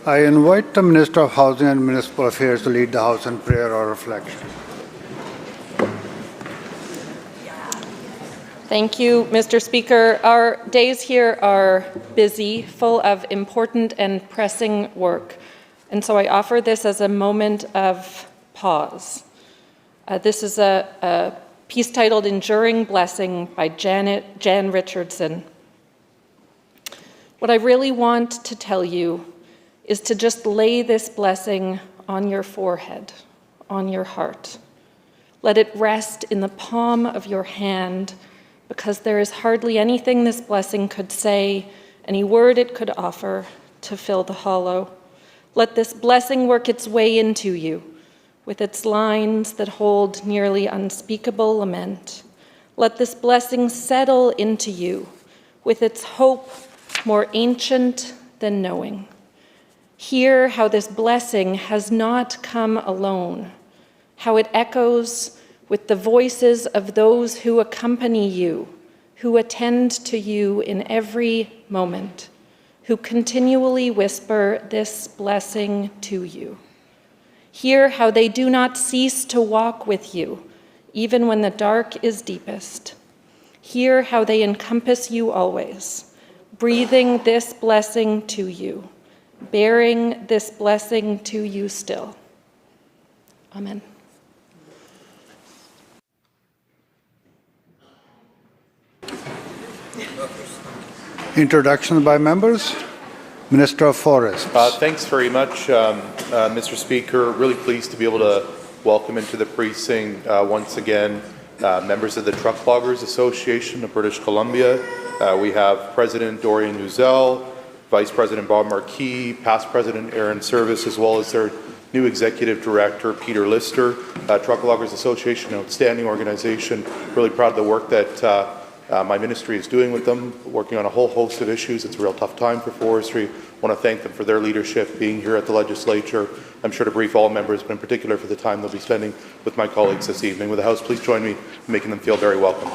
I invite the Minister of Housing and Municipal Affairs to lead the House in prayer or reflection. Thank you, Mr. Speaker. Our days here are busy, full of important and pressing work, and so I offer this as a moment of pause. This is a piece titled Enduring Blessing by Jan Richardson. What I really want to tell you is to just lay this blessing on your forehead, on your heart. Let it rest in the palm of your hand, because there is hardly anything this blessing could say, any word it could offer to fill the hollow. Let this blessing work its way into you, with its lines that hold nearly unspeakable lament. Let this blessing settle into you, with its hope more ancient than knowing. Hear how this blessing has not come alone, how it echoes with the voices of those who accompany you, who attend to you in every moment, who continually whisper this blessing to you. Hear how they do not cease to walk with you, even when the dark is deepest. Hear how they encompass you always, breathing this blessing to you, bearing this blessing to you still. Amen. Introductions by members. Minister of Forests. Thanks very much, Mr. Speaker. Really pleased to be able to welcome into the precinct once again members of the Truck Loggers Association of British Columbia. We have President Dorian Uzel, Vice President Bob Marquis, past President Aaron Service, as well as their new Executive Director, Peter Lister. Truck Loggers Association, an outstanding organization. Really proud of the work that my ministry is doing with them, working on a whole host of issues. It's a real tough time for forestry. I want to thank them for their leadership, being here at the Legislature. I'm sure to brief all members, but in particular for the time they'll be spending with my colleagues this evening. Will the House please join me in making them feel very welcome.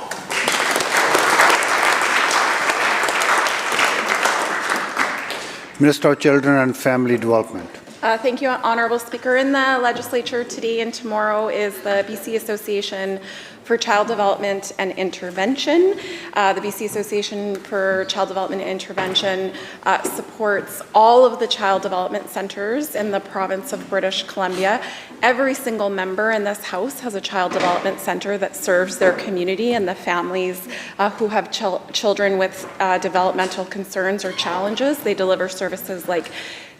Minister of Children and Family Development. Thank you, Honourable Speaker. In the Legislature today and tomorrow is the BC Association for Child Development and Intervention. The BC Association for Child Development and Intervention supports all of the child development centres in the province of British Columbia. Every single member in this House has a child development centre that serves their community and the families who have children with developmental concerns or challenges. They deliver services like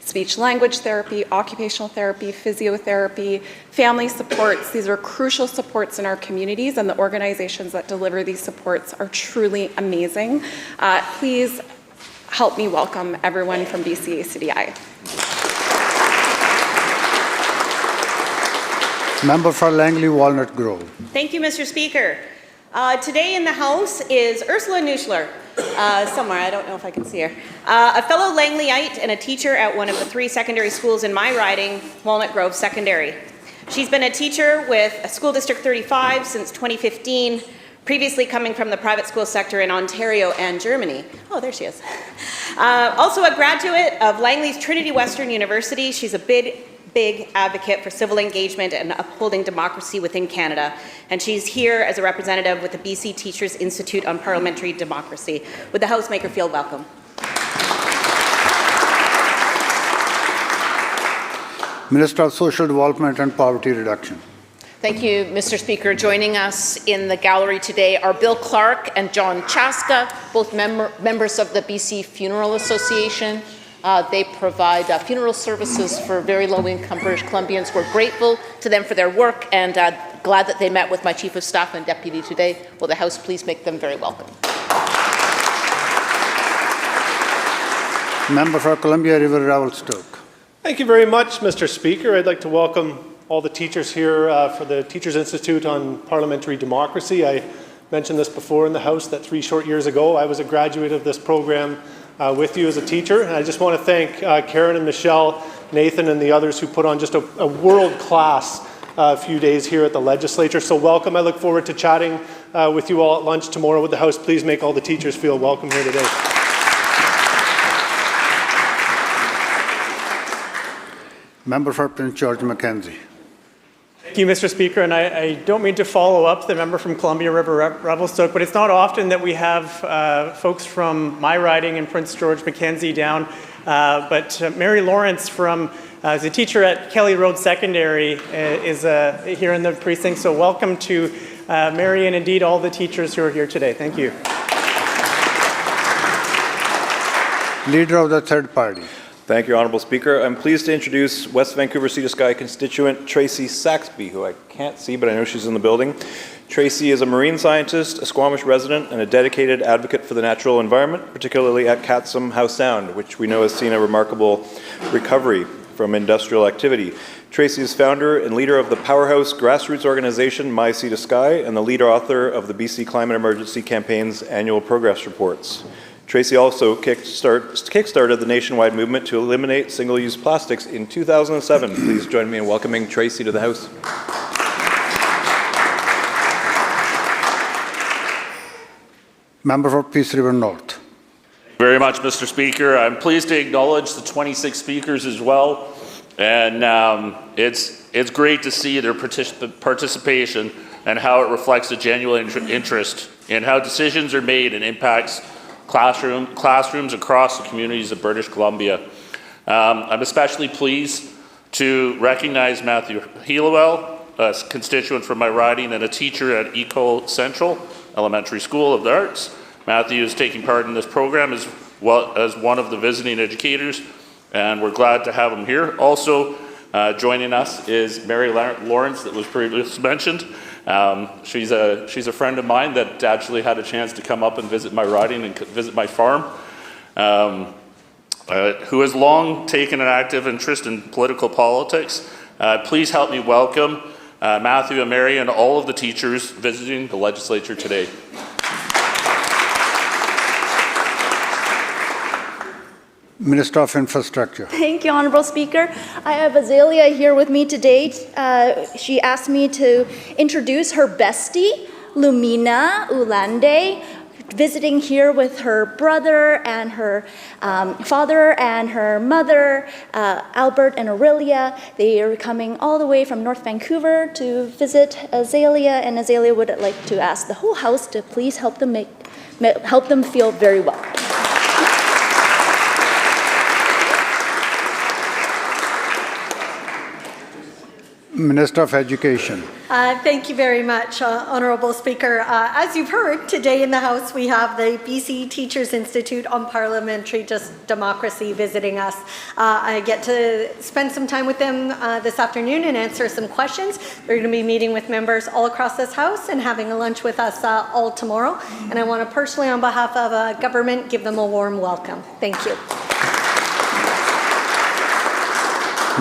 speech language therapy, occupational therapy, physiotherapy, family supports. These are crucial supports in our communities, and the organizations that deliver these supports are truly amazing. Please help me welcome everyone from BCACDI. Member for Langley Walnut Grove. Thank you, Mr. Speaker. Today in the House is Ursula Nuschler, somewhere, I don't know if I can see her, a fellow Langleyite and a teacher at one of the 3 secondary schools in my riding, Walnut Grove Secondary. She's been a teacher with School District 35 since 2015, previously coming from the private school sector in Ontario and Germany. Oh, there she is. Also a graduate of Langley's Trinity Western University. She's a big advocate for civil engagement and upholding democracy within Canada. And she's here as a representative with the BC Teachers Institute on Parliamentary Democracy. Would the House make her feel welcome? Minister of Social Development and Poverty Reduction. Thank you, Mr. Speaker. Joining us in the gallery today are Bill Clark and John Chaska, both members of the BC Funeral Association. They provide funeral services for very low-income British Columbians. We're grateful to them for their work and glad that they met with my Chief of Staff and Deputy today. Will the House please make them very welcome? Member for Columbia River Revelstoke. Thank you very much, Mr. Speaker. I'd like to welcome all the teachers here for the Teachers Institute on Parliamentary Democracy. I mentioned this before in the House that 3 short years ago I was a graduate of this program with you as a teacher. And I just want to thank Karen and Michelle, Nathan and the others who put on just a world-class few days here at the Legislature. So welcome. I look forward to chatting with you all at lunch tomorrow. Would the House please make all the teachers feel welcome here today? Member for Prince George Mackenzie. Thank you, Mr. Speaker, and I don't mean to follow up the member from Columbia River Revelstoke, but it's not often that we have folks from my riding in Prince George Mackenzie down, but Mary Lawrence is a teacher at Kelly Road Secondary is here in the precinct, so welcome to Mary and indeed all the teachers who are here today. Thank you. Leader of the third party. Thank you, Honourable Speaker. I'm pleased to introduce West Vancouver Sea to Sky constituent Tracy Saxby, who I can't see, but I know she's in the building. Tracy is a marine scientist, a Squamish resident, and a dedicated advocate for the natural environment, particularly at Catsum House Sound, which we know has seen a remarkable recovery from industrial activity. Tracy is founder and leader of the powerhouse grassroots organization My Sea to Sky and the lead author of the BC Climate Emergency Campaign's annual progress reports. Tracy also kickstarted the nationwide movement to eliminate single-use plastics in 2007. Please join me in welcoming Tracy to the House. Member for Peace River North. Thank you very much, Mr. Speaker. I'm pleased to acknowledge the 26 speakers as well, and it's great to see their participation and how it reflects a genuine interest in how decisions are made and impacts classrooms across the communities of British Columbia. I'm especially pleased to recognize Matthew Helowell, a constituent from my riding and a teacher at Eco Central Elementary School of the Arts. Matthew is taking part in this program as well as one of the visiting educators, and we're glad to have him here. Also joining us is Mary Lawrence, that was previously mentioned. She's a friend of mine that actually had a chance to come up and visit my riding and visit my farm, who has long taken an active interest in political politics. Please help me welcome Matthew and Mary and all of the teachers visiting the Legislature today. Minister of Infrastructure. Thank you, Honourable Speaker. I have Azalea here with me today. She asked me to introduce her bestie, Lumina Ulande, visiting here with her brother and her father and her mother, Albert and Aurelia. They are coming all the way from North Vancouver to visit Azalea, and Azalea would like to ask the whole house to please help them feel very welcome. Minister of Education. Thank you very much, Honourable Speaker. As you've heard, today in the House we have the BC Teachers Institute on Parliamentary Democracy visiting us. I get to spend some time with them this afternoon and answer some questions. They're going to be meeting with members all across this House and having a lunch with us all tomorrow. And I want to personally, on behalf of government, give them a warm welcome. Thank you.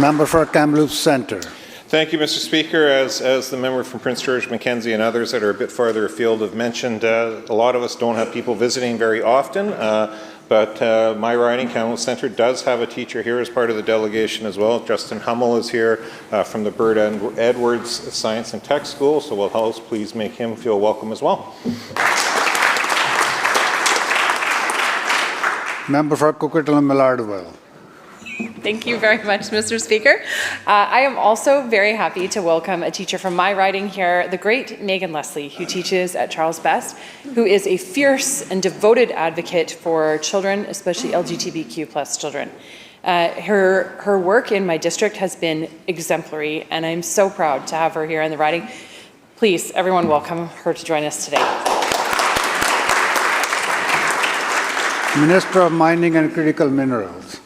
Member for Kamloops Centre. Thank you, Mr. Speaker. As the member from Prince George Mackenzie and others that are a bit farther afield have mentioned, a lot of us don't have people visiting very often, but my riding, Kamloops Centre, does have a teacher here as part of the delegation as well. Justin Hummel is here from the Bird Edwards Science and Tech School, so will House please make him feel welcome as well. Member for Coquitlam Millardville. Thank you very much, Mr. Speaker. I am also very happy to welcome a teacher from my riding here, the great Megan Leslie, who teaches at Charles Best, who is a fierce and devoted advocate for children, especially LGBTQ+ children. Her work in my district has been exemplary, and I'm so proud to have her here in the riding. Please, everyone, welcome her to join us today. Minister of Mining and Critical Minerals.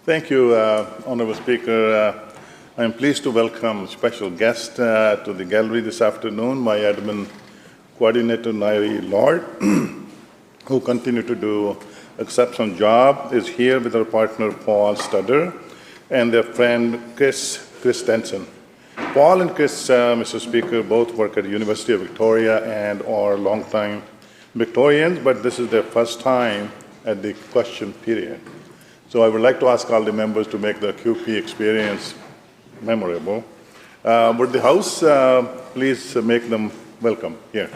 Thank you, Honourable Speaker. I am pleased to welcome a special guest to the gallery this afternoon, my admin coordinator, Nairi Lord, who continue to do exceptional job, is here with our partner, Paul Studder, and their friend, Chris Denson. Paul and Chris, Mr. Speaker, both work at the University of Victoria and are longtime Victorians, but this is their first time at the question period. So I would like to ask all the members to make the QP experience memorable. Would the House please make them welcome here?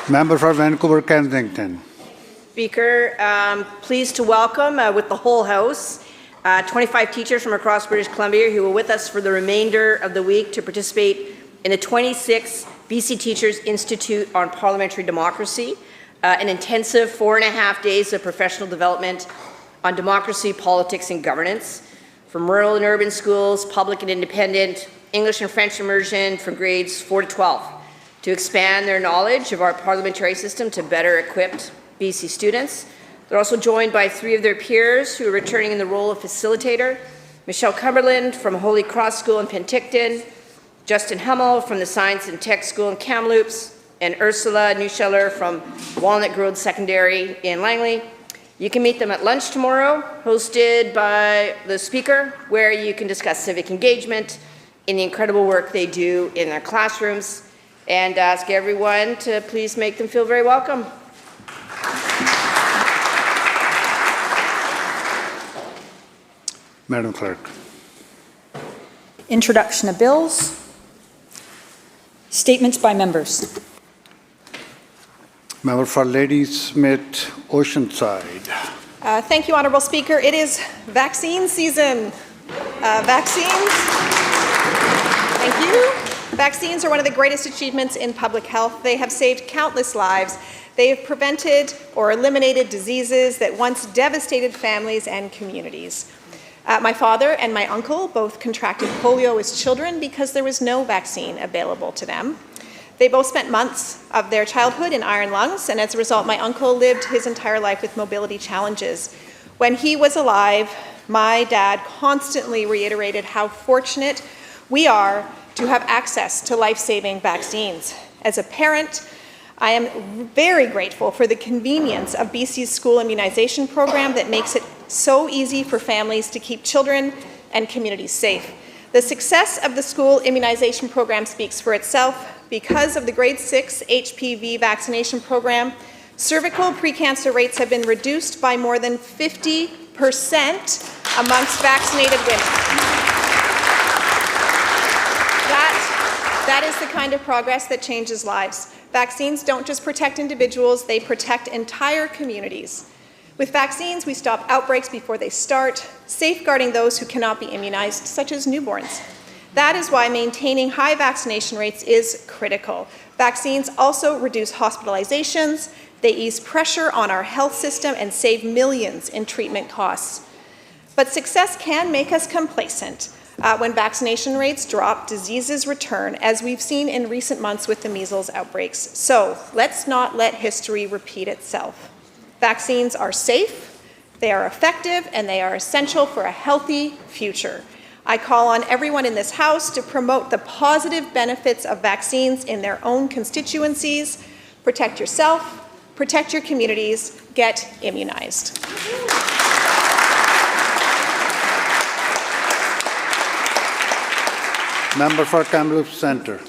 Member for Vancouver Kensington. Speaker. Pleased to welcome with the whole House 25 teachers from across British Columbia who are with us for the remainder of the week to participate in the 26th BC Teachers Institute on Parliamentary Democracy, an intensive 4.5 days of professional development on democracy, politics and governance, from rural and urban schools, public and independent, English and French immersion from grades 4 to 12, to expand their knowledge of our parliamentary system to better equip BC students. They're also joined by 3 of their peers who are returning in the role of facilitator: Michelle Cumberland from Holy Cross School in Penticton, Justin Hummel from the Science and Tech School in Kamloops, and Ursula Neuscheller from Walnut Grove Secondary in Langley. You can meet them at lunch tomorrow, hosted by the Speaker, where you can discuss civic engagement in the incredible work they do in their classrooms, and ask everyone to please make them feel very welcome. Madam Clerk. Introduction of bills. Statements by members. Member for Ladysmith Oceanside. Thank you, Honourable Speaker. It is vaccine season. Vaccines. Thank you. Vaccines are one of the greatest achievements in public health. They have saved countless lives. They have prevented or eliminated diseases that once devastated families and communities. My father and my uncle both contracted polio as children because there was no vaccine available to them. They both spent months of their childhood in iron lungs, and as a result, my uncle lived his entire life with mobility challenges. When he was alive, my dad constantly reiterated how fortunate we are to have access to life-saving vaccines. As a parent, I am very grateful for the convenience of BC's school immunization program that makes it so easy for families to keep children and communities safe. The success of the school immunization program speaks for itself. Because of the grade 6 HPV vaccination program, cervical precancer rates have been reduced by more than 50% amongst vaccinated women. That is the kind of progress that changes lives. Vaccines don't just protect individuals, they protect entire communities. With vaccines, we stop outbreaks before they start, safeguarding those who cannot be immunized, such as newborns. That is why maintaining high vaccination rates is critical. Vaccines also reduce hospitalizations, they ease pressure on our health system and save millions in treatment costs. But success can make us complacent. When vaccination rates drop, diseases return, as we've seen in recent months with the measles outbreaks. So let's not let history repeat itself. Vaccines are safe, they are effective, and they are essential for a healthy future. I call on everyone in this House to promote the positive benefits of vaccines in their own constituencies. Protect yourself, protect your communities, get immunized. Member for Kamloops Centre.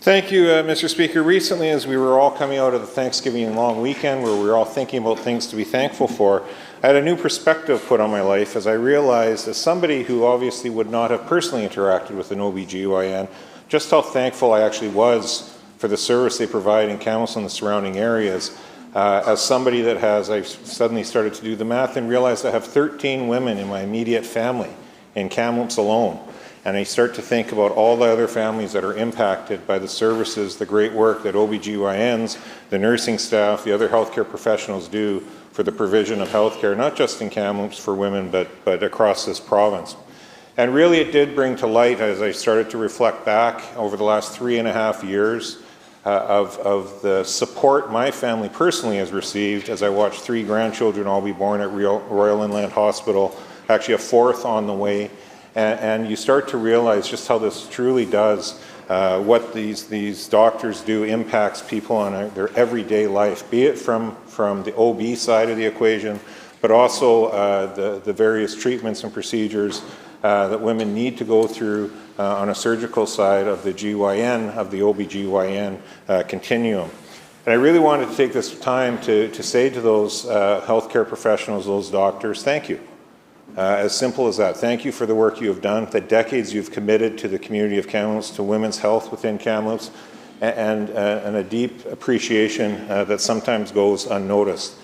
Thank you, Mr. Speaker. Recently, as we were all coming out of the Thanksgiving long weekend, where we were all thinking about things to be thankful for, I had a new perspective put on my life as I realized, as somebody who obviously would not have personally interacted with an OBGYN, just how thankful I actually was for the service they provide in Kamloops and the surrounding areas. As somebody that has, I suddenly started to do the math and realized I have 13 women in my immediate family in Kamloops alone. And I start to think about all the other families that are impacted by the services, the great work that OBGYNs, the nursing staff, the other healthcare professionals do for the provision of healthcare, not just in Kamloops for women, but across this province. And really it did bring to light, as I started to reflect back over the last 3.5 years, of the support my family personally has received as I watched 3 grandchildren all be born at Royal Inland Hospital, actually a 4th on the way. And you start to realize just how this truly does, what these doctors do impacts people on their everyday life, be it from the OB side of the equation, but also the various treatments and procedures that women need to go through on a surgical side of the GYN, of the OB-GYN continuum. And I really wanted to take this time to say to those healthcare professionals, those doctors, thank you. As simple as that. Thank you for the work you have done, the decades you've committed to the community of Kamloops, to women's health within Kamloops, and a deep appreciation that sometimes goes unnoticed.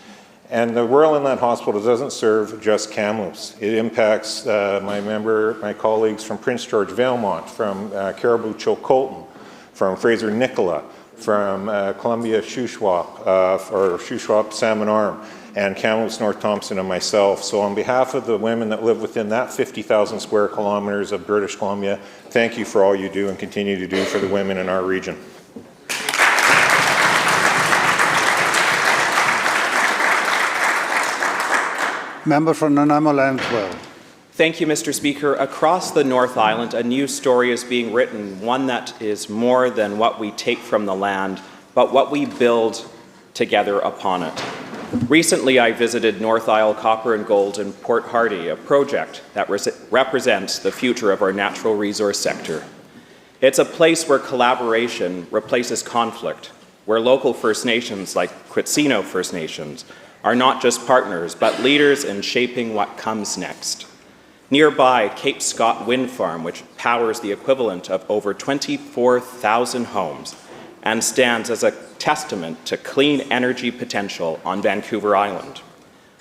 And the Royal Inland Hospital doesn't serve just Kamloops. It impacts my colleagues from Prince George Valemont, from Caribou Chilcotin, from Fraser Nicola, from Columbia Shuswap, or Shuswap Salmon Arm, and Kamloops North Thompson and myself. So on behalf of the women that live within that 50,000 square kilometers of British Columbia, thank you for all you do and continue to do for the women in our region. Member for Nanaimo Lansdale. Thank you, Mr. Speaker. Across the North Island, a new story is being written, one that is more than what we take from the land, but what we build together upon it. Recently, I visited North Isle Copper and Gold in Port Hardy, a project that represents the future of our natural resource sector. It's a place where collaboration replaces conflict, where local First Nations, like Quitsino First Nations, are not just partners, but leaders in shaping what comes next. Nearby, Cape Scott Wind Farm, which powers the equivalent of over 24,000 homes and stands as a testament to clean energy potential on Vancouver Island.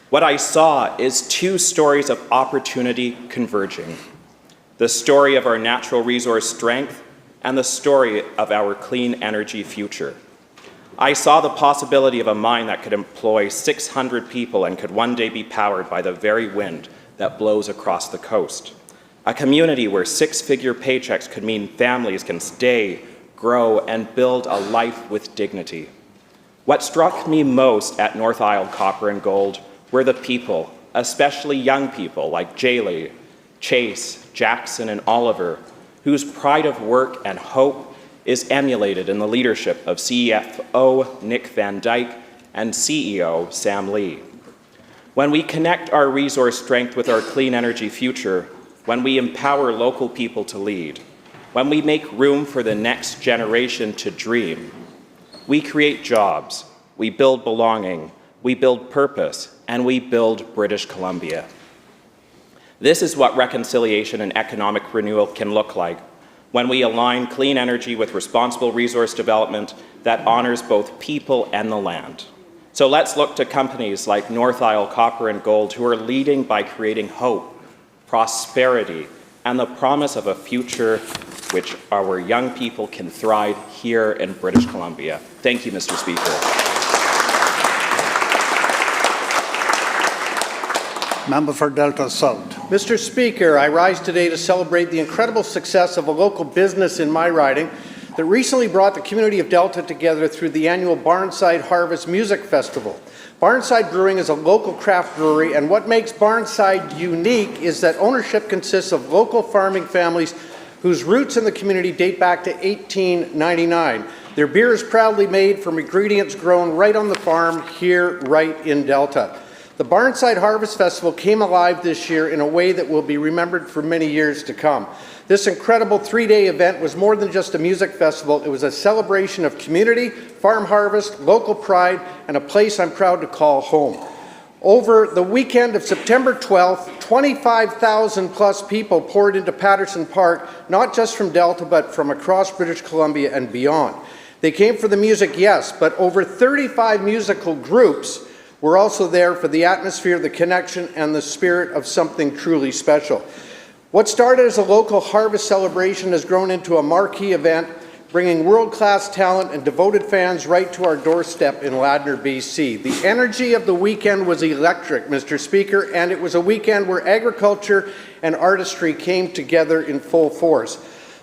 What I saw is two stories of opportunity converging: the story of our natural resource strength and the story of our clean energy future. I saw the possibility of a mine that could employ 600 people and could one day be powered by the very wind that blows across the coast. A community where six-figure paychecks could mean families can stay, grow, and build a life with dignity. What struck me most at North Isle Copper and Gold were the people, especially young people like Jaylee, Chase, Jackson, and Oliver, whose pride of work and hope is emulated in the leadership of CFO Nick Van Dyke and CEO Sam Lee. When we connect our resource strength with our clean energy future, when we empower local people to lead, when we make room for the next generation to dream, we create jobs, we build belonging, we build purpose, and we build British Columbia. This is what reconciliation and economic renewal can look like when we align clean energy with responsible resource development that honors both people and the land. So let's look to companies like North Isle Copper and Gold, who are leading by creating hope, prosperity, and the promise of a future which our young people can thrive here in British Columbia. Thank you, Mr. Speaker. Member for Delta South. Mr. Speaker, I rise today to celebrate the incredible success of a local business in my riding that recently brought the community of Delta together through the annual Barnside Harvest Music Festival. Barnside Brewing is a local craft brewery, and what makes Barnside unique is that ownership consists of local farming families whose roots in the community date back to 1899. Their beer is proudly made from ingredients grown right on the farm here, right in Delta. The Barnside Harvest Festival came alive this year in a way that will be remembered for many years to come. This incredible three-day event was more than just a music festival. It was a celebration of community, farm harvest, local pride, and a place I'm proud to call home. Over the weekend of September 12th, 25,000 plus people poured into Patterson Park, not just from Delta, but from across British Columbia and beyond. They came for the music, yes, but over 35 musical groups were also there for the atmosphere, the connection, and the spirit of something truly special. What started as a local harvest celebration has grown into a marquee event, bringing world-class talent and devoted fans right to our doorstep in Ladner, BC. The energy of the weekend was electric, Mr. Speaker, and it was a weekend where agriculture and artistry came together in full force.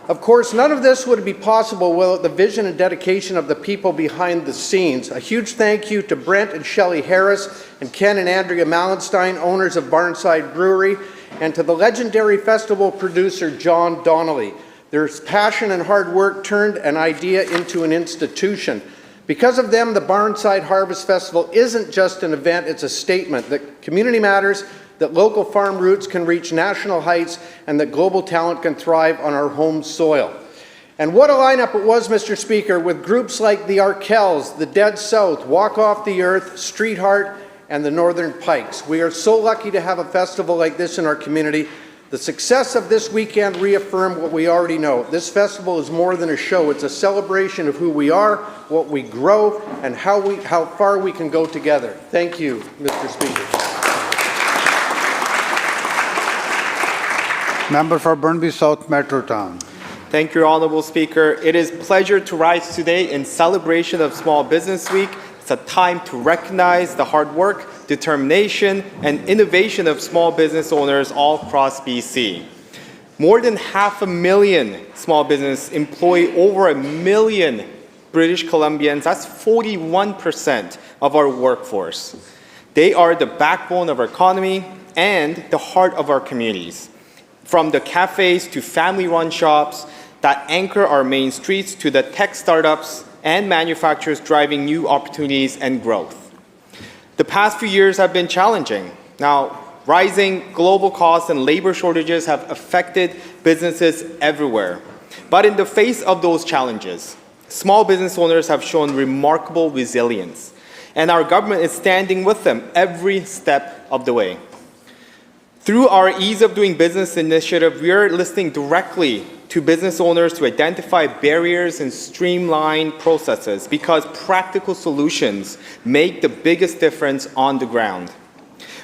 Of course, none of this would be possible without the vision and dedication of the people behind the scenes. A huge thank you to Brent and Shelley Harris and Ken and Andrea Mallenstein, owners of Barnside Brewery, and to the legendary festival producer, John Donnelly. Their passion and hard work turned an idea into an institution. Because of them, the Barnside Harvest Festival isn't just an event, it's a statement that community matters, that local farm roots can reach national heights, and that global talent can thrive on our home soil. And what a lineup it was, Mr. Speaker, with groups like the Arkells, the Dead South, Walk Off the Earth, Streetheart, and the Northern Pikes. We are so lucky to have a festival like this in our community. The success of this weekend reaffirmed what we already know. This festival is more than a show. It's a celebration of who we are, what we grow, and how far we can go together. Thank you, Mr. Speaker. Member for Burnaby South Metrotown. Thank you, Honourable Speaker. It is a pleasure to rise today in celebration of Small Business Week. It's a time to recognize the hard work, determination, and innovation of small business owners all across BC. More than 500,000 small business employ over 1 million British Columbians. That's 41% of our workforce. They are the backbone of our economy and the heart of our communities. From the cafes to family-run shops that anchor our main streets to the tech startups and manufacturers driving new opportunities and growth. The past few years have been challenging. Now, rising global costs and labor shortages have affected businesses everywhere. But in the face of those challenges, small business owners have shown remarkable resilience, and our government is standing with them every step of the way. Through our Ease of Doing Business initiative, we are listening directly to business owners to identify barriers and streamline processes because practical solutions make the biggest difference on the ground.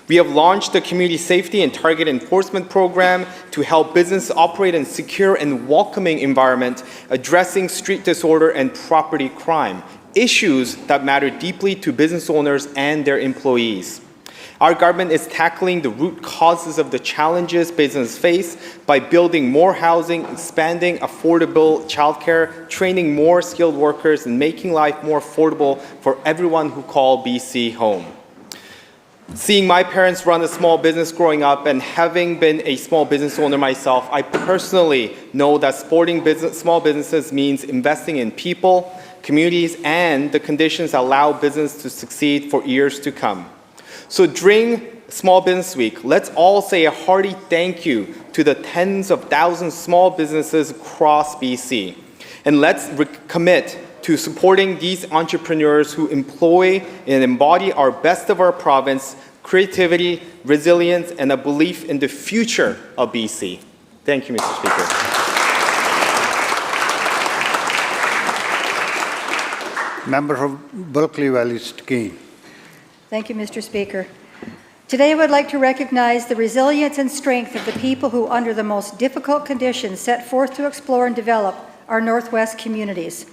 We have launched the Community Safety and Target Enforcement Program to help business operate in a secure and welcoming environment, addressing street disorder and property crime, issues that matter deeply to business owners and their employees. Our government is tackling the root causes of the challenges businesses face by building more housing, expanding affordable childcare, training more skilled workers, and making life more affordable for everyone who call BC home. Seeing my parents run a small business growing up and having been a small business owner myself, I personally know that supporting small businesses means investing in people, communities, and the conditions that allow business to succeed for years to come. So during Small Business Week, let's all say a hearty thank you to the tens of thousands of small businesses across BC. And let's commit to supporting these entrepreneurs who employ and embody our best of our province, creativity, resilience, and a belief in the future of BC. Thank you, Mr. Speaker. Member for Berkeley Valley Keene. Thank you, Mr. Speaker. Today I would like to recognize the resilience and strength of the people who, under the most difficult conditions, set forth to explore and develop our Northwest communities.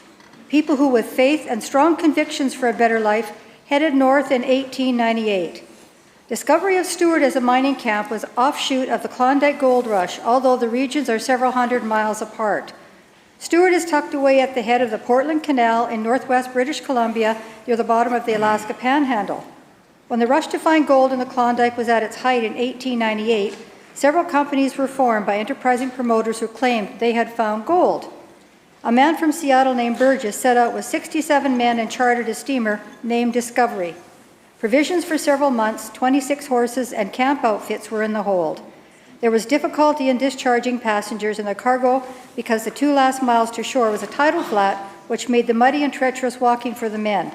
People who, with faith and strong convictions for a better life, headed north in 1898. Discovery of Stewart as a mining camp was offshoot of the Klondike Gold Rush, although the regions are several hundred miles apart. Stewart is tucked away at the head of the Portland Canal in northwest British Columbia near the bottom of the Alaska Panhandle. When the rush to find gold in the Klondike was at its height in 1898, several companies were formed by enterprising promoters who claimed they had found gold. A man from Seattle named Burgess set out with 67 men and chartered a steamer named Discovery. Provisions for several months, 26 horses, and camp outfits were in the hold. There was difficulty in discharging passengers and the cargo because the 2 last miles to shore was a tidal flat, which made the muddy and treacherous walking for the men.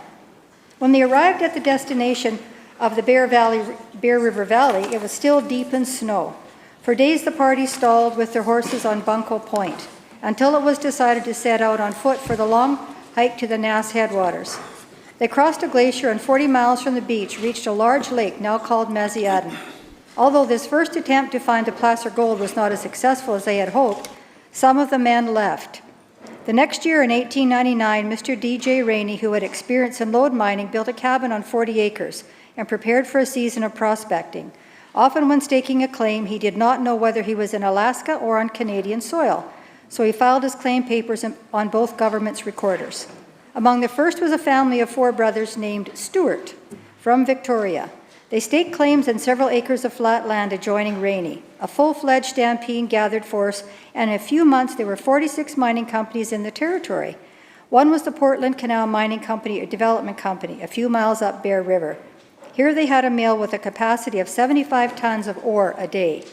When they arrived at the destination of the Bear River Valley, it was still deep in snow. For days the party stalled with their horses on Bunko Point, until it was decided to set out on foot for the long hike to the Nass headwaters. They crossed a glacier and 40 miles from the beach reached a large lake now called Maziaden. Although this first attempt to find the placer gold was not as successful as they had hoped, some of the men left. The next year, in 1899, Mr. D.J. Rainey, who had experience in lode mining, built a cabin on 40 acres and prepared for a season of prospecting. Often when staking a claim, he did not know whether he was in Alaska or on Canadian soil, so he filed his claim papers on both governments' recorders. Among the first was a family of 4 brothers named Stewart from Victoria. They staked claims in several acres of flat land adjoining Rainey. A full-fledged stampede gathered force, and in a few months there were 46 mining companies in the territory. One was the Portland Canal Mining Company, a development company, a few miles up Bear River. Here they had a mill with a capacity of 75 tons of ore a day.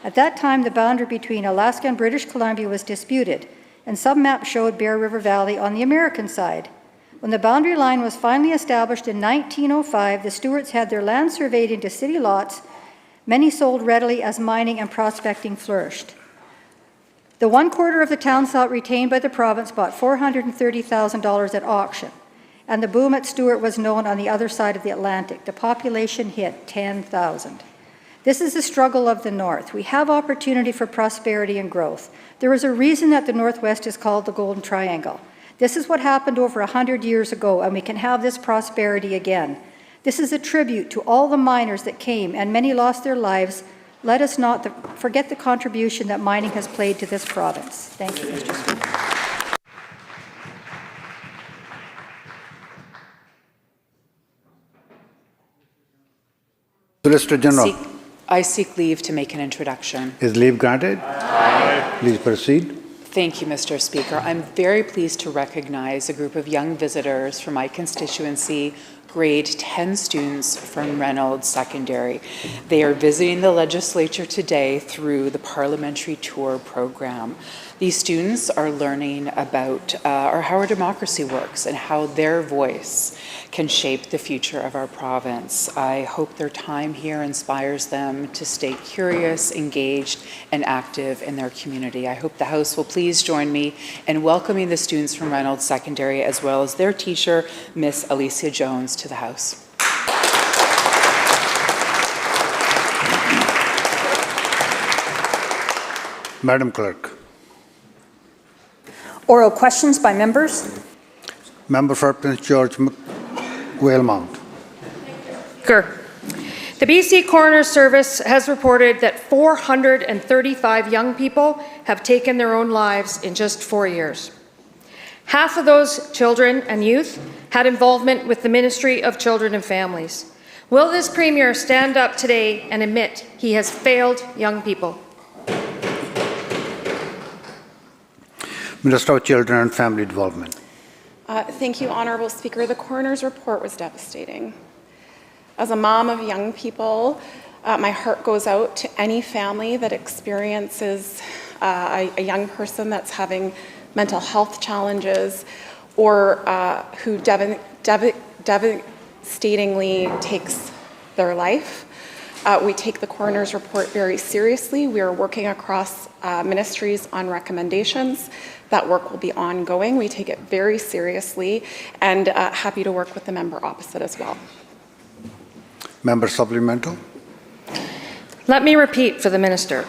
At that time, the boundary between Alaska and British Columbia was disputed, and some maps showed Bear River Valley on the American side. When the boundary line was finally established in 1905, the Stewarts had their land surveyed into city lots Many sold readily as mining and prospecting flourished. The 1/4 of the town site retained by the province bought $430,000 at auction, and the boom at Stewart was known on the other side of the Atlantic. The population hit 10,000. This is the struggle of the North. We have opportunity for prosperity and growth. There is a reason that the Northwest is called the Golden Triangle. This is what happened over 100 years ago, and we can have this prosperity again. This is a tribute to all the miners that came, and many lost their lives. Let us not forget the contribution that mining has played to this province. Thank you, Mr. Speaker. Solicitor General. I seek leave to make an introduction. Is leave granted? Aye. Please proceed. Thank you, Mr. Speaker. I'm very pleased to recognize a group of young visitors from my constituency, grade 10 students from Reynolds Secondary. They are visiting the legislature today through the parliamentary tour program. These students are learning about how our democracy works and how their voice can shape the future of our province. I hope their time here inspires them to stay curious, engaged, and active in their community. I hope the House will please join me in welcoming the students from Reynolds Secondary as well as their teacher, Miss Alicia Jones, to the House. Madam Clerk. Oral questions by members. Member for Prince George Whalemount. Speaker, the BC Coroner Service has reported that 435 young people have taken their own lives in just 4 years. Half of those children and youth had involvement with the Ministry of Children and Families. Will this Premier stand up today and admit he has failed young people? Minister of Children and Family Development. Thank you, Honourable Speaker. The coroner's report was devastating. As a mom of young people, my heart goes out to any family that experiences a young person that's having mental health challenges or who devastatingly takes their life. We take the coroner's report very seriously. We are working across ministries on recommendations. That work will be ongoing. We take it very seriously and happy to work with the member opposite as well. Member supplemental. Let me repeat for the minister.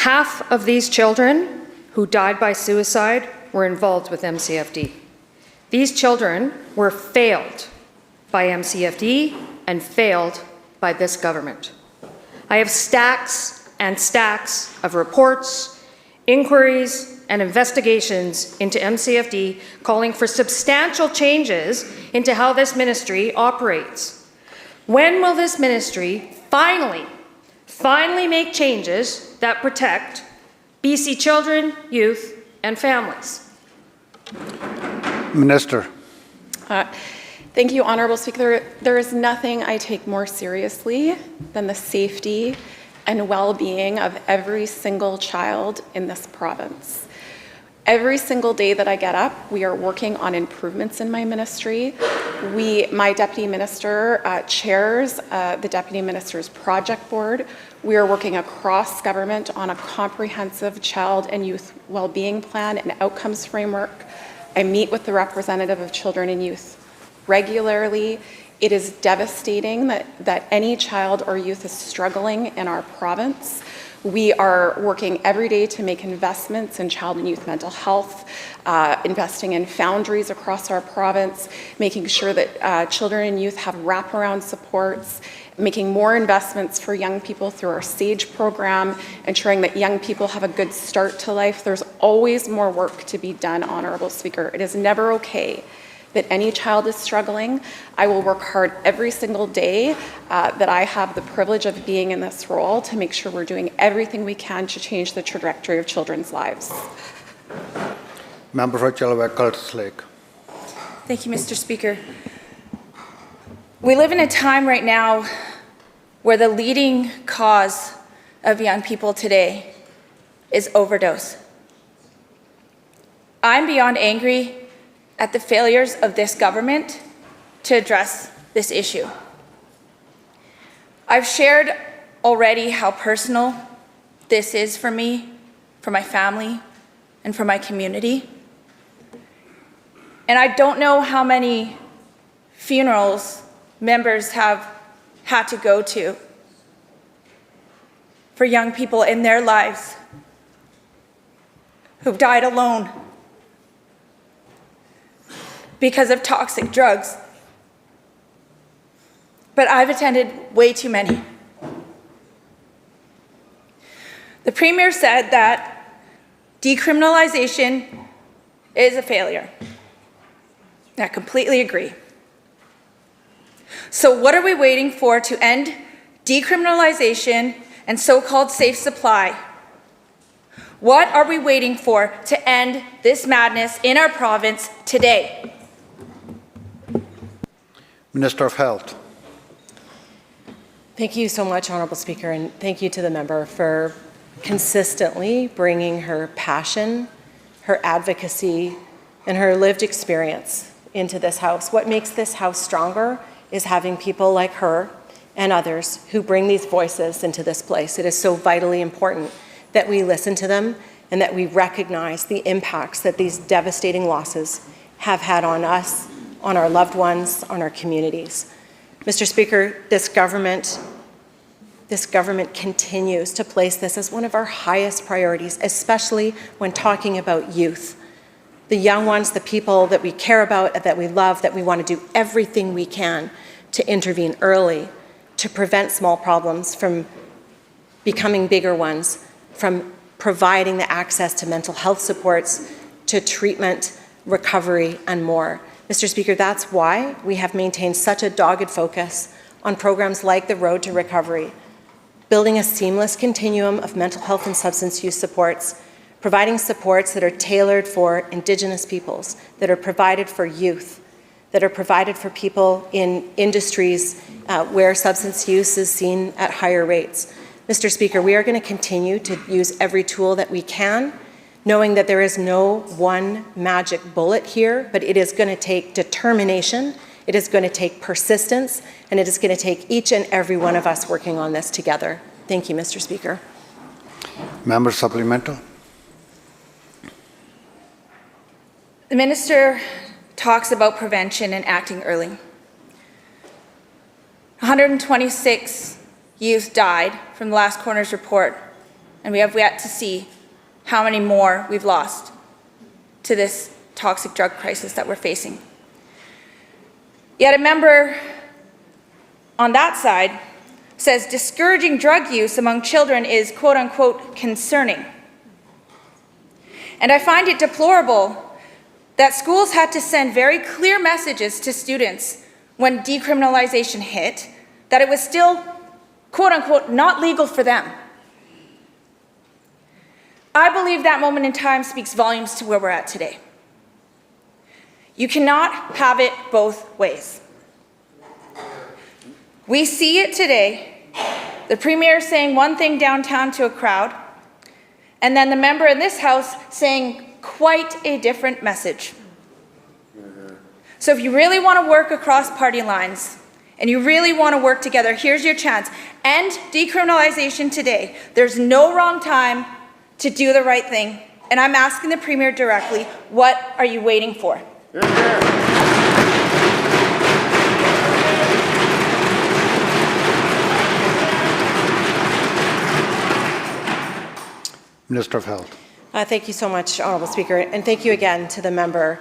Half of these children who died by suicide were involved with MCFD. These children were failed by MCFD and failed by this government. I have stacks and stacks of reports, inquiries, and investigations into MCFD calling for substantial changes into how this ministry operates. When will this ministry finally make changes that protect BC children, youth, and families? Minister. Thank you, Honourable Speaker. There is nothing I take more seriously than the safety and well-being of every single child in this province. Every single day that I get up, we are working on improvements in my ministry. My deputy minister chairs the deputy minister's project board. We are working across government on a comprehensive child and youth well-being plan and outcomes framework. I meet with the representative of children and youth regularly. It is devastating that any child or youth is struggling in our province. We are working every day to make investments in child and youth mental health, investing in foundries across our province, making sure that children and youth have wraparound supports, making more investments for young people through our SAGE program, ensuring that young people have a good start to life. There's always more work to be done, Honourable Speaker. It is never okay that any child is struggling. I will work hard every single day that I have the privilege of being in this role to make sure we're doing everything we can to change the trajectory of children's lives. Member for Chilliwack, Curtis Lake. Thank you, Mr. Speaker. We live in a time right now where the leading cause of young people today is overdose. I'm beyond angry at the failures of this government to address this issue. I've shared already how personal this is for me, for my family, and for my community. And I don't know how many funerals members have had to go to for young people in their lives who've died alone because of toxic drugs. But I've attended way too many. The Premier said that decriminalization is a failure. I completely agree. So what are we waiting for to end decriminalization and so-called safe supply? What are we waiting for to end this madness in our province today? Minister of Health. Thank you so much, Honourable Speaker, and thank you to the member for consistently bringing her passion, her advocacy, and her lived experience into this House. What makes this House stronger is having people like her and others who bring these voices into this place. It is so vitally important that we listen to them and that we recognize the impacts that these devastating losses have had on us, on our loved ones, on our communities. Mr. Speaker, this government continues to place this as one of our highest priorities, especially when talking about youth. The young ones, the people that we care about, that we love, that we want to do everything we can to intervene early, to prevent small problems from becoming bigger ones, from providing the access to mental health supports, to treatment, recovery, and more. Mr. Speaker, that's why we have maintained such a dogged focus on programs like the Road to Recovery, building a seamless continuum of mental health and substance use supports, providing supports that are tailored for Indigenous peoples, that are provided for youth, that are provided for people in industries where substance use is seen at higher rates. Mr. Speaker, we are going to continue to use every tool that we can, knowing that there is no one magic bullet here, but it is going to take determination, it is going to take persistence, and it is going to take each and every one of us working on this together. Thank you, Mr. Speaker. Member supplemental. The Minister talks about prevention and acting early. 126 youth died from the last coroner's report, and we have yet to see how many more we've lost to this toxic drug crisis that we're facing. Yet a member on that side says discouraging drug use among children is quote unquote concerning. And I find it deplorable that schools had to send very clear messages to students when decriminalization hit that it was still quote unquote not legal for them. I believe that moment in time speaks volumes to where we're at today. You cannot have it both ways. We see it today, the Premier saying one thing downtown to a crowd, and then the member in this House saying quite a different message. So if you really want to work across party lines, and you really want to work together, here's your chance. End decriminalization today. There's no wrong time to do the right thing. And I'm asking the Premier directly, what are you waiting for? Minister of Health. Thank you so much, Honourable Speaker, and thank you again to the member.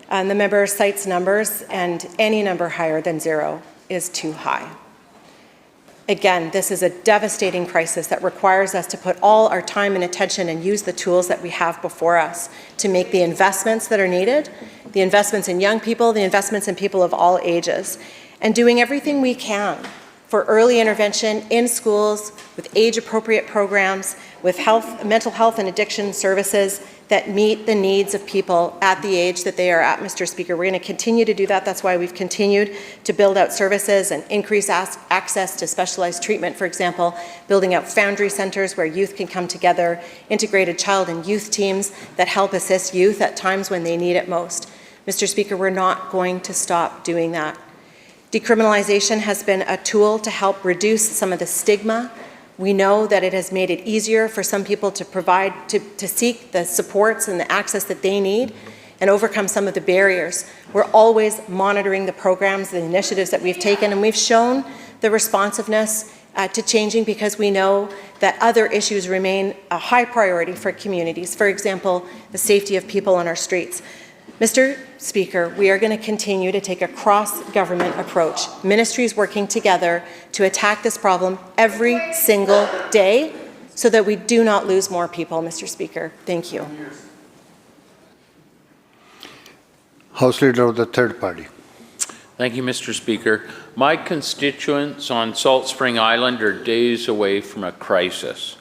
The member cites numbers, and any number higher than 0 is too high. Again, this is a devastating crisis that requires us to put all our time and attention and use the tools that we have before us to make the investments that are needed, the investments in young people, the investments in people of all ages, and doing everything we can for early intervention in schools with age-appropriate programs, with mental health and addiction services that meet the needs of people at the age that they are at, Mr. Speaker. We're going to continue to do that. That's why we've continued to build out services and increase access to specialized treatment, for example, building out foundry centers where youth can come together, integrated child and youth teams that help assist youth at times when they need it most. Mr. Speaker, we're not going to stop doing that. Decriminalization has been a tool to help reduce some of the stigma We know that it has made it easier for some people to seek the supports and the access that they need and overcome some of the barriers. We're always monitoring the programs, the initiatives that we've taken, and we've shown the responsiveness to changing because we know that other issues remain a high priority for communities. For example, the safety of people on our streets. Mr. Speaker, we are going to continue to take a cross-government approach, ministries working together to attack this problem every single day so that we do not lose more people, Mr. Speaker. Thank you. House Leader of the Third Party. Thank you, Mr. Speaker. My constituents on Salt Spring Island are days away from a crisis.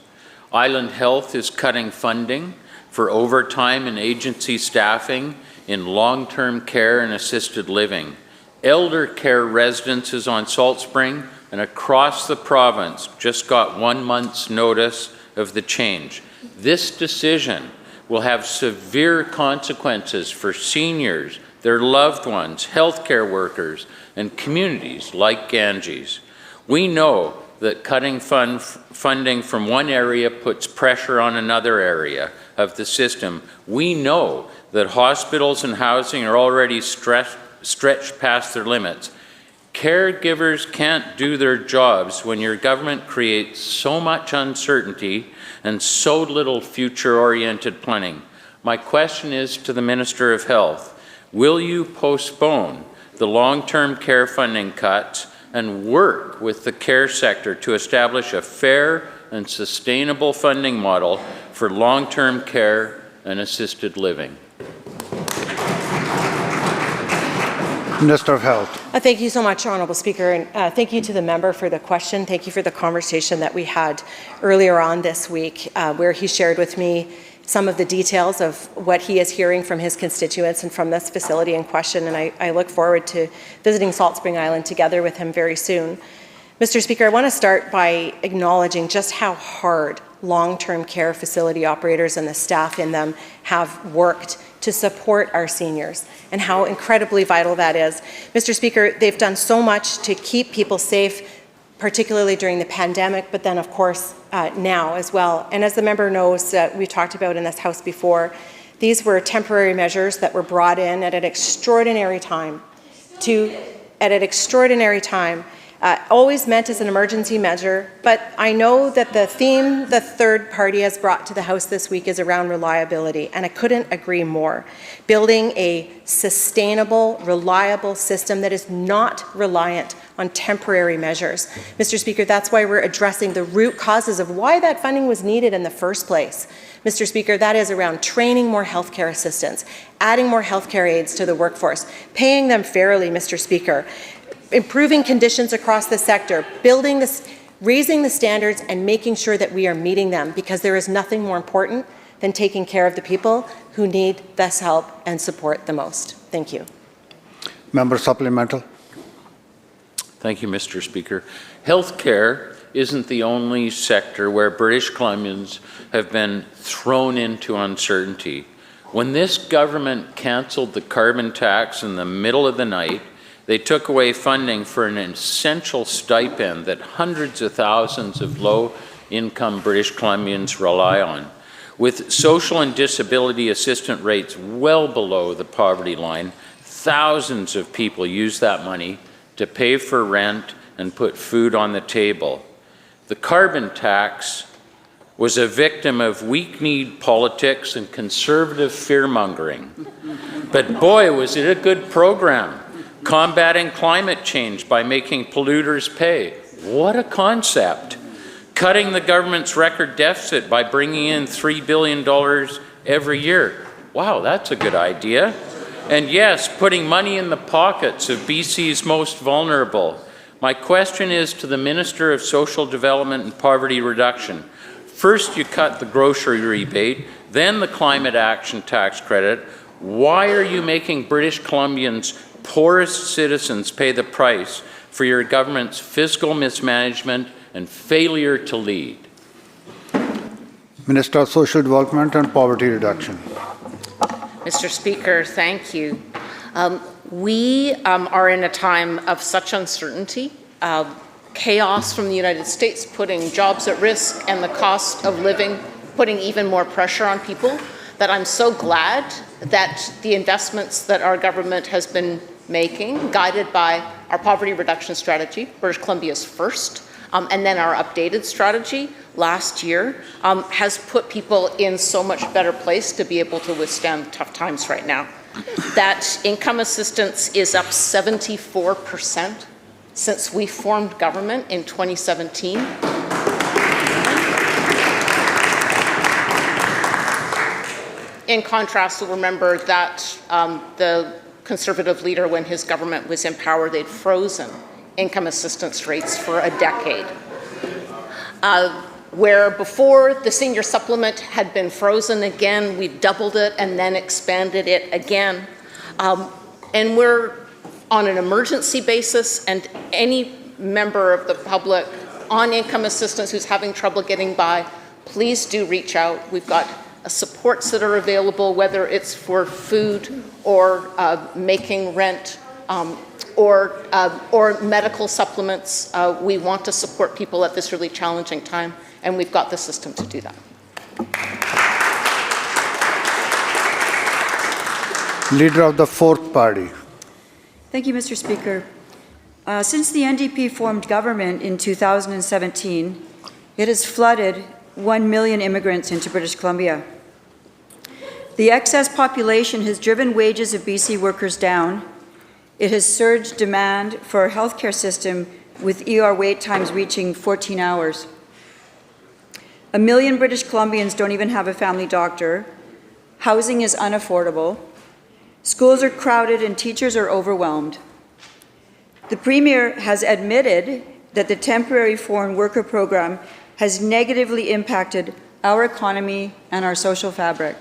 Island Health is cutting funding for overtime and agency staffing in long-term care and assisted living. Elder care residences on Salt Spring and across the province just got 1 month's notice of the change. This decision will have severe consequences for seniors, their loved ones, healthcare workers, and communities like Ganges. We know that cutting funding from one area puts pressure on another area of the system. We know that hospitals and housing are already stretched past their limits. Caregivers can't do their jobs when your government creates so much uncertainty and so little future-oriented planning. My question is to the Minister of Health. Will you postpone the long-term care funding cuts and work with the care sector to establish a fair and sustainable funding model for long-term care and assisted living? Minister of Health. Thank you so much, Honourable Speaker, and thank you to the member for the question. Thank you for the conversation that we had earlier on this week, where he shared with me some of the details of what he is hearing from his constituents and from this facility in question, and I look forward to visiting Salt Spring Island together with him very soon. Mr. Speaker, I want to start by acknowledging just how hard long-term care facility operators and the staff in them have worked to support our seniors and how incredibly vital that is. Mr. Speaker, they've done so much to keep people safe, particularly during the pandemic, but then of course now as well. And as the member knows, we've talked about in this House before, these were temporary measures that were brought in at an extraordinary time always meant as an emergency measure, but I know that the theme the third party has brought to the House this week is around reliability, and I couldn't agree more. Building a sustainable, reliable system that is not reliant on temporary measures. Mr. Speaker, that's why we're addressing the root causes of why that funding was needed in the first place. Mr. Speaker, that is around training more healthcare assistants, adding more healthcare aides to the workforce, paying them fairly, Mr. Speaker, improving conditions across the sector, raising the standards and making sure that we are meeting them, because there is nothing more important than taking care of the people who need this help and support the most. Thank you. Member supplemental. Thank you, Mr. Speaker. Healthcare isn't the only sector where British Columbians have been thrown into uncertainty. When this government cancelled the carbon tax in the middle of the night, they took away funding for an essential stipend that hundreds of thousands of low-income British Columbians rely on. With social and disability assistance rates well below the poverty line, thousands of people use that money to pay for rent and put food on the table. The carbon tax was a victim of weak-kneed politics and conservative fear-mongering. But boy, was it a good program. Combating climate change by making polluters pay. What a concept. Cutting the government's record deficit by bringing in $3 billion every year. Wow, that's a good idea. And yes, putting money in the pockets of BC's most vulnerable. My question is to the Minister of Social Development and Poverty Reduction. First, you cut the grocery rebate, then the climate action tax credit. Why are you making British Columbians' poorest citizens pay the price for your government's fiscal mismanagement and failure to lead? Minister of Social Development and Poverty Reduction. Mr. Speaker, thank you. We are in a time of such uncertainty chaos from the United States, putting jobs at risk and the cost of living, putting even more pressure on people, that I'm so glad that the investments that our government has been making, guided by our poverty reduction strategy, British Columbia's first, and then our updated strategy last year, has put people in so much better place to be able to withstand tough times right now. That income assistance is up 74% since we formed government in 2017. In contrast, we'll remember that the Conservative leader, when his government was in power, they'd frozen income assistance rates for a decade. Where before the senior supplement had been frozen again, we've doubled it and then expanded it again. And we're on an emergency basis, and any member of the public on income assistance who's having trouble getting by, please do reach out. We've got supports that are available, whether it's for food or making rent or medical supplements. We want to support people at this really challenging time, and we've got the system to do that. Leader of the Fourth Party. Thank you, Mr. Speaker. Since the NDP formed government in 2017, it has flooded 1 million immigrants into British Columbia. The excess population has driven wages of BC workers down. It has surged demand for a healthcare system with ER wait times reaching 14 hours. 1 million British Columbians don't even have a family doctor. Housing is unaffordable. Schools are crowded and teachers are overwhelmed. The Premier has admitted that the temporary foreign worker program has negatively impacted our economy and our social fabric.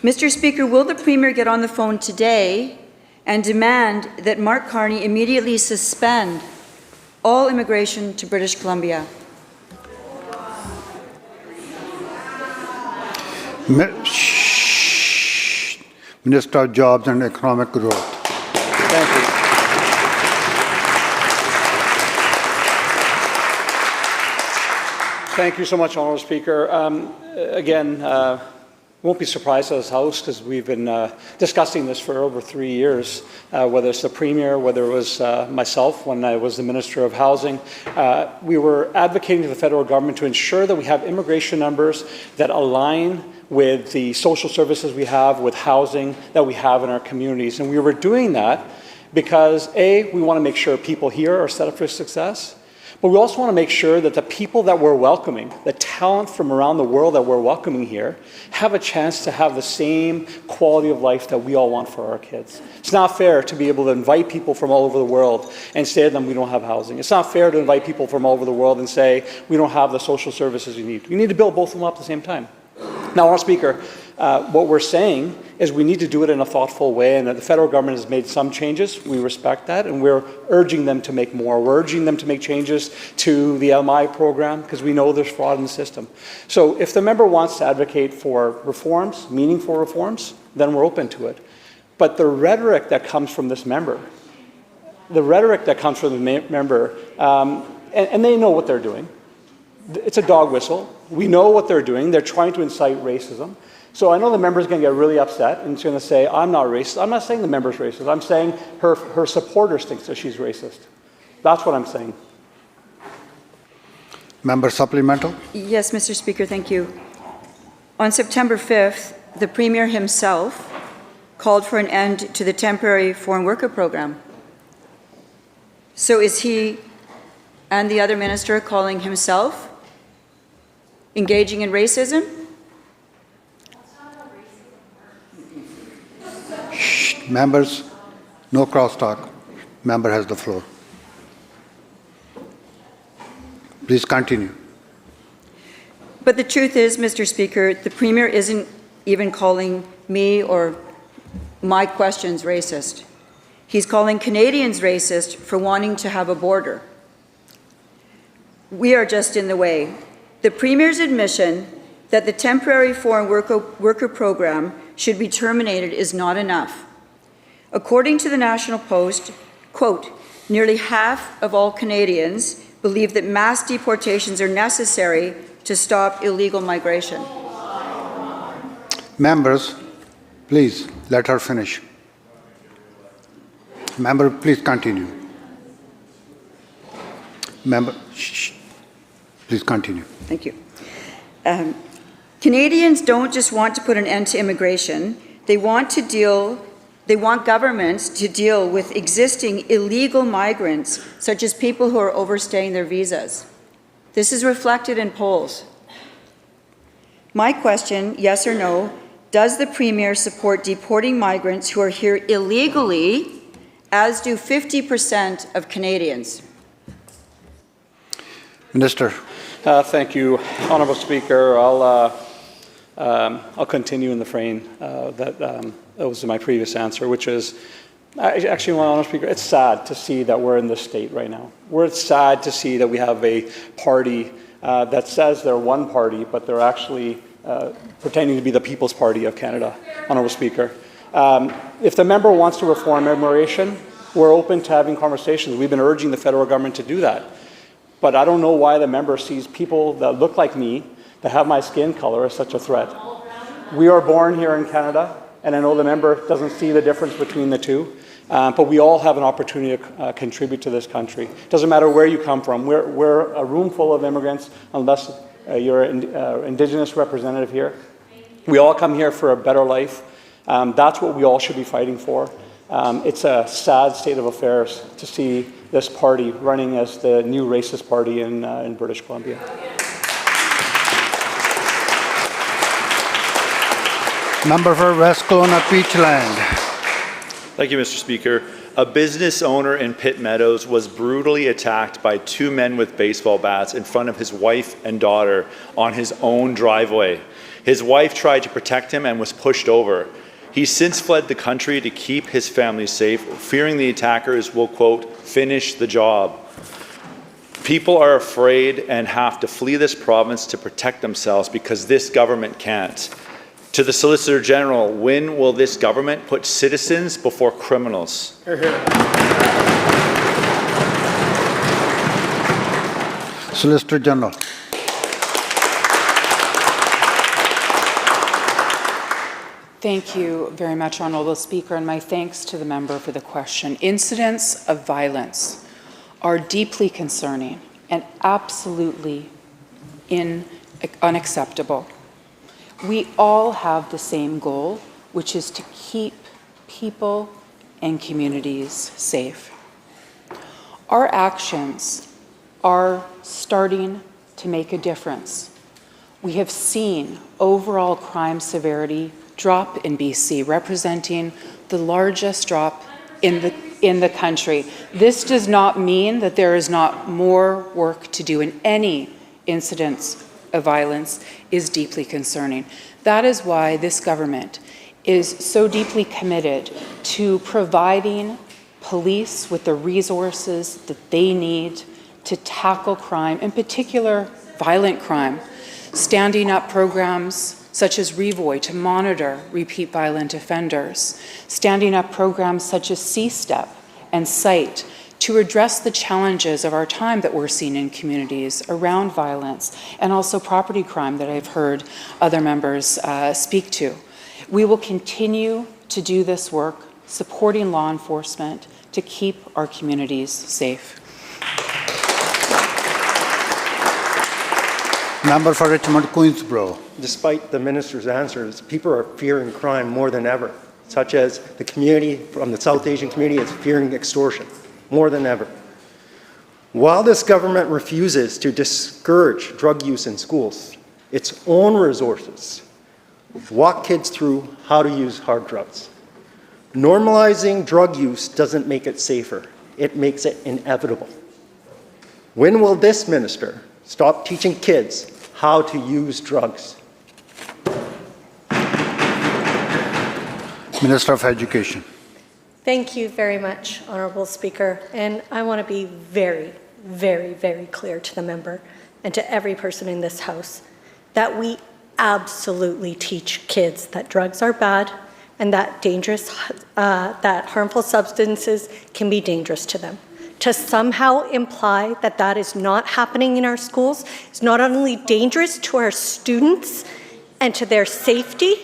Mr. Speaker, will the Premier get on the phone today and demand that Mark Carney immediately suspend all immigration to British Columbia? Minister of Jobs and Economic Growth. Thank you. Thank you so much, Honourable Speaker. Won't be surprised at this House because we've been discussing this for over 3 years, whether it's the Premier, whether it was myself when I was the Minister of Housing. We were advocating to the federal government to ensure that we have immigration numbers that align with the social services we have, with housing that we have in our communities. And we were doing that because, A, we want to make sure people here are set up for success, but we also want to make sure that the people that we're welcoming, the talent from around the world that we're welcoming here, have a chance to have the same quality of life that we all want for our kids. It's not fair to be able to invite people from all over the world and say to them, we don't have housing. It's not fair to invite people from all over the world and say, we don't have the social services you need. We need to build both of them up at the same time. Now, Honourable Speaker, what we're saying is we need to do it in a thoughtful way, and the federal government has made some changes. We respect that, and we're urging them to make more. We're urging them to make changes to the LMI program because we know there's fraud in the system. So if the member wants to advocate for reforms, meaningful reforms, then we're open to it. But the rhetoric that comes from this member, and they know what they're doing. It's a dog whistle. We know what they're doing. They're trying to incite racism. So I know the member's going to get really upset and she's going to say, I'm not racist. I'm not saying the member's racist. I'm saying her supporters think that she's racist. That's what I'm saying. Member supplemental? Yes, Mr. Speaker, thank you. On September 5th, the Premier himself called for an end to the temporary foreign worker program. So is he and the other minister calling himself engaging in racism? Shh, members, no crosstalk. Member has the floor. Please continue. But the truth is, Mr. Speaker, the Premier isn't even calling me or my questions racist. He's calling Canadians racist for wanting to have a border. We are just in the way. The Premier's admission that the temporary foreign worker program should be terminated is not enough. According to the National Post, quote, Nearly half of all Canadians believe that mass deportations are necessary to stop illegal migration. Members, please let her finish. Member, please continue. Member, shh, please continue. Thank you. Canadians don't just want to put an end to immigration. They want governments to deal with existing illegal migrants, such as people who are overstaying their visas. This is reflected in polls. My question, yes or no, does the Premier support deporting migrants who are here illegally, as do 50% of Canadians? Minister. Thank you, Honourable Speaker. I'll continue in the vein that was in my previous answer, which is, actually, Honourable Speaker, it's sad to see that we're in this state right now. We're sad to see that we have a party that says they're one party, but they're actually pretending to be the People's Party of Canada, Honourable Speaker. If the member wants to reform immigration, we're open to having conversations. We've been urging the federal government to do that. But I don't know why the member sees people that look like me, that have my skin color, as such a threat. We are born here in Canada, and I know the member doesn't see the difference between the two, but we all have an opportunity to contribute to this country. It doesn't matter where you come from. We're a room full of immigrants, unless you're an Indigenous representative here. We all come here for a better life. That's what we all should be fighting for. It's a sad state of affairs to see this party running as the new racist party in British Columbia. Member for West Kelowna Peachland. Thank you, Mr. Speaker. A business owner in Pitt Meadows was brutally attacked by two men with baseball bats in front of his wife and daughter on his own driveway. His wife tried to protect him and was pushed over. He's since fled the country to keep his family safe, fearing the attackers will, quote, finish the job. People are afraid and have to flee this province to protect themselves because this government can't. To the Solicitor General, when will this government put citizens before criminals? Solicitor General. Thank you very much, Honourable Speaker, and my thanks to the member for the question. Incidents of violence are deeply concerning and absolutely unacceptable. We all have the same goal, which is to keep people and communities safe. Our actions are starting to make a difference. We have seen overall crime severity drop in BC, representing the largest drop in the country. This does not mean that there is not more work to do, and any incidents of violence is deeply concerning. That is why this government is so deeply committed to providing police with the resources that they need to tackle crime, in particular violent crime, standing up programs such as Revoy to monitor repeat violent offenders, standing up programs such as C-STEP and SITE to address the challenges of our time that we're seeing in communities around violence and also property crime that I've heard other members speak to. We will continue to do this work, supporting law enforcement to keep our communities safe. Member for Richmond Queensborough. Despite the minister's answers, people are fearing crime more than ever, such as the community from the South Asian community is fearing extortion more than ever. While this government refuses to discourage drug use in schools, its own resources walk kids through how to use hard drugs. Normalizing drug use doesn't make it safer, it makes it inevitable. When will this minister stop teaching kids how to use drugs? Minister of Education. Thank you very much, Honourable Speaker. And I want to be very, very, very clear to the member and to every person in this House that we absolutely teach kids that drugs are bad and that that harmful substances can be dangerous to them. to somehow imply that that is not happening in our schools is not only dangerous to our students and to their safety,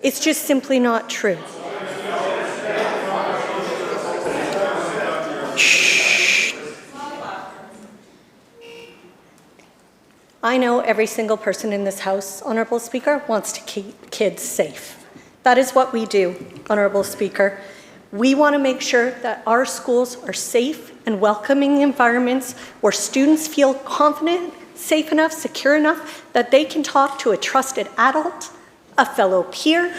it's just simply not true. I know every single person in this House, Honourable Speaker, wants to keep kids safe. That is what we do, Honourable Speaker. We want to make sure that our schools are safe and welcoming environments where students feel confident, safe enough, secure enough that they can talk to a trusted adult, a fellow peer,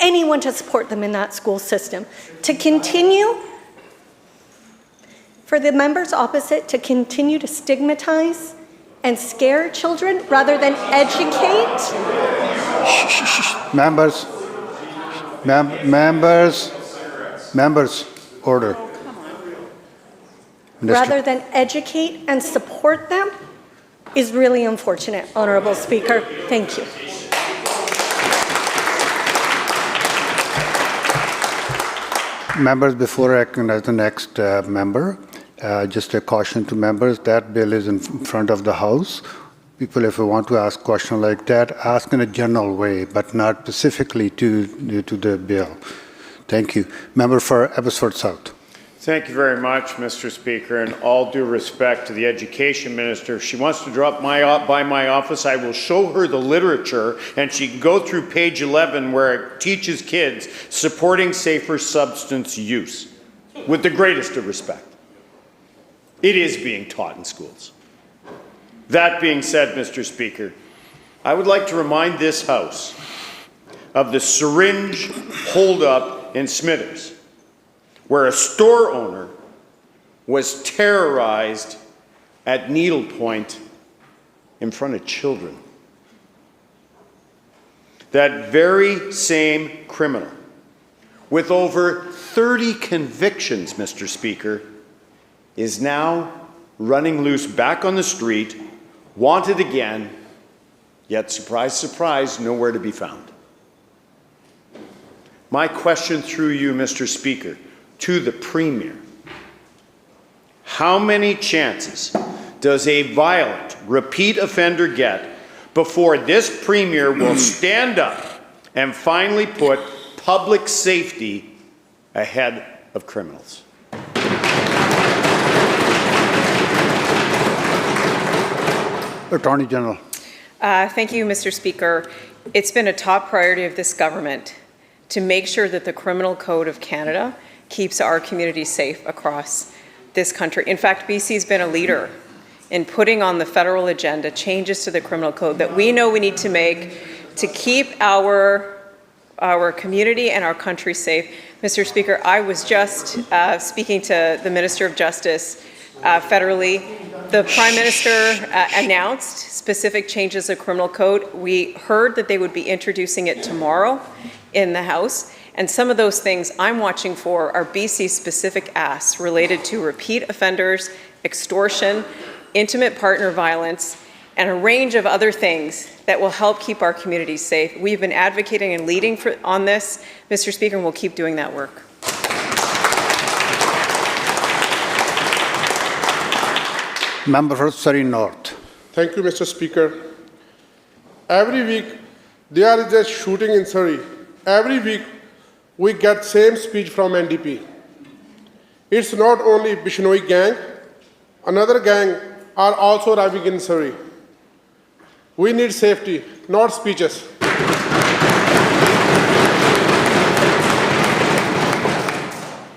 anyone to support them in that school system. To continue, for the members opposite to continue to stigmatize and scare children rather than educate. Members, order. Rather than educate and support them is really unfortunate, Honourable Speaker. Thank you. Members, before I recognize the next member, just a caution to members, that bill is in front of the House. People, if you want to ask a question like that, ask in a general way, but not specifically to the bill. Thank you. Member for Abbotsford South. Thank you very much, Mr. Speaker, and all due respect to the Education Minister. If she wants to drop by my office, I will show her the literature, and she can go through page 11 where it teaches kids supporting safer substance use. With the greatest of respect. It is being taught in schools. That being said, Mr. Speaker, I would like to remind this House of the syringe holdup in Smithers, where a store owner was terrorized at needlepoint in front of children. That very same criminal, with over 30 convictions, Mr. Speaker, is now running loose back on the street, wanted again, yet surprise, surprise, nowhere to be found. My question through you, Mr. Speaker, to the Premier: how many chances does a violent repeat offender get before this Premier will stand up and finally put public safety ahead of criminals? Attorney General. Thank you, Mr. Speaker. It's been a top priority of this government to make sure that the Criminal Code of Canada keeps our community safe across this country. In fact, BC's been a leader in putting on the federal agenda changes to the Criminal Code that we know we need to make to keep our community and our country safe. Mr. Speaker, I was just speaking to the Minister of Justice federally. The Prime Minister announced specific changes to the Criminal Code. We heard that they would be introducing it tomorrow in the House. And some of those things I'm watching for are BC-specific asks related to repeat offenders, extortion, intimate partner violence, and a range of other things that will help keep our communities safe. We've been advocating and leading on this, Mr. Speaker, and we'll keep doing that work. Member for Surrey North. Thank you, Mr. Speaker. Every week, there is a shooting in Surrey. Every week, we get same speech from NDP. It's not only Bishnoi gang, another gang are also arriving in Surrey. We need safety, not speeches.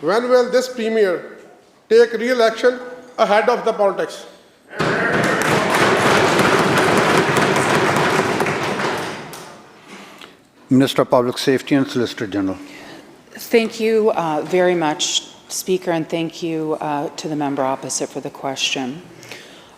When will this Premier take real action ahead of the politics? Minister of Public Safety and Solicitor General. Thank you very much, Speaker, and thank you to the member opposite for the question.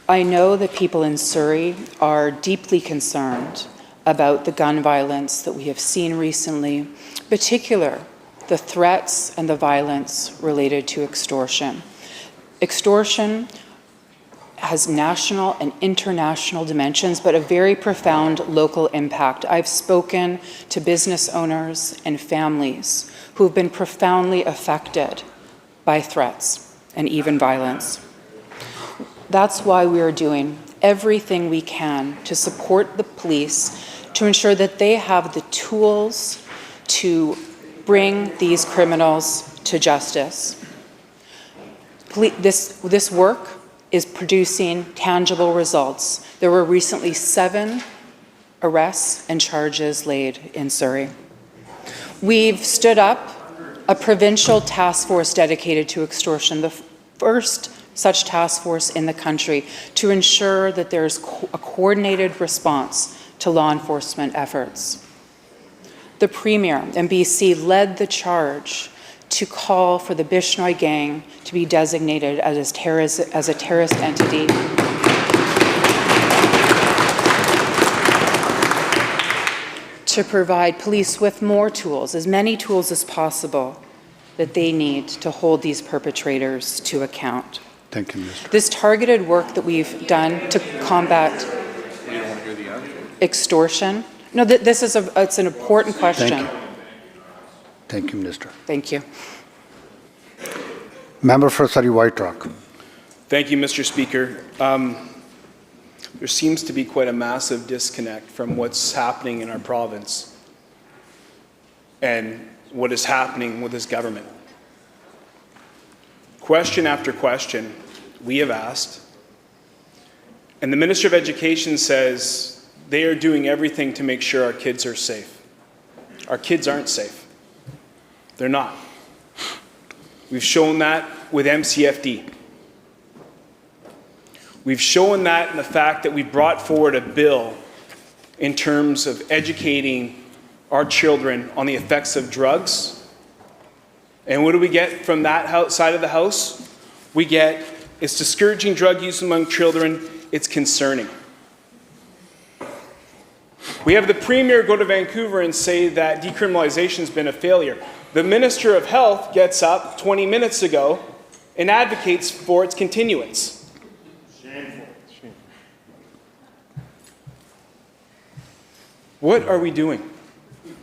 I know that people in Surrey are deeply concerned about the gun violence that we have seen recently, particularly the threats and the violence related to extortion. Extortion has national and international dimensions, but a very profound local impact. I've spoken to business owners and families who've been profoundly affected by threats and even violence. That's why we are doing everything we can to support the police to ensure that they have the tools to bring these criminals to justice. This work is producing tangible results. There were recently 7 arrests and charges laid in Surrey. We've stood up a provincial task force dedicated to extortion, the first such task force in the country, to ensure that there's a coordinated response to law enforcement efforts. The Premier in BC led the charge to call for the Bishnoi gang to be designated as a terrorist entity. To provide police with more tools, as many tools as possible, that they need to hold these perpetrators to account. Thank you, Minister. This targeted work that we've done to combat extortion. No, it's an important question. Thank you, Minister. Thank you. Member for Surrey White Rock. Thank you, Mr. Speaker. There seems to be quite a massive disconnect from what's happening in our province and what is happening with this government. Question after question we have asked, and the Minister of Education says they are doing everything to make sure our kids are safe. Our kids aren't safe. They're not. We've shown that with MCFD. We've shown that in the fact that we brought forward a bill in terms of educating our children on the effects of drugs. And what do we get from that side of the house? We get, it's discouraging drug use among children, it's concerning. We have the Premier go to Vancouver and say that decriminalization has been a failure. The Minister of Health gets up 20 minutes ago and advocates for its continuance. Shameful. What are we doing?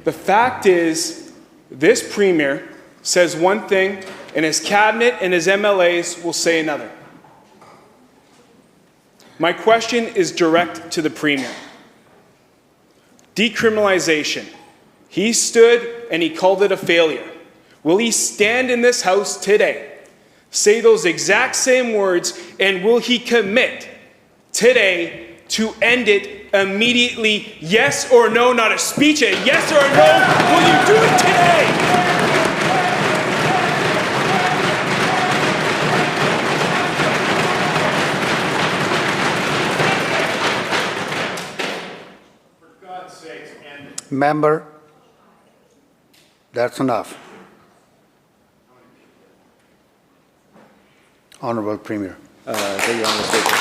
The fact is, this Premier says one thing, and his cabinet and his MLAs will say another. My question is direct to the Premier. Decriminalization. He stood and he called it a failure. Will he stand in this House today, say those exact same words, and will he commit today to end it immediately? Yes or no? Not a speech, a yes or a no. Will you do it today? Member, that's enough. Honourable Premier. Thank you, Honourable Speaker.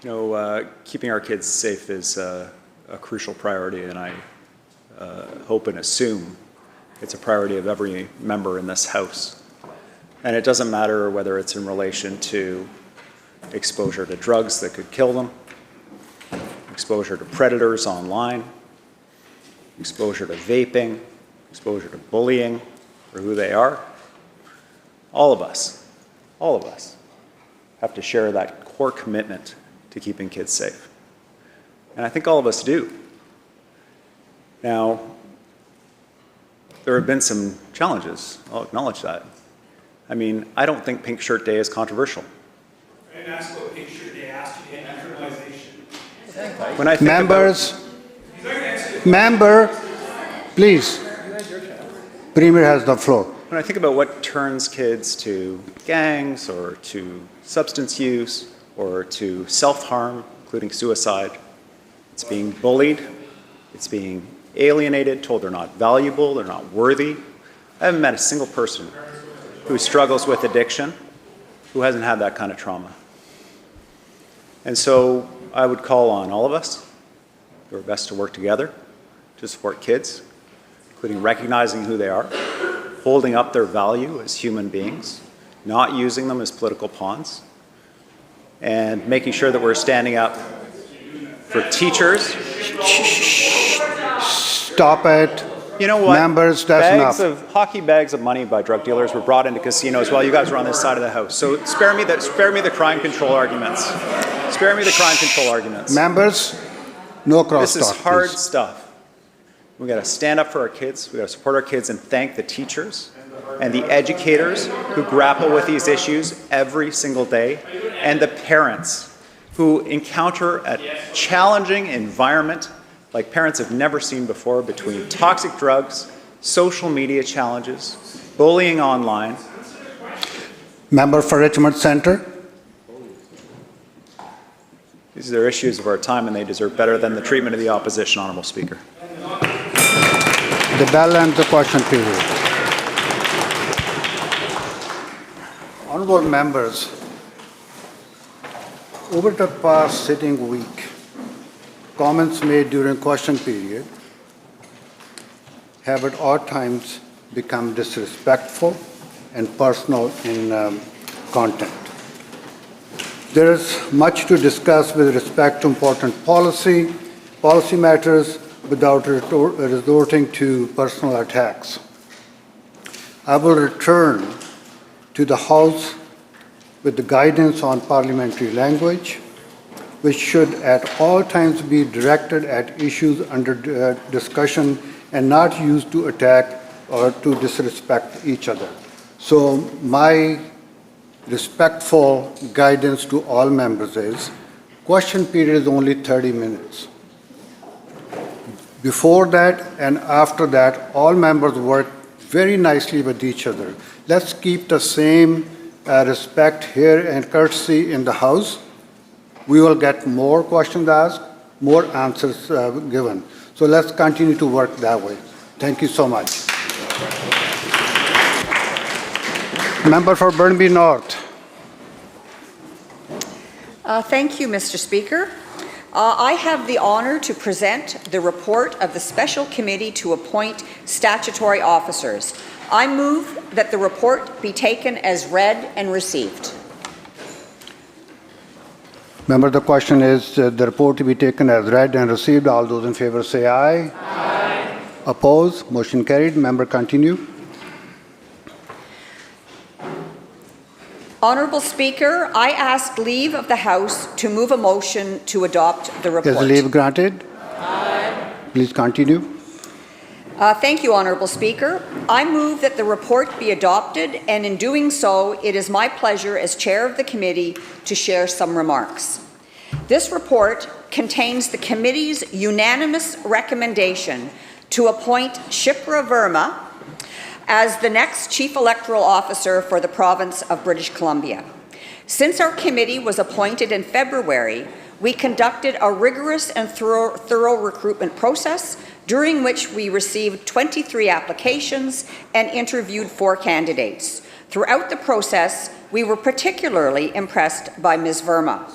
You know, keeping our kids safe is a crucial priority, and I hope and assume it's a priority of every member in this House. And it doesn't matter whether it's in relation to exposure to drugs that could kill them, exposure to predators online, exposure to vaping, exposure to bullying for who they are. All of us have to share that core commitment to keeping kids safe. And I think all of us do. Now, there have been some challenges. I'll acknowledge that. I mean, I don't think Pink Shirt Day is controversial. I didn't ask what Pink Shirt Day asked you to end decriminalization. When I think Member, please. Premier has the floor. When I think about what turns kids to gangs or to substance use or to self-harm, including suicide, it's being bullied, it's being alienated, told they're not valuable, they're not worthy. I haven't met a single person who struggles with addiction who hasn't had that kind of trauma. And so I would call on all of us who are best to work together to support kids, including recognizing who they are, holding up their value as human beings, not using them as political pawns, and making sure that we're standing up for teachers. Stop it. You know what? Members, that's enough. Hockey bags of money by drug dealers were brought into casinos while you guys were on this side of the house. So spare me the crime control arguments. Spare me the crime control arguments. Members, no crosstalk. This is hard please. stuff. We got to stand up for our kids. We got to support our kids and thank the teachers and the educators who grapple with these issues every single day, and the parents who encounter a challenging environment like parents have never seen before between toxic drugs, social media challenges, bullying online. Member for Richmond Centre. These are issues of our time and they deserve better than the treatment of the opposition, Honourable Speaker. The bell and the question period. Honourable members, over the past sitting week, comments made during question period have at all times become disrespectful and personal in content. There is much to discuss with respect to important policy matters without resorting to personal attacks. I will return to the House with the guidance on parliamentary language, which should at all times be directed at issues under discussion and not used to attack or to disrespect each other. So my respectful guidance to all members is, question period is only 30 minutes. Before that and after that, all members work very nicely with each other. Let's keep the same respect here and courtesy in the House. We will get more questions asked, more answers given. So let's continue to work that way. Thank you so much. Member for Burnaby North. Thank you, Mr. Speaker. I have the honour to present the report of the Special Committee to appoint statutory officers. I move that the report be taken as read and received. Member, the question is the report to be taken as read and received. All those in favour say aye. Aye. Opposed? Motion carried. Member, continue. Honourable Speaker, I ask leave of the House to move a motion to adopt the report. Is leave granted? Aye. Please continue. Thank you, Honourable Speaker. I move that the report be adopted, and in doing so, it is my pleasure as Chair of the Committee to share some remarks. This report contains the Committee's unanimous recommendation to appoint Shipra Verma as the next Chief Electoral Officer for the Province of British Columbia. Since our committee was appointed in February, we conducted a rigorous and thorough recruitment process during which we received 23 applications and interviewed 4 candidates. Throughout the process, we were particularly impressed by Ms. Verma.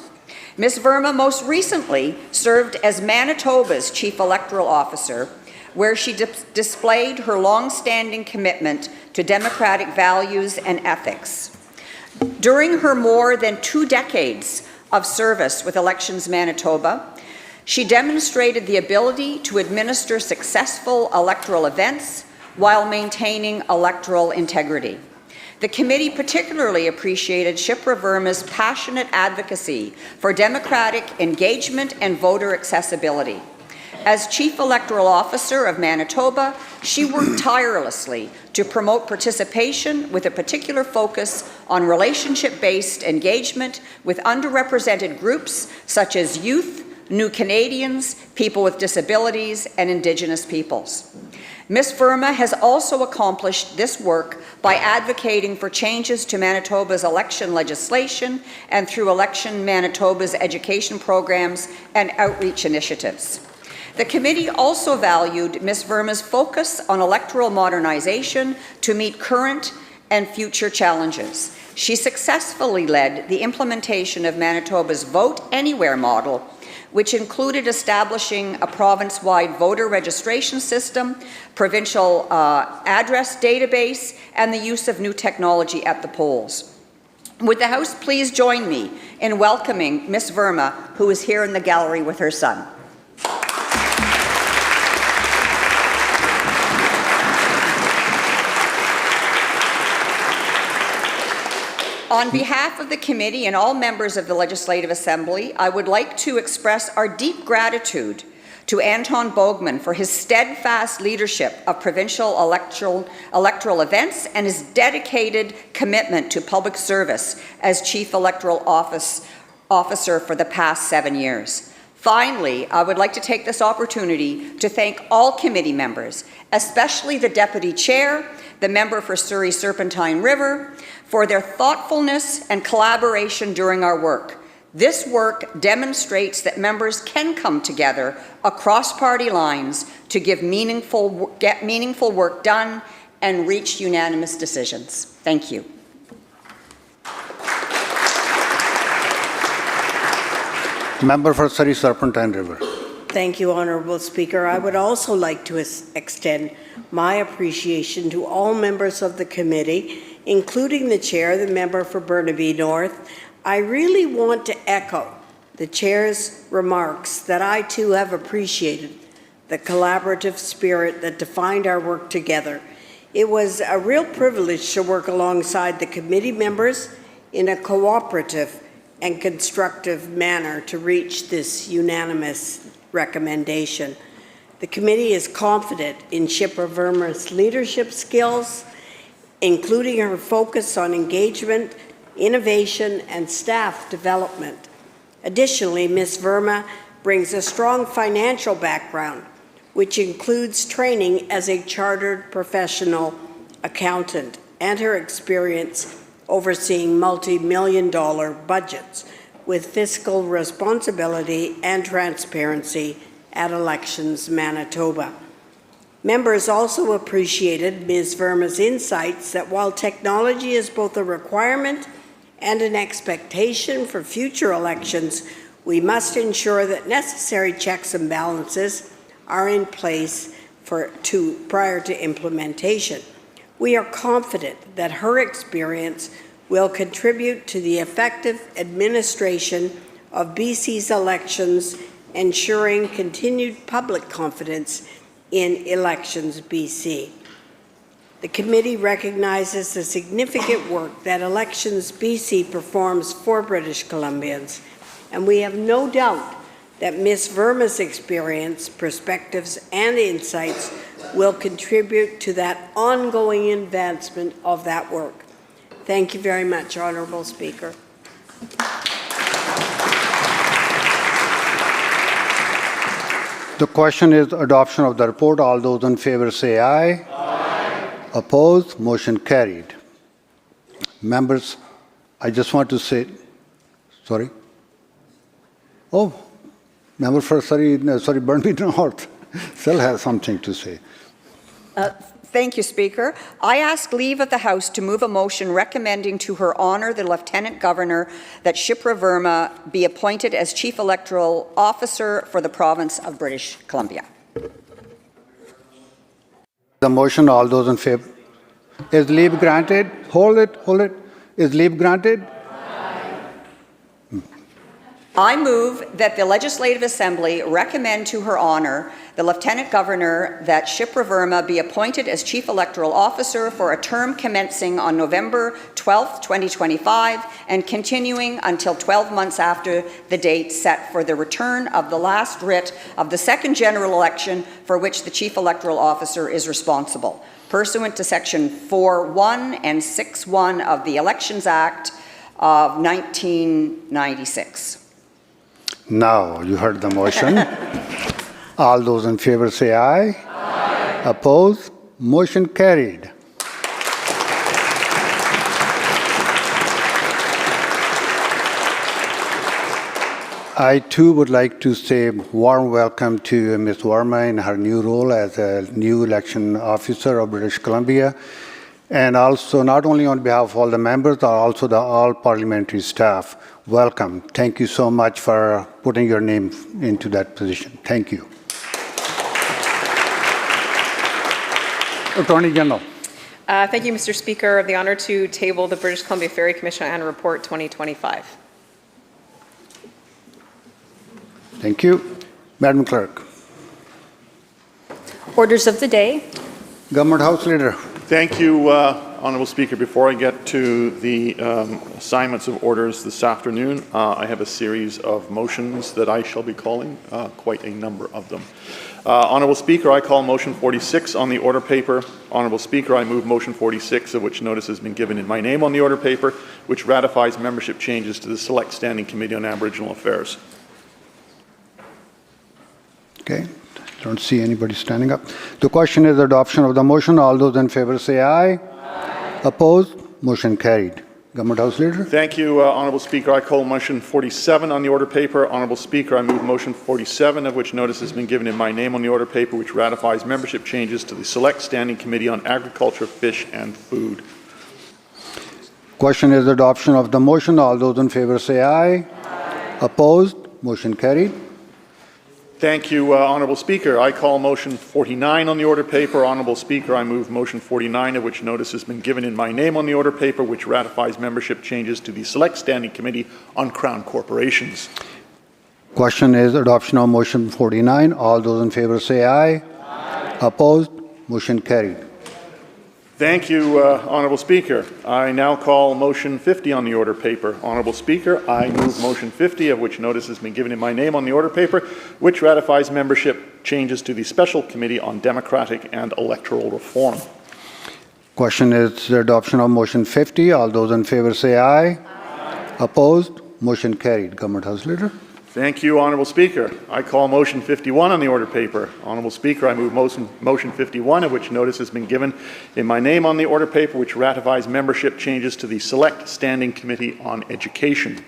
Ms. Verma most recently served as Manitoba's Chief Electoral Officer, where she displayed her long-standing commitment to democratic values and ethics. During her more than 2 decades of service with Elections Manitoba, she demonstrated the ability to administer successful electoral events while maintaining electoral integrity. The committee particularly appreciated Shipra Verma's passionate advocacy for democratic engagement and voter accessibility. As Chief Electoral Officer of Manitoba, she worked tirelessly to promote participation with a particular focus on relationship-based engagement with underrepresented groups such as youth, New Canadians, people with disabilities, and Indigenous peoples. Ms. Verma has also accomplished this work by advocating for changes to Manitoba's election legislation and through Election Manitoba's education programs and outreach initiatives. The committee also valued Ms. Verma's focus on electoral modernization to meet current and future challenges. She successfully led the implementation of Manitoba's Vote Anywhere model, which included establishing a province-wide voter registration system, provincial address database, and the use of new technology at the polls. Would the House please join me in welcoming Ms. Verma, who is here in the gallery with her son. On behalf of the committee and all members of the Legislative Assembly, I would like to express our deep gratitude to Anton Bogman for his steadfast leadership of provincial electoral events and his dedicated commitment to public service as Chief Electoral Officer for the past 7 years. Finally, I would like to take this opportunity to thank all committee members, especially the Deputy Chair, the member for Surrey Serpentine River, for their thoughtfulness and collaboration during our work. This work demonstrates that members can come together across party lines to get meaningful work done and reach unanimous decisions. Thank you. Member for Surrey Serpentine River. Thank you, Honourable Speaker. I would also like to extend my appreciation to all members of the committee, including the Chair, the member for Burnaby North. I really want to echo the Chair's remarks that I too have appreciated the collaborative spirit that defined our work together. It was a real privilege to work alongside the committee members in a cooperative and constructive manner to reach this unanimous recommendation. The committee is confident in Shipra Verma's leadership skills, including her focus on engagement, innovation, and staff development. Additionally, Ms. Verma brings a strong financial background, which includes training as a chartered professional accountant and her experience overseeing multi-million-dollar budgets with fiscal responsibility and transparency at Elections Manitoba. Members also appreciated Ms. Verma's insights that while technology is both a requirement and an expectation for future elections, we must ensure that necessary checks and balances are in place prior to implementation. We are confident that her experience will contribute to the effective administration of BC's elections, ensuring continued public confidence in Elections BC. The committee recognizes the significant work that Elections BC performs for British Columbians, and we have no doubt that Ms. Verma's experience, perspectives, and insights will contribute to that ongoing advancement of that work. Thank you very much, Honourable Speaker. The question is adoption of the report. All those in favor say aye. Aye. Opposed? Motion carried. Members, I just want to say, sorry? Oh, member for Burnaby North still has something to say. Thank you, Speaker. I ask leave of the House to move a motion recommending to Her Honour the Lieutenant Governor that Shipra Verma be appointed as Chief Electoral Officer for the province of British Columbia. The motion, all those in favor. Is leave granted? Hold it. Is leave granted? I move that the Legislative Assembly recommend to Her Honour the Lieutenant Governor that Shipra Verma be appointed as Chief Electoral Officer for a term commencing on November 12, 2025 and continuing until 12 months after the date set for the return of the last writ of the second general election for which the Chief Electoral Officer is responsible, pursuant to Section 4.1 and 6.1 of the Elections Act of 1996. Now, you heard the motion. All those in favor say aye. Aye. Opposed? Motion carried. I too would like to say warm welcome to Ms. Verma in her new role as a new election officer of British Columbia. And also, not only on behalf of all the members, but also the all parliamentary staff. Welcome. Thank you so much for putting your name into that position. Thank you. Attorney General. Thank you, Mr. Speaker. I have the honour to table the British Columbia Ferry Commission Annual Report 2025. Thank you. Madam Clerk. Orders of the day. Government House Leader. Thank you, Honourable Speaker, before I get to the assignments of orders this afternoon, I have a series of motions that I shall be calling, quite a number of them. Honourable Speaker, I call motion 46 on the order paper. Honourable Speaker, I move motion 46, of which notice has been given in my name on the order paper, which ratifies membership changes to the Select Standing Committee on Aboriginal Affairs. Okay. Don't see anybody standing up. The question is adoption of the motion. All those in favor say aye. Aye. Opposed? Motion carried. Government House Leader. Thank you, Honourable Speaker. I call motion 47 on the order paper. Honourable Speaker, I move motion 47, of which notice has been given in my name on the order paper, which ratifies membership changes to the Select Standing Committee on Agriculture, Fish and Food. Question is adoption of the motion. All those in favor say aye. Aye. Opposed? Motion carried. Thank you, Honourable Speaker. I call motion 49 on the order paper. Honourable Speaker, I move motion 49, of which notice has been given in my name on the order paper, which ratifies membership changes to the Select Standing Committee on Crown Corporations. Question is adoption of motion 49. All those in favor say aye. Aye. Opposed? Motion carried. Thank you, Honourable Speaker. I now call motion 50 on the order paper. Honourable Speaker, I move motion 50, of which notice has been given in my name on the order paper, which ratifies membership changes to the Special Committee on Democratic and Electoral Reform. Question is the adoption of motion 50. All those in favor say aye. Aye. Opposed? Motion carried. Government House Leader. Thank you, Honourable Speaker. I call motion 51 on the order paper. Honourable Speaker, I move motion 51, of which notice has been given in my name on the order paper, which ratifies membership changes to the Select Standing Committee on Education.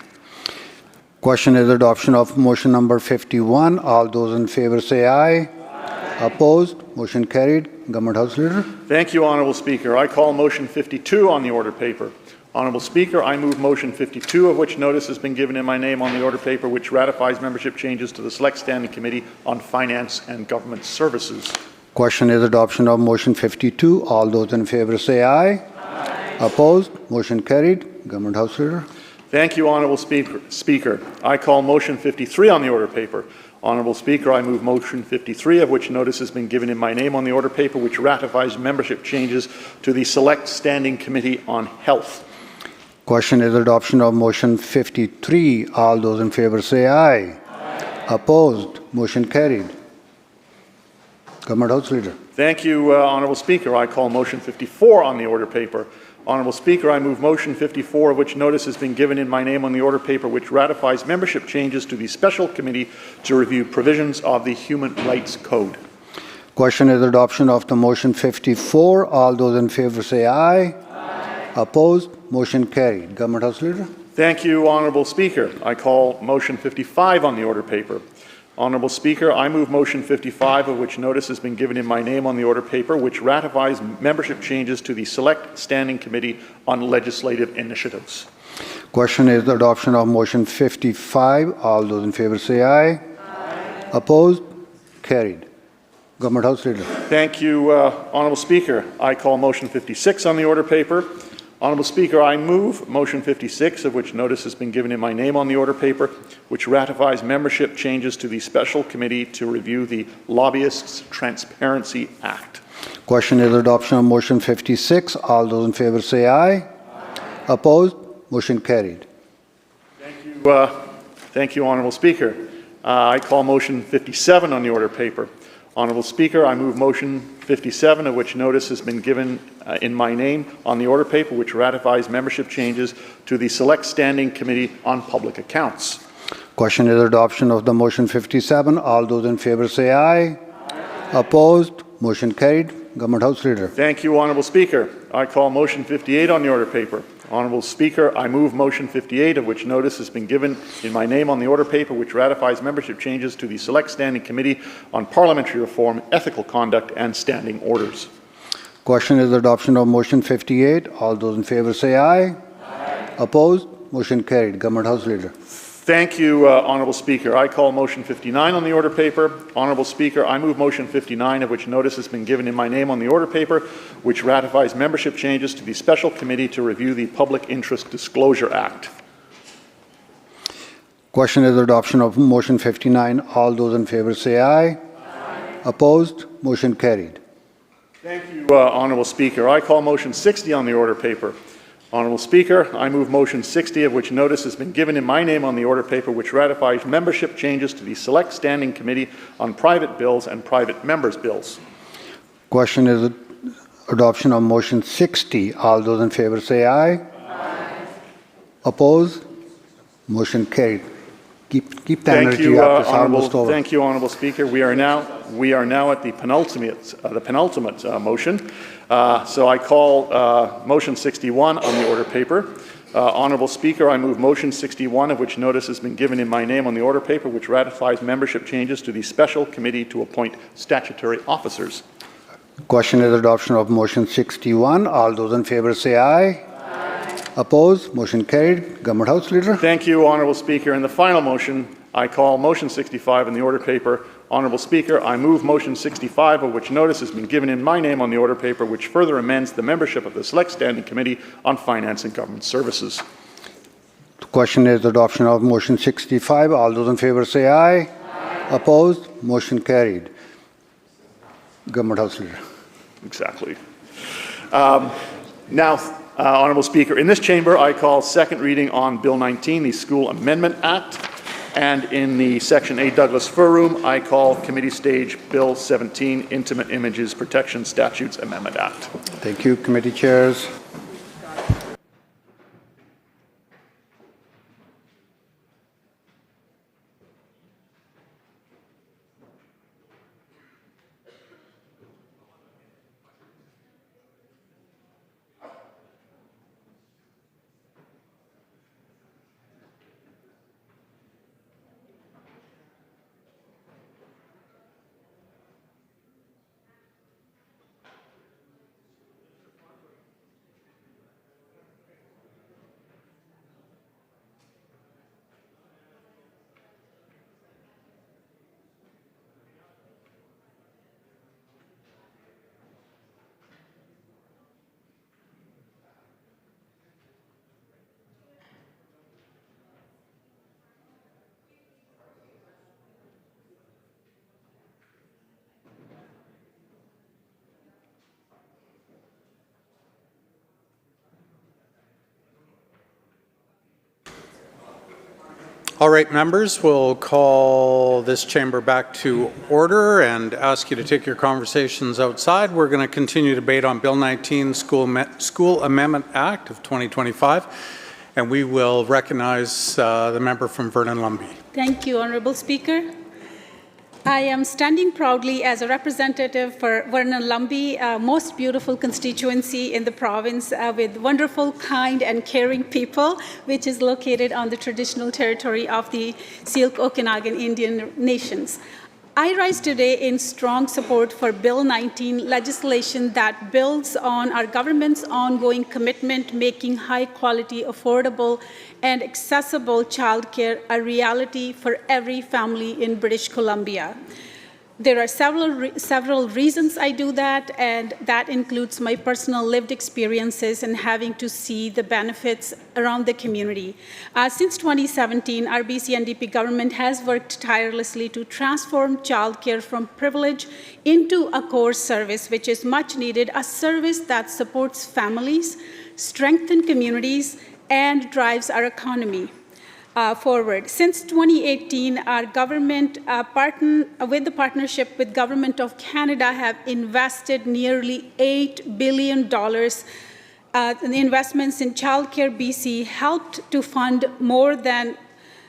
Question is adoption of motion number 51. All those in favor say aye. Aye. Opposed? Motion carried. Government House Leader. Thank you, Honourable Speaker. I call motion 52 on the order paper. Honourable Speaker, I move motion 52, of which notice has been given in my name on the order paper, which ratifies membership changes to the Select Standing Committee on Finance and Government Services. Question is adoption of motion 52. All those in favor say aye. Aye. Opposed? Motion carried. Government House Leader. Thank you, Honourable Speaker. I call motion 53 on the order paper. Honourable Speaker, I move motion 53, of which notice has been given in my name on the order paper, which ratifies membership changes to the Select Standing Committee on Health. Question is adoption of motion 53. All those in favor say aye. Aye. Opposed? Motion carried. Government House Leader. Thank you, Honourable Speaker. I call motion 54 on the order paper. Honourable Speaker, I move motion 54, of which notice has been given in my name on the order paper, which ratifies membership changes to the Special Committee to review provisions of the Human Rights Code. Question is adoption of the motion 54. All those in favor say aye. Aye. Opposed? Motion carried. Government House Leader. Thank you, Honourable Speaker. I call motion 55 on the order paper. Honourable Speaker, I move motion 55, of which notice has been given in my name on the order paper, which ratifies membership changes to the Select Standing Committee on Legislative Initiatives. Question is the adoption of motion 55. All those in favor say aye. Aye. Opposed? Carried. Government House Leader. Thank you, Honourable Speaker. I call motion 56 on the order paper. Honourable Speaker, I move motion 56, of which notice has been given in my name on the order paper, which ratifies membership changes to the Special Committee to review the Lobbyists Transparency Act. Question is adoption of motion 56. All those in favor say aye. Aye. Opposed? Motion carried. Thank you, Honourable Speaker. I call motion 57 on the order paper. Honourable Speaker, I move motion 57, of which notice has been given in my name on the order paper, which ratifies membership changes to the Select Standing Committee on Public Accounts. Question is adoption of the motion 57. All those in favor say aye. Aye. Opposed? Motion carried. Government House Leader. Thank you, Honourable Speaker. I call motion 58 on the order paper. Honourable Speaker, I move motion 58, of which notice has been given in my name on the order paper, which ratifies membership changes to the Select Standing Committee on Parliamentary Reform, Ethical Conduct and Standing Orders. Question is adoption of motion 58. All those in favor say aye. Aye. Opposed? Motion carried. Government House Leader. Thank you, Honourable Speaker. I call motion 59 on the order paper. Honourable Speaker, I move motion 59, of which notice has been given in my name on the order paper, which ratifies membership changes to the Special Committee to review the Public Interest Disclosure Act. Question is adoption of motion 59. All those in favor say aye. Aye. Opposed? Motion carried. Thank you, Honourable Speaker. I call motion 60 on the order paper. Honourable Speaker, I move motion 60, of which notice has been given in my name on the order paper, which ratifies membership changes to the Select Standing Committee on Private Bills and Private Members' Bills. Question is adoption of motion 60. All those in favor say aye. Aye. Opposed? Motion carried. Keep the energy up. It's almost over. Thank you, Honourable Speaker. We are now at the penultimate motion. So I call motion 61 on the order paper. Honourable Speaker, I move motion 61, of which notice has been given in my name on the order paper, which ratifies membership changes to the Special Committee to appoint statutory officers. Question is adoption of motion 61. All those in favor say aye. Aye. Opposed? Motion carried. Government House Leader. Thank you, Honourable Speaker. In the final motion, I call motion 65 in the order paper. Honourable Speaker, I move motion 65, of which notice has been given in my name on the order paper, which further amends the membership of the Select Standing Committee on Finance and Government Services. The question is adoption of motion 65. All those in favor say aye. Aye. Opposed? Motion carried. Government House Leader. Exactly. Now, Honourable Speaker, in this chamber, I call second reading on Bill 19, the School Amendment Act. And in the Section 8 Douglas Fur Room, I call Committee Stage Bill 17, Intimate Images Protection Statutes Amendment Act. Thank you, committee chairs. All right, members, we'll call this chamber back to order and ask you to take your conversations outside. We're going to continue debate on Bill 19, School Amendment Act of 2025, and we will recognize the member from Vernon-Lumby. Thank you, Honourable Speaker. I am standing proudly as a representative for Vernon-Lumby, most beautiful constituency in the province with wonderful, kind and caring people, which is located on the traditional territory of the Syilx Okanagan Indian Nations. I rise today in strong support for Bill 19 legislation that builds on our government's ongoing commitment making high-quality, affordable and accessible childcare a reality for every family in British Columbia. There are several reasons I do that, and that includes my personal lived experiences and having to see the benefits around the community. Since 2017, our BC NDP government has worked tirelessly to transform childcare from privilege into a core service, which is much needed, a service that supports families, strengthens communities, and drives our economy forward. Since 2018, our government, with the partnership with Government of Canada, have invested nearly $8 billion. The investments in Childcare BC helped to fund more than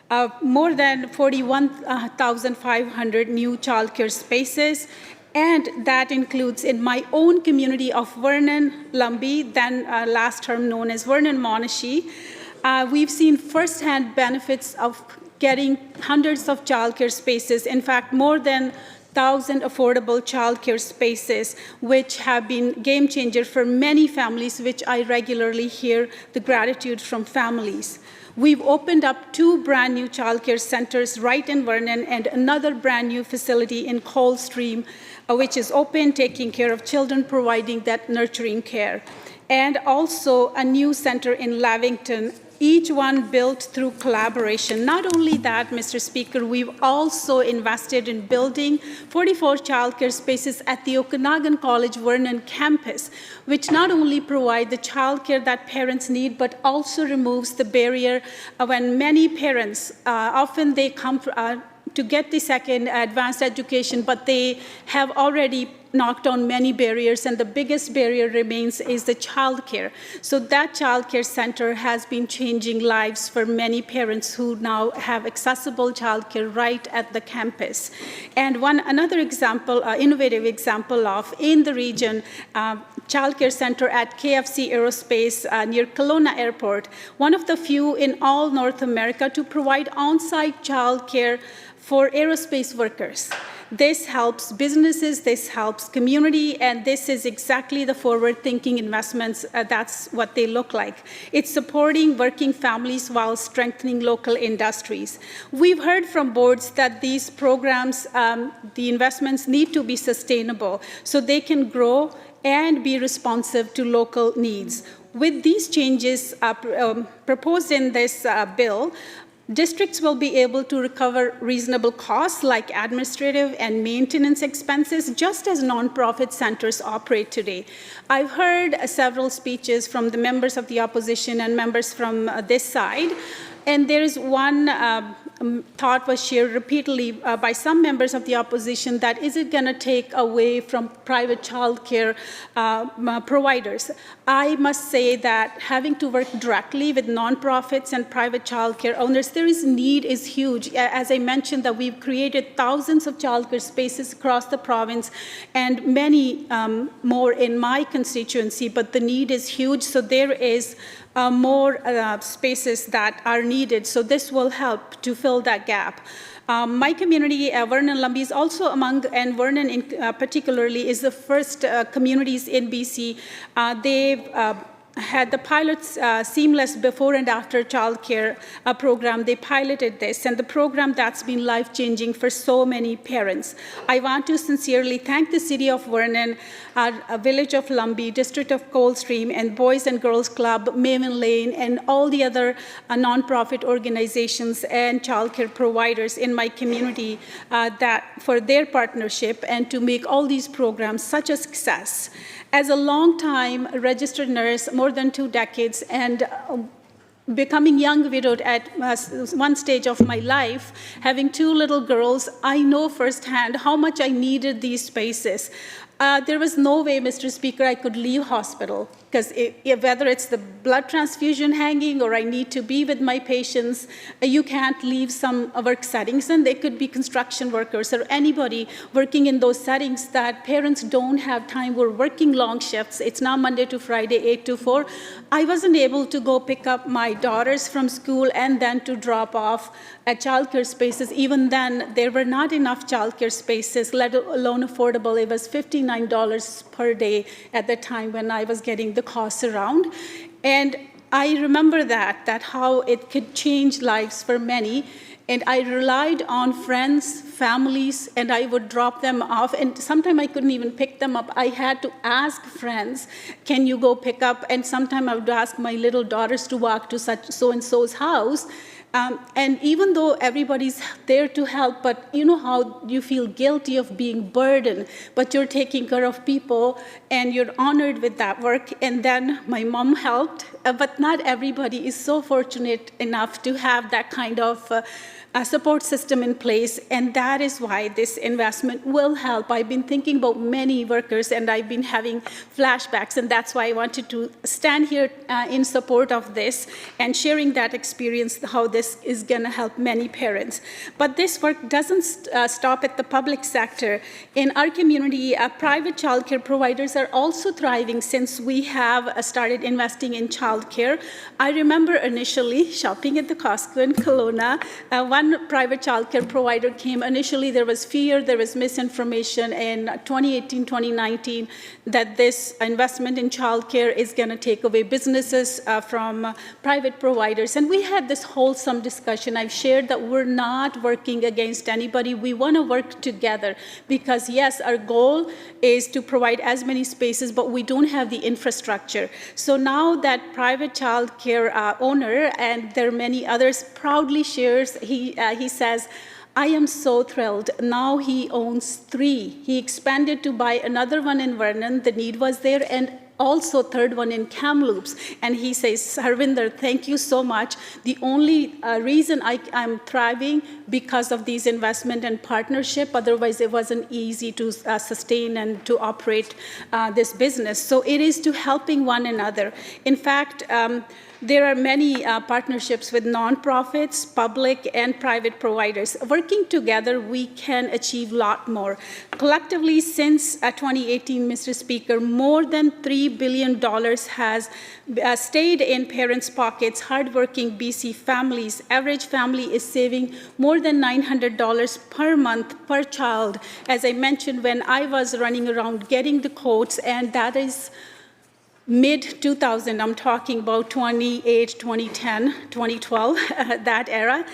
41,500 new childcare spaces, and that includes in my own community of Vernon-Lumby, then last term known as Vernon-Monashee. We've seen firsthand benefits of getting hundreds of childcare spaces, in fact, more than 1,000 affordable childcare spaces, which have been game changer for many families, which I regularly hear the gratitude from families. We've opened up 2 brand new childcare centers right in Vernon and another brand new facility in Coldstream, which is open, taking care of children, providing that nurturing care. And also a new center in Lavington, each one built through collaboration. Not only that, Mr. Speaker, we've also invested in building 44 childcare spaces at the Okanagan College Vernon campus, which not only provide the childcare that parents need, but also removes the barrier when many parents, often they come to get the second advanced education, but they have already knocked down many barriers, and the biggest barrier remains is the childcare. So that childcare center has been changing lives for many parents who now have accessible childcare right at the campus. And another example, innovative example of in the region, childcare center at KFC Aerospace near Kelowna Airport, one of the few in all North America to provide on-site childcare for aerospace workers. This helps businesses, this helps community, and this is exactly the forward-thinking investments. That's what they look like. It's supporting working families while strengthening local industries. We've heard from boards that these programs, the investments need to be sustainable so they can grow and be responsive to local needs. With these changes proposed in this bill, districts will be able to recover reasonable costs like administrative and maintenance expenses, just as nonprofit centers operate today. I've heard several speeches from the members of the opposition and members from this side, and there is one thought was shared repeatedly by some members of the opposition that is it going to take away from private childcare providers? I must say that having to work directly with nonprofits and private childcare owners, need is huge. As I mentioned, that we've created thousands of childcare spaces across the province and many more in my constituency, but the need is huge. So there is more spaces that are needed. So this will help to fill that gap. My community, Vernon Lumbee, is also among, and Vernon in, particularly, is the first communities in BC. They've had the pilots seamless before and after childcare program. They piloted this, and the program that's been life-changing for so many parents. I want to sincerely thank the City of Vernon, Village of Lumbee, District of Coldstream, and Boys and Girls Club, Maven Lane, and all the other nonprofit organizations and childcare providers in my community for their partnership and to make all these programs such a success. As a long-time registered nurse, more than 2 decades, and becoming young widowed at one stage of my life, having 2 little girls, I know firsthand how much I needed these spaces. There was no way, Mr. Speaker, I could leave hospital, because whether it's the blood transfusion hanging or I need to be with my patients, you can't leave some work settings, and they could be construction workers or anybody working in those settings that parents don't have time. We're working long shifts. It's now Monday to Friday, 8 to 4. I wasn't able to go pick up my daughters from school and then to drop off at childcare spaces. Even then, there were not enough childcare spaces, let alone affordable. It was $59 per day at the time when I was getting the costs around. And I remember that how it could change lives for many. And I relied on friends, families, and I would drop them off. And sometimes I couldn't even pick them up. I had to ask friends, can you go pick up? And sometimes I would ask my little daughters to walk to such so-and-so's house. And even though everybody's there to help, but you know how you feel guilty of being burdened, but you're taking care of people and you're honored with that work. And then my mom helped, but not everybody is so fortunate enough to have that kind of support system in place, and that is why this investment will help. I've been thinking about many workers, and I've been having flashbacks, and that's why I wanted to stand here in support of this and sharing that experience, how this is going to help many parents. But this work doesn't stop at the public sector. In our community, private childcare providers are also thriving since we have started investing in childcare. I remember initially shopping at the Costco in Kelowna. One private childcare provider came. Initially, there was fear, there was misinformation in 2018, 2019 that this investment in childcare is going to take away businesses from private providers. And we had this wholesome discussion. I've shared that we're not working against anybody. We want to work together because, yes, our goal is to provide as many spaces, but we don't have the infrastructure. So now that private childcare owner, and there are many others, proudly shares, he says, I am so thrilled. Now he owns 3. He expanded to buy another one in Vernon. The need was there, and also third one in Kamloops. And he says, Harvinder, thank you so much. The only reason I'm thriving because of these investment and partnership. Otherwise, it wasn't easy to sustain and to operate this business. So it is to helping one another. In fact, there are many partnerships with nonprofits, public and private providers. Working together, we can achieve a lot more. Collectively, since 2018, Mr. Speaker, more than $3 billion has stayed in parents' pockets, hardworking BC families. Average family is saving more than $900 per month per child. As I mentioned, when I was running around getting the quotes, and that is mid-2000, I'm talking about 2008, 2010, 2012, that era.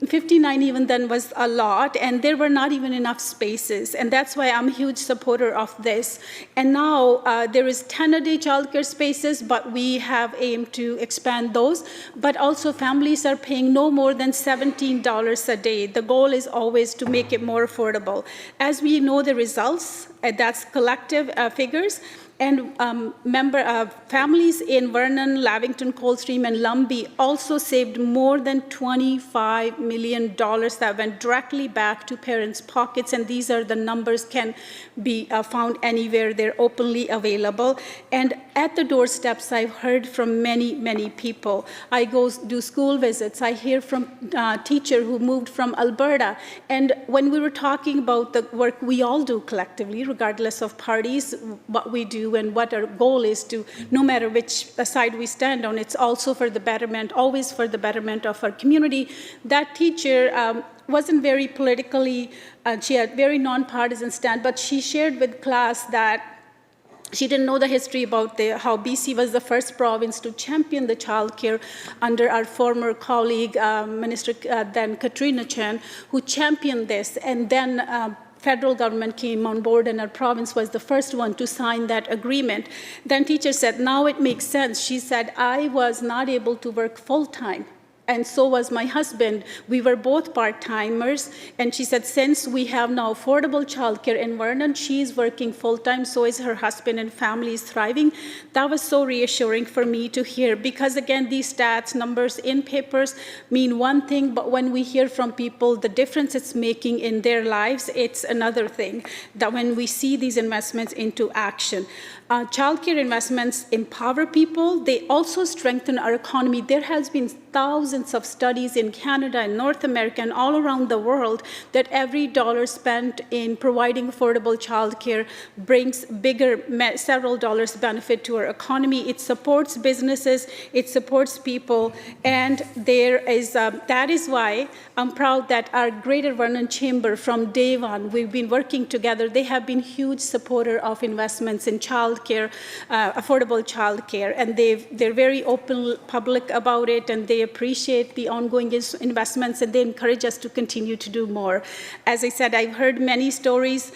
59 even then was a lot, and there were not even enough spaces, and that's why I'm a huge supporter of this. And now there is 10-a-day childcare spaces, but we have aimed to expand those. But also families are paying no more than $17 a day. The goal is always to make it more affordable. As we know the results, that's collective figures. And families in Vernon, Lavington, Coldstream, and Lumbee also saved more than $25 million that went directly back to parents' pockets. And these are the numbers, can be found anywhere. They're openly available. And at the doorsteps, I've heard from many, many people. I go do school visits. I hear from a teacher who moved from Alberta. And when we were talking about the work we all do collectively, regardless of parties, what we do and what our goal is to, no matter which side we stand on, it's also for the betterment, always for the betterment of our community. That teacher wasn't very politically, she had very nonpartisan stand, but she shared with class that she didn't know the history about how BC was the first province to champion the childcare under our former colleague, Minister then Katrina Chen, who championed this. And then federal government came on board, and our province was the first one to sign that agreement. Then teacher said, now it makes sense. She said, I was not able to work full-time, and so was my husband. We were both part-timers, and she said, since we have now affordable childcare in Vernon, she's working full-time, so is her husband, and family is thriving. That was so reassuring for me to hear, because again, these stats, numbers in papers mean one thing, but when we hear from people the difference it's making in their lives, it's another thing, that when we see these investments into action. Childcare investments empower people. They also strengthen our economy. There has been thousands of studies in Canada and North America and all around the world that every dollar spent in providing affordable childcare brings bigger, several dollars benefit to our economy. It supports businesses, it supports people, and there is, that is why I'm proud that our Greater Vernon Chamber from day one, we've been working together. They have been huge supporter of investments in childcare, affordable childcare, and they're very open, public about it, and they appreciate the ongoing investments, and they encourage us to continue to do more. As I said, I've heard many stories.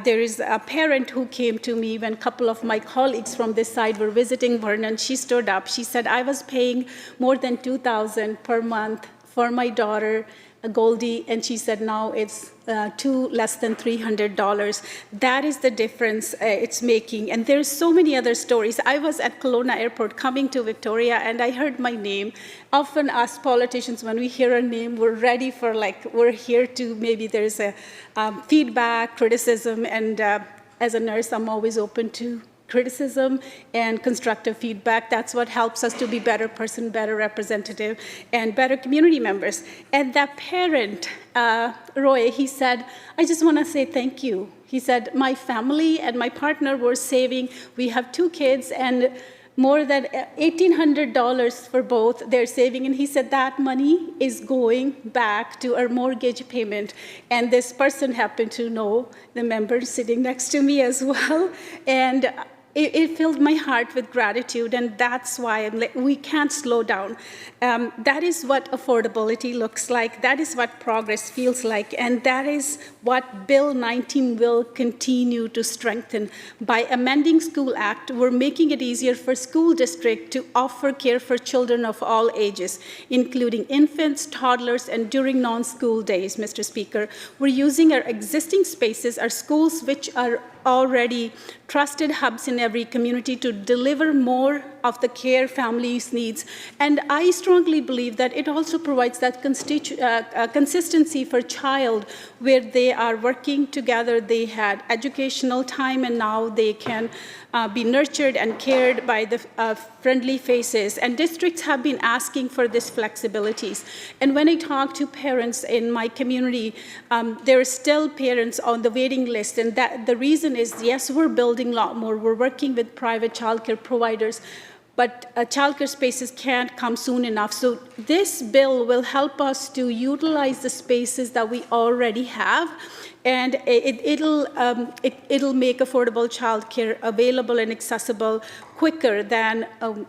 There is a parent who came to me when a couple of my colleagues from this side were visiting Vernon. She stood up. She said, I was paying more than $2,000 per month for my daughter, Goldie, and she said now it's less than $300. That is the difference it's making. And there's so many other stories. I was at Kelowna Airport coming to Victoria, and I heard my name. Often us politicians, when we hear a name, we're ready for, like, we're here to, maybe there's a feedback, criticism, and as a nurse, I'm always open to criticism and constructive feedback. That's what helps us to be better person, better representative, and better community members. And that parent, Roy, he said, I just want to say thank you. He said, my family and my partner were saving. We have 2 kids and more than $1,800 for both they're saving. And he said that money is going back to our mortgage payment. And this person happened to know the member sitting next to me as well. And it filled my heart with gratitude, and that's why we can't slow down. That is what affordability looks like. That is what progress feels like, and that is what Bill 19 will continue to strengthen. By amending School Act, we're making it easier for school districts to offer care for children of all ages, including infants, toddlers, and during non-school days, Mr. Speaker. We're using our existing spaces, our schools, which are already trusted hubs in every community, to deliver more of the care families needs. And I strongly believe that it also provides that consistency for child, where they are working together, they had educational time, and now they can be nurtured and cared by the friendly faces. And districts have been asking for this flexibilities. And when I talk to parents in my community, there are still parents on the waiting list. And that the reason is, yes, we're building a lot more. We're working with private childcare providers, but childcare spaces can't come soon enough. So this bill will help us to utilize the spaces that we already have, and it'll make affordable childcare available and accessible quicker than,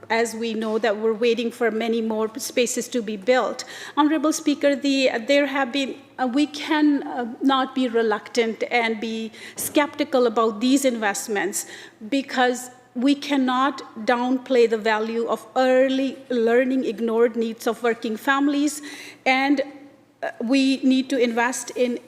as we know, that we're waiting for many more spaces to be built. Honorable Speaker, there have been, we can not be reluctant and be skeptical about these investments, because we cannot downplay the value of early learning, ignored needs of working families, and we need to invest in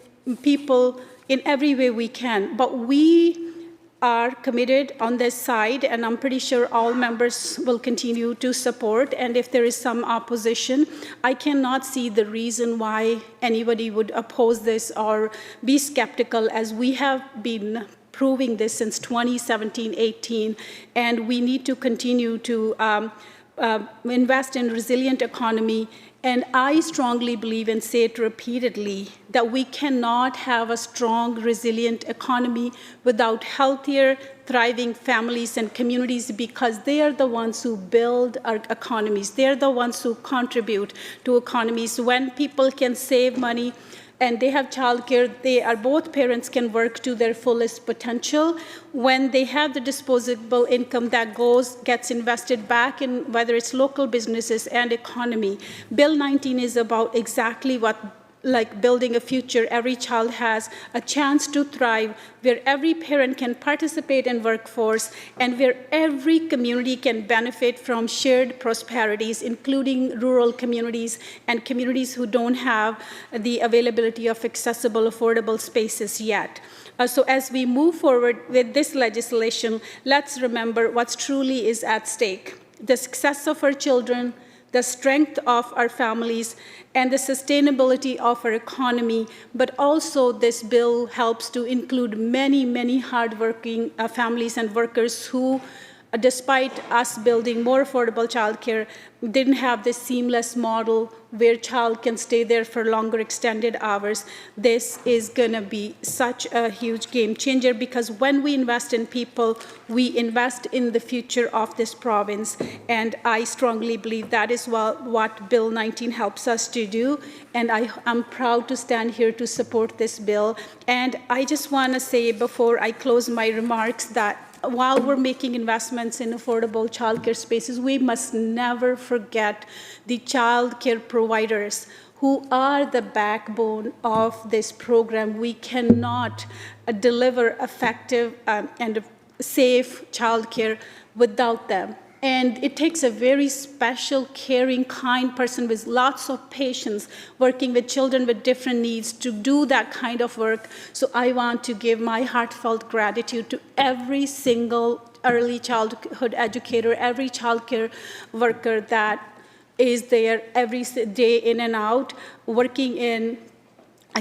people in every way we can. But we are committed on this side, and I'm pretty sure all members will continue to support. And if there is some opposition, I cannot see the reason why anybody would oppose this or be skeptical, as we have been proving this since 2017-18, and we need to continue to invest in resilient economy. And I strongly believe, and say it repeatedly, that we cannot have a strong, resilient economy without healthier, thriving families and communities, because they are the ones who build our economies. They're the ones who contribute to economies. When people can save money and they have childcare, both parents can work to their fullest potential. When they have the disposable income that gets invested back in, whether it's local businesses and economy. Bill 19 is about exactly what, like building a future. Every child has a chance to thrive, where every parent can participate in workforce, and where every community can benefit from shared prosperities, including rural communities and communities who don't have the availability of accessible, affordable spaces yet. So as we move forward with this legislation, let's remember what truly is at stake: the success of our children, the strength of our families, and the sustainability of our economy. But also, this bill helps to include many, many hardworking families and workers who, despite us building more affordable childcare, didn't have this seamless model where child can stay there for longer extended hours. This is gonna be such a huge game changer, because when we invest in people, we invest in the future of this province. And I strongly believe that is what Bill 19 helps us to do. And I'm proud to stand here to support this bill. And I just wanna say before I close my remarks that while we're making investments in affordable childcare spaces, we must never forget the childcare providers who are the backbone of this program. We cannot deliver effective and safe childcare without them. And it takes a very special, caring, kind person with lots of patience, working with children with different needs, to do that kind of work. So I want to give my heartfelt gratitude to every single early childhood educator, every childcare worker that is there every day in and out, working in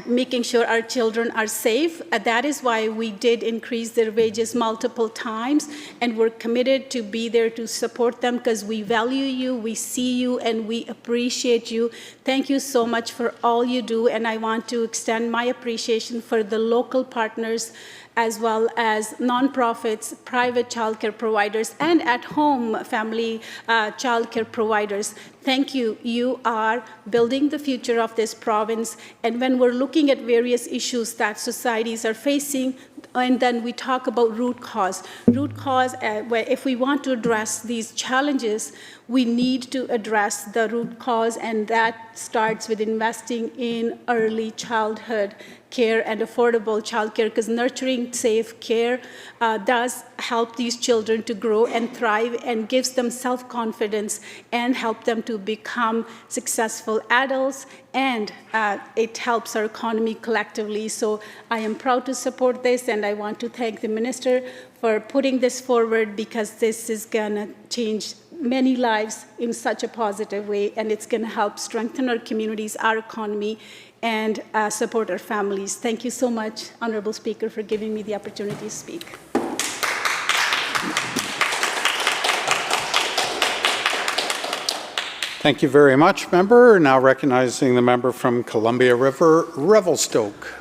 making sure our children are safe. That is why we did increase their wages multiple times, and we're committed to be there to support them because we value you, we see you, and we appreciate you. Thank you so much for all you do, and I want to extend my appreciation for the local partners as well as nonprofits, private childcare providers, and at-home family childcare providers. Thank you. You are building the future of this province. And when we're looking at various issues that societies are facing, and then we talk about root cause. Root cause, where if we want to address these challenges, we need to address the root cause, and that starts with investing in early childhood care and affordable childcare, because nurturing safe care does help these children to grow and thrive and gives them self-confidence and help them to become successful adults, and it helps our economy collectively. So I am proud to support this, and I want to thank the minister for putting this forward, because this is gonna change many lives in such a positive way, and it's gonna help strengthen our communities, our economy, and support our families. Thank you so much, Honorable Speaker, for giving me the opportunity to speak. Thank you very much, member. Now recognizing the member from Columbia River, Revelstoke.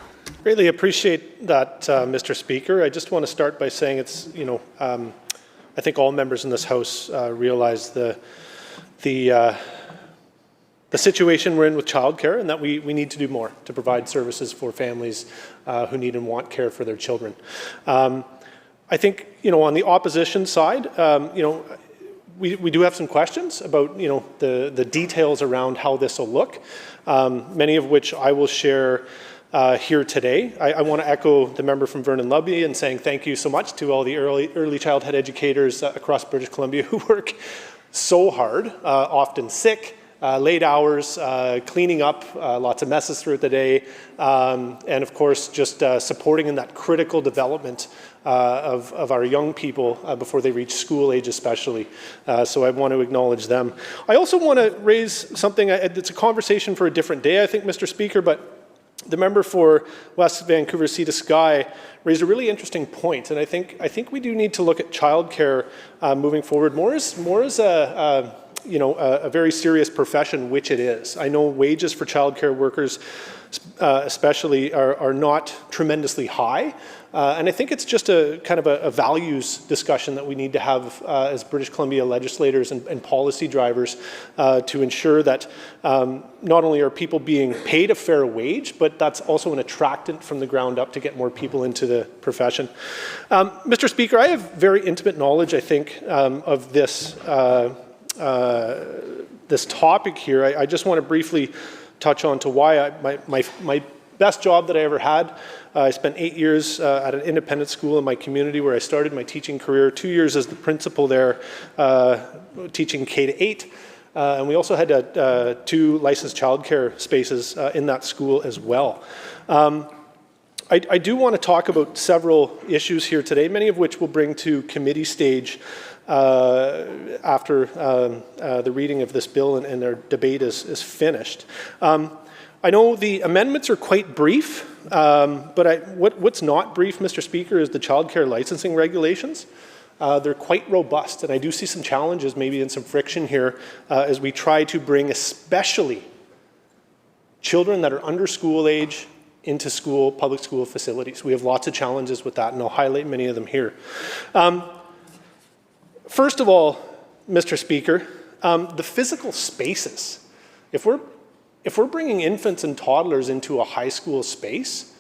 Greatly appreciate that, Mr. Speaker. I just want to start by saying it's, I think all members in this House realize the situation we're in with childcare, and that we need to do more to provide services for families who need and want care for their children. I think, on the opposition side, we do have some questions about, the details around how this will look, many of which I will share here today. I want to echo the member from Vernon-Lubbock in saying thank you so much to all the early childhood educators across British Columbia who work so hard, often sick, late hours, cleaning up lots of messes throughout the day, and of course just supporting in that critical development of our young people before they reach school age especially. So I want to acknowledge them. I also want to raise something, it's a conversation for a different day, I think, Mr. Speaker, but the member for West Vancouver Sea to Sky raised a really interesting point, and I think we do need to look at childcare moving forward more as a very serious profession, which it is. I know wages for childcare workers especially are not tremendously high, and I think it's just a kind of a values discussion that we need to have as British Columbia legislators and policy drivers to ensure that not only are people being paid a fair wage, but that's also an attractant from the ground up to get more people into the profession. Mr. Speaker, I have very intimate knowledge, I think, of this this topic here. I just want to briefly touch on to why my best job that I ever had. I spent 8 years at an independent school in my community where I started my teaching career, 2 years as the principal there, teaching K-8. And we also had 2 licensed childcare spaces in that school as well. I do want to talk about several issues here today, many of which we'll bring to committee stage after the reading of this bill and their debate is finished. I know the amendments are quite brief, but what's not brief, Mr. Speaker, is the childcare licensing regulations. They're quite robust, and I do see some challenges, maybe in some friction here, as we try to bring especially children that are under school age into school, public school facilities. We have lots of challenges with that, and I'll highlight many of them here. First of all, Mr. Speaker, the physical spaces. If we're bringing infants and toddlers into a high school space,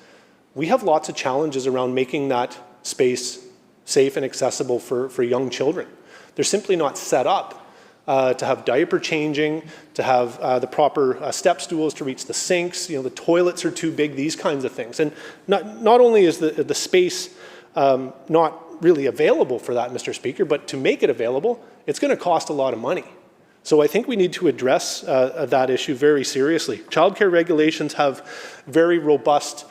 we have lots of challenges around making that space safe and accessible for young children. They're simply not set up to have diaper changing, to have the proper step stools to reach the sinks. The toilets are too big, these kinds of things. And not only is the space not really available for that, Mr. Speaker, but to make it available, it's going to cost a lot of money. So I think we need to address that issue very seriously. Childcare regulations have very robust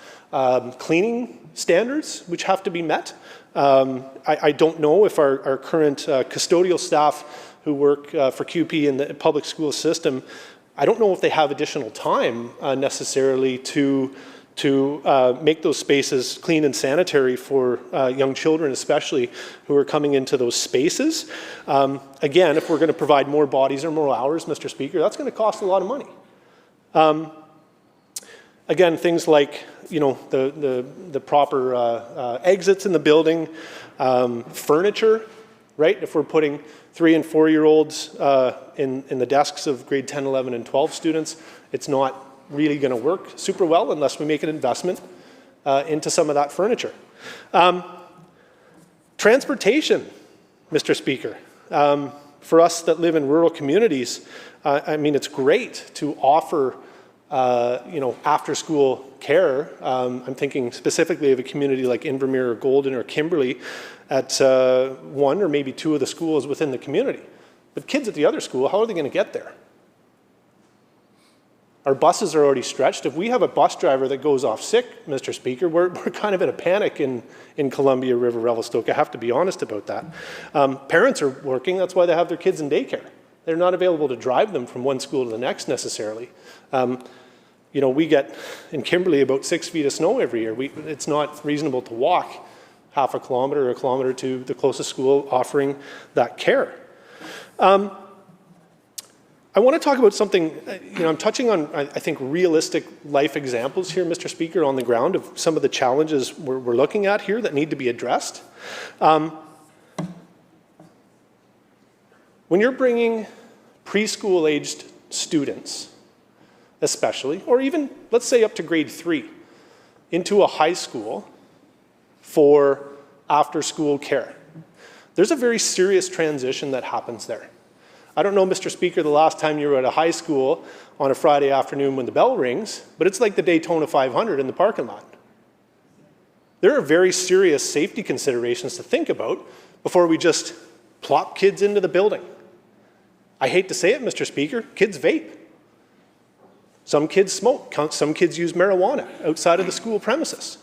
cleaning standards which have to be met. I don't know if our current custodial staff who work for QP in the public school system, I don't know if they have additional time necessarily to to make those spaces clean and sanitary for young children especially who are coming into those spaces. Again, if we're going to provide more bodies or more hours, Mr. Speaker, that's going to cost a lot of money. Again, things like the proper exits in the building, furniture, right? If we're putting 3- and 4-year-olds in the desks of grade 10, 11, and 12 students, it's not really going to work super well unless we make an investment into some of that furniture. Transportation, Mr. Speaker. For us that live in rural communities, I mean, it's great to offer after-school care. I'm thinking specifically of a community like Invermere or Golden or Kimberley at 1 or maybe 2 of the schools within the community. But kids at the other school, how are they going to get there? Our buses are already stretched. If we have a bus driver that goes off sick, Mr. Speaker, we're kind of in a panic in Columbia River, Revelstoke. I have to be honest about that. Parents are working. That's why they have their kids in daycare. They're not available to drive them from one school to the next necessarily. We get in Kimberley about 6 feet of snow every year. It's not reasonable to walk half a kilometer or a kilometer to the closest school offering that care. I want to talk about something, I'm touching on, I think, realistic life examples here, Mr. Speaker, on the ground of some of the challenges we're looking at here that need to be addressed. When you're bringing preschool-aged students, especially, or even, let's say, up to grade 3, into a high school for after-school care, there's a very serious transition that happens there. I don't know, Mr. Speaker, the last time you were at a high school on a Friday afternoon when the bell rings, but it's like the Daytona 500 in the parking lot. There are very serious safety considerations to think about before we just plop kids into the building. I hate to say it, Mr. Speaker, kids vape. Some kids smoke. Some kids use marijuana outside of the school premises.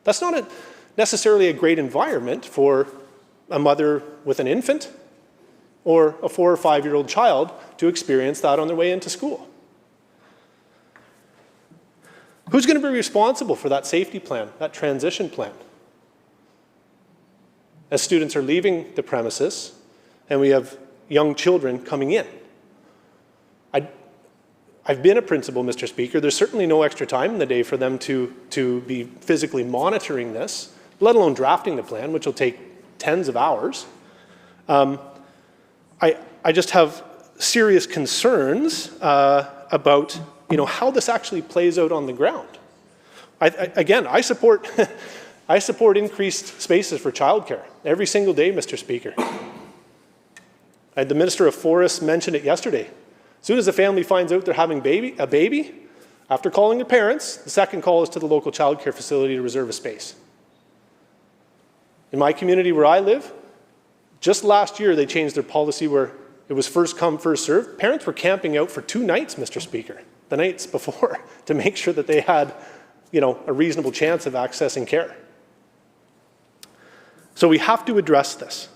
That's not necessarily a great environment for a mother with an infant or a 4 or 5-year-old child to experience that on their way into school. Who's going to be responsible for that safety plan, that transition plan? As students are leaving the premises and we have young children coming in. I've been a principal, Mr. Speaker. There's certainly no extra time in the day for them to be physically monitoring this, let alone drafting the plan, which will take tens of hours. I just have serious concerns about how this actually plays out on the ground. Again, I support I support increased spaces for childcare every single day, Mr. Speaker. I had the Minister of Forests mention it yesterday. As soon as a family finds out they're having a baby, after calling their parents, the second call is to the local childcare facility to reserve a space. In my community where I live, just last year they changed their policy where it was first come, first served. Parents were camping out for 2 nights, Mr. Speaker, the nights before, to make sure that they had, a reasonable chance of accessing care. So we have to address this.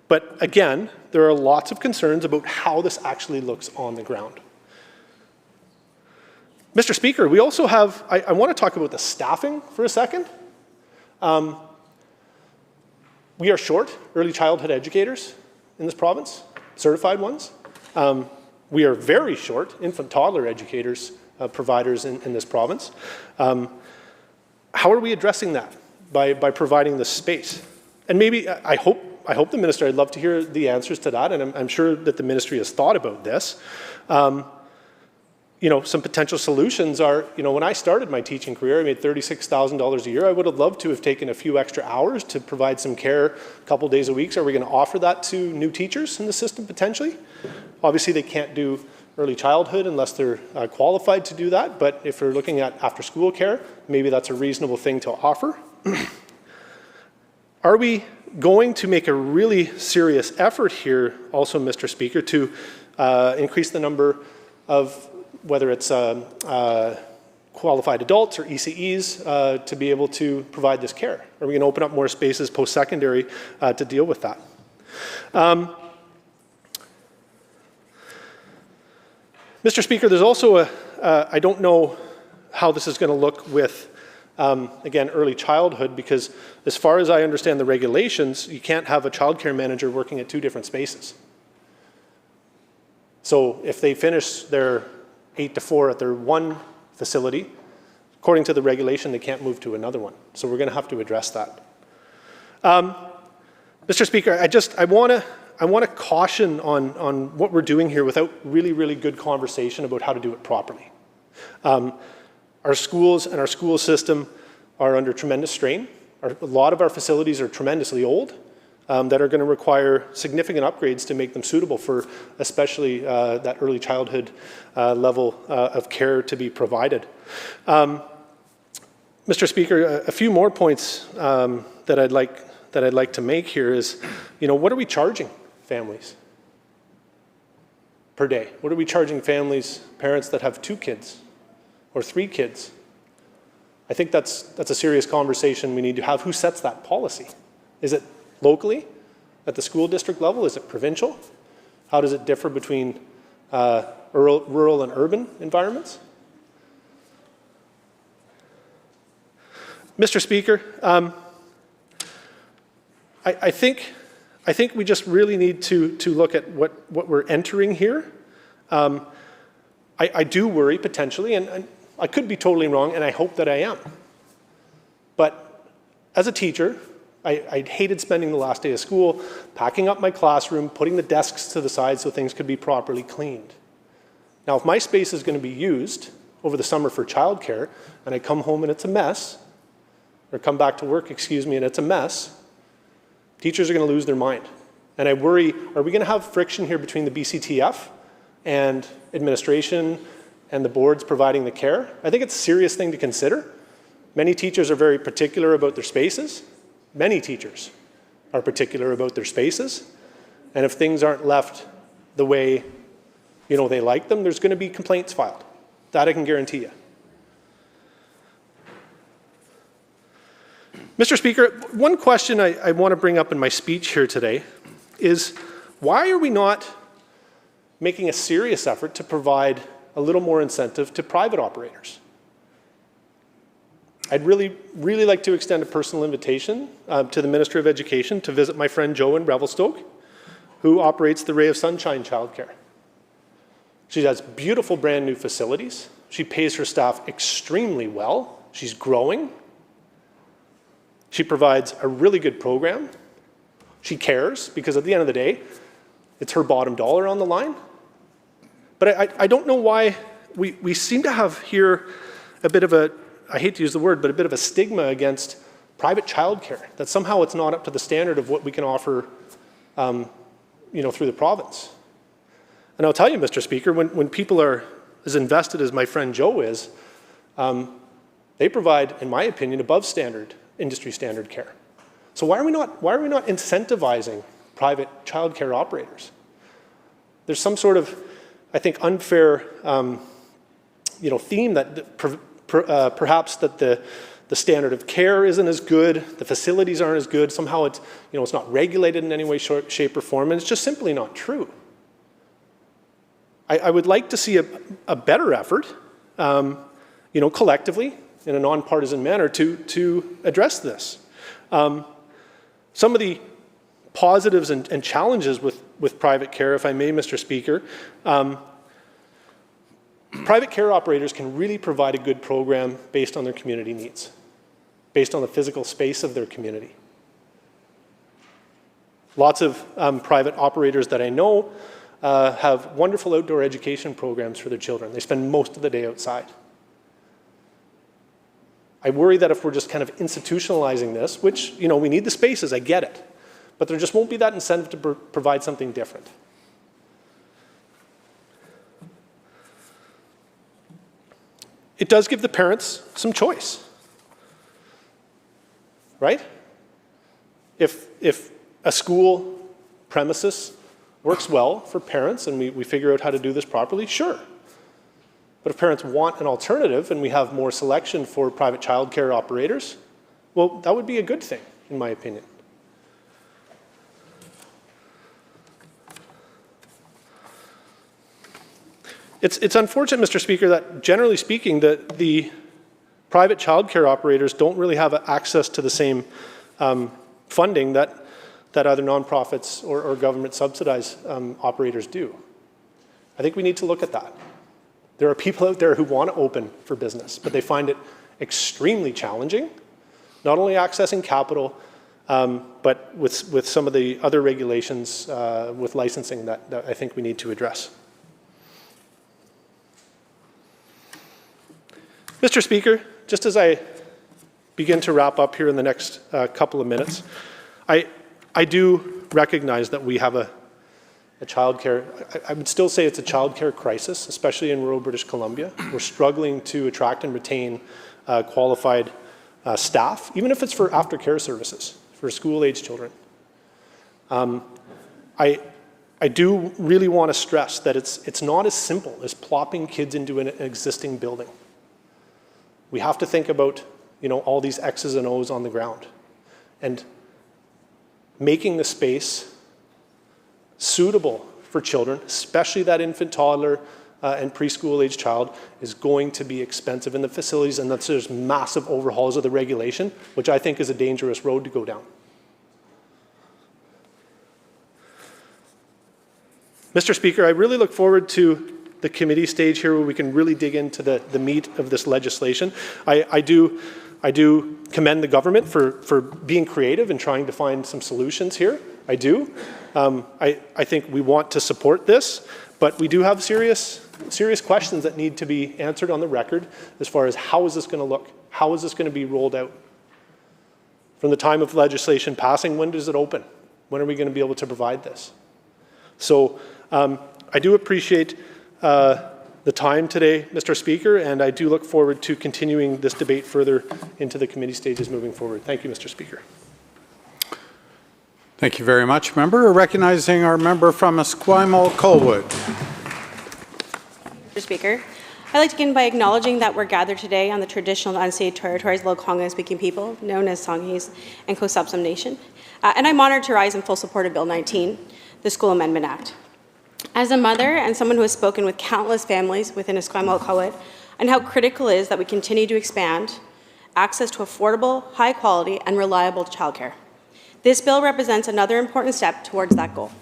But again, there are lots of concerns about how this actually looks on the ground. Mr. Speaker, we also have, I want to talk about the staffing for a second. We are short early childhood educators in this province, certified ones. We are very short infant toddler educators, providers in this province. How are we addressing that? By providing the space. And maybe, I hope the minister, I'd love to hear the answers to that, and I'm sure that the ministry has thought about this. Some potential solutions are, when I started my teaching career, I made $36,000 a year. I would have loved to have taken a few extra hours to provide some care a couple days a week. So are we going to offer that to new teachers in the system potentially? Obviously, they can't do early childhood unless they're qualified to do that. But if we're looking at after-school care, maybe that's a reasonable thing to offer. Are we going to make a really serious effort here also, Mr. Speaker, to increase the number of whether it's qualified adults or ECEs to be able to provide this care? Are we going to open up more spaces post-secondary to deal with that? Mr. Speaker, there's also I don't know how this is going to look with again, early childhood, because as far as I understand the regulations, you can't have a childcare manager working at 2 different spaces. So if they finish their 8 to 4 at their one facility, according to the regulation, they can't move to another one. So we're going to have to address that. Mr. Speaker, I want to caution on what we're doing here without really good conversation about how to do it properly. Our schools and our school system are under tremendous strain. A lot of our facilities are tremendously old that are going to require significant upgrades to make them suitable for especially that early childhood level of care to be provided. Mr. Speaker, a few more points that I'd like to make here is, what are we charging families per day? What are we charging families, parents that have 2 kids or 3 kids? I think that's a serious conversation we need to have. Who sets that policy? Is it locally at the school district level? Is it provincial? How does it differ between rural and urban environments? Mr. Speaker, I think we just really need to look at what we're entering here. I do worry potentially, and I could be totally wrong, and I hope that I am. But as a teacher, I hated spending the last day of school, packing up my classroom, putting the desks to the side so things could be properly cleaned. Now, if my space is going to be used over the summer for childcare, and I come home and it's a mess, or come back to work, and it's a mess, teachers are going to lose their mind. And I worry, are we going to have friction here between the BCTF and administration and the boards providing the care? I think it's a serious thing to consider. Many teachers are very particular about their spaces. Many teachers are particular about their spaces. And if things aren't left the way they like them, there's going to be complaints filed. That I can guarantee you. Mr. Speaker, one question I want to bring up in my speech here today is, why are we not making a serious effort to provide a little more incentive to private operators? I'd really like to extend a personal invitation to the Minister of Education to visit my friend Jo in Revelstoke, who operates the Ray of Sunshine Childcare. She has beautiful brand new facilities. She pays her staff extremely well. She's growing. She provides a really good program. She cares, because at the end of the day, it's her bottom dollar on the line. But I don't know why we seem to have here a bit of a, I hate to use the word, but a bit of a stigma against private childcare, that somehow it's not up to the standard of what we can offer through the province. And I'll tell you, Mr. Speaker, when people are as invested as my friend Jo is, they provide, in my opinion, above standard industry standard care. So why are we not incentivizing private childcare operators? There's some sort of, I think, unfair theme that perhaps that the standard of care isn't as good, the facilities aren't as good, somehow it's not regulated in any way, shape, or form, and it's just simply not true. I would like to see a better effort, collectively, in a nonpartisan manner to address this. Some of the positives and challenges with private care, if I may, Mr. Speaker, private care operators can really provide a good program based on their community needs, based on the physical space of their community. Lots of private operators that I know have wonderful outdoor education programs for their children. They spend most of the day outside. I worry that if we're just kind of institutionalizing this, which, we need the spaces, I get it, but there just won't be that incentive to provide something different. It does give the parents some choice, right? If a school premises works well for parents and we figure out how to do this properly, sure. But if parents want an alternative and we have more selection for private childcare operators, well, that would be a good thing, in my opinion. It's unfortunate, Mr. Speaker, that generally speaking, the private childcare operators don't really have access to the same funding that other nonprofits or government subsidized operators do. I think we need to look at that. There are people out there who want to open for business, but they find it extremely challenging, not only accessing capital, but with some of the other regulations with licensing that I think we need to address. Mr. Speaker, just as I begin to wrap up here in the next couple of minutes, I do recognize that we have a childcare, I would still say it's a childcare crisis, especially in rural British Columbia. We're struggling to attract and retain qualified staff, even if it's for aftercare services for school-age children. I do really want to stress that it's not as simple as plopping kids into an existing building. We have to think about, all these X's and O's on the ground, and making the space suitable for children, especially that infant, toddler, and preschool-age child, is going to be expensive in the facilities, and there's massive overhauls of the regulation, which I think is a dangerous road to go down. Mr. Speaker, I really look forward to the committee stage here where we can really dig into the meat of this legislation. I do commend the government for being creative and trying to find some solutions here. I do. I think we want to support this, but we do have serious questions that need to be answered on the record as far as how is this going to look? How is this going to be rolled out? From the time of legislation passing, when does it open? When are we going to be able to provide this? So I do appreciate the time today, Mr. Speaker, and I do look forward to continuing this debate further into the committee stages moving forward. Thank you, Mr. Speaker. Thank you very much, member. Recognizing our member from Esquimalt-Colwood. Mr. Speaker, I'd like to begin by acknowledging that we're gathered today on the traditional unceded territories of Algonquin-speaking people, known as Songhees and Coast Sub Nation. And I'm honored to rise in full support of Bill 19, the School Amendment Act. As a mother and someone who has spoken with countless families within Esquimalt-Colwood on how critical it is that we continue to expand access to affordable, high quality, and reliable childcare. This bill represents another important step towards that goal.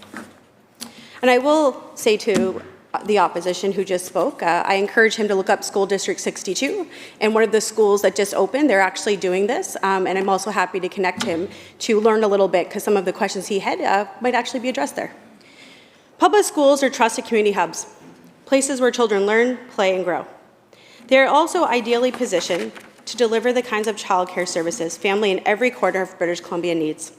And I will say to the opposition who just spoke, I encourage him to look up School District 62, and one of the schools that just opened, they're actually doing this, and I'm also happy to connect him to learn a little bit, because some of the questions he had might actually be addressed there. Public schools are trusted community hubs, places where children learn, play, and grow. They are also ideally positioned to deliver the kinds of childcare services family in every corner of British Columbia needs.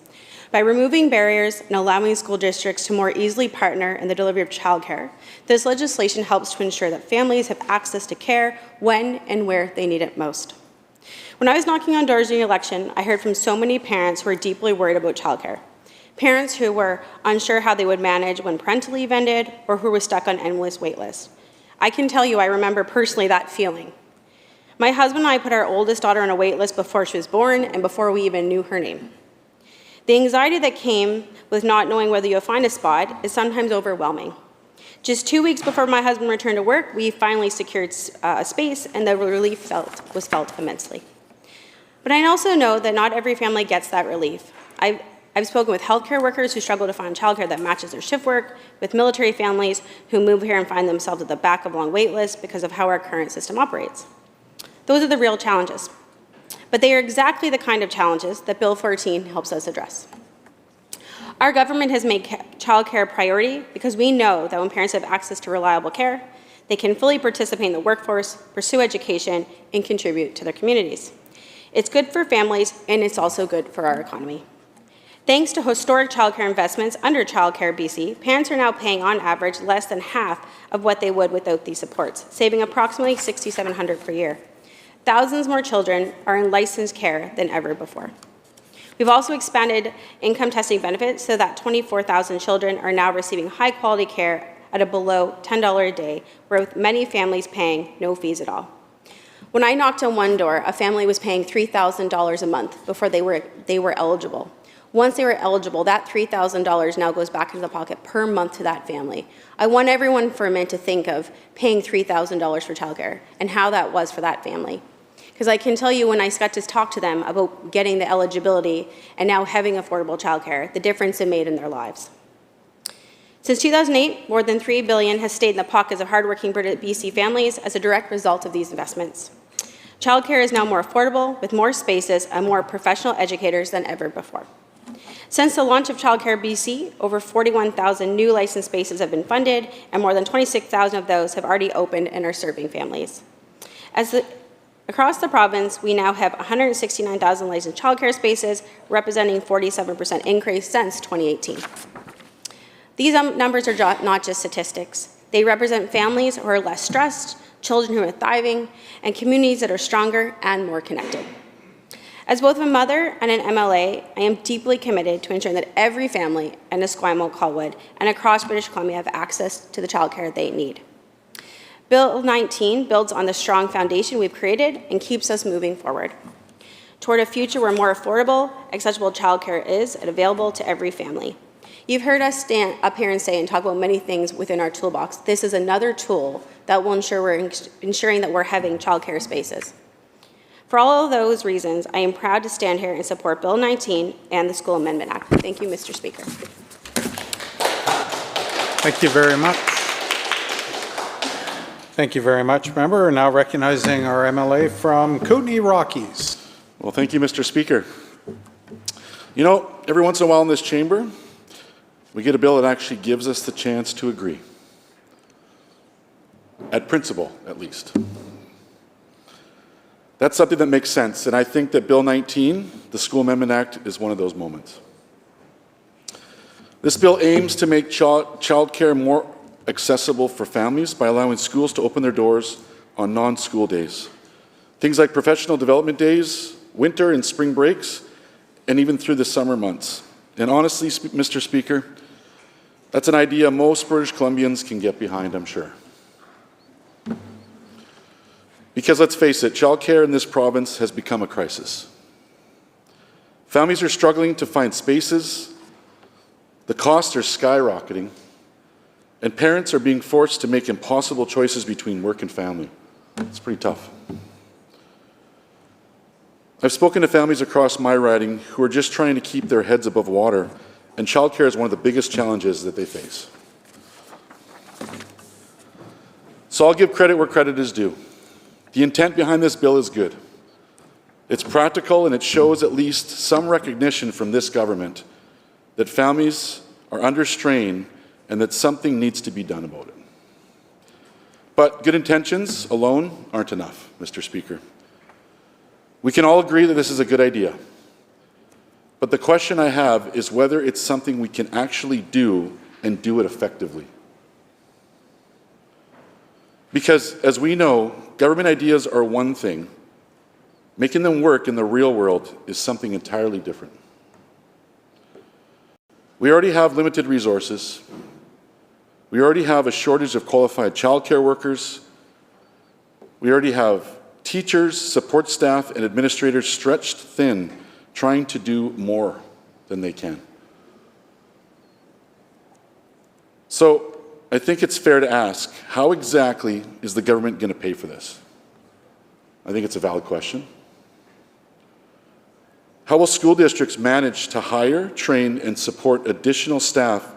By removing barriers and allowing school districts to more easily partner in the delivery of childcare, this legislation helps to ensure that families have access to care when and where they need it most. When I was knocking on doors during the election, I heard from so many parents who are deeply worried about childcare. Parents who were unsure how they would manage when parental leave ended, or who were stuck on endless wait lists. I can tell you I remember personally that feeling. My husband and I put our oldest daughter on a wait list before she was born and before we even knew her name. The anxiety that came with not knowing whether you'll find a spot is sometimes overwhelming. Just 2 weeks before my husband returned to work, we finally secured a space, and the relief was felt immensely. But I also know that not every family gets that relief. I've spoken with healthcare workers who struggle to find childcare that matches their shift work, with military families who move here and find themselves at the back of long wait lists because of how our current system operates. Those are the real challenges. But they are exactly the kind of challenges that Bill 14 helps us address. Our government has made childcare a priority because we know that when parents have access to reliable care, they can fully participate in the workforce, pursue education, and contribute to their communities. It's good for families, and it's also good for our economy. Thanks to historic childcare investments under Childcare BC, parents are now paying on average less than half of what they would without these supports, saving approximately $6,700 per year. Thousands more children are in licensed care than ever before. We've also expanded income testing benefits so that 24,000 children are now receiving high-quality care at a below $10 a day, with many families paying no fees at all. When I knocked on one door, a family was paying $3,000 a month before they were eligible. Once they were eligible, that $3,000 now goes back into the pocket per month to that family. I want everyone for a minute to think of paying $3,000 for childcare and how that was for that family. Because I can tell you when I got to talk to them about getting the eligibility and now having affordable childcare, the difference it made in their lives. Since 2008, more than $3 billion has stayed in the pockets of hardworking BC families as a direct result of these investments. Childcare is now more affordable, with more spaces and more professional educators than ever before. Since the launch of Childcare BC, over 41,000 new licensed spaces have been funded, and more than 26,000 of those have already opened and are serving families. Across the province, we now have 169,000 licensed childcare spaces, representing 47% increase since 2018. These numbers are not just statistics. They represent families who are less stressed, children who are thriving, and communities that are stronger and more connected. As both a mother and an MLA, I am deeply committed to ensuring that every family in Esquimalt, Colwood, and across British Columbia have access to the childcare they need. Bill 19 builds on the strong foundation we've created and keeps us moving forward toward a future where more affordable, accessible childcare is and available to every family. You've heard us stand up here and say and talk about many things within our toolbox. This is another tool that will ensure we're ensuring that we're having childcare spaces. For all of those reasons, I am proud to stand here and support Bill 19 and the School Amendment Act. Thank you, Mr. Speaker. Thank you very much. Thank you very much, member. Now recognizing our MLA from Kootenay Rockies. Well, thank you, Mr. Speaker. You know, every once in a while in this chamber, we get a bill that actually gives us the chance to agree. At principle, at least. That's something that makes sense, and I think that Bill 19, the School Amendment Act, is one of those moments. This bill aims to make childcare more accessible for families by allowing schools to open their doors on non-school days. Things like professional development days, winter and spring breaks, and even through the summer months. And honestly, Mr. Speaker, that's an idea most British Columbians can get behind, I'm sure. Because let's face it, childcare in this province has become a crisis. Families are struggling to find spaces, the costs are skyrocketing, and parents are being forced to make impossible choices between work and family. It's pretty tough. I've spoken to families across my riding who are just trying to keep their heads above water, and childcare is one of the biggest challenges that they face. So I'll give credit where credit is due. The intent behind this bill is good. It's practical and it shows at least some recognition from this government that families are under strain and that something needs to be done about it. But good intentions alone aren't enough, Mr. Speaker. We can all agree that this is a good idea. But the question I have is whether it's something we can actually do and do it effectively. Because, as we know, government ideas are one thing. Making them work in the real world is something entirely different. We already have limited resources. We already have a shortage of qualified childcare workers. We already have teachers, support staff, and administrators stretched thin, trying to do more than they can. So, I think it's fair to ask, how exactly is the government going to pay for this? I think it's a valid question. How will school districts manage to hire, train, and support additional staff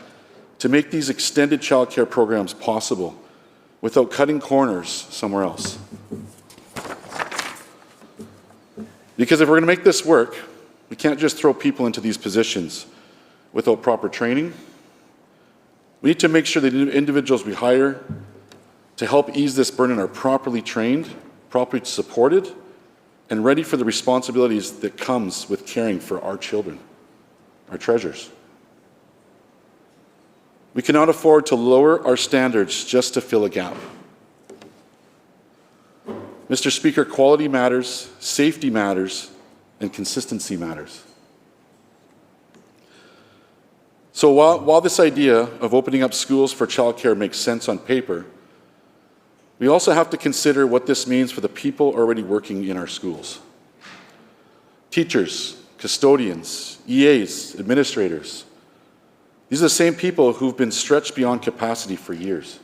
to make these extended childcare programs possible without cutting corners somewhere else? Because if we're going to make this work, we can't just throw people into these positions without proper training. We need to make sure that individuals we hire to help ease this burden are properly trained, properly supported, and ready for the responsibilities that comes with caring for our children, our treasures. We cannot afford to lower our standards just to fill a gap. Mr. Speaker, quality matters, safety matters, and consistency matters. So while this idea of opening up schools for childcare makes sense on paper, we also have to consider what this means for the people already working in our schools. Teachers, custodians, EAs, administrators. These are the same people who've been stretched beyond capacity for years.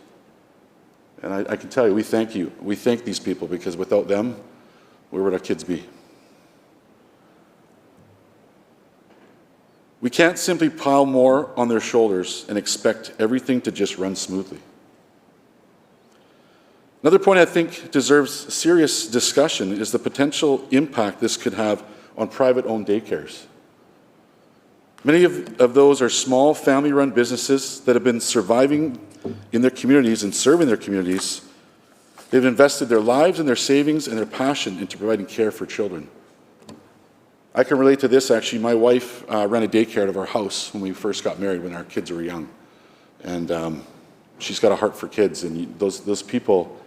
And I can tell you, we thank these people, because without them, where would our kids be? We can't simply pile more on their shoulders and expect everything to just run smoothly. Another point I think deserves serious discussion is the potential impact this could have on private-owned daycares. Many of those are small family-run businesses that have been surviving in their communities and serving their communities. They've invested their lives and their savings and their passion into providing care for children. I can relate to this, actually. My wife ran a daycare out of our house when we first got married, when our kids were young. And she's got a heart for kids, and those people,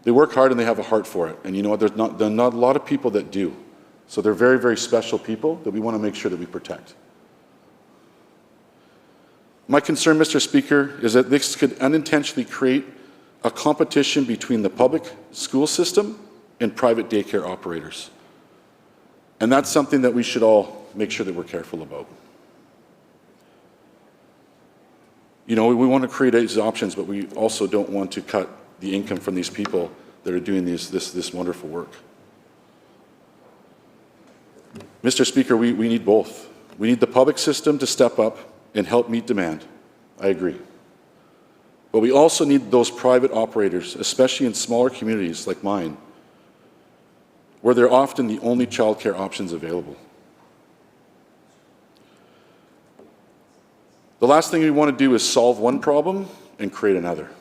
they work hard and they have a heart for it. And you know what, there are not a lot of people that do. So they're very, very special people that we want to make sure that we protect. My concern, Mr. Speaker, is that this could unintentionally create a competition between the public school system and private daycare operators. And that's something that we should all make sure that we're careful about. You know, we want to create these options, but we also don't want to cut the income from these people that are doing this wonderful work. Mr. Speaker, we need both. We need the public system to step up and help meet demand. I agree. But we also need those private operators, especially in smaller communities like mine, where they're often the only childcare options available. The last thing we want to do is solve one problem and create another.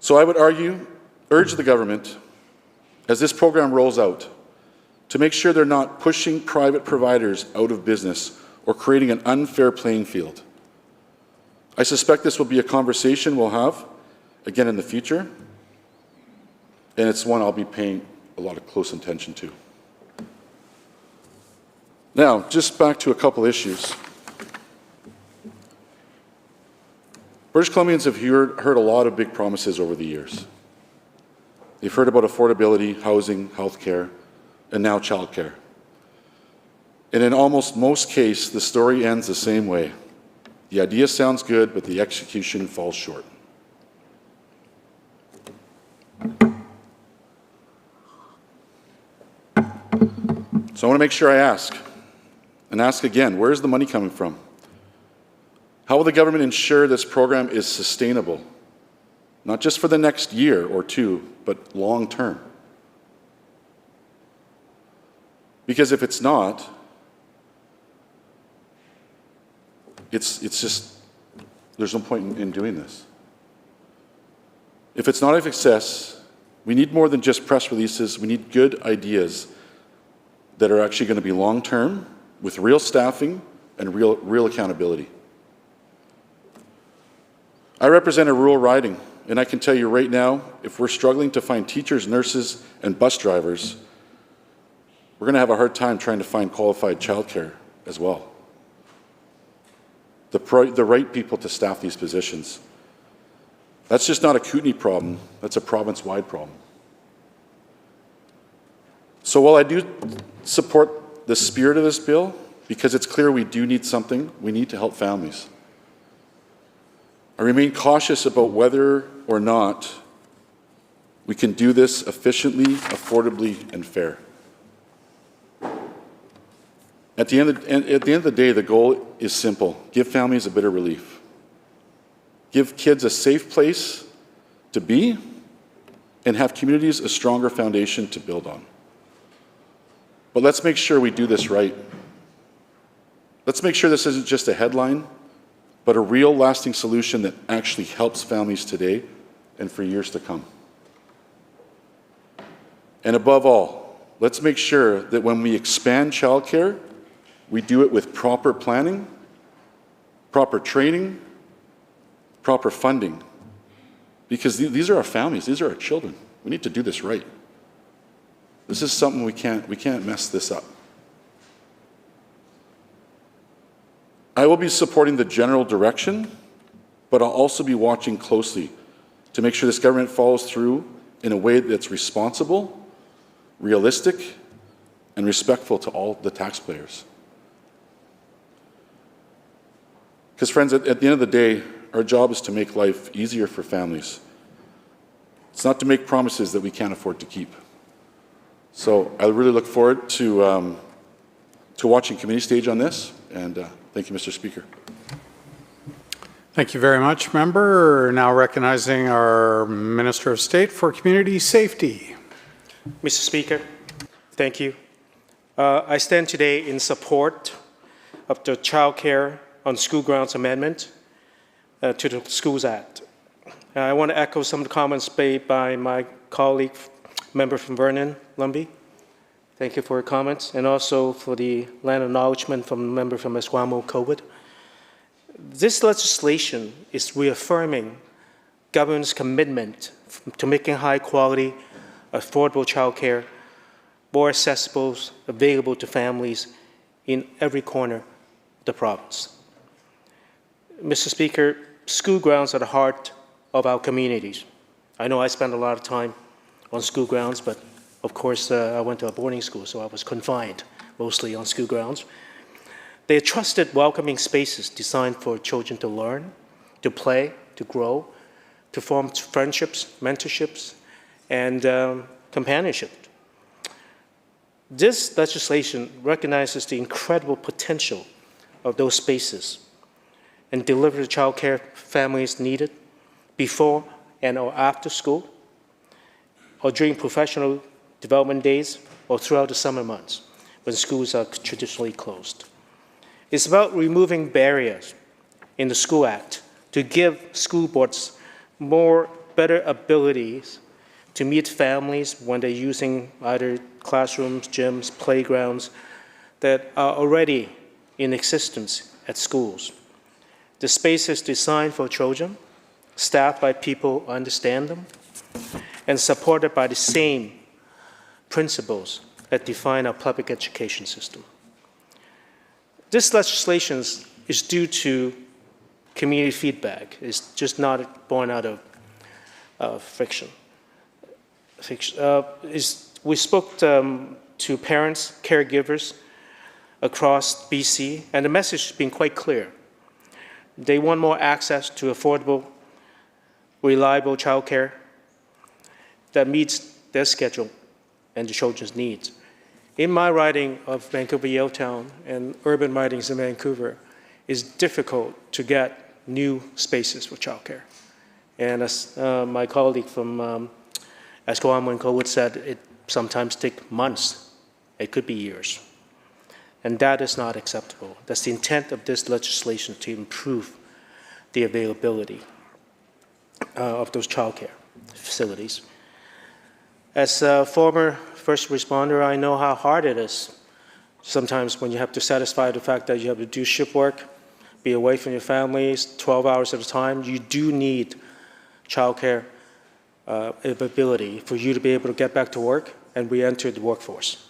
So I would urge the government, as this program rolls out, to make sure they're not pushing private providers out of business or creating an unfair playing field. I suspect this will be a conversation we'll have again in the future, and it's one I'll be paying a lot of close attention to. Now, just back to a couple issues. British Columbians have heard a lot of big promises over the years. They've heard about affordability, housing, healthcare, and now childcare. And in almost most cases, the story ends the same way. The idea sounds good, but the execution falls short. So I want to make sure I ask, and ask again, where is the money coming from? How will the government ensure this program is sustainable, not just for the next year or two, but long term? Because if it's not, it's just, there's no point in doing this. If it's not a success, we need more than just press releases. We need good ideas that are actually going to be long-term, with real staffing and real accountability. I represent a rural riding, and I can tell you right now, if we're struggling to find teachers, nurses, and bus drivers, we're going to have a hard time trying to find qualified childcare as well. The right people to staff these positions. That's just not a Kootenay problem, that's a province-wide problem. So while I do support the spirit of this bill, because it's clear we do need something, we need to help families, I remain cautious about whether or not we can do this efficiently, affordably, and fair. At the end of the day, the goal is simple. Give families a bit of relief. Give kids a safe place to be, and have communities a stronger foundation to build on. But let's make sure we do this right. Let's make sure this isn't just a headline, but a real lasting solution that actually helps families today and for years to come. And above all, let's make sure that when we expand childcare, we do it with proper planning, proper training, proper funding. Because these are our families, these are our children. We need to do this right. This is something we can't mess this up. I will be supporting the general direction, but I'll also be watching closely to make sure this government follows through in a way that's responsible, realistic, and respectful to all the taxpayers. Because friends, at the end of the day, our job is to make life easier for families. It's not to make promises that we can't afford to keep. So I really look forward to watching committee stage on this, and thank you, Mr. Speaker. Thank you very much, member. Now recognizing our Minister of State for Community Safety. Mr. Speaker, thank you. I stand today in support of the Child Care on School Grounds Amendment to the Schools Act. I want to echo some of the comments made by my colleague, member from Vernon, Lumbee. Thank you for your comments, and also for the land acknowledgement from the member from Esquimalt, Colwood. This legislation is reaffirming government's commitment to making high-quality, affordable childcare more accessible, available to families in every corner of the province. Mr. Speaker, school grounds are the heart of our communities. I know I spend a lot of time on school grounds, but of course I went to a boarding school, so I was confined mostly on school grounds. They are trusted, welcoming spaces designed for children to learn, to play, to grow, to form friendships, mentorships, and companionship. This legislation recognizes the incredible potential of those spaces and delivers the child care families needed before and or after school, or during professional development days, or throughout the summer months when schools are traditionally closed. It's about removing barriers in the School Act to give school boards better abilities to meet families when they're using either classrooms, gyms, playgrounds that are already in existence at schools. The space is designed for children, staffed by people who understand them, and supported by the same principles that define our public education system. This legislation is due to community feedback. It's just not born out of fiction. We spoke to parents, caregivers across BC, and the message has been quite clear. They want more access to affordable, reliable childcare that meets their schedule and the children's needs. In my riding of Vancouver Yaletown and urban ridings in Vancouver, it's difficult to get new spaces for childcare. And as my colleague from Esquimalt and Colwood said, it sometimes takes months. It could be years. And that is not acceptable. That's the intent of this legislation, to improve the availability of those childcare facilities. As a former first responder, I know how hard it is sometimes when you have to satisfy the fact that you have to do shift work, be away from your families 12 hours at a time. You do need childcare availability for you to be able to get back to work and re-enter the workforce.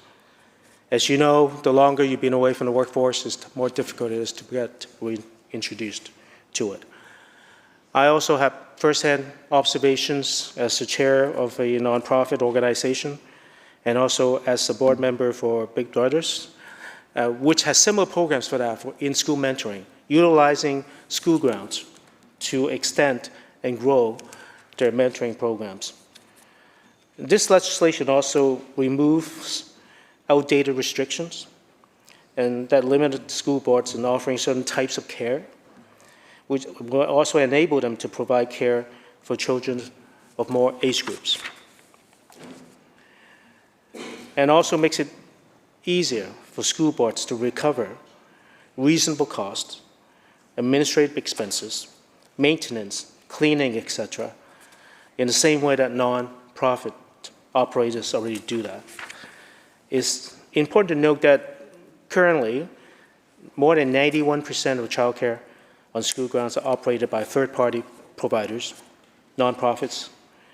As you know, the longer you've been away from the workforce, the more difficult it is to get reintroduced to it. I also have firsthand observations as the chair of a nonprofit organization and also as a board member for Big Brothers, which has similar programs for that, for in-school mentoring, utilizing school grounds to extend and grow their mentoring programs. This legislation also removes outdated restrictions and that limited school boards in offering certain types of care, which will also enable them to provide care for children of more age groups. And also makes it easier for school boards to recover reasonable costs, administrative expenses, maintenance, cleaning, etc., in the same way that non-profit operators already do that. It's important to note that currently, more than 91% of childcare on school grounds are operated by third-party providers, nonprofits,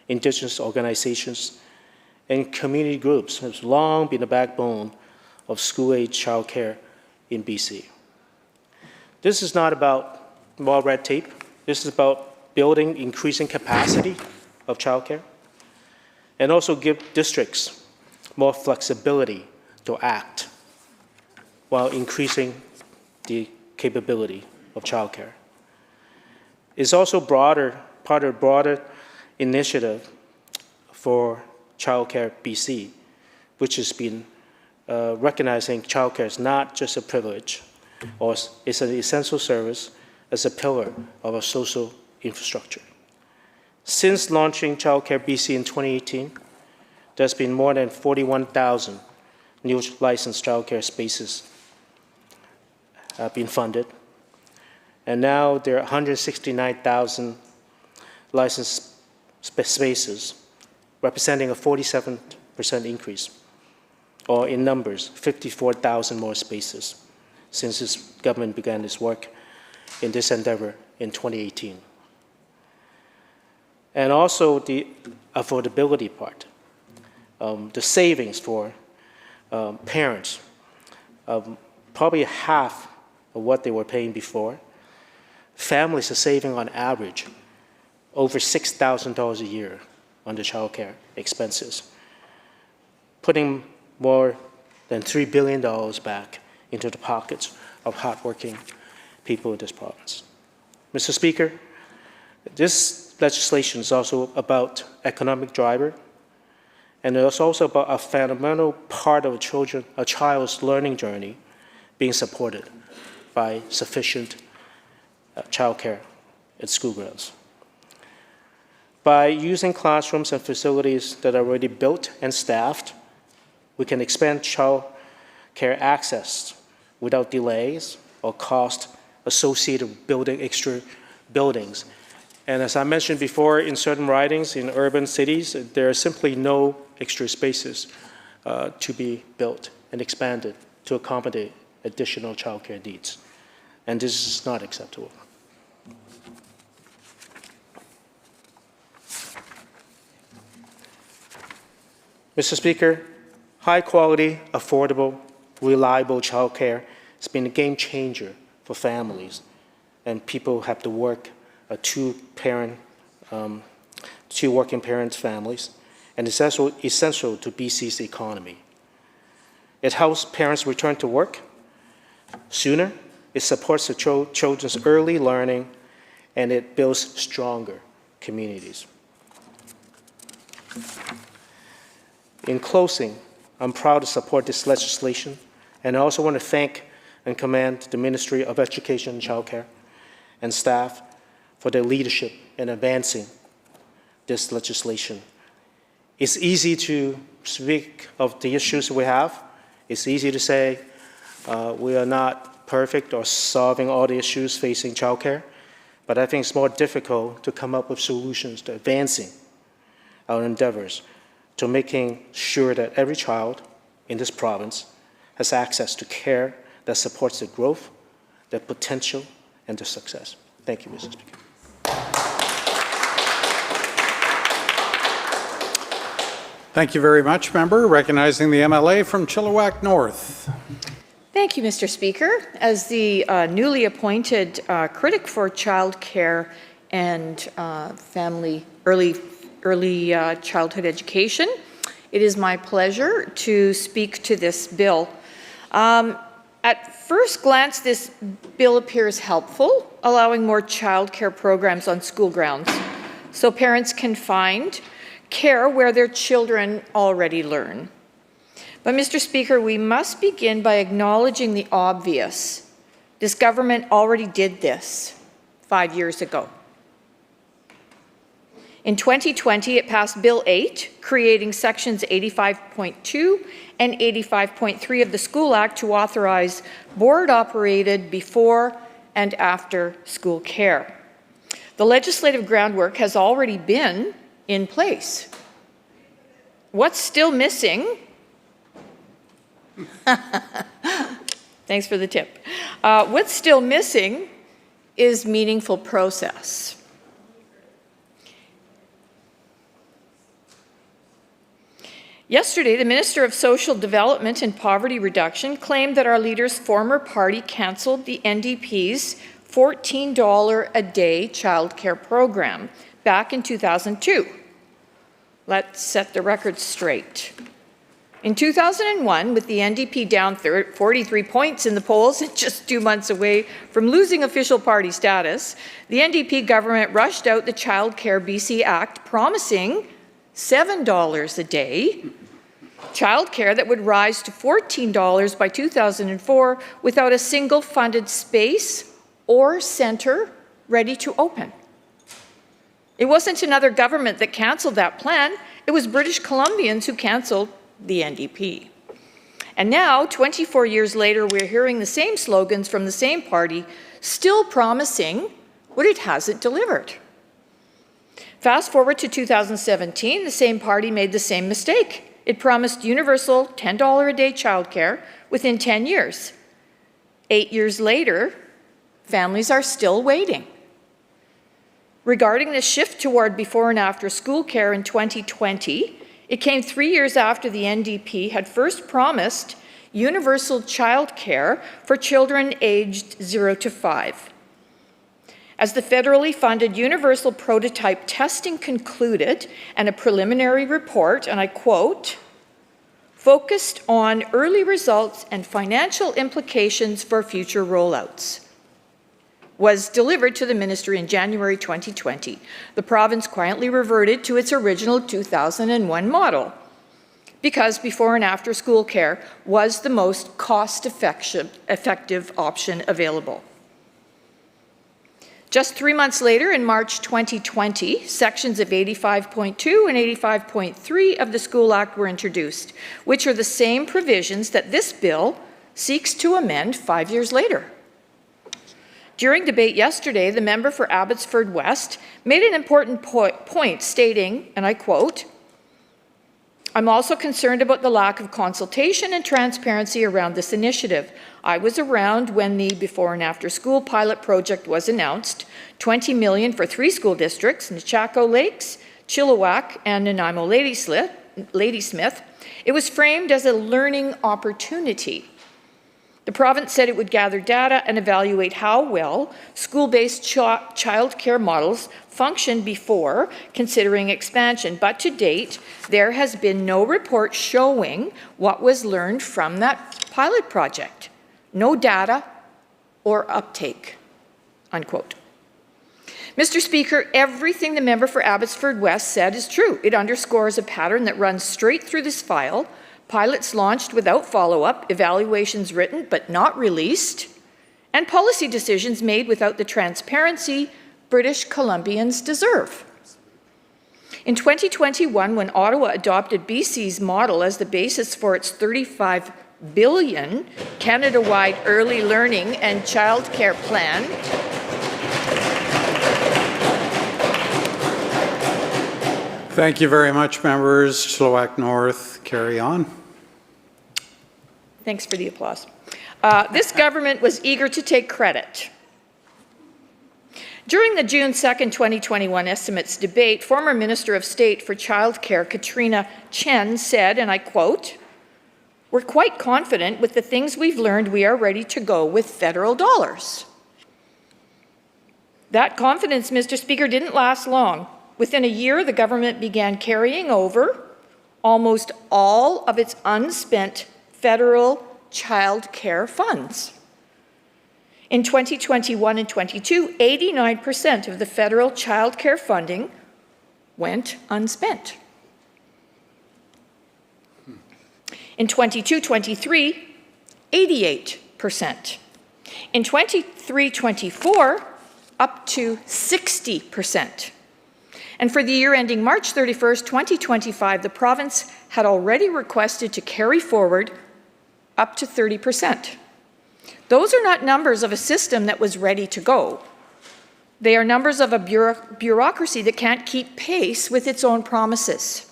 Indigenous organizations, and community groups. Have long been the backbone of school-age childcare in BC. This is not about more red tape. This is about building, increasing capacity of childcare, and also give districts more flexibility to act while increasing the capability of childcare. It's also part of a broader initiative for Childcare BC, which has been recognizing childcare is not just a privilege, or it's an essential service as a pillar of our social infrastructure. Since launching Childcare BC in 2018, there's been more than 41,000 new licensed childcare spaces have been funded, and now there are 169,000 licensed spaces, representing a 47% increase, or in numbers, 54,000 more spaces since this government began its work in this endeavor in 2018. And also the affordability part, the savings for parents, probably half of what they were paying before. Families are saving on average over $6,000 a year on the child care expenses, putting more than $3 billion back into the pockets of hardworking people in this province. Mr. Speaker, this legislation is also about economic driver, and it's also about a fundamental part of a child's learning journey being supported by sufficient childcare at school grounds. By using classrooms and facilities that are already built and staffed, we can expand child care access without delays or cost associated with building extra buildings. And as I mentioned before, in certain ridings in urban cities, there are simply no extra spaces to be built and expanded to accommodate additional child care needs. And this is not acceptable. Mr. Speaker, high quality, affordable, reliable child care has been a game changer for families, and people have to work two working parents' families, and it's also essential to BC's economy. It helps parents return to work sooner, it supports the children's early learning, and it builds stronger communities. In closing, I'm proud to support this legislation, and I also want to thank and commend the Ministry of Education and Childcare and staff for their leadership in advancing this legislation. It's easy to speak of the issues we have. It's easy to say we are not perfect or solving all the issues facing childcare, but I think it's more difficult to come up with solutions to advancing our endeavors to making sure that every child in this province has access to care that supports their growth, their potential, and their success. Thank you, Mr. Speaker. Thank you very much, member. Recognizing the MLA from Chilliwack North. Thank you, Mr. Speaker. As the newly appointed critic for child care and early childhood education, it is my pleasure to speak to this bill. At first glance, this bill appears helpful, allowing more child care programs on school grounds so parents can find care where their children already learn. But, Mr. Speaker, we must begin by acknowledging the obvious. This government already did this 5 years ago. In 2020, it passed Bill 8, creating Sections 85.2 and 85.3 of the School Act to authorize board-operated before and after school care. The legislative groundwork has already been in place. What's still missing? Thanks for the tip. What's still missing is meaningful process. Yesterday, the Minister of Social Development and Poverty Reduction claimed that our leader's former party cancelled the NDP's $14 a day childcare program back in 2002. Let's set the record straight. In 2001, with the NDP down 43 points in the polls and just 2 months away from losing official party status, the NDP government rushed out the Child Care BC Act, promising $7 a day, childcare that would rise to $14 by 2004 without a single funded space or centre ready to open. It wasn't another government that cancelled that plan, it was British Columbians who cancelled the NDP. And now, 24 years later, we're hearing the same slogans from the same party, still promising what it hasn't delivered. Fast forward to 2017, the same party made the same mistake. It promised universal $10 a day childcare within 10 years. 8 years later, families are still waiting. Regarding the shift toward before and after school care in 2020, it came 3 years after the NDP had first promised universal childcare for children aged 0 to 5. As the federally funded universal prototype testing concluded and a preliminary report, and I quote, focused on early results and financial implications for future rollouts, was delivered to the ministry in January 2020. The province quietly reverted to its original 2001 model because before and after school care was the most cost-effective option available. Just 3 months later, in March 2020, sections of 85.2 and 85.3 of the School Act were introduced, which are the same provisions that this bill seeks to amend 5 years later. During debate yesterday, the member for Abbotsford West made an important point stating, and I quote, I'm also concerned about the lack of consultation and transparency around this initiative. I was around when the before and after school pilot project was announced, $20 million for 3 school districts, Nechako Lakes, Chilliwack, and Nanaimo Ladysmith. It was framed as a learning opportunity. The province said it would gather data and evaluate how well school-based child care models functioned before considering expansion. But to date, there has been no report showing what was learned from that pilot project. No data or uptake, unquote. Mr. Speaker, everything the member for Abbotsford West said is true. It underscores a pattern that runs straight through this file. Pilots launched without follow-up, evaluations written but not released, and policy decisions made without the transparency British Columbians deserve. In 2021, when Ottawa adopted BC's model as the basis for its $35 billion Canada-wide early learning and childcare plan, Thank you very much, members. Chilliwack North, carry on. thanks for the applause. This government was eager to take credit. During the June 2nd, 2021 estimates debate, former Minister of State for Childcare, Katrina Chen, said, and I quote, we're quite confident with the things we've learned we are ready to go with federal dollars. That confidence, Mr. Speaker, didn't last long. Within a year, the government began carrying over almost all of its unspent federal child care funds. In 2021 and 22, 89% of the federal child care funding went unspent. In 22-23, 88%. In 23-24, up to 60%. And for the year ending March 31st, 2025, the province had already requested to carry forward up to 30%. Those are not numbers of a system that was ready to go. They are numbers of a bureaucracy that can't keep pace with its own promises.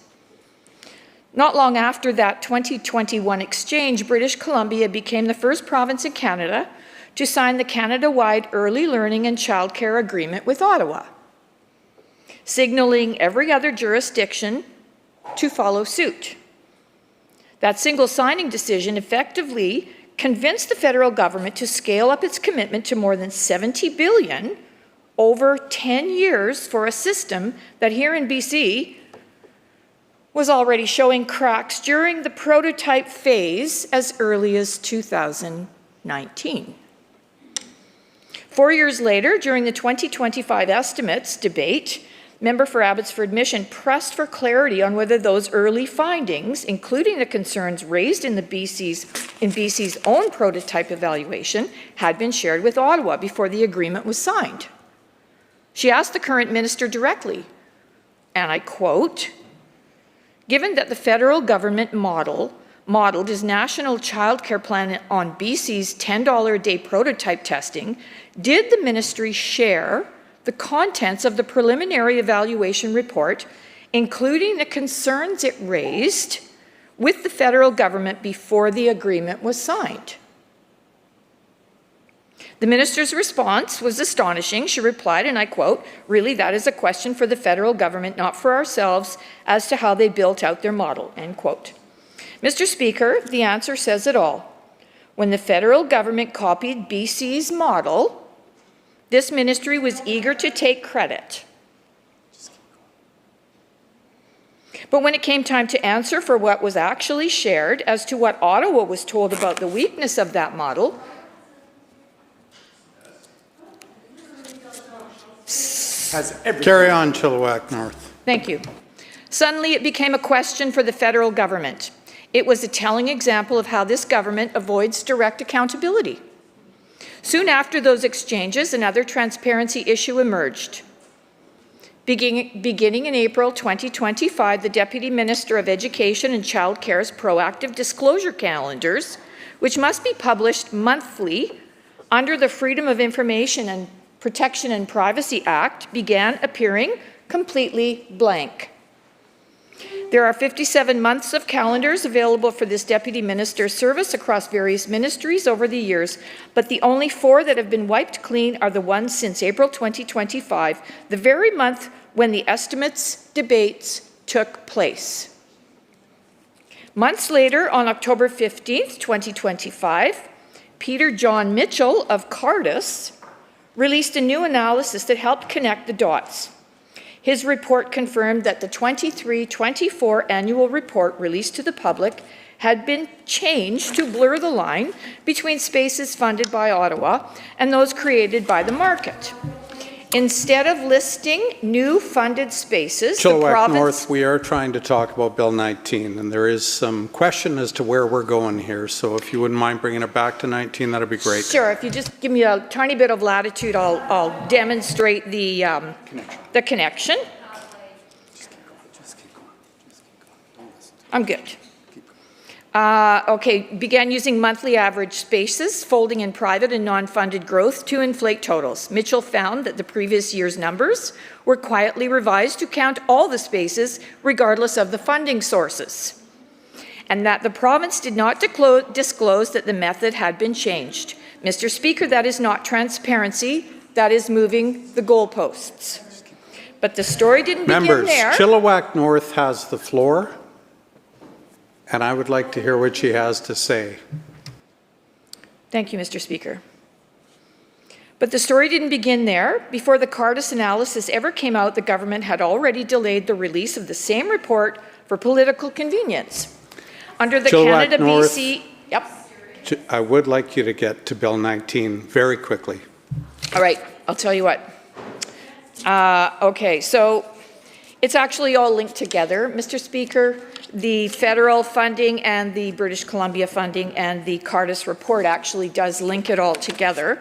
Not long after that 2021 exchange, British Columbia became the first province in Canada to sign the Canada-wide Early Learning and Childcare Agreement with Ottawa, signaling every other jurisdiction to follow suit. That single signing decision effectively convinced the federal government to scale up its commitment to more than $70 billion over 10 years for a system that here in BC was already showing cracks during the prototype phase as early as 2019. 4 years later, during the 2025 estimates debate, member for Abbotsford Mission, pressed for clarity on whether those early findings, including the concerns raised in BC's own prototype evaluation, had been shared with Ottawa before the agreement was signed. She asked the current minister directly, and I quote, "Given that the federal government modeled his national childcare plan on BC's $10 a day prototype testing, did the ministry share the contents of the preliminary evaluation report, including the concerns it raised, with the federal government before the agreement was signed?" The minister's response was astonishing. She replied, and I quote, "Really, that is a question for the federal government, not for ourselves, as to how they built out their model," end quote. Mr. Speaker, the answer says it all. When the federal government copied BC's model, this ministry was eager to take credit. But when it came time to answer for what was actually shared as to what Ottawa was told about the weakness of that model, Carry on, Chilliwack North. Thank you. Suddenly it became a question for the federal government. It was a telling example of how this government avoids direct accountability. Soon after those exchanges, another transparency issue emerged. Beginning in April 2025, the Deputy Minister of Education and Child Care's proactive disclosure calendars, which must be published monthly under the Freedom of Information and Protection and Privacy Act, began appearing completely blank. There are 57 months of calendars available for this Deputy Minister's service across various ministries over the years, but the only 4 that have been wiped clean are the ones since April 2025, the very month when the estimates debates took place. Months later, on October 15th, 2025, Peter John Mitchell of Cardus released a new analysis that helped connect the dots. His report confirmed that the 23-24 annual report released to the public had been changed to blur the line between spaces funded by Ottawa and those created by the market. Instead of listing new funded spaces, the Chilliwack province... North, we are trying to talk about Bill 19, and there is some question as to where we're going here. So if you wouldn't mind bringing it back to 19, that'd be great. Sure. If you just give me a tiny bit of latitude, I'll demonstrate the connection. I'm good. Okay, began using monthly average spaces, folding in private and non-funded growth to inflate totals. Mitchell found that the previous year's numbers were quietly revised to count all the spaces regardless of the funding sources, and that the province did not disclose that the method had been changed. Mr. Speaker, that is not transparency, that is moving the goalposts. But the story didn't begin there. Members, Chilliwack North has the floor, and I would like to hear what she has to say. Thank you, Mr. Speaker. But the story didn't begin there. Before the Cardus analysis ever came out, the government had already delayed the release of the same report for political convenience. Under the Chilliwack North, Canada-BC... Yep. I would like you to get to Bill 19 very quickly. All right, I'll tell you what. Okay, so it's actually all linked together, Mr. Speaker. The federal funding and the British Columbia funding and the Cardus report actually does link it all together.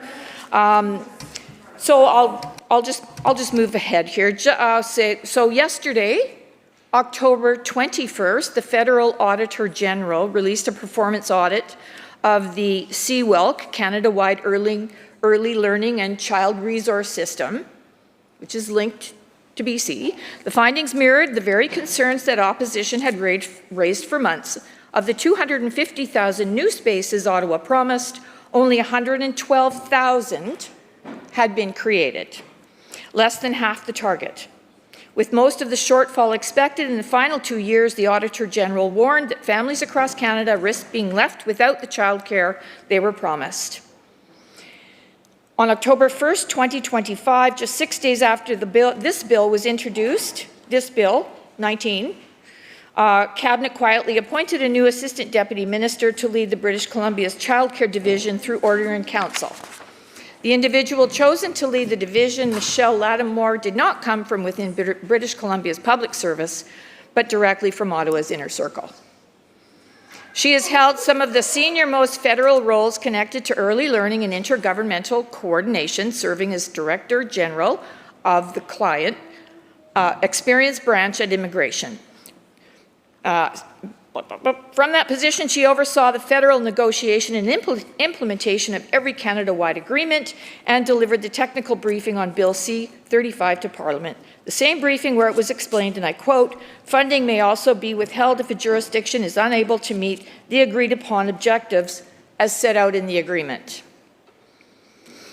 So I'll just move ahead here. So yesterday, October 21st, the Federal Auditor General released a performance audit of the CWELC, Canada-wide Early Learning and Child Resource System, which is linked to BC. The findings mirrored the very concerns that opposition had raised for months. Of the 250,000 new spaces Ottawa promised, only 112,000 had been created, less than half the target. With most of the shortfall expected in the final 2 years, the Auditor General warned that families across Canada risked being left without the childcare they were promised. On October 1st, 2025, just 6 days after this bill was introduced, this Bill 19, Cabinet quietly appointed a new Assistant Deputy Minister to lead the British Columbia's Childcare Division through Order in Council. The individual chosen to lead the division, Michelle Lattimore, did not come from within British Columbia's public service, but directly from Ottawa's inner circle. She has held some of the senior-most federal roles connected to early learning and intergovernmental coordination, serving as Director General of the Client Experience Branch at Immigration. From that position, she oversaw the federal negotiation and implementation of every Canada-wide agreement and delivered the technical briefing on Bill C-35 to Parliament. The same briefing where it was explained, and I quote, "Funding may also be withheld if a jurisdiction is unable to meet the agreed-upon objectives as set out in the agreement."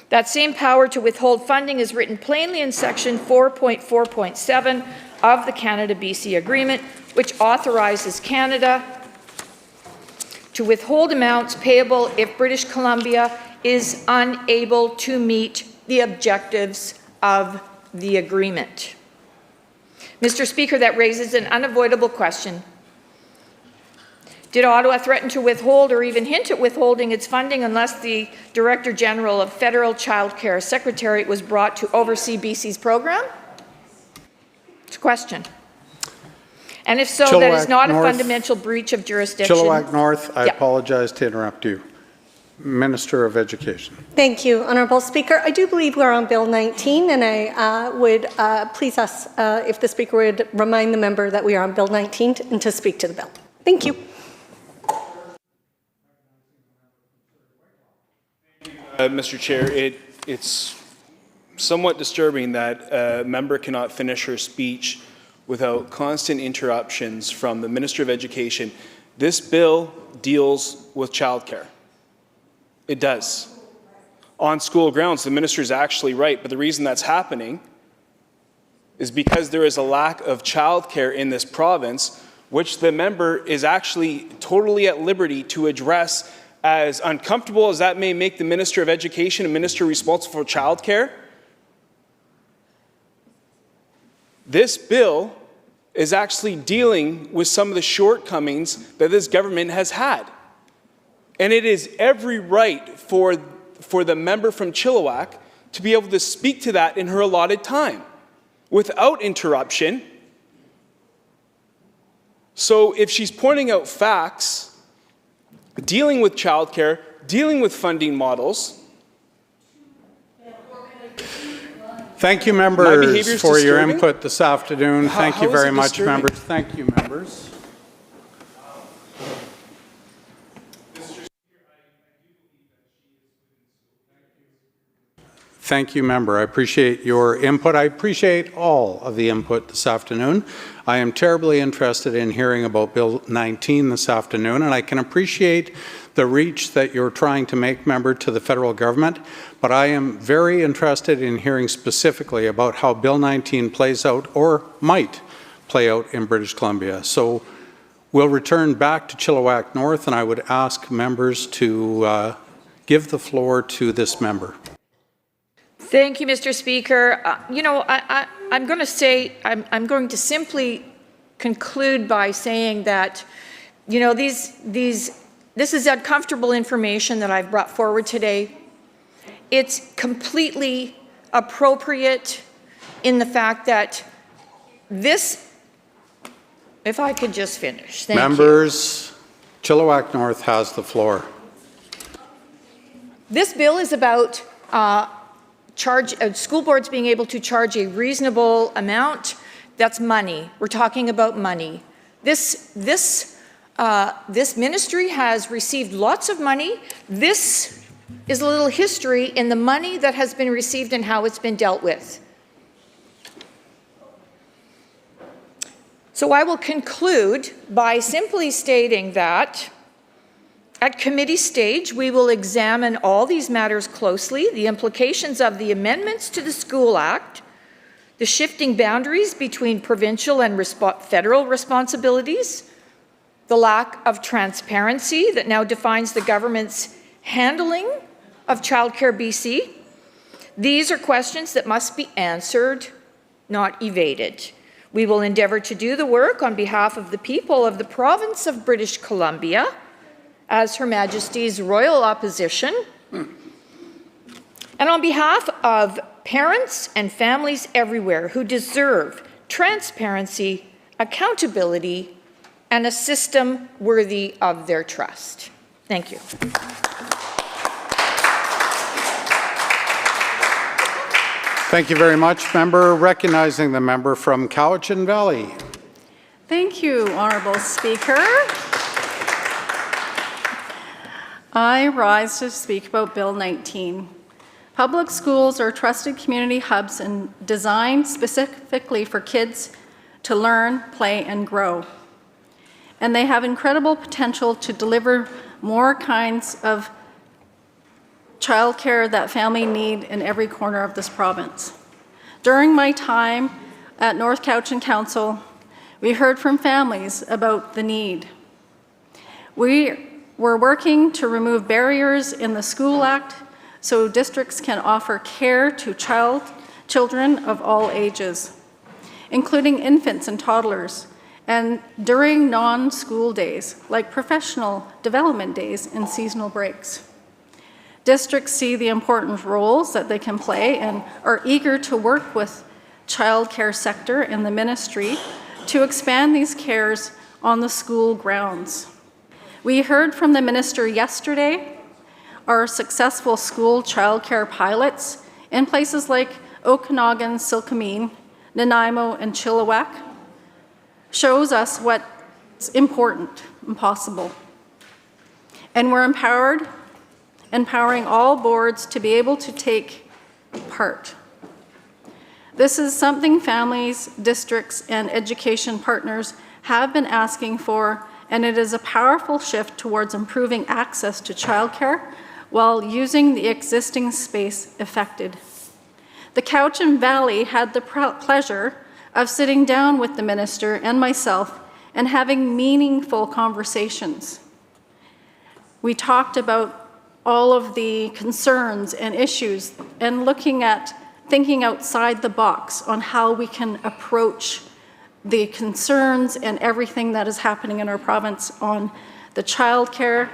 That same power to withhold funding is written plainly in Section 4.4.7 of the Canada-BC Agreement, which authorizes Canada to withhold amounts payable if British Columbia is unable to meet the objectives of the agreement. Mr. Speaker, that raises an unavoidable question. Did Ottawa threaten to withhold or even hint at withholding its funding unless the Director General of Federal Child Care Secretariat was brought to oversee BC's program? It's a question. And if so, that is not a fundamental breach of jurisdiction. Chilliwack North, I apologize to interrupt you. Minister of Education. Thank you, Honourable Speaker. I do believe we're on Bill 19, and I would please ask if the Speaker would remind the member that we are on Bill 19 and to speak to the bill. Thank you. Mr. Chair, it's somewhat disturbing that a member cannot finish her speech without constant interruptions from the Minister of Education. This bill deals with childcare. It does. On school grounds, the minister is actually right, but the reason that's happening is because there is a lack of childcare in this province, which the member is actually totally at liberty to address. As uncomfortable as that may make the Minister of Education, a minister responsible for childcare, this bill is actually dealing with some of the shortcomings that this government has had. And it is every right for the member from Chilliwack to be able to speak to that in her allotted time without interruption. So if she's pointing out facts, dealing with childcare, dealing with funding models. Thank you, members, for your input this afternoon. Thank you very much, members. Thank you, members. Thank you, member. I appreciate your input. I appreciate all of the input this afternoon. I am terribly interested in hearing about Bill 19 this afternoon, and I can appreciate the reach that you're trying to make, member, to the federal government, but I am very interested in hearing specifically about how Bill 19 plays out or might play out in British Columbia. So we'll return back to Chilliwack North, and I would ask members to give the floor to this member. Thank you, Mr. Speaker. I'm going to simply conclude by saying that, this is uncomfortable information that I've brought forward today. It's completely appropriate in the fact that this, if I could just finish. Thank Members, you. Chilliwack North has the floor. This bill is about school boards being able to charge a reasonable amount. That's money. We're talking about money. This ministry has received lots of money. This is a little history in the money that has been received and how it's been dealt with. So I will conclude by simply stating that at committee stage, we will examine all these matters closely, the implications of the amendments to the School Act, the shifting boundaries between provincial and federal responsibilities, the lack of transparency that now defines the government's handling of Childcare BC. These are questions that must be answered, not evaded. We will endeavour to do the work on behalf of the people of the province of British Columbia as Her Majesty's Royal Opposition. And on behalf of parents and families everywhere who deserve transparency, accountability, and a system worthy of their trust. Thank you. Thank you very much, member. Recognizing the member from Cowichan Valley. Thank you, Honourable Speaker. I rise to speak about Bill 19. Public schools are trusted community hubs and designed specifically for kids to learn, play, and grow. And they have incredible potential to deliver more kinds of childcare that family need in every corner of this province. During my time at North Cowichan Council, we heard from families about the need. We were working to remove barriers in the School Act so districts can offer care to children of all ages, including infants and toddlers, and during non-school days, like professional development days and seasonal breaks. Districts see the important roles that they can play and are eager to work with childcare sector and the ministry to expand these cares on the school grounds. We heard from the minister yesterday our successful school childcare pilots in places like Okanagan, Silkameen, Nanaimo, and Chilliwack shows us what's important and possible. And we're empowering all boards to be able to take part. This is something families, districts, and education partners have been asking for, and it is a powerful shift towards improving access to childcare while using the existing space affected. The Cowichan Valley had the pleasure of sitting down with the minister and myself and having meaningful conversations. We talked about all of the concerns and issues and thinking outside the box on how we can approach the concerns and everything that is happening in our province on the childcare.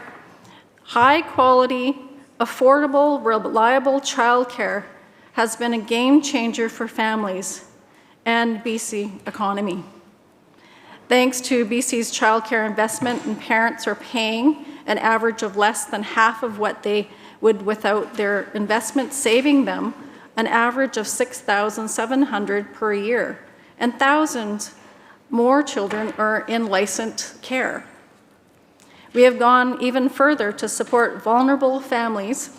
High quality, affordable, reliable childcare has been a game changer for families and BC economy. Thanks to BC's childcare investment, and parents are paying an average of less than half of what they would without their investment, saving them an average of $6,700 per year, and thousands more children are in licensed care. We have gone even further to support vulnerable families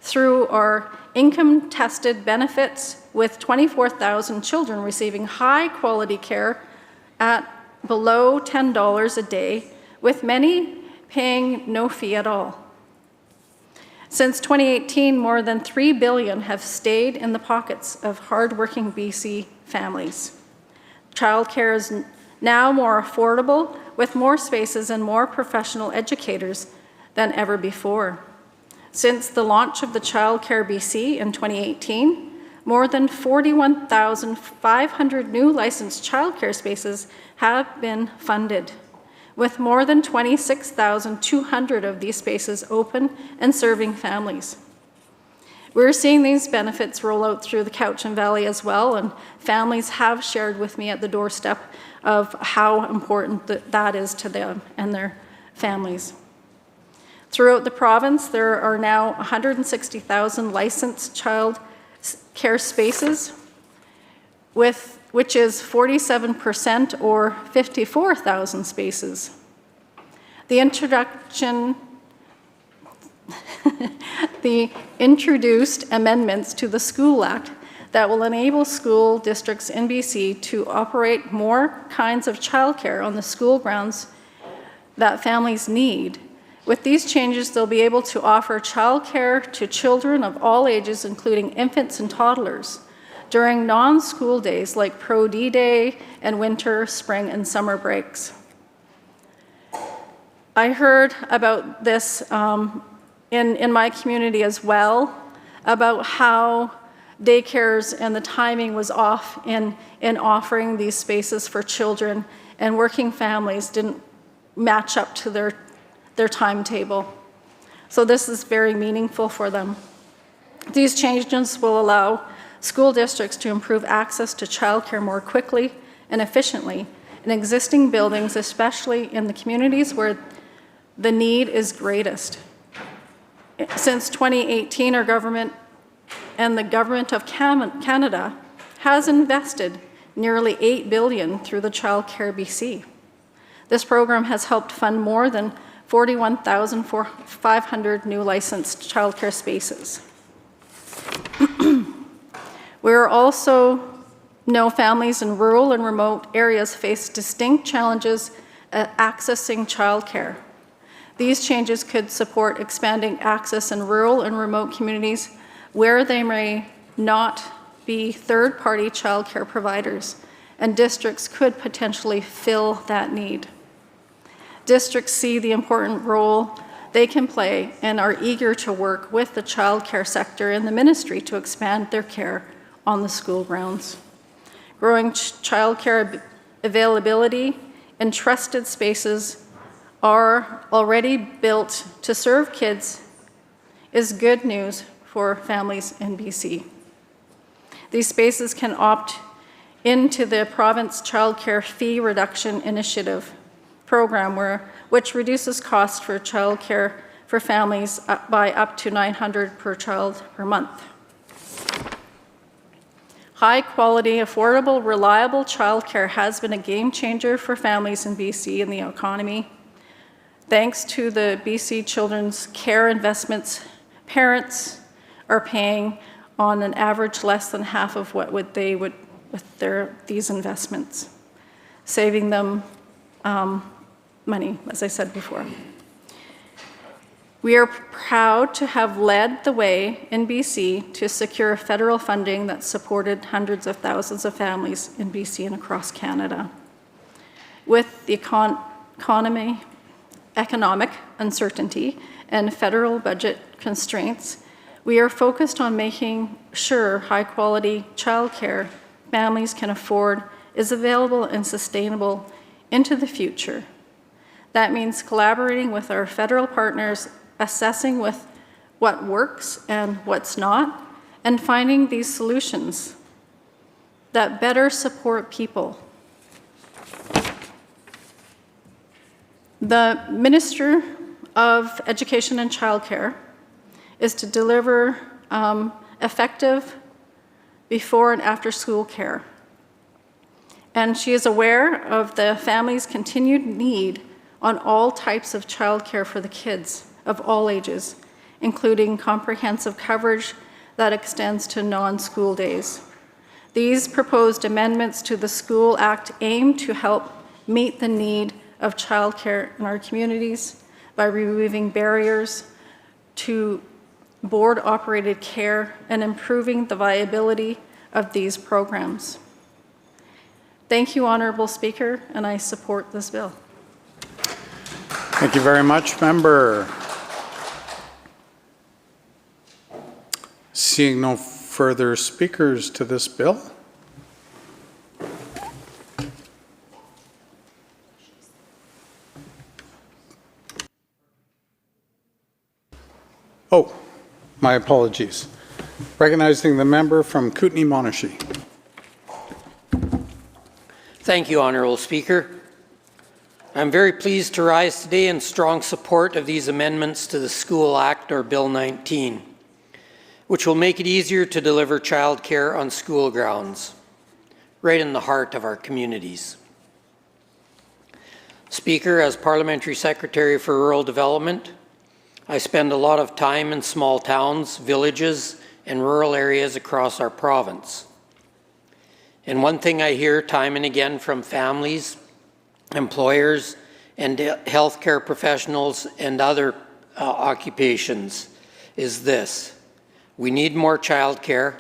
through our income-tested benefits, with 24,000 children receiving high-quality care at below $10 a day, with many paying no fee at all. Since 2018, more than $3 billion have stayed in the pockets of hardworking BC families. Childcare is now more affordable, with more spaces and more professional educators than ever before. Since the launch of the Childcare BC in 2018, more than 41,500 new licensed childcare spaces have been funded, with more than 26,200 of these spaces open and serving families. We're seeing these benefits roll out through the Cowichan Valley as well, and families have shared with me at the doorstep of how important that is to them and their families. Throughout the province, there are now 160,000 licensed child care spaces, which is 47% or 54,000 spaces. The introduced amendments to the School Act that will enable school districts in BC to operate more kinds of childcare on the school grounds that families need. With these changes, they'll be able to offer childcare to children of all ages, including infants and toddlers, during non-school days like Pro D Day and winter, spring, and summer breaks. I heard about this in my community as well, about how daycares and the timing was off in offering these spaces for children, and working families didn't match up to their timetable. So this is very meaningful for them. These changes will allow school districts to improve access to childcare more quickly and efficiently in existing buildings, especially in the communities where the need is greatest. Since 2018, our government and the Government of Canada has invested nearly $8 billion through the Child Care BC. This program has helped fund more than 41,500 new licensed childcare spaces. We also know families in rural and remote areas face distinct challenges at accessing childcare. These changes could support expanding access in rural and remote communities where there may not be third-party childcare providers, and districts could potentially fill that need. Districts see the important role they can play and are eager to work with the childcare sector and the ministry to expand their care on the school grounds. Growing childcare availability and trusted spaces are already built to serve kids is good news for families in BC. These spaces can opt into the province childcare fee reduction initiative program, which reduces costs for childcare for families by up to $900 per child per month. High quality, affordable, reliable childcare has been a game changer for families in BC and the economy. Thanks to the BC Children's Care investments, parents are paying on an average less than half of what they would with these investments, saving them money, as I said before. We are proud to have led the way in BC to secure federal funding that supported hundreds of thousands of families in BC and across Canada. With the economic uncertainty and federal budget constraints, we are focused on making sure high-quality childcare families can afford is available and sustainable into the future. That means collaborating with our federal partners, assessing with what works and what's not, and finding these solutions that better support people. The Minister of Education and Childcare is to deliver effective before and after school care. And she is aware of the family's continued need on all types of childcare for the kids of all ages, including comprehensive coverage that extends to non-school days. These proposed amendments to the School Act aim to help meet the need of childcare in our communities by removing barriers to board-operated care and improving the viability of these programs. Thank you, Honourable Speaker, and I support this bill. Thank you very much, Member. Seeing no further speakers to this bill, oh, my apologies. Recognizing the member from Kootenay-Monashee. Thank you, Honourable Speaker. I'm very pleased to rise today in strong support of these amendments to the School Act, or Bill 19, which will make it easier to deliver childcare on school grounds, right in the heart of our communities. Speaker, as Parliamentary Secretary for Rural Development, I spend a lot of time in small towns, villages, and rural areas across our province. And one thing I hear time and again from families, employers, and healthcare professionals and other occupations is this: we need more childcare,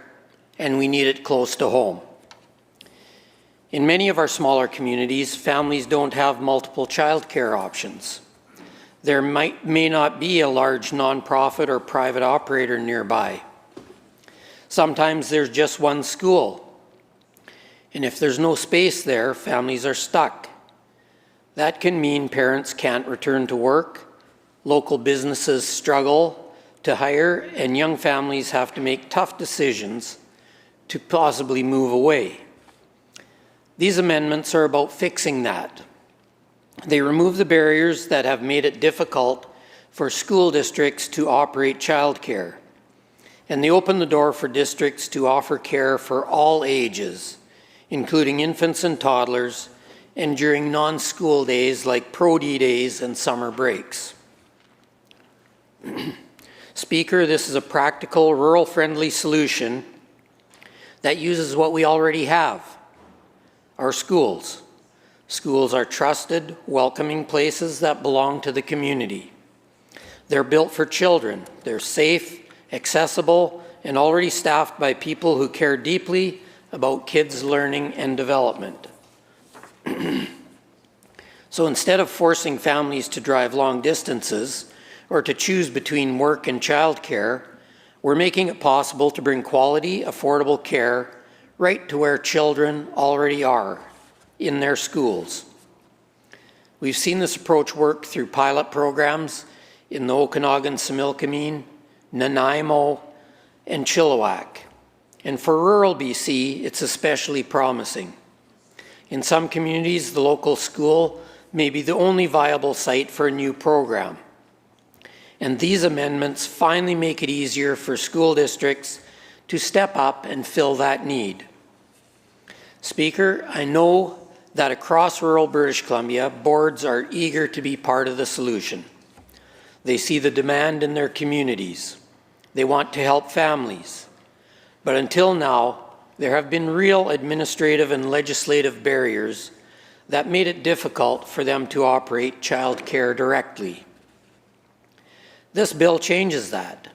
and we need it close to home. In many of our smaller communities, families don't have multiple childcare options. There may not be a large nonprofit or private operator nearby. Sometimes there's just one school. And if there's no space there, families are stuck. That can mean parents can't return to work, local businesses struggle to hire, and young families have to make tough decisions to possibly move away. These amendments are about fixing that. They remove the barriers that have made it difficult for school districts to operate childcare, and they open the door for districts to offer care for all ages, including infants and toddlers, and during non-school days like Pro-D days and summer breaks. Speaker, this is a practical, rural-friendly solution that uses what we already have, our schools. Schools are trusted, welcoming places that belong to the community. They're built for children. They're safe, accessible, and already staffed by people who care deeply about kids' learning and development. So instead of forcing families to drive long distances or to choose between work and childcare, we're making it possible to bring quality, affordable care right to where children already are, in their schools. We've seen this approach work through pilot programs in the Okanagan-Similkameen, Nanaimo, and Chilliwack. And for rural BC, it's especially promising. In some communities, the local school may be the only viable site for a new program. And these amendments finally make it easier for school districts to step up and fill that need. Speaker, I know that across rural British Columbia, boards are eager to be part of the solution. They see the demand in their communities. They want to help families. But until now, there have been real administrative and legislative barriers that made it difficult for them to operate childcare directly. This bill changes that.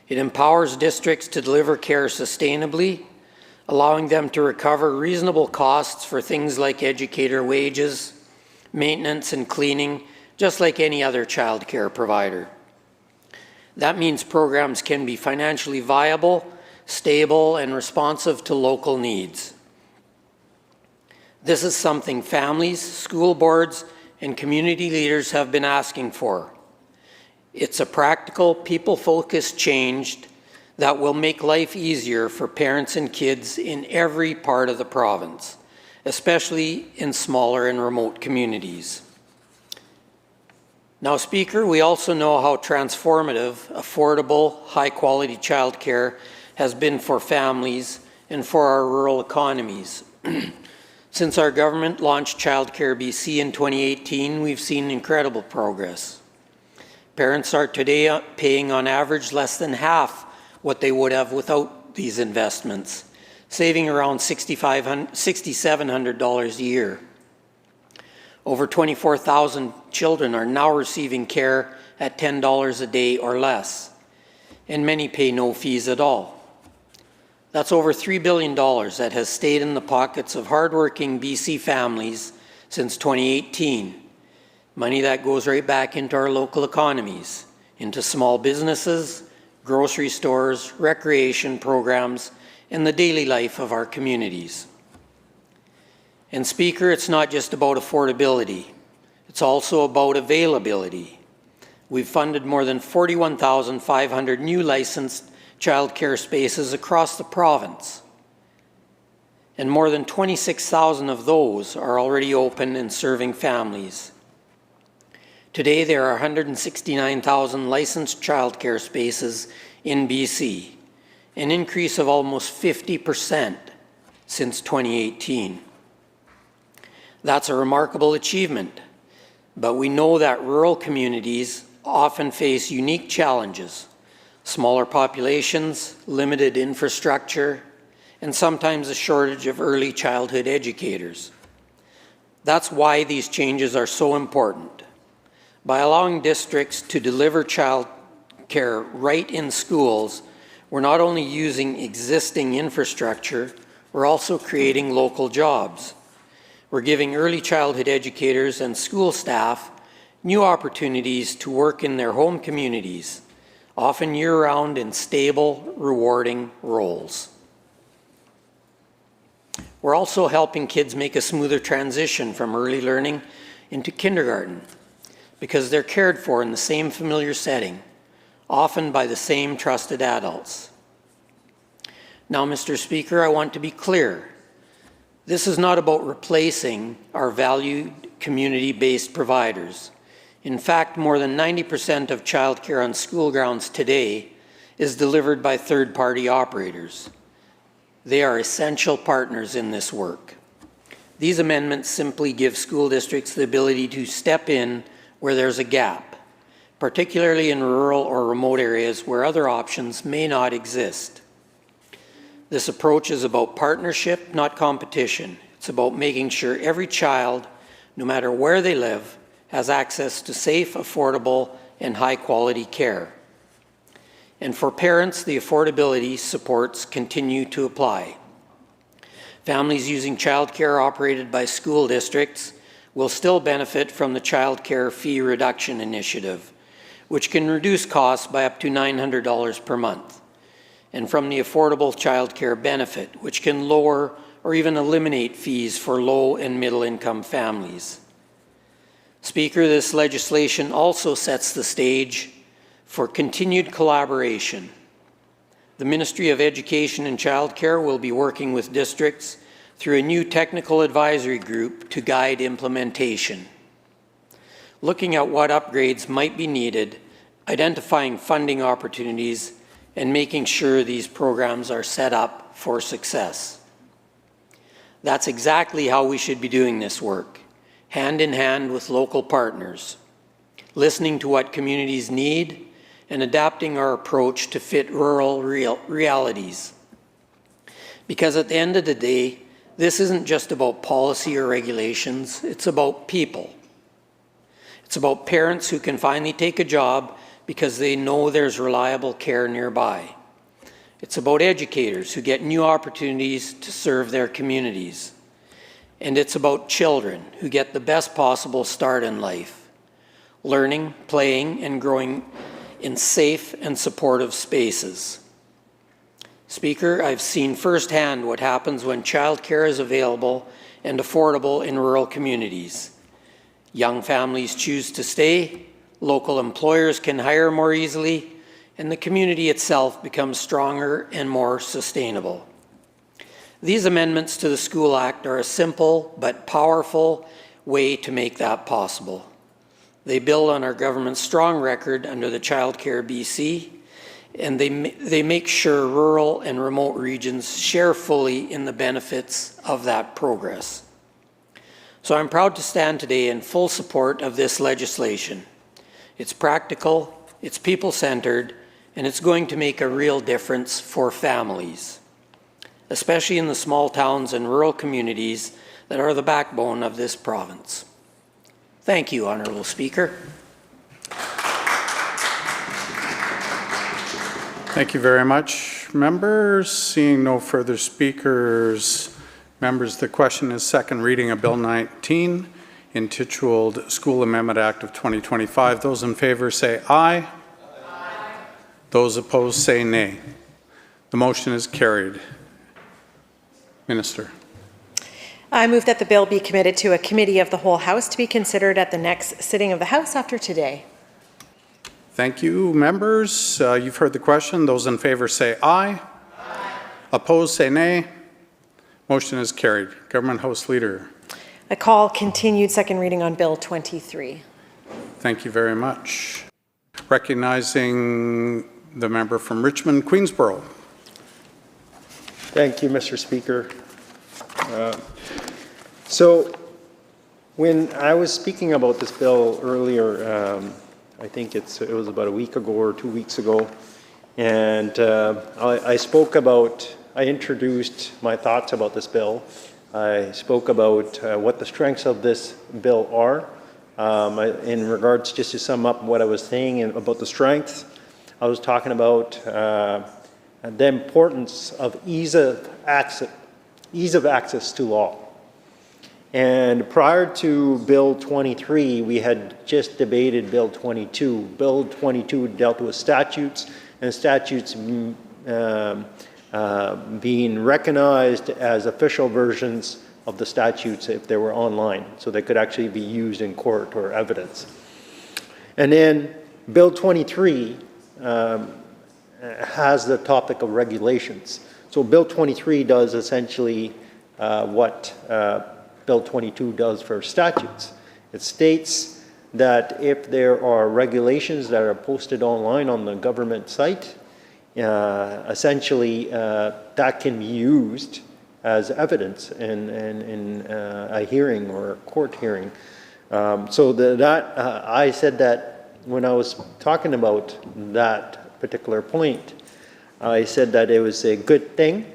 It empowers districts to deliver care sustainably, allowing them to recover reasonable costs for things like educator wages, maintenance and cleaning, just like any other childcare provider. That means programs can be financially viable, stable, and responsive to local needs. This is something families, school boards, and community leaders have been asking for. It's a practical, people-focused change that will make life easier for parents and kids in every part of the province, especially in smaller and remote communities. Now, Speaker, we also know how transformative, affordable, high-quality childcare has been for families and for our rural economies. Since our government launched Childcare BC in 2018, we've seen incredible progress. Parents are today paying on average less than half what they would have without these investments, saving around $6,700 a year. Over 24,000 children are now receiving care at $10 a day or less, and many pay no fees at all. That's over $3 billion that has stayed in the pockets of hardworking BC families since 2018. Money that goes right back into our local economies, into small businesses, grocery stores, recreation programs, and the daily life of our communities. And Speaker, it's not just about affordability. It's also about availability. We've funded more than 41,500 new licensed childcare spaces across the province. And more than 26,000 of those are already open and serving families. Today, there are 169,000 licensed childcare spaces in BC, an increase of almost 50% since 2018. That's a remarkable achievement, but we know that rural communities often face unique challenges: smaller populations, limited infrastructure, and sometimes a shortage of early childhood educators. That's why these changes are so important. By allowing districts to deliver child care right in schools, we're not only using existing infrastructure, we're also creating local jobs. We're giving early childhood educators and school staff new opportunities to work in their home communities, often year-round in stable, rewarding roles. We're also helping kids make a smoother transition from early learning into kindergarten, because they're cared for in the same familiar setting, often by the same trusted adults. Now, Mr. Speaker, I want to be clear. This is not about replacing our valued community-based providers. In fact, more than 90% of childcare on school grounds today is delivered by third-party operators. They are essential partners in this work. These amendments simply give school districts the ability to step in where there's a gap, particularly in rural or remote areas where other options may not exist. This approach is about partnership, not competition. It's about making sure every child, no matter where they live, has access to safe, affordable, and high-quality care. And for parents, the affordability supports continue to apply. Families using childcare operated by school districts will still benefit from the Child Care Fee Reduction Initiative, which can reduce costs by up to $900 per month, and from the Affordable Child Care Benefit, which can lower or even eliminate fees for low and middle income families. Speaker, this legislation also sets the stage for continued collaboration. The Ministry of Education and Childcare will be working with districts through a new technical advisory group to guide implementation, looking at what upgrades might be needed, identifying funding opportunities, and making sure these programs are set up for success. That's exactly how we should be doing this work, hand in hand with local partners, listening to what communities need and adapting our approach to fit rural realities. Because at the end of the day, this isn't just about policy or regulations, it's about people. It's about parents who can finally take a job because they know there's reliable care nearby. It's about educators who get new opportunities to serve their communities. And it's about children who get the best possible start in life, learning, playing, and growing in safe and supportive spaces. Speaker, I've seen firsthand what happens when childcare is available and affordable in rural communities. Young families choose to stay, local employers can hire more easily, and the community itself becomes stronger and more sustainable. These amendments to the School Act are a simple but powerful way to make that possible. They build on our government's strong record under the Child Care BC, and they make sure rural and remote regions share fully in the benefits of that progress. So I'm proud to stand today in full support of this legislation. It's practical, it's people-centered, and it's going to make a real difference for families, especially in the small towns and rural communities that are the backbone of this province. Thank you, Honourable Speaker. Thank you very much, members. Seeing no further speakers, members, the question is second reading of Bill 19, intituled School Amendment Act of 2025. Those in favour say aye. Aye. Those opposed say nay. The motion is carried. Minister. I move that the bill be committed to a committee of the whole House to be considered at the next sitting of the House after today. Thank you, members. You've heard the question. Those in favour say aye. Aye. Opposed say nay. Motion is carried. Government House Leader. I call continued second reading on Bill 23. Thank you very much. Recognizing the member from Richmond, Queensborough. Thank you, Mr. Speaker. So when I was speaking about this bill earlier, I think it was about a week ago or 2 weeks ago, and I introduced my thoughts about this bill. I spoke about what the strengths of this bill are. In regards, just to sum up what I was saying about the strengths, I was talking about the importance of ease of access to law. And prior to Bill 23, we had just debated Bill 22. Bill 22 dealt with statutes, and statutes being recognized as official versions of the statutes if they were online, so they could actually be used in court or evidence. And then Bill 23 has the topic of regulations. So Bill 23 does essentially what Bill 22 does for statutes. It states that if there are regulations that are posted online on the government site, essentially that can be used as evidence in a hearing or a court hearing. I said that when I was talking about that particular point, I said that it was a good thing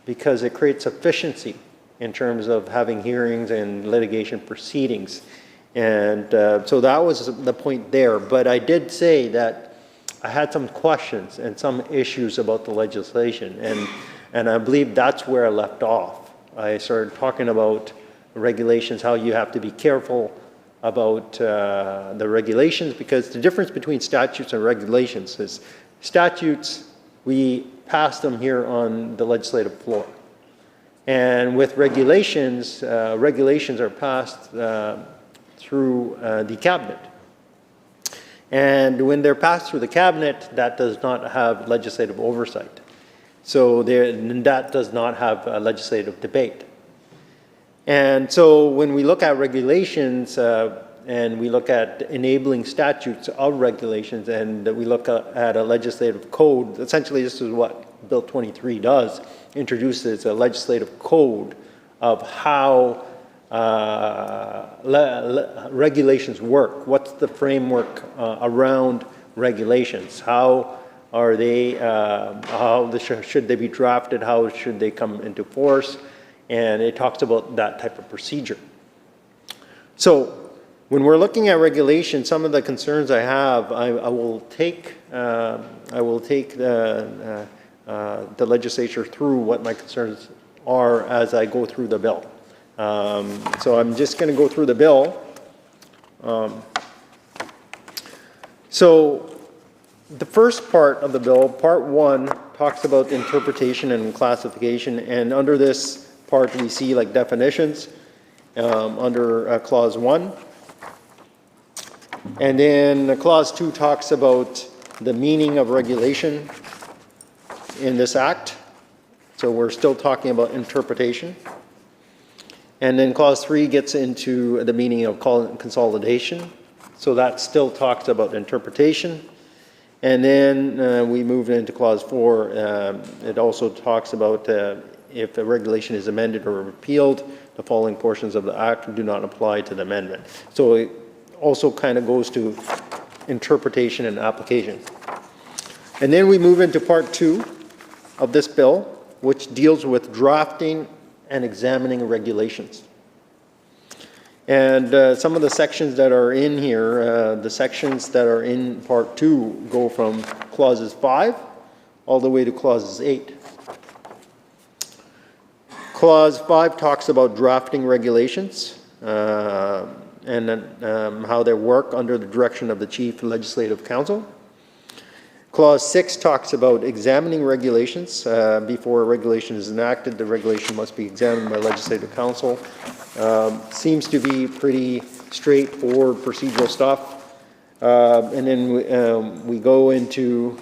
because it creates efficiency in terms of having hearings and litigation proceedings. And so that was the point there. But I did say that I had some questions and some issues about the legislation. And I believe that's where I left off. I started talking about regulations, how you have to be careful about the regulations, because the difference between statutes and regulations is statutes, we pass them here on the legislative floor. And with regulations, regulations are passed through the cabinet. And when they're passed through the cabinet, that does not have legislative oversight. So that does not have a legislative debate. And so when we look at regulations and we look at enabling statutes of regulations and we look at a legislative code, essentially this is what Bill 23 does, introduces a legislative code of how regulations work. What's the framework around regulations? How are they, should they be drafted? How should they come into force? And it talks about that type of procedure. So when we're looking at regulation, some of the concerns I have, I will take the legislature through what my concerns are as I go through the bill. So I'm just going to go through the bill. So the first part of the bill, part 1, talks about interpretation and classification, and under this part we see like definitions under clause 1. And then clause 2 talks about the meaning of regulation in this act. So we're still talking about interpretation. And then clause 3 gets into the meaning of consolidation. So that still talks about interpretation. And then we move into clause 4. It also talks about if a regulation is amended or repealed, the following portions of the act do not apply to the amendment. So it also kind of goes to interpretation and application. And then we move into part 2 of this bill, which deals with drafting and examining regulations. And some of the sections that are in here, the sections that are in part 2 go from clauses 5 all the way to clauses 8. Clause 5 talks about drafting regulations and how they work under the direction of the Chief Legislative Counsel. Clause 6 talks about examining regulations. Before a regulation is enacted, the regulation must be examined by Legislative Counsel. Seems to be pretty straightforward procedural stuff. And then we go into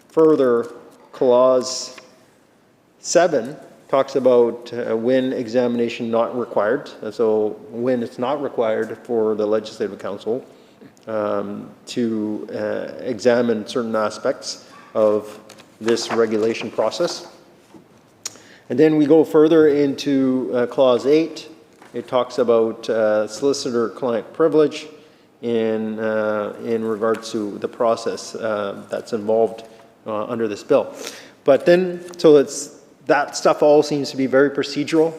further clause 7 talks about when examination not required. So when it's not required for the Legislative Counsel to examine certain aspects of this regulation process. And then we go further into clause 8. It talks about solicitor-client privilege in regards to the process that's involved under this bill. But then, so that stuff all seems to be very procedural.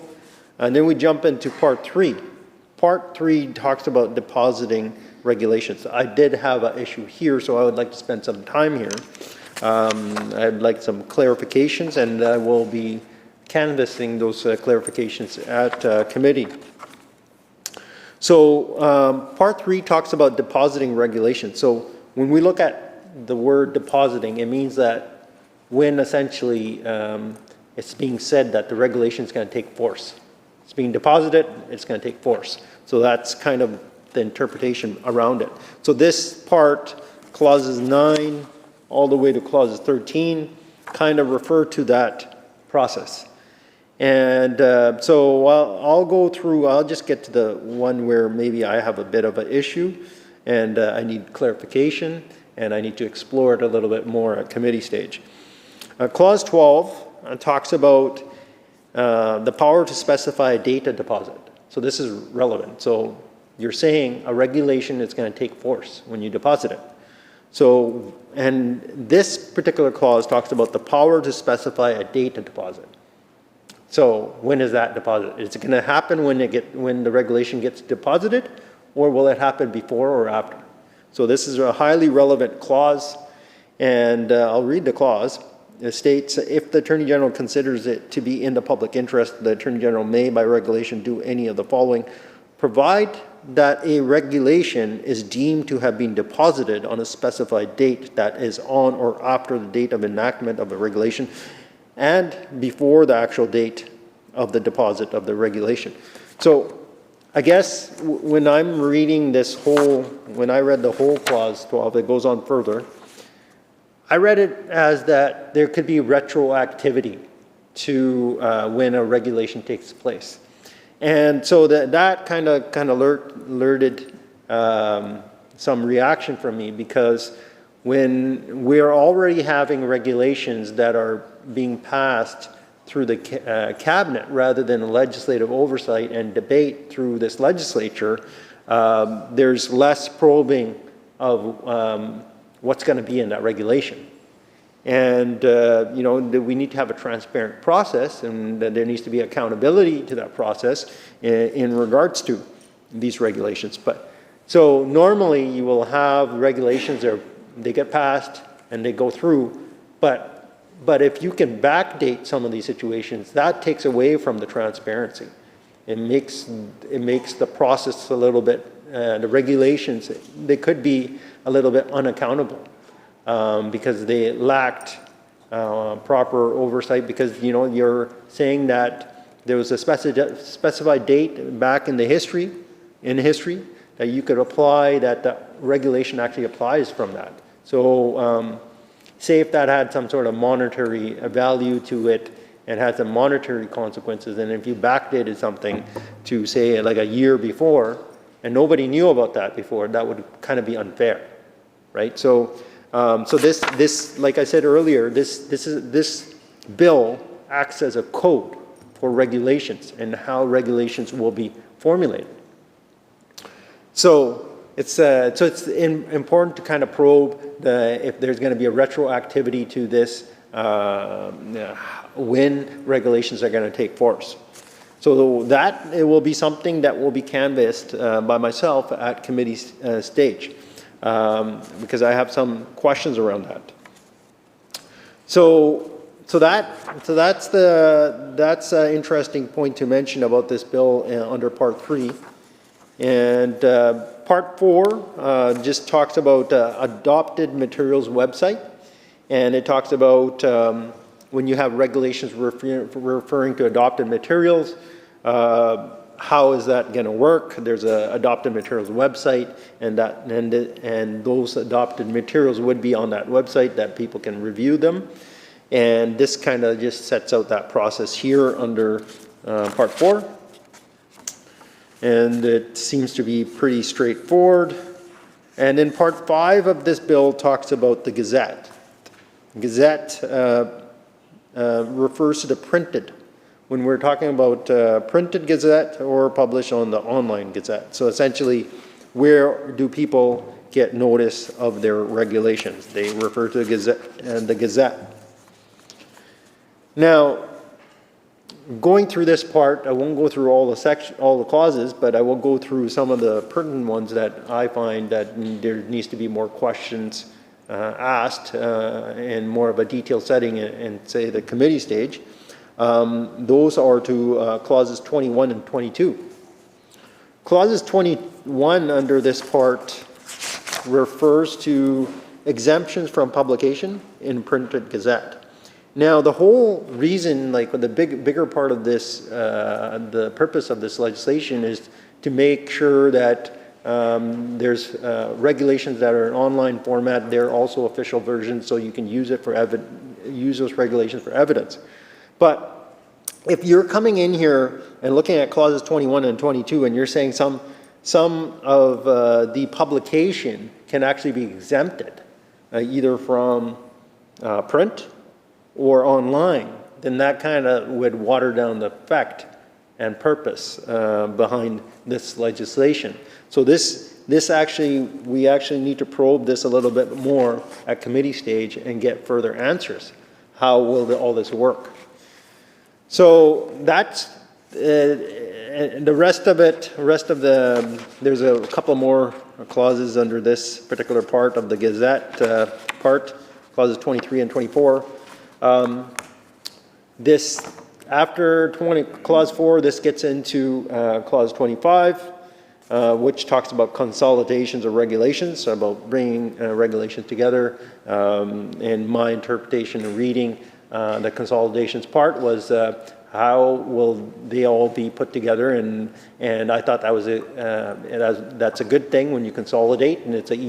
And then we jump into part 3. Part 3 talks about depositing regulations. I did have an issue here, so I would like to spend some time here. I'd like some clarifications, and I will be canvassing those clarifications at committee. So part 3 talks about depositing regulations. So when we look at the word depositing, it means that when essentially it's being said that the regulation is going to take force. It's being deposited, it's going to take force. So that's kind of the interpretation around it. So this part, clauses 9 all the way to clauses 13 kind of refer to that process. And so I'll just get to the one where maybe I have a bit of an issue and I need clarification and I need to explore it a little bit more at committee stage. Clause 12 talks about the power to specify a data deposit. So this is relevant. So you're saying a regulation is going to take force when you deposit it. So, and this particular clause talks about the power to specify a data deposit. So when is that deposit? Is it going to happen when the regulation gets deposited, or will it happen before or after? So this is a highly relevant clause, and I'll read the clause. It states, if the Attorney General considers it to be in the public interest, the Attorney General may, by regulation, do any of the following. Provide that a regulation is deemed to have been deposited on a specified date that is on or after the date of enactment of a regulation and before the actual date of the deposit of the regulation. So I guess when I'm reading when I read the whole clause 12, it goes on further. I read it as that there could be retroactivity to when a regulation takes place. And so that kind of alerted some reaction from me, because when we're already having regulations that are being passed through the cabinet rather than legislative oversight and debate through this legislature, there's less probing of what's going to be in that regulation. And, we need to have a transparent process, and there needs to be accountability to that process in regards to these regulations. So normally you will have regulations they get passed and they go through, but if you can backdate some of these situations, that takes away from the transparency. It makes the process a little bit, the regulations, they could be a little bit unaccountable. Because they lacked proper oversight, because you're saying that there was a specified date back in history that you could apply, that the regulation actually applies from that. So say if that had some sort of monetary value to it and had some monetary consequences, and if you backdated something to say like a year before and nobody knew about that before, that would kind of be unfair, right? So this, like I said earlier, this bill acts as a code for regulations and how regulations will be formulated. So it's important to kind of probe if there's going to be a retroactivity to this when regulations are going to take force. So that it will be something that will be canvassed by myself at committee stage. Because I have some questions around that. So that's an interesting point to mention about this bill under Part 3. And Part 4 just talks about adopted materials website, and it talks about when you have regulations referring to adopted materials. How is that going to work? There's an adopted materials website, and those adopted materials would be on that website that people can review them. And this kind of just sets out that process here under Part 4. And it seems to be pretty straightforward. And then Part 5 of this bill talks about the Gazette. Gazette refers to the printed, when we're talking about printed Gazette or published on the online Gazette. So essentially, where do people get notice of their regulations? They refer to the Gazette. Now, going through this part, I won't go through all the clauses, but I will go through some of the pertinent ones that I find that there needs to be more questions asked in more of a detailed setting in, say, the committee stage. Those are to clauses 21 and 22. Clauses 21 under this part refers to exemptions from publication in printed Gazette. Now, the whole reason, like the bigger part of this, the purpose of this legislation is to make sure that There's regulations that are in online format. They're also official versions, so you can use it for use those regulations for evidence. But if you're coming in here and looking at clauses 21 and 22, and you're saying some of the publication can actually be exempted, either from print or online, then that kind of would water down the effect and purpose behind this legislation. So this actually, we actually need to probe this a little bit more at committee stage and get further answers. How will all this work? So that's the rest of it. There's a couple more clauses under this particular part of the Gazette part, clauses 23 and 24. After clause 4, this gets into clause 25, which talks about consolidations of regulations, about bringing regulations together. And my interpretation and reading the consolidations part was how will they all be put together, and I thought that was that's a good thing when you consolidate, and it's an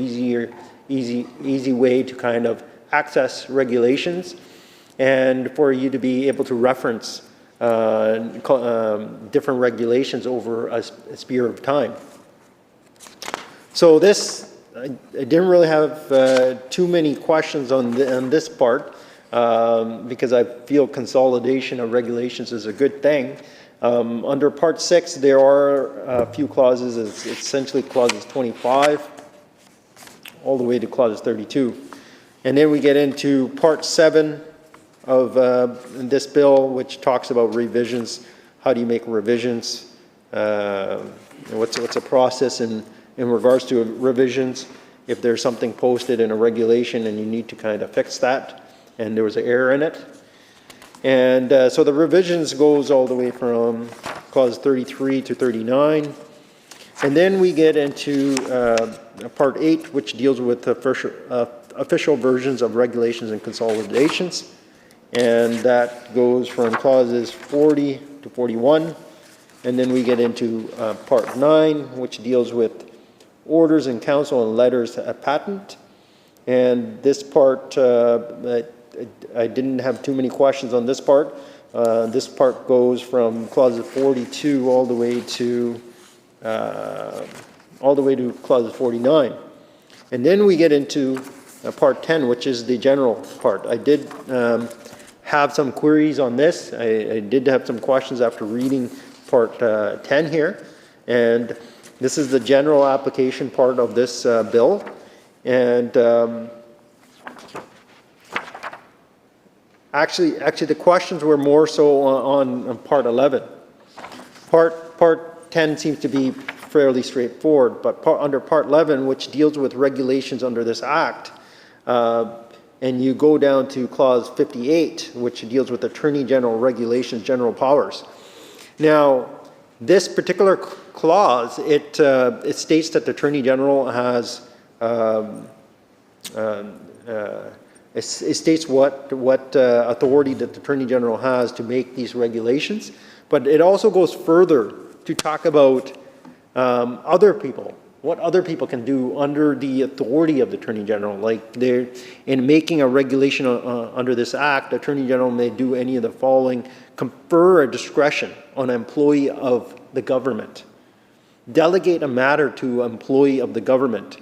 easy way to kind of access regulations, and for you to be able to reference different regulations over a sphere of time. So this, I didn't really have too many questions on this part, because I feel consolidation of regulations is a good thing. Under Part 6, there are a few clauses. It's essentially clauses 25 all the way to clauses 32. And then we get into Part 7 of this bill, which talks about revisions. How do you make revisions? What's a process in regards to revisions? If there's something posted in a regulation and you need to kind of fix that, and there was an error in it. And so the revisions goes all the way from clause 33 to 39. And then we get into Part 8, which deals with official versions of regulations and consolidations. And that goes from clauses 40 to 41. And then we get into Part 9, which deals with orders in council and letters at patent. And this part, I didn't have too many questions on this part. This part goes from clause 42 all the way to clause 49. And then we get into Part 10, which is the general part. I did have some queries on this. I did have some questions after reading Part 10 here. And this is the general application part of this bill. And actually, the questions were more so on Part 11. Part 10 seems to be fairly straightforward, but under Part 11, which deals with regulations under this Act, and you go down to Clause 58, which deals with Attorney General regulations, general powers. Now, this particular clause, it states that the Attorney General has it states what authority that the Attorney General has to make these regulations, but it also goes further to talk about other people, what other people can do under the authority of the Attorney General. Like they're in making a regulation under this Act, the Attorney General may do any of the following: confer a discretion on an employee of the government, delegate a matter to an employee of the government,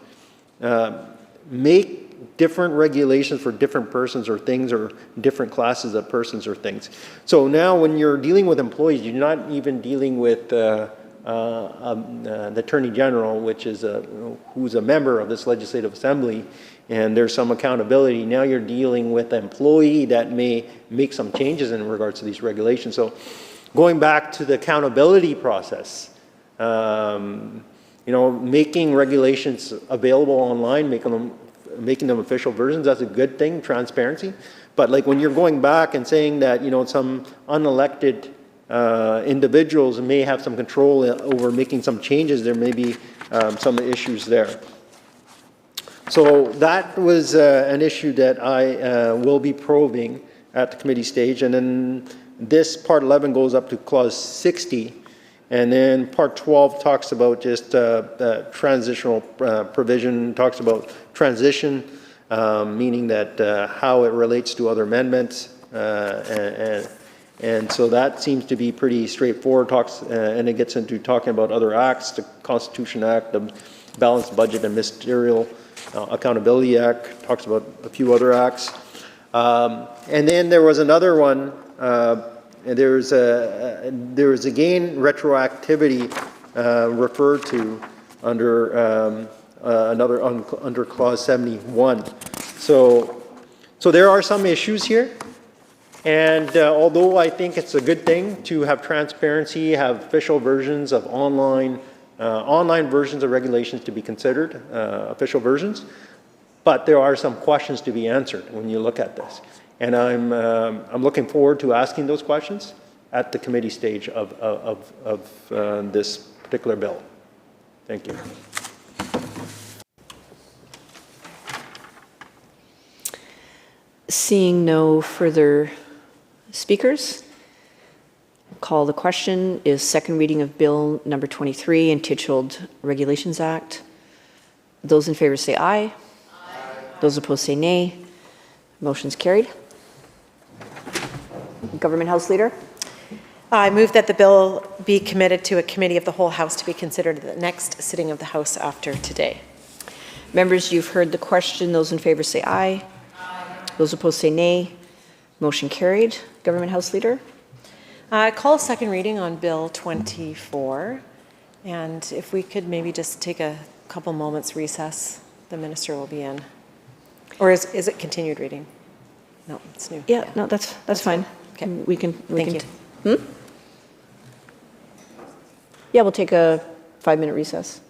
make different regulations for different persons or things, or different classes of persons or things. So now when you're dealing with employees, you're not even dealing with the Attorney General, which is who's a member of this Legislative Assembly, and there's some accountability. Now you're dealing with an employee that may make some changes in regards to these regulations. So going back to the accountability process, making regulations available online, making them official versions, that's a good thing, transparency. But like when you're going back and saying that, some unelected individuals may have some control over making some changes, there may be some issues there. So that was an issue that I will be probing at the committee stage. And then this Part 11 goes up to Clause 60. And then part 12 talks about just transitional provision, talks about transition, meaning that how it relates to other amendments. And so that seems to be pretty straightforward, and it gets into talking about other acts, the Constitution Act, the Balanced Budget and Ministerial Accountability Act, talks about a few other acts. And then there was another one, there was again retroactivity referred to under under clause 71. So there are some issues here. And although I think it's a good thing to have transparency, have official versions of online versions of regulations to be considered, official versions, but there are some questions to be answered when you look at this. And I'm looking forward to asking those questions at the committee stage of this particular bill. Thank you. Seeing no further speakers, call the question. Is second reading of Bill number 23 entitled Regulations Act. Those in favor say aye. Aye. Those opposed say nay. Motion's carried. Government House Leader. I move that the bill be committed to a committee of the whole House to be considered at the next sitting of the House after today. Members, you've heard the question. Those in favor say aye. Aye. Those opposed say nay. Motion carried. Government House Leader. Call a second reading on Bill 24. And if we could maybe just take a couple moments recess, the minister will be in. Or is it continued reading? No, it's new. Yeah, no, that's fine. Okay. We can. Thank you. Yeah, we'll take a 5-minute recess.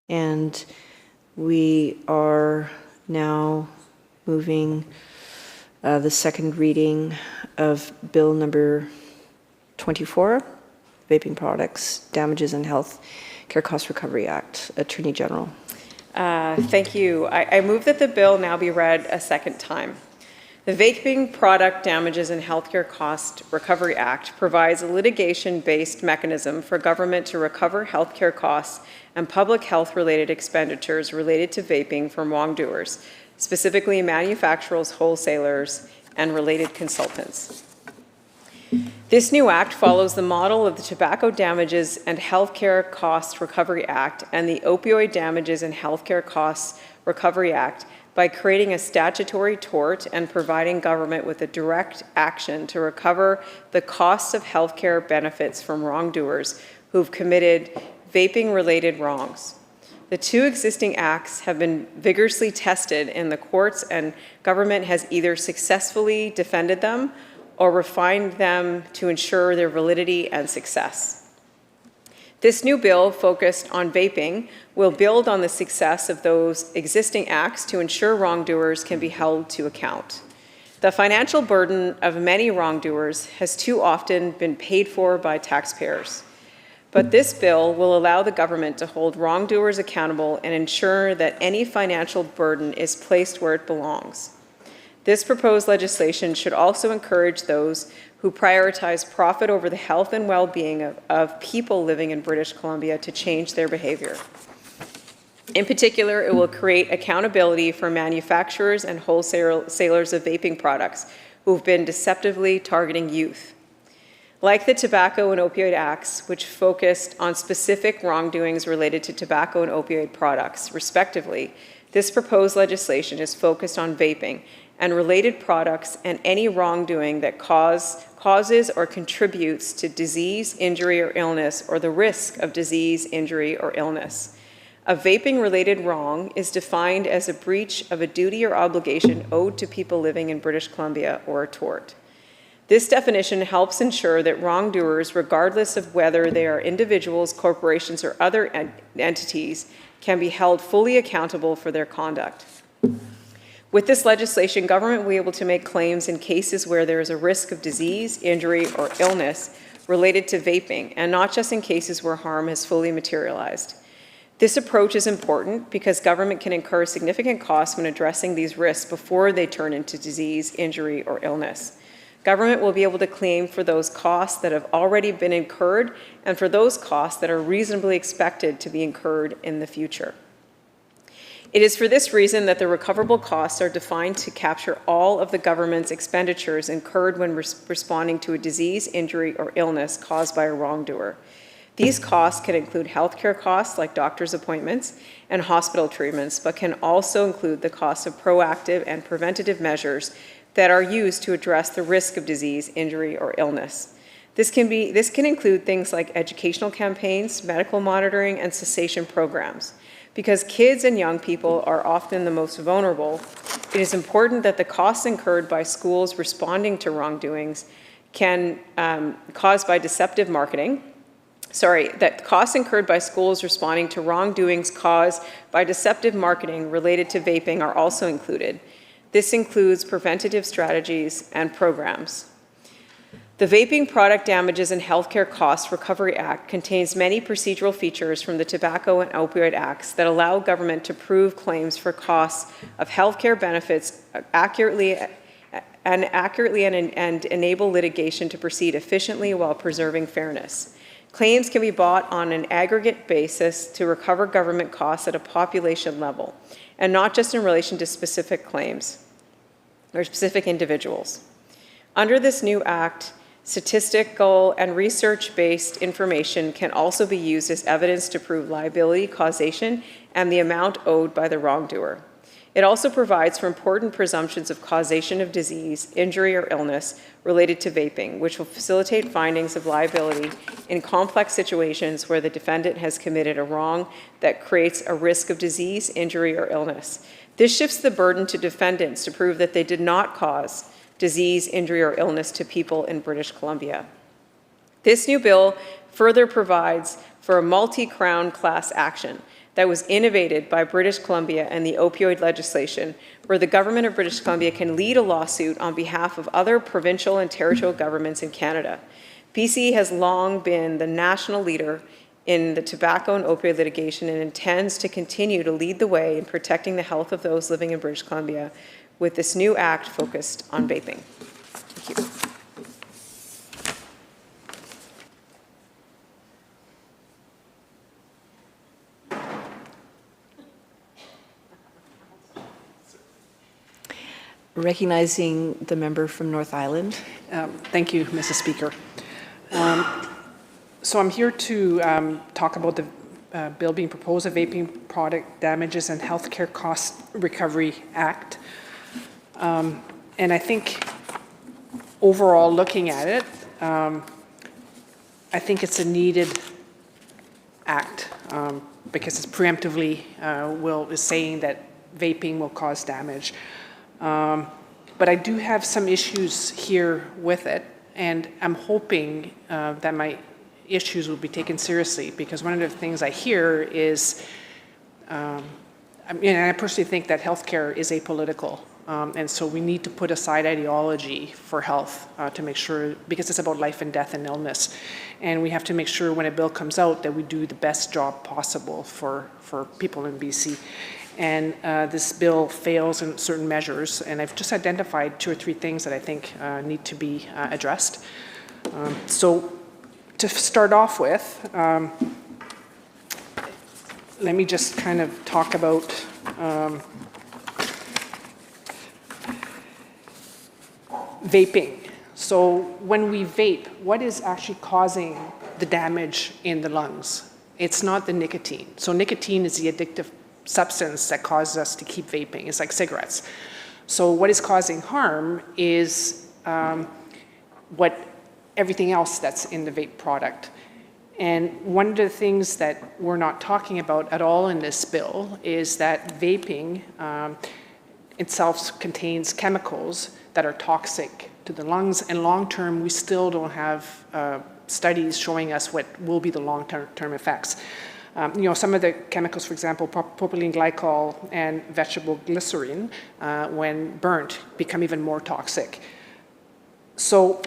And we are now moving the second reading of Bill number 24, Vaping Products, Damages and Health Care Cost Recovery Act. Attorney General. Thank you. I move that the bill now be read a second time. The Vaping Product Damages and Healthcare Cost Recovery Act provides a litigation-based mechanism for government to recover healthcare costs and public health-related expenditures related to vaping from wrongdoers, specifically manufacturers, wholesalers, and related consultants. This new act follows the model of the Tobacco Damages and Healthcare Cost Recovery Act and the Opioid Damages and Healthcare Costs Recovery Act by creating a statutory tort and providing government with a direct action to recover the costs of healthcare benefits from wrongdoers who've committed vaping-related wrongs. The two existing acts have been vigorously tested in the courts, and government has either successfully defended them or refined them to ensure their validity and success. This new bill, focused on vaping, will build on the success of those existing acts to ensure wrongdoers can be held to account. The financial burden of many wrongdoers has too often been paid for by taxpayers. But this bill will allow the government to hold wrongdoers accountable and ensure that any financial burden is placed where it belongs. This proposed legislation should also encourage those who prioritize profit over the health and well-being of people living in British Columbia to change their behavior. In particular, it will create accountability for manufacturers and wholesalers of vaping products who have been deceptively targeting youth. Like the Tobacco and Opioid Acts, which focused on specific wrongdoings related to tobacco and opioid products, respectively, this proposed legislation is focused on vaping and related products and any wrongdoing that causes or contributes to disease, injury, or illness, or the risk of disease, injury, or illness. A vaping-related wrong is defined as a breach of a duty or obligation owed to people living in British Columbia, or a tort. This definition helps ensure that wrongdoers, regardless of whether they are individuals, corporations, or other entities, can be held fully accountable for their conduct. With this legislation, government will be able to make claims in cases where there is a risk of disease, injury, or illness related to vaping, and not just in cases where harm has fully materialized. This approach is important because government can incur significant costs when addressing these risks before they turn into disease, injury, or illness. Government will be able to claim for those costs that have already been incurred and for those costs that are reasonably expected to be incurred in the future. It is for this reason that the recoverable costs are defined to capture all of the government's expenditures incurred when responding to a disease, injury, or illness caused by a wrongdoer. These costs can include healthcare costs like doctor's appointments and hospital treatments, but can also include the cost of proactive and preventative measures that are used to address the risk of disease, injury, or illness. This can include things like educational campaigns, medical monitoring, and cessation programs. Because kids and young people are often the most vulnerable, it is important that the costs incurred by schools responding to wrongdoings caused by deceptive marketing, that costs incurred by schools responding to wrongdoings caused by deceptive marketing related to vaping are also included. This includes preventative strategies and programs. The Vaping Product Damages and Healthcare Costs Recovery Act contains many procedural features from the Tobacco and Opioid Acts that allow government to prove claims for costs of healthcare benefits accurately and enable litigation to proceed efficiently while preserving fairness. Claims can be brought on an aggregate basis to recover government costs at a population level, and not just in relation to specific claims or specific individuals. Under this new act, statistical and research-based information can also be used as evidence to prove liability, causation, and the amount owed by the wrongdoer. It also provides for important presumptions of causation of disease, injury, or illness related to vaping, which will facilitate findings of liability in complex situations where the defendant has committed a wrong that creates a risk of disease, injury, or illness. This shifts the burden to defendants to prove that they did not cause disease, injury, or illness to people in British Columbia. This new bill further provides for a multi-crown class action that was innovated by British Columbia and the opioid legislation, where the government of British Columbia can lead a lawsuit on behalf of other provincial and territorial governments in Canada. BC has long been the national leader in the tobacco and opioid litigation and intends to continue to lead the way in protecting the health of those living in British Columbia with this new act focused on vaping. Thank you. Recognizing the member from North Island. Thank you, Mrs. Speaker. So I'm here to talk about the bill being proposed, a Vaping Product Damages and Healthcare Cost Recovery Act. And I think overall looking at it, I think it's a needed act because it's preemptively is saying that vaping will cause damage. But I do have some issues here with it, and I'm hoping that my issues will be taken seriously, because one of the things I hear is, I personally think that healthcare is apolitical, and so we need to put aside ideology for health to make sure, because it's about life and death and illness, and we have to make sure when a bill comes out that we do the best job possible for people in BC. And this bill fails in certain measures, and I've just identified 2 or 3 things that I think need to be addressed. So to start off with, let me just kind of talk about vaping. So when we vape, what is actually causing the damage in the lungs? It's not the nicotine. So nicotine is the addictive substance that causes us to keep vaping. It's like cigarettes. So what is causing harm is what everything else that's in the vape product. And one of the things that we're not talking about at all in this bill is that vaping itself contains chemicals that are toxic to the lungs, and long-term we still don't have studies showing us what will be the long-term effects. Some of the chemicals, for example, propylene glycol and vegetable glycerin, when burnt, become even more toxic. So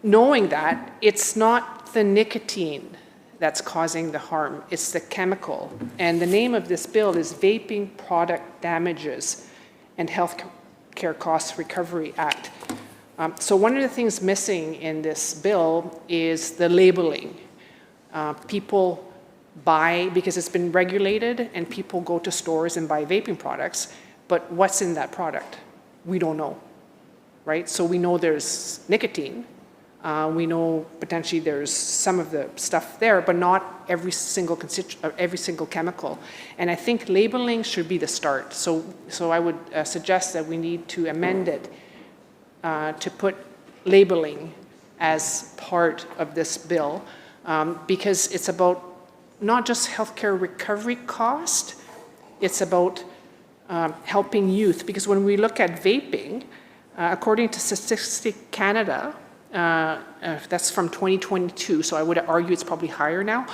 knowing that, it's not the nicotine that's causing the harm, it's the chemical. And the name of this bill is Vaping Product Damages and Healthcare Cost Recovery Act. So one of the things missing in this bill is the labeling. People buy, because it's been regulated, and people go to stores and buy vaping products, but what's in that product? We don't know, right? So we know there's nicotine, we know potentially there's some of the stuff there, but not every single chemical. And I think labeling should be the start. So I would suggest that we need to amend it to put labeling as part of this bill, because it's about not just healthcare recovery cost, it's about helping youth. Because when we look at vaping, according to Statistics Canada, that's from 2022, so I would argue it's probably higher now,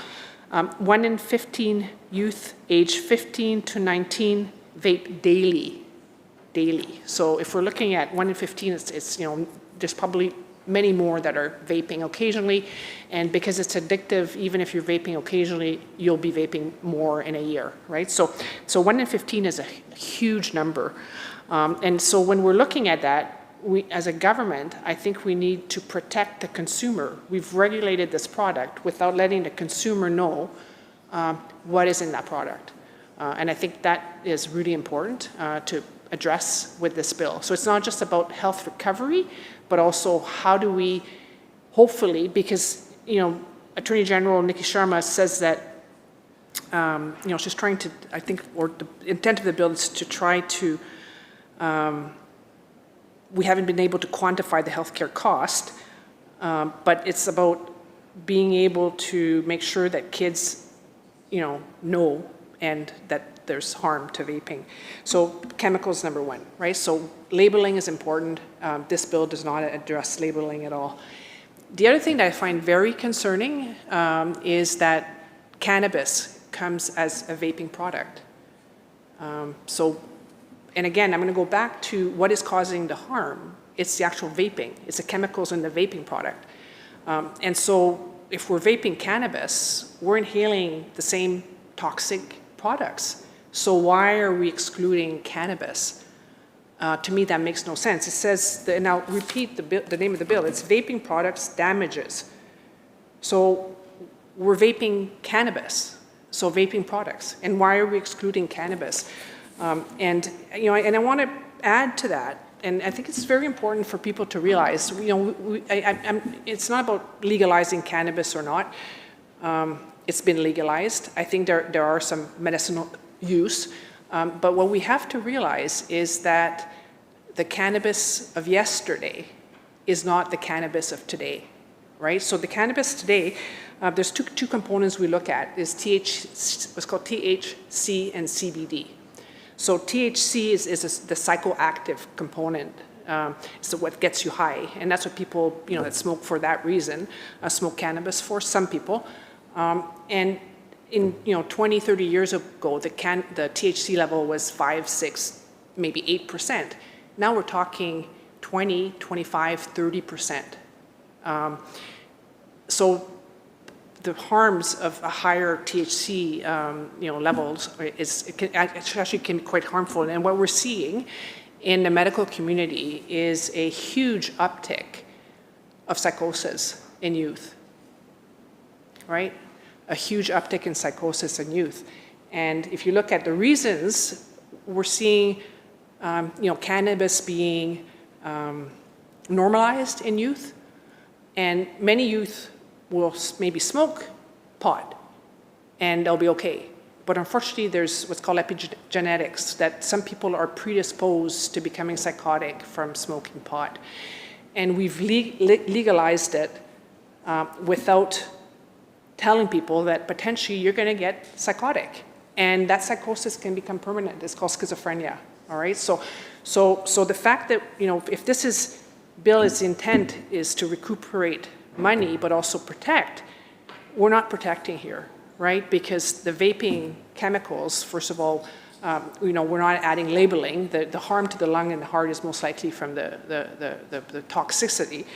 1 in 15 youth aged 15 to 19 vape daily. So if we're looking at 1 in 15, it's there's probably many more that are vaping occasionally, and because it's addictive, even if you're vaping occasionally, you'll be vaping more in a year, right? So 1 in 15 is a huge number. And so when we're looking at that, we, as a government, I think we need to protect the consumer. We've regulated this product without letting the consumer know what is in that product. And I think that is really important to address with this bill. So it's not just about health recovery, but also how do we, hopefully, because Attorney General Nikki Sharma says that she's trying to, I think, or the intent of the bill is to try to, we haven't been able to quantify the healthcare cost, but it's about being able to make sure that kids, know and that there's harm to vaping. So chemicals, number one, right? So labeling is important. This bill does not address labeling at all. The other thing that I find very concerning is that cannabis comes as a vaping product. And again, I'm going to go back to what is causing the harm. It's the actual vaping. It's the chemicals in the vaping product. And so if we're vaping cannabis, we're inhaling the same toxic products. So why are we excluding cannabis? To me, that makes no sense. It says, and I'll repeat the name of the bill, it's vaping products damages. So we're vaping cannabis, so vaping products. And why are we excluding cannabis? And I want to add to that, and I think it's very important for people to realize, it's not about legalizing cannabis or not. It's been legalized. I think there are some medicinal use. But what we have to realize is that the cannabis of yesterday is not the cannabis of today, right? So the cannabis today, there's two components we look at, is what's called THC and CBD. So THC is the psychoactive component. So what gets you high, and that's what people that smoke for that reason smoke cannabis for. Some people, and in 20, 30 years ago, the THC level was 5, 6, maybe 8%. Now we're talking 20, 25, 30%. So the harms of a higher THC levels it actually can be quite harmful. And what we're seeing in the medical community is a huge uptick of psychosis in youth, right? A huge uptick in psychosis in youth. And if you look at the reasons, we're seeing cannabis being normalized in youth, and many youth will maybe smoke pot and they'll be okay. But unfortunately, there's what's called epigenetics, that some people are predisposed to becoming psychotic from smoking pot. And we've legalized it without telling people that potentially you're going to get psychotic. And that psychosis can become permanent. It's called schizophrenia, all right? So the fact that, if this bill's intent is to recuperate money but also protect, we're not protecting here, right? Because the vaping chemicals, first of all, we're not adding labeling. The harm to the lung and the heart is most likely from the toxicity.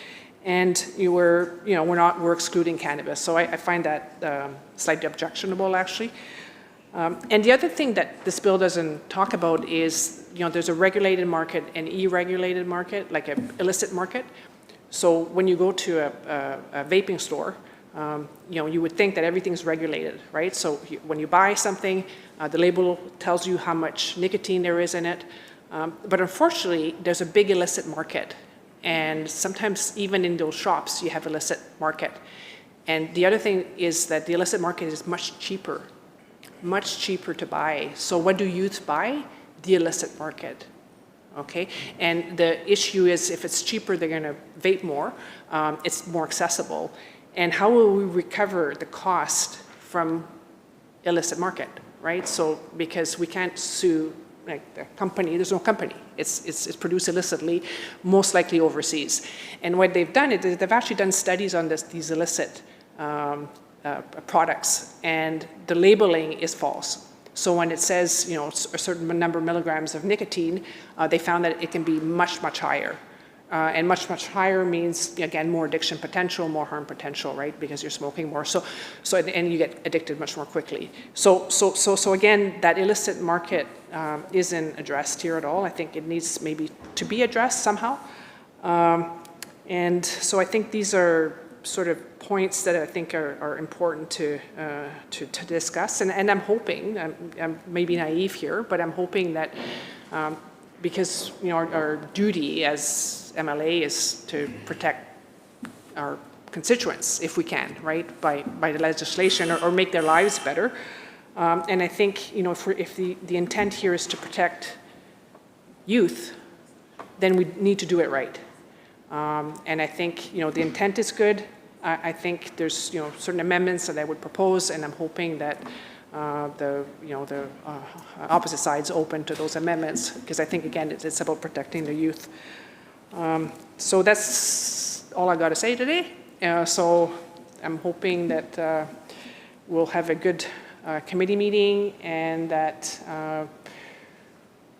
And we're excluding cannabis. So I find that slightly objectionable, actually. And the other thing that this bill doesn't talk about is, there's a regulated market and e-regulated market, like an illicit market. So when you go to a vaping store, you would think that everything's regulated, right? So when you buy something, the label tells you how much nicotine there is in it. But unfortunately, there's a big illicit market. And sometimes even in those shops, you have illicit market. And the other thing is that the illicit market is much cheaper to buy. So what do youth buy? The illicit market, okay? And the issue is, if it's cheaper, they're gonna vape more. It's more accessible. And how will we recover the cost from illicit market, right? So, because we can't sue like the company, there's no company. It's produced illicitly, most likely overseas. And what they've done is they've actually done studies on these illicit products, and the labeling is false. So when it says, a certain number of milligrams of nicotine, they found that it can be much, much higher. And much, much higher means, again, more addiction potential, more harm potential, right? Because you're smoking more. So and you get addicted much more quickly. So again, that illicit market isn't addressed here at all. I think it needs maybe to be addressed somehow. And so I think these are sort of points that I think are important to discuss. And I'm hoping, I'm maybe naive here, but I'm hoping that because our duty as MLA is to protect our constituents, if we can, right, by the legislation, or make their lives better. And I think, if the intent here is to protect youth, then we need to do it right. And I think, the intent is good. I think there's, certain amendments that I would propose, and I'm hoping that the opposite side's open to those amendments, because I think, again, it's about protecting the youth. So that's all I got to say today. So I'm hoping that we'll have a good committee meeting, and that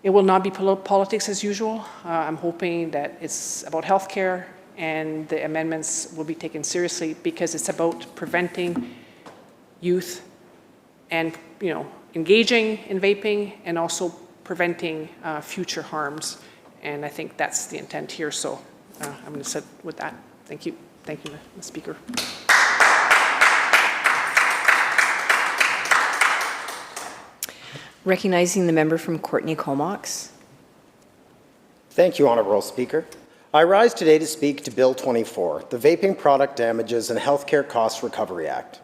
it will not be politics as usual. I'm hoping that it's about healthcare, and the amendments will be taken seriously because it's about preventing youth and, engaging in vaping and also preventing future harms. And I think that's the intent here. So I'm going to sit with that. Thank you. Thank you, Mr. Speaker. Recognizing the member from Courtenay Comox. Thank you, Honourable Speaker. I rise today to speak to Bill 24, the Vaping Product Damages and Healthcare Costs Recovery Act.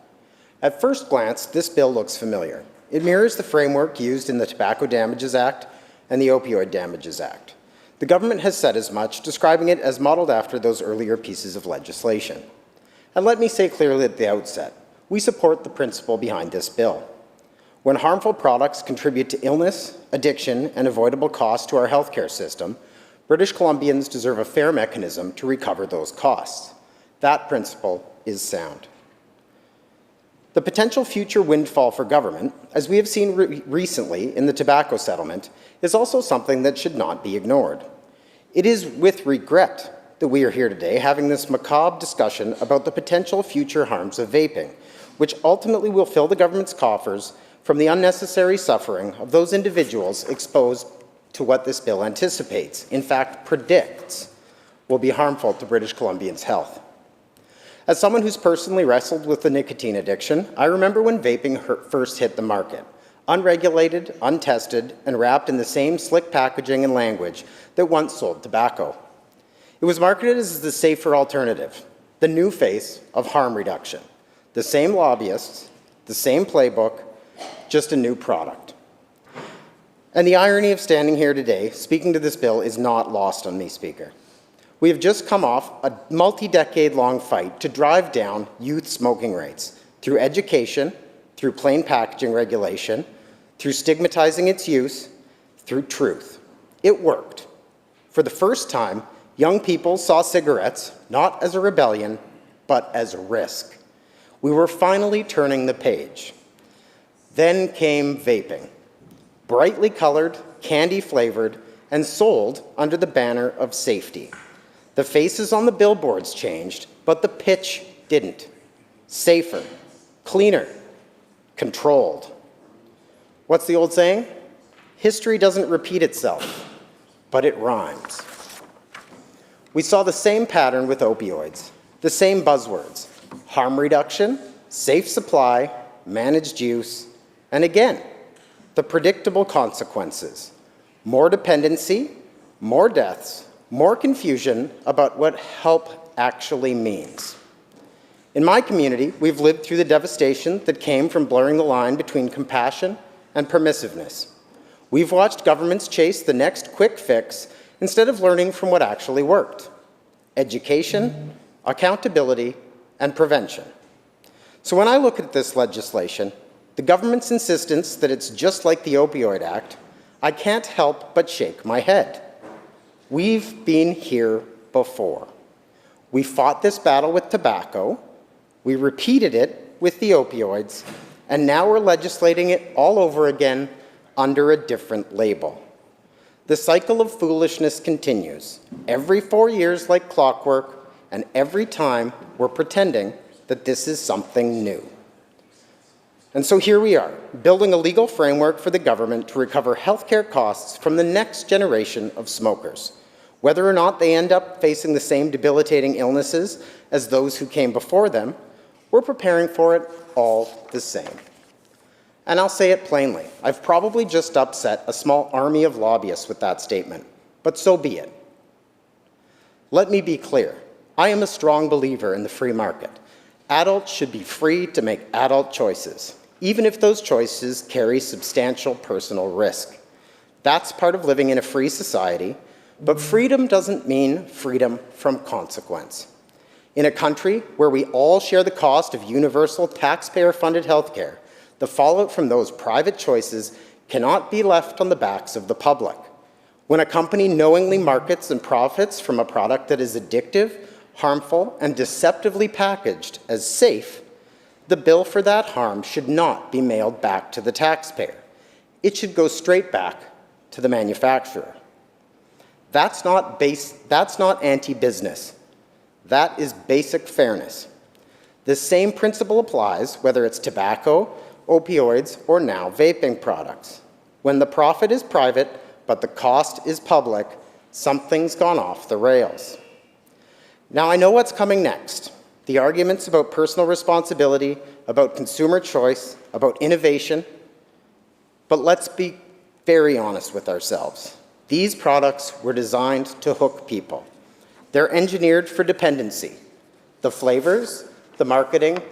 At first glance, this bill looks familiar. It mirrors the framework used in the Tobacco Damages Act and the Opioid Damages Act. The government has said as much, describing it as modeled after those earlier pieces of legislation. And let me say clearly at the outset, we support the principle behind this bill. When harmful products contribute to illness, addiction, and avoidable costs to our healthcare system, British Columbians deserve a fair mechanism to recover those costs. That principle is sound. The potential future windfall for government, as we have seen recently in the tobacco settlement, is also something that should not be ignored. It is with regret that we are here today having this macabre discussion about the potential future harms of vaping, which ultimately will fill the government's coffers from the unnecessary suffering of those individuals exposed to what this bill anticipates, in fact predicts, will be harmful to British Columbians' health. As someone who's personally wrestled with the nicotine addiction, I remember when vaping first hit the market, unregulated, untested, and wrapped in the same slick packaging and language that once sold tobacco. It was marketed as the safer alternative, the new face of harm reduction. The same lobbyists, the same playbook, just a new product. And the irony of standing here today, speaking to this bill, is not lost on me, Speaker. We have just come off a multi-decade-long fight to drive down youth smoking rates through education, through plain packaging regulation, through stigmatizing its use, through truth. It worked. For the first time, young people saw cigarettes not as a rebellion, but as a risk. We were finally turning the page. Then came vaping, brightly colored, candy-flavored, and sold under the banner of safety. The faces on the billboards changed, but the pitch didn't. Safer, cleaner, controlled. What's the old saying? History doesn't repeat itself, but it rhymes. We saw the same pattern with opioids, the same buzzwords: harm reduction, safe supply, managed use, and again, the predictable consequences: more dependency, more deaths, more confusion about what help actually means. In my community, we've lived through the devastation that came from blurring the line between compassion and permissiveness. We've watched governments chase the next quick fix instead of learning from what actually worked: education, accountability, and prevention. So when I look at this legislation, the government's insistence that it's just like the Opioid Act, I can't help but shake my head. We've been here before. We fought this battle with tobacco, we repeated it with the opioids, and now we're legislating it all over again under a different label. The cycle of foolishness continues, every 4 years like clockwork, and every time we're pretending that this is something new. And so here we are, building a legal framework for the government to recover healthcare costs from the next generation of smokers. Whether or not they end up facing the same debilitating illnesses as those who came before them, we're preparing for it all the same. And I'll say it plainly, I've probably just upset a small army of lobbyists with that statement, but so be it. Let me be clear, I am a strong believer in the free market. Adults should be free to make adult choices, even if those choices carry substantial personal risk. That's part of living in a free society, but freedom doesn't mean freedom from consequence. In a country where we all share the cost of universal taxpayer-funded healthcare, the fallout from those private choices cannot be left on the backs of the public. When a company knowingly markets and profits from a product that is addictive, harmful, and deceptively packaged as safe, the bill for that harm should not be mailed back to the taxpayer. It should go straight back to the manufacturer. That's not anti-business. That is basic fairness. This same principle applies whether it's tobacco, opioids, or now vaping products. When the profit is private, but the cost is public, something's gone off the rails. Now I know what's coming next. The arguments about personal responsibility, about consumer choice, about innovation. But let's be very honest with ourselves. These products were designed to hook people. They're engineered for dependency. The flavors, the marketing,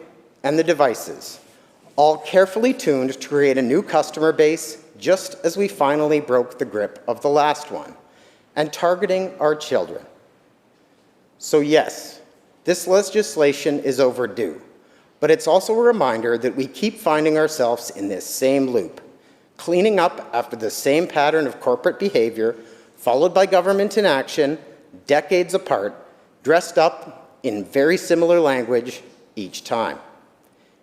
and the devices, all carefully tuned to create a new customer base just as we finally broke the grip of the last one, and targeting our children. So yes, this legislation is overdue, but it's also a reminder that we keep finding ourselves in this same loop, cleaning up after the same pattern of corporate behavior, followed by government inaction, decades apart, dressed up in very similar language each time.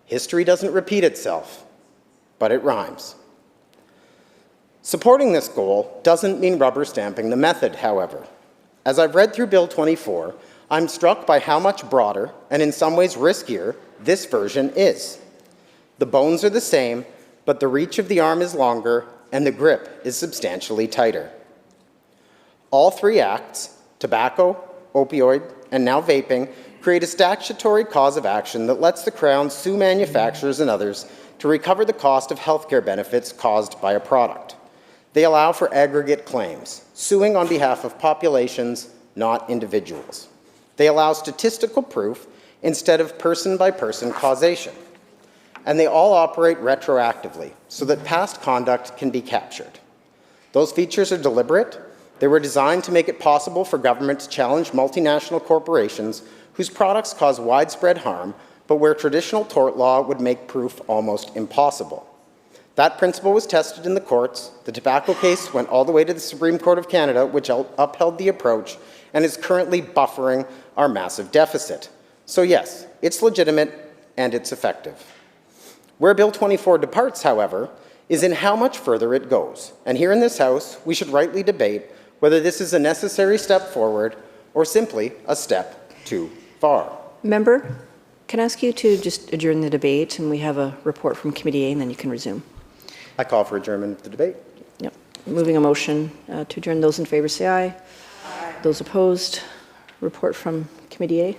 History doesn't repeat itself, but it rhymes. Supporting this goal doesn't mean rubber stamping the method, however. As I've read through Bill 24, I'm struck by how much broader, and in some ways riskier, this version is. The bones are the same, but the reach of the arm is longer, and the grip is substantially tighter. All three acts, tobacco, opioid, and now vaping, create a statutory cause of action that lets the Crown sue manufacturers and others to recover the cost of healthcare benefits caused by a product. They allow for aggregate claims, suing on behalf of populations, not individuals. They allow statistical proof instead of person-by-person causation. And they all operate retroactively so that past conduct can be captured. Those features are deliberate. They were designed to make it possible for government to challenge multinational corporations whose products cause widespread harm, but where traditional tort law would make proof almost impossible. That principle was tested in the courts. The tobacco case went all the way to the Supreme Court of Canada, which upheld the approach and is currently buffering our massive deficit. So yes, it's legitimate and it's effective. Where Bill 24 departs, however, is in how much further it goes. And here in this House, we should rightly debate whether this is a necessary step forward or simply a step too far. Member, can I ask you to just adjourn the debate and we have a report from Committee A and then you can resume? I call for adjournment of the debate. Yep. Moving a motion to adjourn. Those in favor say aye. Aye. Those opposed, report from Committee A.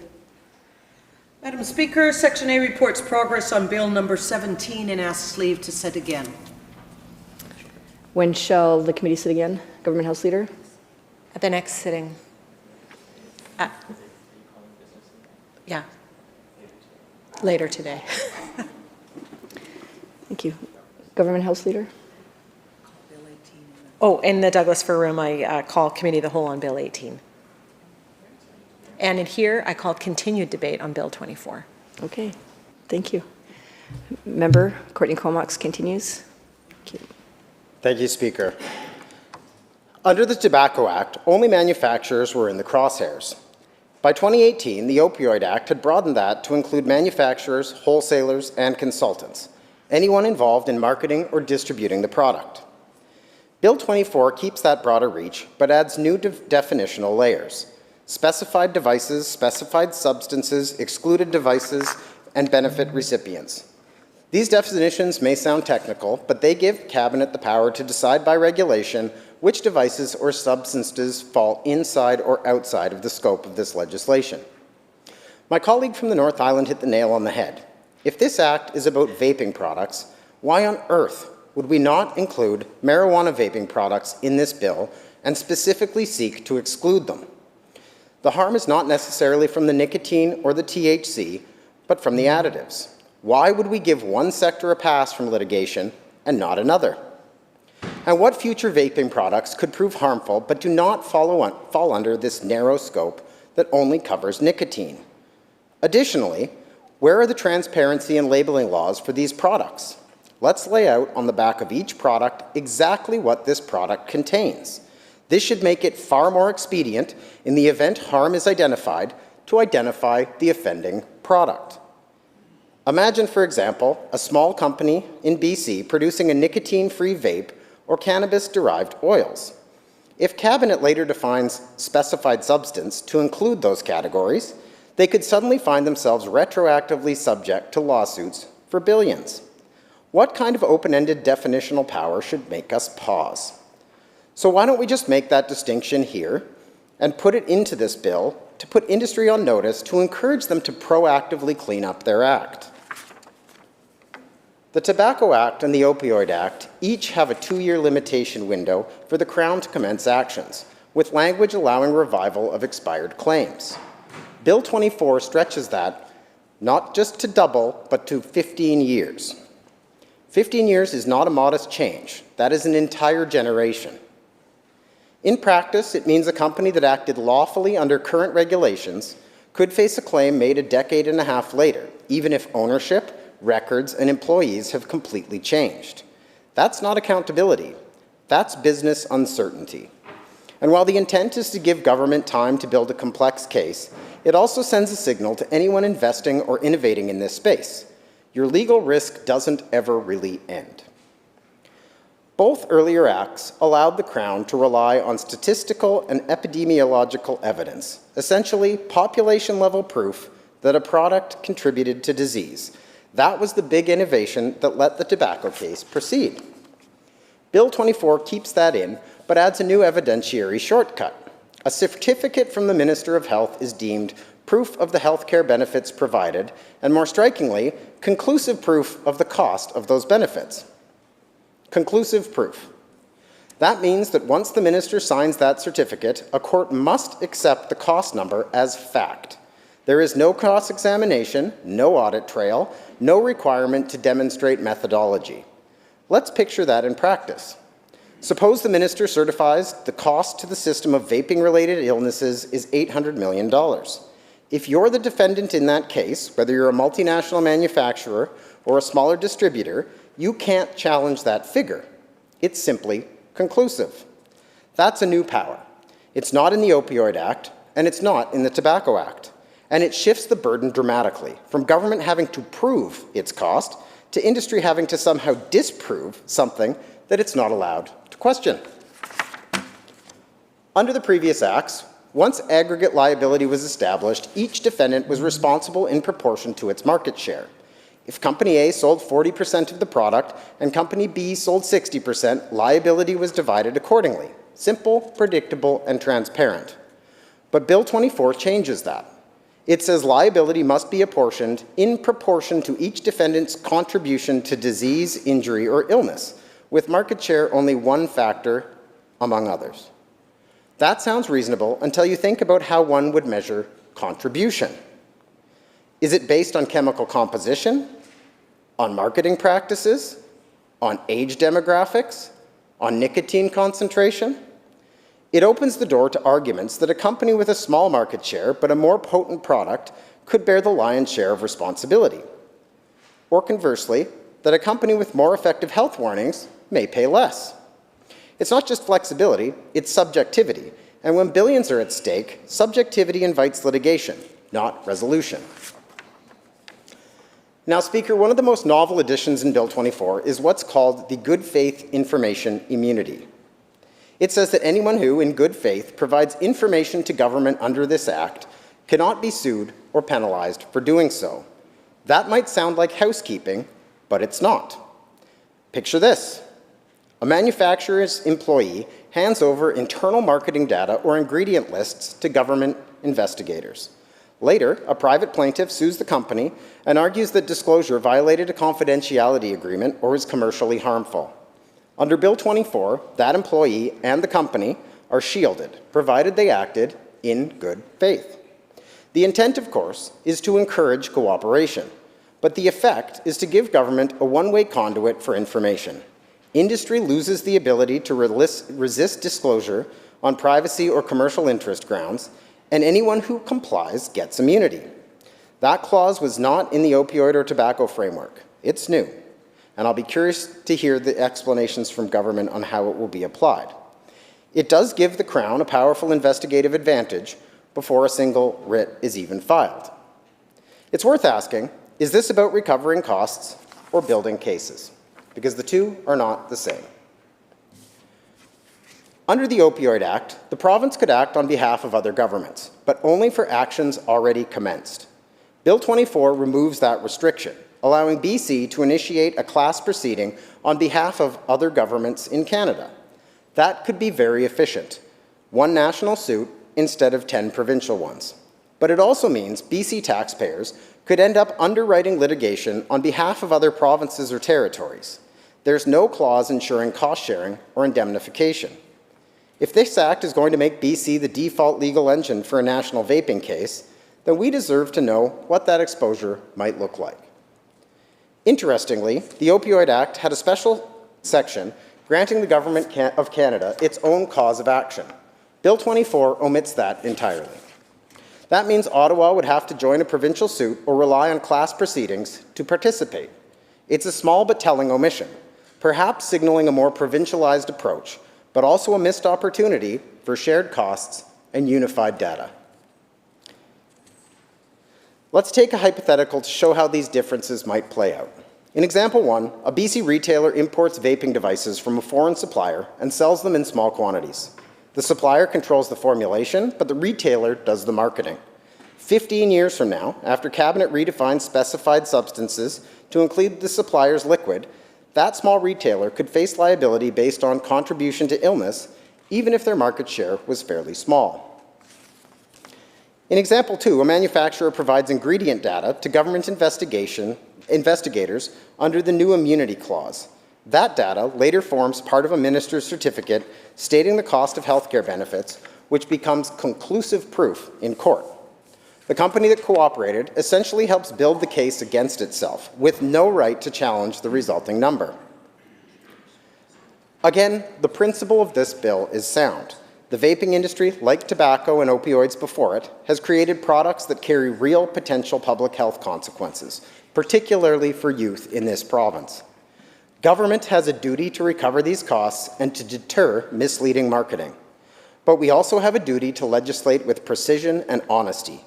Madam Speaker, Section A reports progress on Bill number 17 and asks leave to sit again. When shall the committee sit again? Government House Leader? At the next sitting. Yeah. Later today. Thank you. Government House Leader? Oh, in the Douglas Fir Room, I call Committee of the Whole on Bill 18. And in here, I called continued debate on Bill 24. Okay, thank you. Member Courtney Comox continues. Thank you. Thank you, Speaker. Under the Tobacco Act, only manufacturers were in the crosshairs. By 2018, the Opioid Act had broadened that to include manufacturers, wholesalers, and consultants, anyone involved in marketing or distributing the product. Bill 24 keeps that broader reach, but adds new definitional layers: specified devices, specified substances, excluded devices, and benefit recipients. These definitions may sound technical, but they give Cabinet the power to decide by regulation which devices or substances fall inside or outside of the scope of this legislation. My colleague from the North Island hit the nail on the head. If this act is about vaping products, why on earth would we not include marijuana vaping products in this bill and specifically seek to exclude them? The harm is not necessarily from the nicotine or the THC, but from the additives. Why would we give one sector a pass from litigation and not another? And what future vaping products could prove harmful but do not fall under this narrow scope that only covers nicotine? Additionally, where are the transparency and labeling laws for these products? Let's lay out on the back of each product exactly what this product contains. This should make it far more expedient, in the event harm is identified, to identify the offending product. Imagine, for example, a small company in BC producing a nicotine-free vape or cannabis-derived oils. If Cabinet later defines specified substance to include those categories, they could suddenly find themselves retroactively subject to lawsuits for billions. What kind of open-ended definitional power should make us pause? So why don't we just make that distinction here and put it into this bill to put industry on notice to encourage them to proactively clean up their act? The Tobacco Act and the Opioid Act each have a 2-year limitation window for the Crown to commence actions, with language allowing revival of expired claims. Bill 24 stretches that not just to double, but to 15 years. 15 years is not a modest change. That is an entire generation. In practice, it means a company that acted lawfully under current regulations could face a claim made a decade and a half later, even if ownership, records, and employees have completely changed. That's not accountability. That's business uncertainty. And while the intent is to give government time to build a complex case, it also sends a signal to anyone investing or innovating in this space. Your legal risk doesn't ever really end. Both earlier acts allowed the Crown to rely on statistical and epidemiological evidence, essentially population-level proof that a product contributed to disease. That was the big innovation that let the tobacco case proceed. Bill 24 keeps that in, but adds a new evidentiary shortcut. A certificate from the Minister of Health is deemed proof of the healthcare benefits provided, and more strikingly, conclusive proof of the cost of those benefits. Conclusive proof. That means that once the minister signs that certificate, a court must accept the cost number as fact. There is no cross-examination, no audit trail, no requirement to demonstrate methodology. Let's picture that in practice. Suppose the minister certifies the cost to the system of vaping-related illnesses is $800 million. If you're the defendant in that case, whether you're a multinational manufacturer or a smaller distributor, you can't challenge that figure. It's simply conclusive. That's a new power. It's not in the Opioid Act, and it's not in the Tobacco Act. And it shifts the burden dramatically, from government having to prove its cost to industry having to somehow disprove something that it's not allowed to question. Under the previous acts, once aggregate liability was established, each defendant was responsible in proportion to its market share. If Company A sold 40% of the product and Company B sold 60%, liability was divided accordingly. Simple, predictable, and transparent. But Bill 24 changes that. It says liability must be apportioned in proportion to each defendant's contribution to disease, injury, or illness, with market share only one factor among others. That sounds reasonable until you think about how one would measure contribution. Is it based on chemical composition, on marketing practices, on age demographics, on nicotine concentration? It opens the door to arguments that a company with a small market share but a more potent product could bear the lion's share of responsibility. Or conversely, that a company with more effective health warnings may pay less. It's not just flexibility, it's subjectivity. And when billions are at stake, subjectivity invites litigation, not resolution. Now, Speaker, one of the most novel additions in Bill 24 is what's called the good faith information immunity. It says that anyone who, in good faith, provides information to government under this Act cannot be sued or penalized for doing so. That might sound like housekeeping, but it's not. Picture this. A manufacturer's employee hands over internal marketing data or ingredient lists to government investigators. Later, a private plaintiff sues the company and argues that disclosure violated a confidentiality agreement or is commercially harmful. Under Bill 24, that employee and the company are shielded, provided they acted in good faith. The intent, of course, is to encourage cooperation, but the effect is to give government a one-way conduit for information. Industry loses the ability to resist disclosure on privacy or commercial interest grounds, and anyone who complies gets immunity. That clause was not in the opioid or tobacco framework. It's new, and I'll be curious to hear the explanations from government on how it will be applied. It does give the Crown a powerful investigative advantage before a single writ is even filed. It's worth asking, is this about recovering costs or building cases? Because the two are not the same. Under the Opioid Act, the province could act on behalf of other governments, but only for actions already commenced. Bill 24 removes that restriction, allowing BC to initiate a class proceeding on behalf of other governments in Canada. That could be very efficient, one national suit instead of 10 provincial ones. But it also means BC taxpayers could end up underwriting litigation on behalf of other provinces or territories. There's no clause ensuring cost sharing or indemnification. If this act is going to make BC the default legal engine for a national vaping case, then we deserve to know what that exposure might look like. Interestingly, the Opioid Act had a special section granting the Government of Canada its own cause of action. Bill 24 omits that entirely. That means Ottawa would have to join a provincial suit or rely on class proceedings to participate. It's a small but telling omission, perhaps signaling a more provincialized approach, but also a missed opportunity for shared costs and unified data. Let's take a hypothetical to show how these differences might play out. In example 1, a BC retailer imports vaping devices from a foreign supplier and sells them in small quantities. The supplier controls the formulation, but the retailer does the marketing. 15 years from now, after Cabinet redefines specified substances to include the supplier's liquid, that small retailer could face liability based on contribution to illness, even if their market share was fairly small. In example 2, a manufacturer provides ingredient data to government investigators under the new immunity clause. That data later forms part of a minister's certificate stating the cost of healthcare benefits, which becomes conclusive proof in court. The company that cooperated essentially helps build the case against itself, with no right to challenge the resulting number. Again, the principle of this bill is sound. The vaping industry, like tobacco and opioids before it, has created products that carry real potential public health consequences, particularly for youth in this province. Government has a duty to recover these costs and to deter misleading marketing. But we also have a duty to legislate with precision and honesty.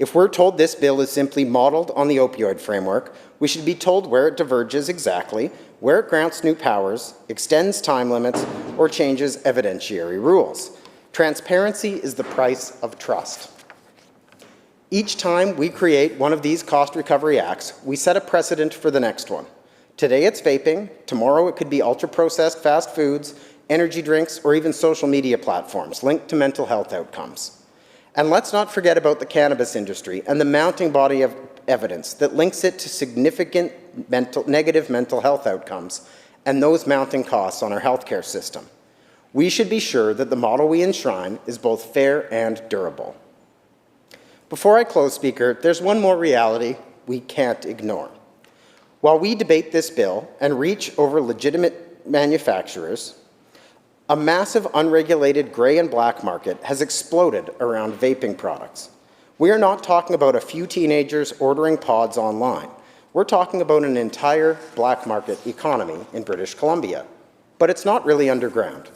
If we're told this bill is simply modeled on the opioid framework, we should be told where it diverges exactly, where it grants new powers, extends time limits, or changes evidentiary rules. Transparency is the price of trust. Each time we create one of these cost recovery acts, we set a precedent for the next one. Today it's vaping, tomorrow it could be ultra-processed fast foods, energy drinks, or even social media platforms linked to mental health outcomes. And let's not forget about the cannabis industry and the mounting body of evidence that links it to significant negative mental health outcomes and those mounting costs on our healthcare system. We should be sure that the model we enshrine is both fair and durable. Before I close, Speaker, there's one more reality we can't ignore. While we debate this bill and reach over legitimate manufacturers, a massive unregulated gray and black market has exploded around vaping products. We are not talking about a few teenagers ordering pods online. We're talking about an entire black market economy in British Columbia. But it's not really underground.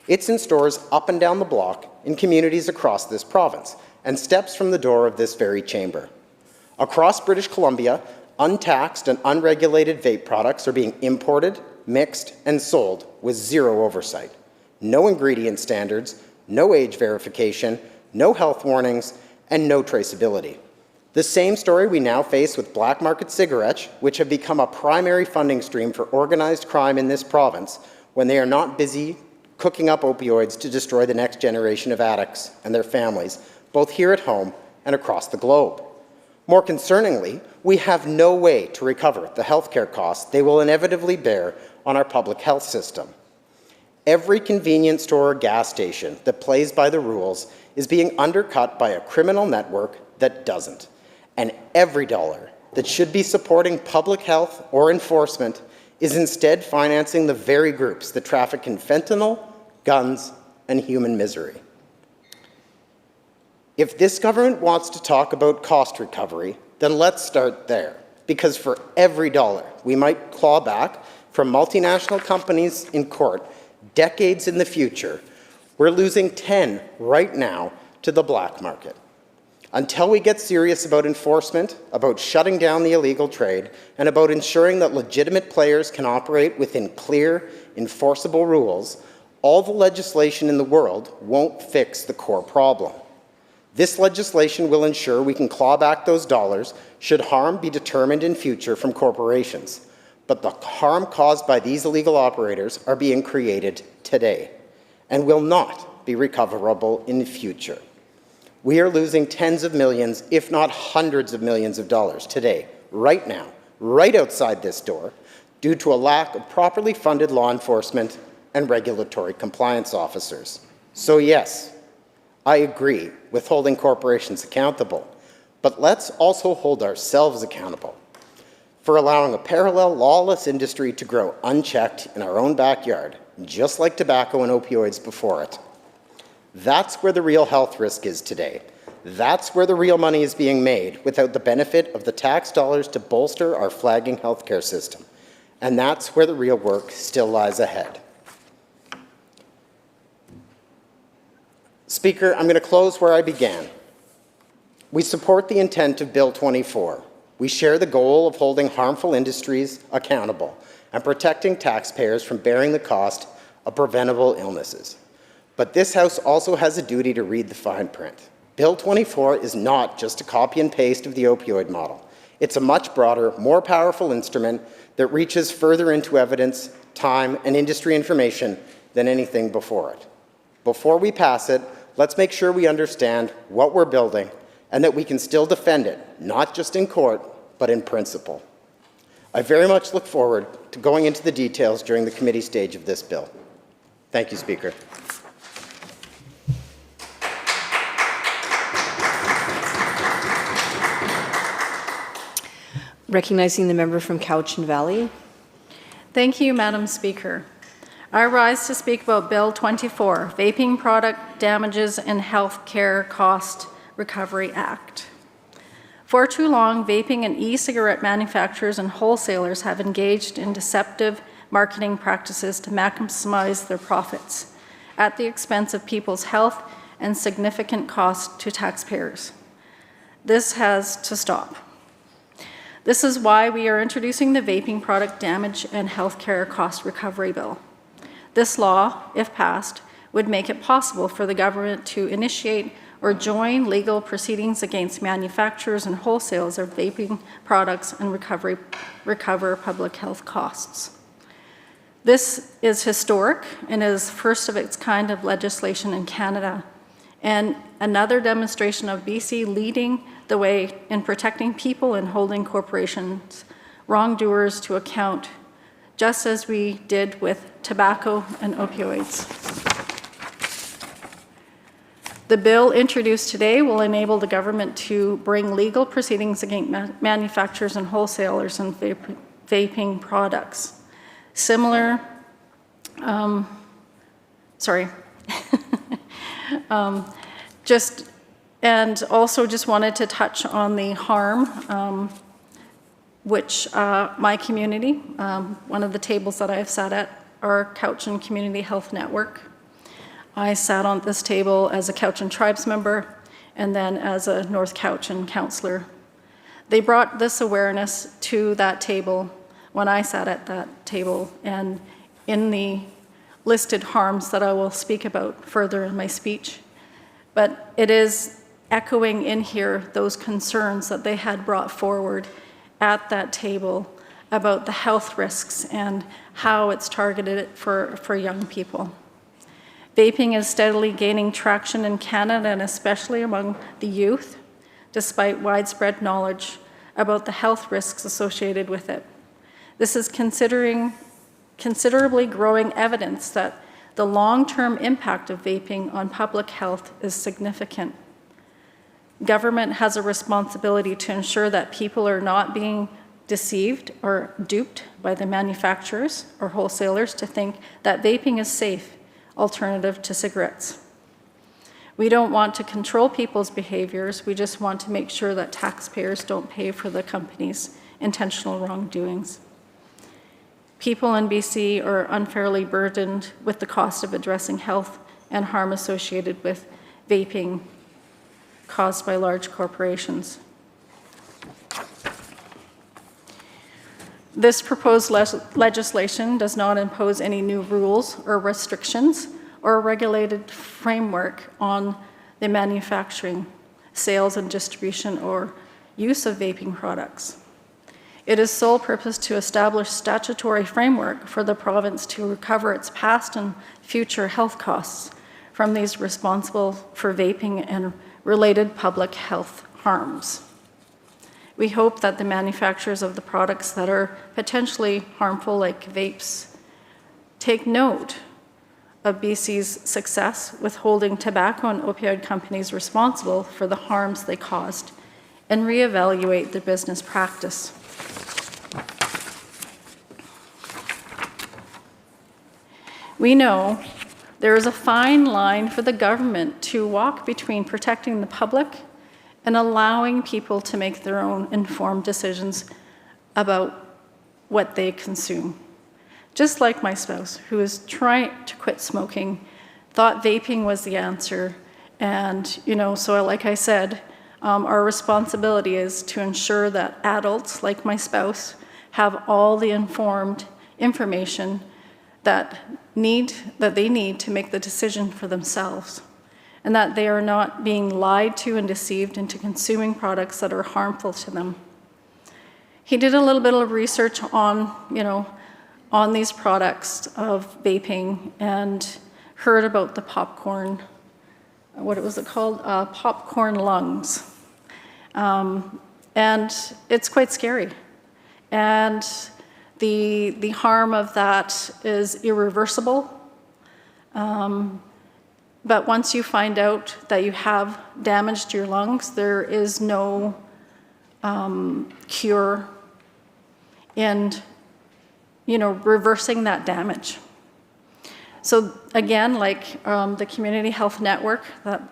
It's in stores up and down the block in communities across this province and steps from the door of this very chamber. Across British Columbia, untaxed and unregulated vape products are being imported, mixed, and sold with zero oversight. No ingredient standards, no age verification, no health warnings, and no traceability. The same story we now face with black market cigarettes, which have become a primary funding stream for organized crime in this province when they are not busy cooking up opioids to destroy the next generation of addicts and their families, both here at home and across the globe. More concerningly, we have no way to recover the healthcare costs they will inevitably bear on our public health system. Every convenience store or gas station that plays by the rules is being undercut by a criminal network that doesn't. And every dollar that should be supporting public health or enforcement is instead financing the very groups that traffic in fentanyl, guns, and human misery. If this government wants to talk about cost recovery, then let's start there. Because for every dollar we might claw back from multinational companies in court decades in the future, we're losing 10 right now to the black market. Until we get serious about enforcement, about shutting down the illegal trade, and about ensuring that legitimate players can operate within clear, enforceable rules, All the legislation in the world won't fix the core problem. This legislation will ensure we can claw back those dollars should harm be determined in future from corporations. But the harm caused by these illegal operators are being created today and will not be recoverable in the future. We are losing tens of millions, if not hundreds of millions of dollars today, right now, right outside this door, due to a lack of properly funded law enforcement and regulatory compliance officers. So yes, I agree with holding corporations accountable, but let's also hold ourselves accountable for allowing a parallel lawless industry to grow unchecked in our own backyard, just like tobacco and opioids before it. That's where the real health risk is today. That's where the real money is being made without the benefit of the tax dollars to bolster our flagging healthcare system. And that's where the real work still lies ahead. Speaker, I'm going to close where I began. We support the intent of Bill 24. We share the goal of holding harmful industries accountable and protecting taxpayers from bearing the cost of preventable illnesses. But this House also has a duty to read the fine print. Bill 24 is not just a copy and paste of the opioid model. It's a much broader, more powerful instrument that reaches further into evidence, time, and industry information than anything before it. Before we pass it, let's make sure we understand what we're building and that we can still defend it, not just in court, but in principle. I very much look forward to going into the details during the committee stage of this bill. Thank you, Speaker. Recognizing the member from Cowichan Valley. Thank you, Madam Speaker. I rise to speak about Bill 24, Vaping Product Damages and Healthcare Cost Recovery Act. For too long, vaping and e-cigarette manufacturers and wholesalers have engaged in deceptive marketing practices to maximize their profits at the expense of people's health and significant cost to taxpayers. This has to stop. This is why we are introducing the Vaping Product Damage and Healthcare Cost Recovery Bill. This law, if passed, would make it possible for the government to initiate or join legal proceedings against manufacturers and wholesalers of vaping products and recover public health costs. This is historic and is first of its kind of legislation in Canada, and another demonstration of BC leading the way in protecting people and holding corporations, wrongdoers to account, just as we did with tobacco and opioids. The bill introduced today will enable the government to bring legal proceedings against manufacturers and wholesalers and vaping products. Similar, and also just wanted to touch on the harm which my community, one of the tables that I've sat at, our Cowichan Community Health Network. I sat on this table as a Cowichan Tribes member and then as a North Cowichan councillor. They brought this awareness to that table when I sat at that table, and in the listed harms that I will speak about further in my speech. But it is echoing in here those concerns that they had brought forward at that table about the health risks and how it's targeted for young people. Vaping is steadily gaining traction in Canada and especially among the youth, despite widespread knowledge about the health risks associated with it. This is considerably growing evidence that the long-term impact of vaping on public health is significant. Government has a responsibility to ensure that people are not being deceived or duped by the manufacturers or wholesalers to think that vaping is safe alternative to cigarettes. We don't want to control people's behaviors, we just want to make sure that taxpayers don't pay for the company's intentional wrongdoings. People in BC are unfairly burdened with the cost of addressing health and harm associated with vaping caused by large corporations. This proposed legislation does not impose any new rules or restrictions or a regulated framework on the manufacturing, sales, and distribution or use of vaping products. It is sole purpose to establish statutory framework for the province to recover its past and future health costs from these responsible for vaping and related public health harms. We hope that the manufacturers of the products that are potentially harmful, like vapes, take note of BC's success with holding tobacco and opioid companies responsible for the harms they caused and reevaluate their business practice. We know there is a fine line for the government to walk between protecting the public and allowing people to make their own informed decisions about what they consume. Just like my spouse, who is trying to quit smoking, thought vaping was the answer. And, so like I said, our responsibility is to ensure that adults, like my spouse, have all the informed information that they need to make the decision for themselves, and that they are not being lied to and deceived into consuming products that are harmful to them. He did a little bit of research on these products of vaping and heard about the popcorn, what was it called? Popcorn lungs. And it's quite scary. And the harm of that is irreversible. But once you find out that you have damaged your lungs, there is no cure in reversing that damage. So again, like the Community Health Network that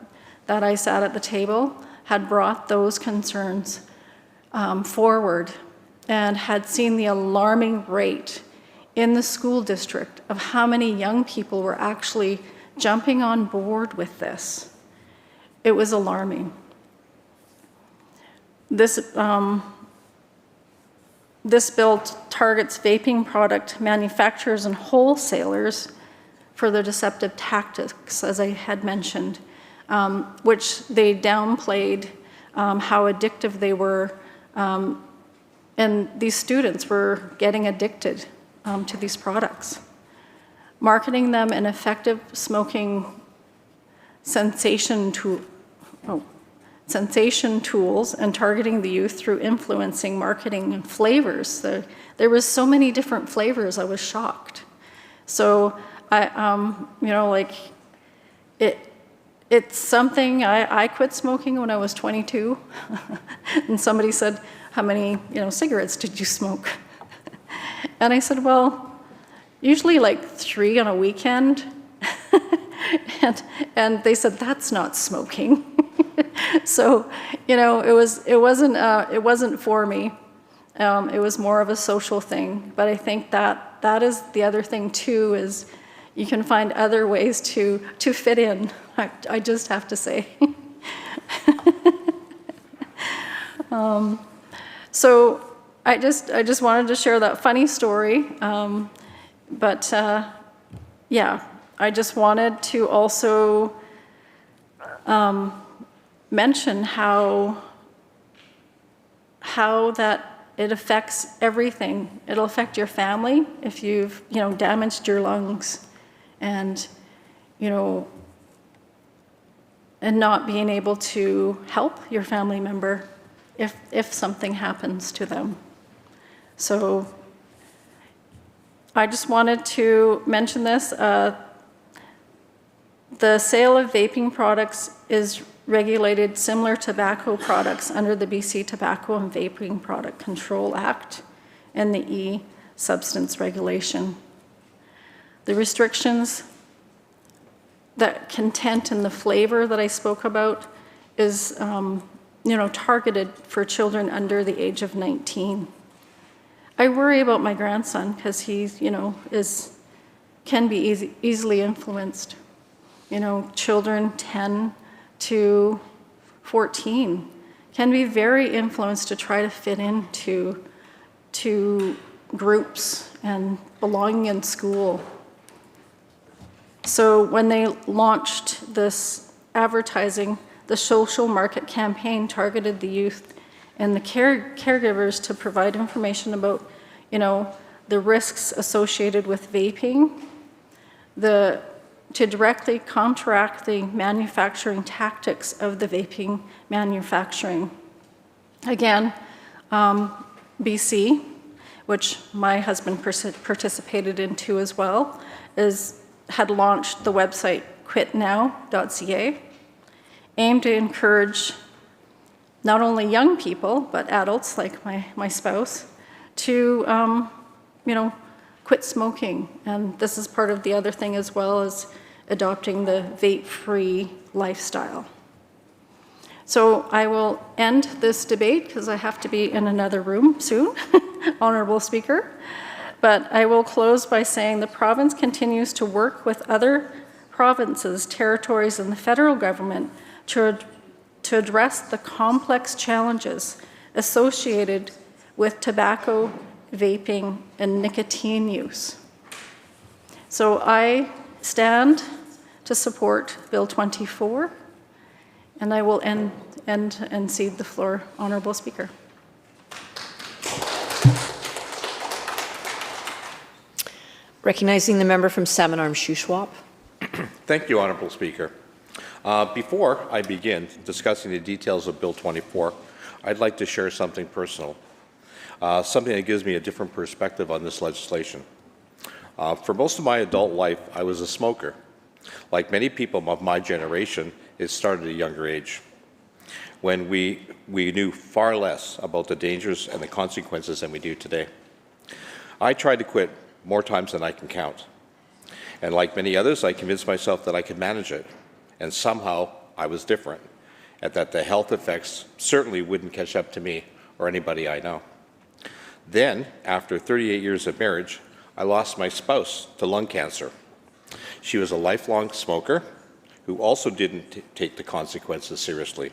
I sat at the table had brought those concerns forward and had seen the alarming rate in the school district of how many young people were actually jumping on board with this. It was alarming. This bill targets vaping product manufacturers and wholesalers for their deceptive tactics, as I had mentioned, which they downplayed how addictive they were, and these students were getting addicted to these products. Marketing them an effective smoking sensation tools and targeting the youth through influencing marketing and flavors. There was so many different flavors, I was shocked. So it's something, I quit smoking when I was 22, and somebody said, how many cigarettes did you smoke? And I said, well, usually like 3 on a weekend. and they said, that's not smoking. So, it wasn't for me. It was more of a social thing. But I think that is the other thing too, is you can find other ways to fit in. I just have to say. So I just wanted to share that funny story. Yeah, I just wanted to also mention how that it affects everything. It'll affect your family if you've damaged your lungs, and and not being able to help your family member if something happens to them. So I just wanted to mention this. The sale of vaping products is regulated similar to tobacco products under the BC Tobacco and Vaping Product Control Act and the E-Substance Regulation. The restrictions, that content and the flavor that I spoke about is targeted for children under the age of 19. I worry about my grandson because he, can be easily influenced. Children 10 to 14 can be very influenced to try to fit into groups and belonging in school. So when they launched this advertising, the social market campaign targeted the youth and the caregivers to provide information about, the risks associated with vaping, to directly counteract the manufacturing tactics of the vaping manufacturing. Again, BC, which my husband participated in too as well, had launched the website quitnow.ca, aimed to encourage not only young people, but adults like my spouse, to quit smoking. And this is part of the other thing as well, as adopting the vape-free lifestyle. So I will end this debate because I have to be in another room soon, Honourable Speaker. But I will close by saying the province continues to work with other provinces, territories, and the federal government to address the complex challenges associated with tobacco, vaping, and nicotine use. So I stand to support Bill 24, and I will end and cede the floor, Honourable Speaker. Recognizing the member from Salmon Arm Shuswap. Thank you, Honourable Speaker. Before I begin discussing the details of Bill 24, I'd like to share something personal, something that gives me a different perspective on this legislation. For most of my adult life, I was a smoker. Like many people of my generation, it started at a younger age, when we knew far less about the dangers and the consequences than we do today. I tried to quit more times than I can count. And like many others, I convinced myself that I could manage it. And somehow I was different, and that the health effects certainly wouldn't catch up to me or anybody I know. Then, after 38 years of marriage, I lost my spouse to lung cancer. She was a lifelong smoker who also didn't take the consequences seriously.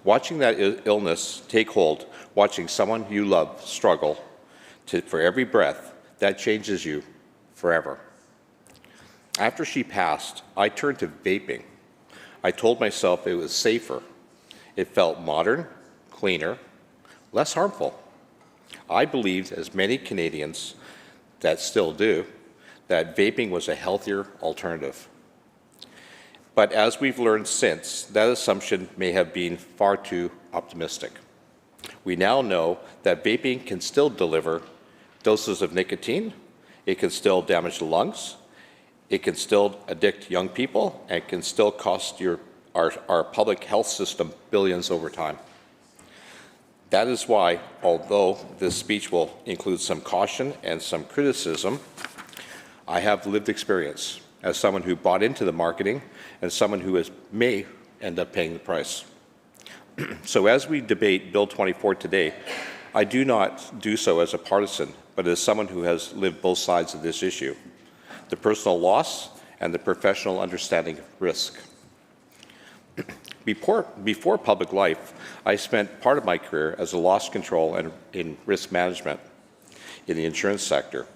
Watching that illness take hold, watching someone you love struggle for every breath, that changes you forever. After she passed, I turned to vaping. I told myself it was safer. It felt modern, cleaner, less harmful. I believed, as many Canadians that still do, that vaping was a healthier alternative. But as we've learned since, that assumption may have been far too optimistic. We now know that vaping can still deliver doses of nicotine, it can still damage the lungs, it can still addict young people, and it can still cost our public health system billions over time. That is why, although this speech will include some caution and some criticism, I have lived experience as someone who bought into the marketing and someone who may end up paying the price. So as we debate Bill 24 today, I do not do so as a partisan, but as someone who has lived both sides of this issue, the personal loss and the professional understanding of risk. Before public life, I spent part of my career as a loss control and in risk management in the insurance sector.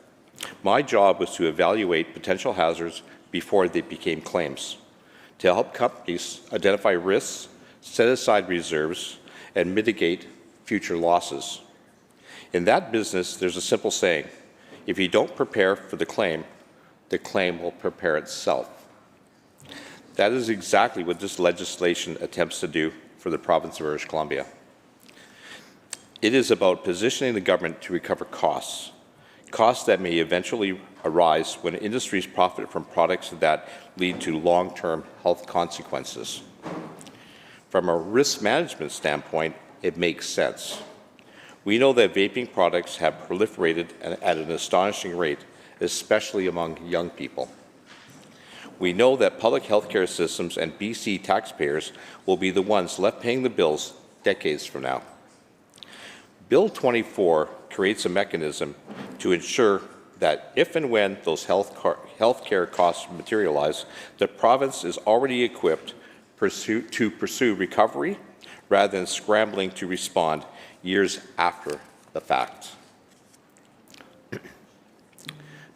My job was to evaluate potential hazards before they became claims, to help companies identify risks, set aside reserves, and mitigate future losses. In that business, there's a simple saying: if you don't prepare for the claim will prepare itself. That is exactly what this legislation attempts to do for the province of British Columbia. It is about positioning the government to recover costs that may eventually arise when industries profit from products that lead to long-term health consequences. From a risk management standpoint, it makes sense. We know that vaping products have proliferated at an astonishing rate, especially among young people. We know that public healthcare systems and BC taxpayers will be the ones left paying the bills decades from now. Bill 24 creates a mechanism to ensure that if and when those healthcare costs materialize, the province is already equipped to pursue recovery rather than scrambling to respond years after the fact.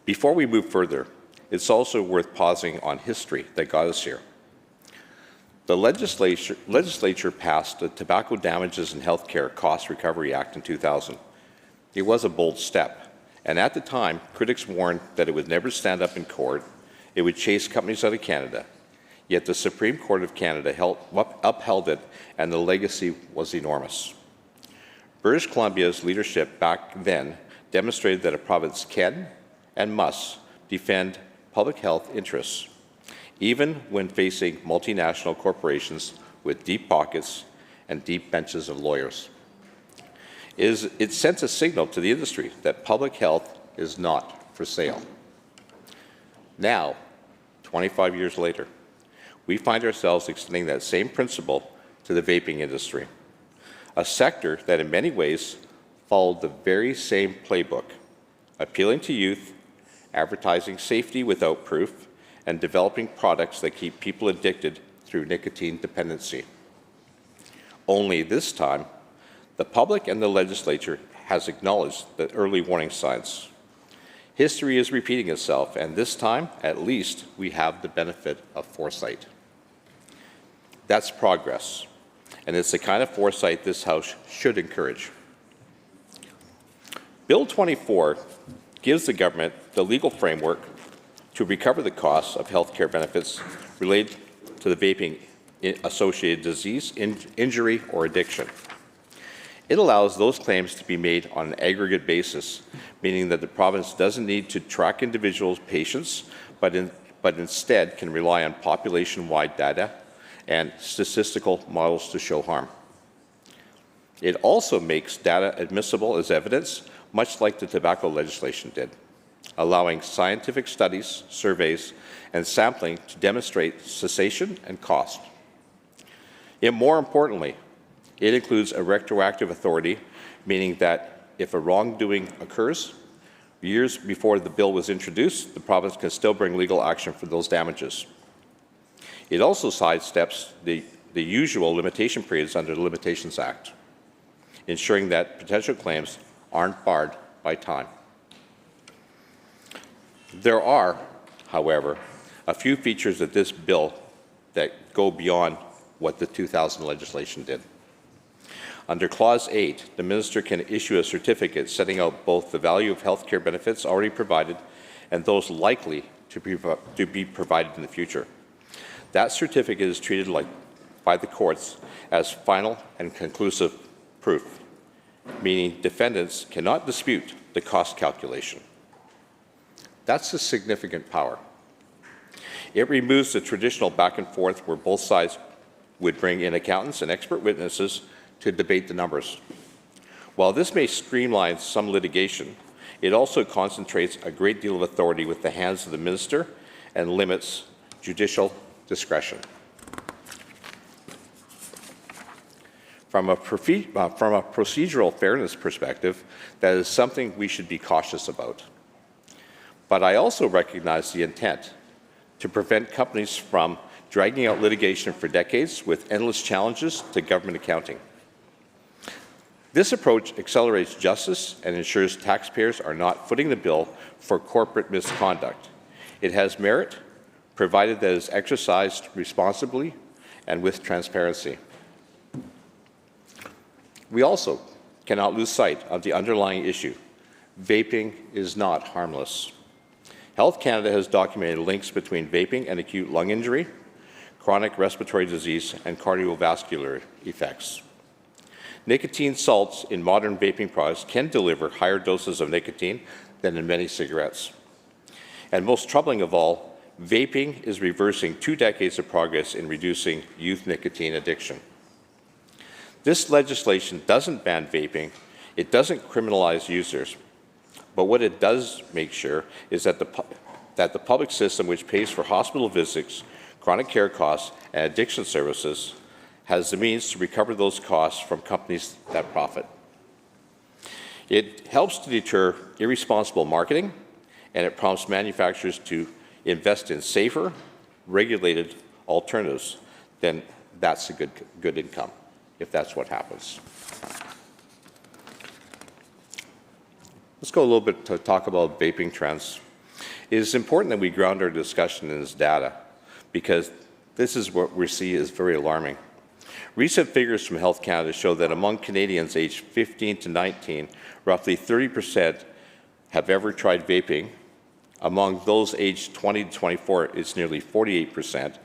Before we move further, it's also worth pausing on history that got us here. The legislature passed the Tobacco Damages and Healthcare Cost Recovery Act in 2000. It was a bold step, and at the time, critics warned that it would never stand up in court, it would chase companies out of Canada. Yet the Supreme Court of Canada upheld it, and the legacy was enormous. British Columbia's leadership back then demonstrated that a province can and must defend public health interests, even when facing multinational corporations with deep pockets and deep benches of lawyers. It sent a signal to the industry that public health is not for sale. Now, 25 years later, we find ourselves extending that same principle to the vaping industry, a sector that in many ways followed the very same playbook, appealing to youth, advertising safety without proof, and developing products that keep people addicted through nicotine dependency. Only this time, the public and the legislature has acknowledged the early warning signs. History is repeating itself, and this time, at least, we have the benefit of foresight. That's progress, and it's the kind of foresight this House should encourage. Bill 24 gives the government the legal framework to recover the costs of health care benefits related to the vaping-associated disease, injury, or addiction. It allows those claims to be made on an aggregate basis, meaning that the province doesn't need to track individual patients, but instead can rely on population-wide data and statistical models to show harm. It also makes data admissible as evidence, much like the tobacco legislation did, allowing scientific studies, surveys, and sampling to demonstrate cessation and cost. And more importantly, it includes a retroactive authority, meaning that if a wrongdoing occurs, years before the bill was introduced, the province can still bring legal action for those damages. It also sidesteps the usual limitation periods under the Limitations Act, ensuring that potential claims aren't barred by time. There are, however, a few features of this bill that go beyond what the 2000 legislation did. Under Clause 8, the Minister can issue a certificate setting out both the value of health care benefits already provided and those likely to be provided in the future. That certificate is treated by the courts as final and conclusive proof, meaning defendants cannot dispute the cost calculation. That's a significant power. It removes the traditional back and forth where both sides would bring in accountants and expert witnesses to debate the numbers. While this may streamline some litigation, it also concentrates a great deal of authority with the hands of the minister and limits judicial discretion. From a procedural fairness perspective, that is something we should be cautious about. But I also recognize the intent to prevent companies from dragging out litigation for decades with endless challenges to government accounting. This approach accelerates justice and ensures taxpayers are not footing the bill for corporate misconduct. It has merit, provided that it is exercised responsibly and with transparency. We also cannot lose sight of the underlying issue. Vaping is not harmless. Health Canada has documented links between vaping and acute lung injury, chronic respiratory disease, and cardiovascular effects. Nicotine salts in modern vaping products can deliver higher doses of nicotine than in many cigarettes. And most troubling of all, vaping is reversing 2 decades of progress in reducing youth nicotine addiction. This legislation doesn't ban vaping, it doesn't criminalize users, but what it does make sure is that the public system, which pays for hospital visits, chronic care costs, and addiction services, has the means to recover those costs from companies that profit. It helps to deter irresponsible marketing, and it prompts manufacturers to invest in safer, regulated alternatives. Then that's a good income, if that's what happens. Let's go a little bit to talk about vaping trends. It is important that we ground our discussion in this data because this is what we see is very alarming. Recent figures from Health Canada show that among Canadians aged 15 to 19, roughly 30% have ever tried vaping. Among those aged 20 to 24, it's nearly 48%.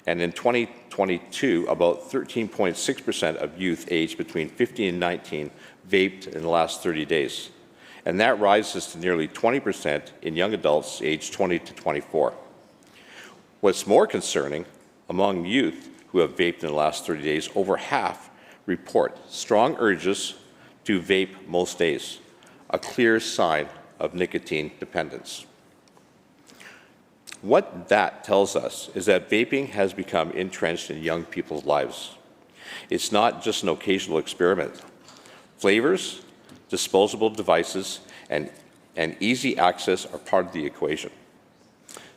And in 2022, about 13.6% of youth aged between 15 and 19 vaped in the last 30 days. And that rises to nearly 20% in young adults aged 20 to 24. What's more concerning, among youth who have vaped in the last 30 days, over half report strong urges to vape most days, a clear sign of nicotine dependence. What that tells us is that vaping has become entrenched in young people's lives. It's not just an occasional experiment. Flavors, disposable devices, and easy access are part of the equation.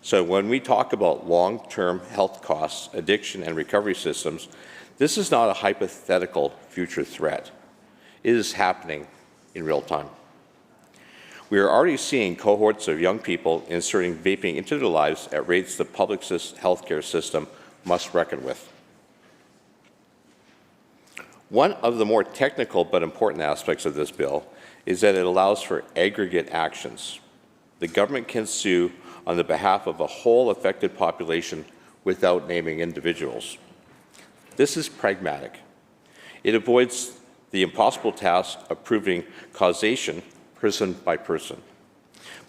So when we talk about long-term health costs, addiction, and recovery systems, this is not a hypothetical future threat. It is happening in real time. We are already seeing cohorts of young people inserting vaping into their lives at rates the public healthcare system must reckon with. One of the more technical but important aspects of this bill is that it allows for aggregate actions. The government can sue on the behalf of a whole affected population without naming individuals. This is pragmatic. It avoids the impossible task of proving causation person by person.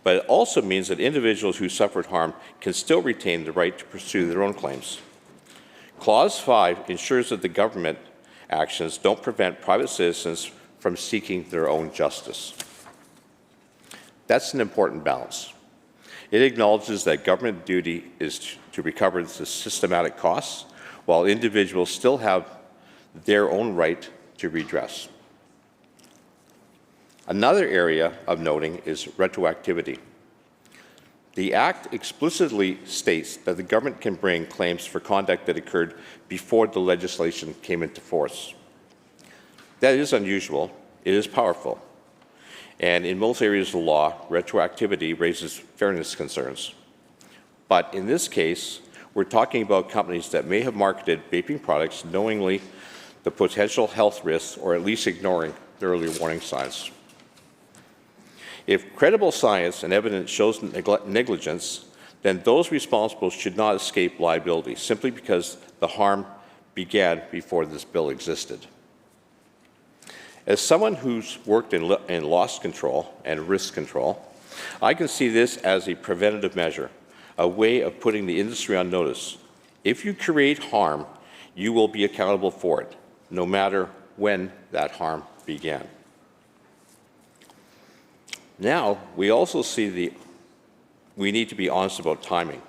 But it also means that individuals who suffered harm can still retain the right to pursue their own claims. Clause 5 ensures that the government actions don't prevent private citizens from seeking their own justice. That's an important balance. It acknowledges that government duty is to recover the systematic costs, while individuals still have their own right to redress. Another area of noting is retroactivity. The Act explicitly states that the government can bring claims for conduct that occurred before the legislation came into force. That is unusual, it is powerful, and in most areas of the law, retroactivity raises fairness concerns. But in this case, we're talking about companies that may have marketed vaping products knowingly the potential health risks or at least ignoring the early warning signs. If credible science and evidence shows negligence, then those responsible should not escape liability simply because the harm began before this bill existed. As someone who's worked in loss control and risk control, I can see this as a preventative measure, a way of putting the industry on notice. If you create harm, you will be accountable for it, no matter when that harm began. Now, we also see we need to be honest about timing.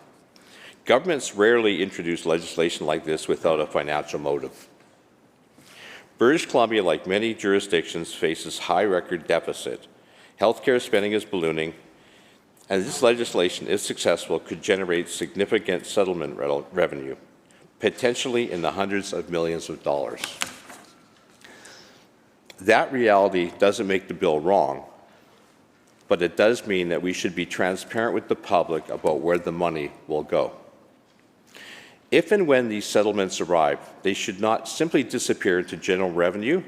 Governments rarely introduce legislation like this without a financial motive. British Columbia, like many jurisdictions, faces high record deficit. Healthcare spending is ballooning, and this legislation, if successful, could generate significant settlement revenue, potentially in the hundreds of millions of dollars. That reality doesn't make the bill wrong, but it does mean that we should be transparent with the public about where the money will go. If and when these settlements arrive, they should not simply disappear into general revenue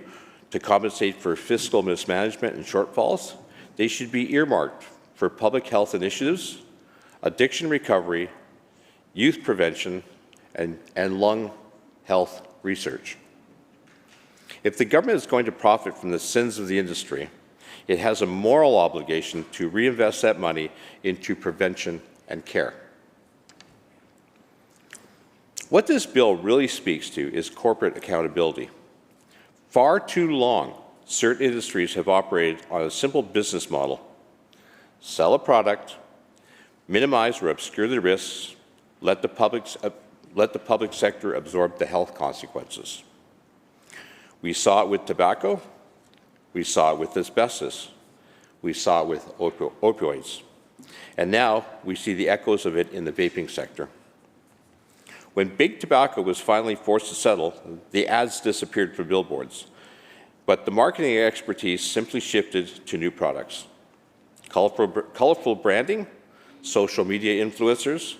to compensate for fiscal mismanagement and shortfalls. They should be earmarked for public health initiatives, addiction recovery, youth prevention, and lung health research. If the government is going to profit from the sins of the industry, it has a moral obligation to reinvest that money into prevention and care. What this bill really speaks to is corporate accountability. Far too long, certain industries have operated on a simple business model: sell a product, minimize or obscure the risks, let the public sector absorb the health consequences. We saw it with tobacco. We saw it with asbestos. We saw it with opioids. And now we see the echoes of it in the vaping sector. When big tobacco was finally forced to settle, the ads disappeared from billboards. But the marketing expertise simply shifted to new products. Colorful branding, social media influencers,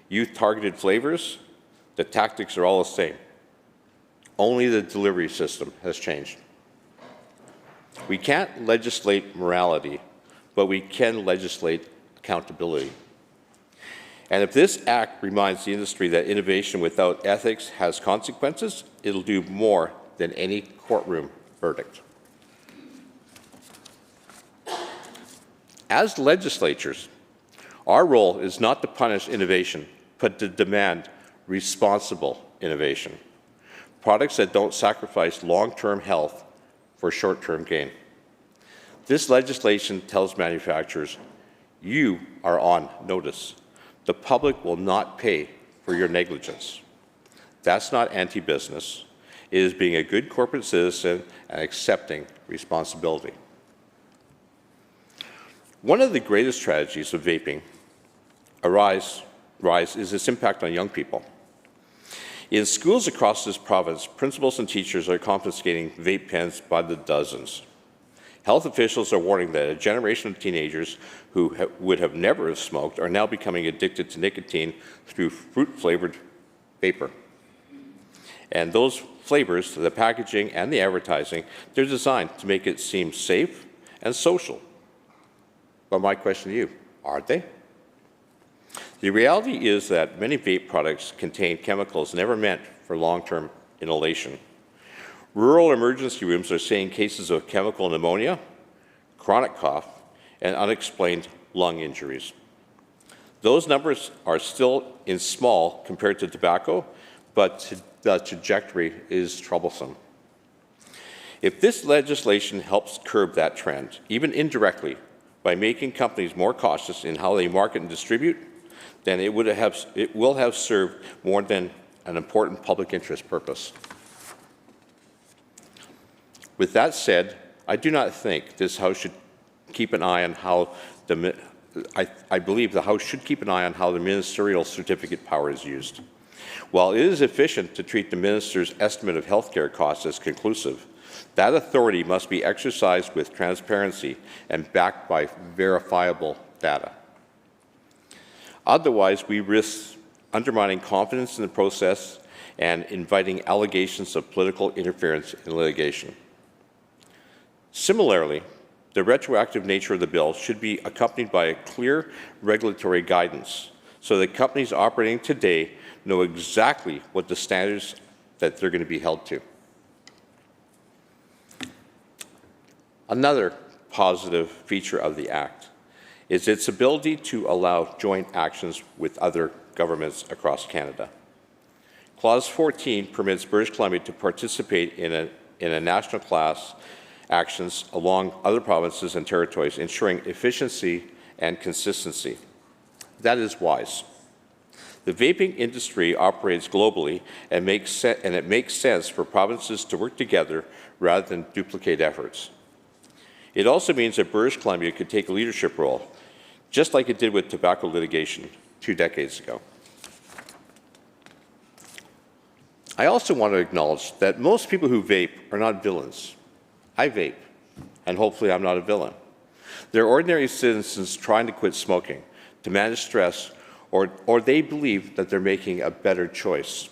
youth-targeted flavors, the tactics are all the same. Only the delivery system has changed. We can't legislate morality, but we can legislate accountability. And if this act reminds the industry that innovation without ethics has consequences, it'll do more than any courtroom verdict. As legislatures, our role is not to punish innovation, but to demand responsible innovation. Products that don't sacrifice long-term health for short-term gain. This legislation tells manufacturers, you are on notice. The public will not pay for your negligence. That's not anti-business. It is being a good corporate citizen and accepting responsibility. One of the greatest tragedies of vaping rise is its impact on young people. In schools across this province, principals and teachers are confiscating vape pens by the dozens. Health officials are warning that a generation of teenagers who would have never have smoked are now becoming addicted to nicotine through fruit-flavored vapor. And those flavors, the packaging and the advertising, they're designed to make it seem safe and social. But my question to you, are they? The reality is that many vape products contain chemicals never meant for long-term inhalation. Rural emergency rooms are seeing cases of chemical pneumonia, chronic cough, and unexplained lung injuries. Those numbers are still small compared to tobacco, but the trajectory is troublesome. If this legislation helps curb that trend, even indirectly, by making companies more cautious in how they market and distribute, then it will have served more than an important public interest purpose. With that said, I do not think this House should keep an eye on how I believe the House should keep an eye on how the ministerial certificate power is used. While it is efficient to treat the minister's estimate of healthcare costs as conclusive, that authority must be exercised with transparency and backed by verifiable data. Otherwise, we risk undermining confidence in the process and inviting allegations of political interference in litigation. Similarly, the retroactive nature of the bill should be accompanied by a clear regulatory guidance so that companies operating today know exactly what the standards that they're going to be held to. Another positive feature of the Act is its ability to allow joint actions with other governments across Canada. Clause 14 permits British Columbia to participate in a national class actions along other provinces and territories, ensuring efficiency and consistency. That is wise. The vaping industry operates globally and it makes sense for provinces to work together rather than duplicate efforts. It also means that British Columbia could take a leadership role, just like it did with tobacco litigation 2 decades ago. I also want to acknowledge that most people who vape are not villains. I vape, and hopefully I'm not a villain. They're ordinary citizens trying to quit smoking, to manage stress, or they believe that they're making a better choice.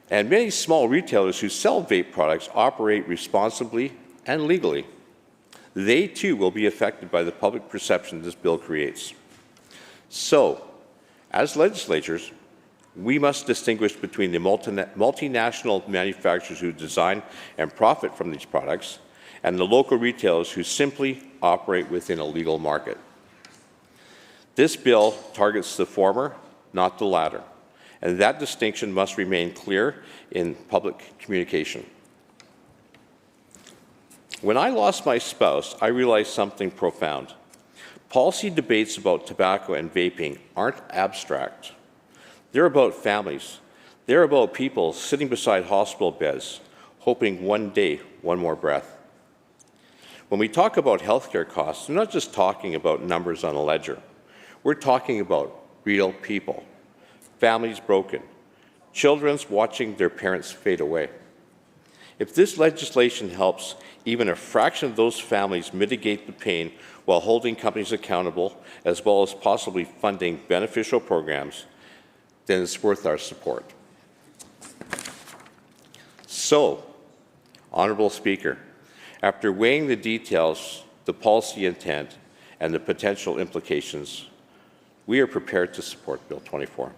And many small retailers who sell vape products operate responsibly and legally. They too will be affected by the public perception this bill creates. So, as legislators, we must distinguish between the multinational manufacturers who design and profit from these products and the local retailers who simply operate within a legal market. This bill targets the former, not the latter, and that distinction must remain clear in public communication. When I lost my spouse, I realized something profound. Policy debates about tobacco and vaping aren't abstract. They're about families. They're about people sitting beside hospital beds, hoping one day, one more breath. When we talk about healthcare costs, we're not just talking about numbers on a ledger. We're talking about real people, families broken, children watching their parents fade away. If this legislation helps even a fraction of those families mitigate the pain while holding companies accountable, as well as possibly funding beneficial programs, then it's worth our support. So, Honourable Speaker, after weighing the details, the policy intent, and the potential implications, we are prepared to support Bill 24.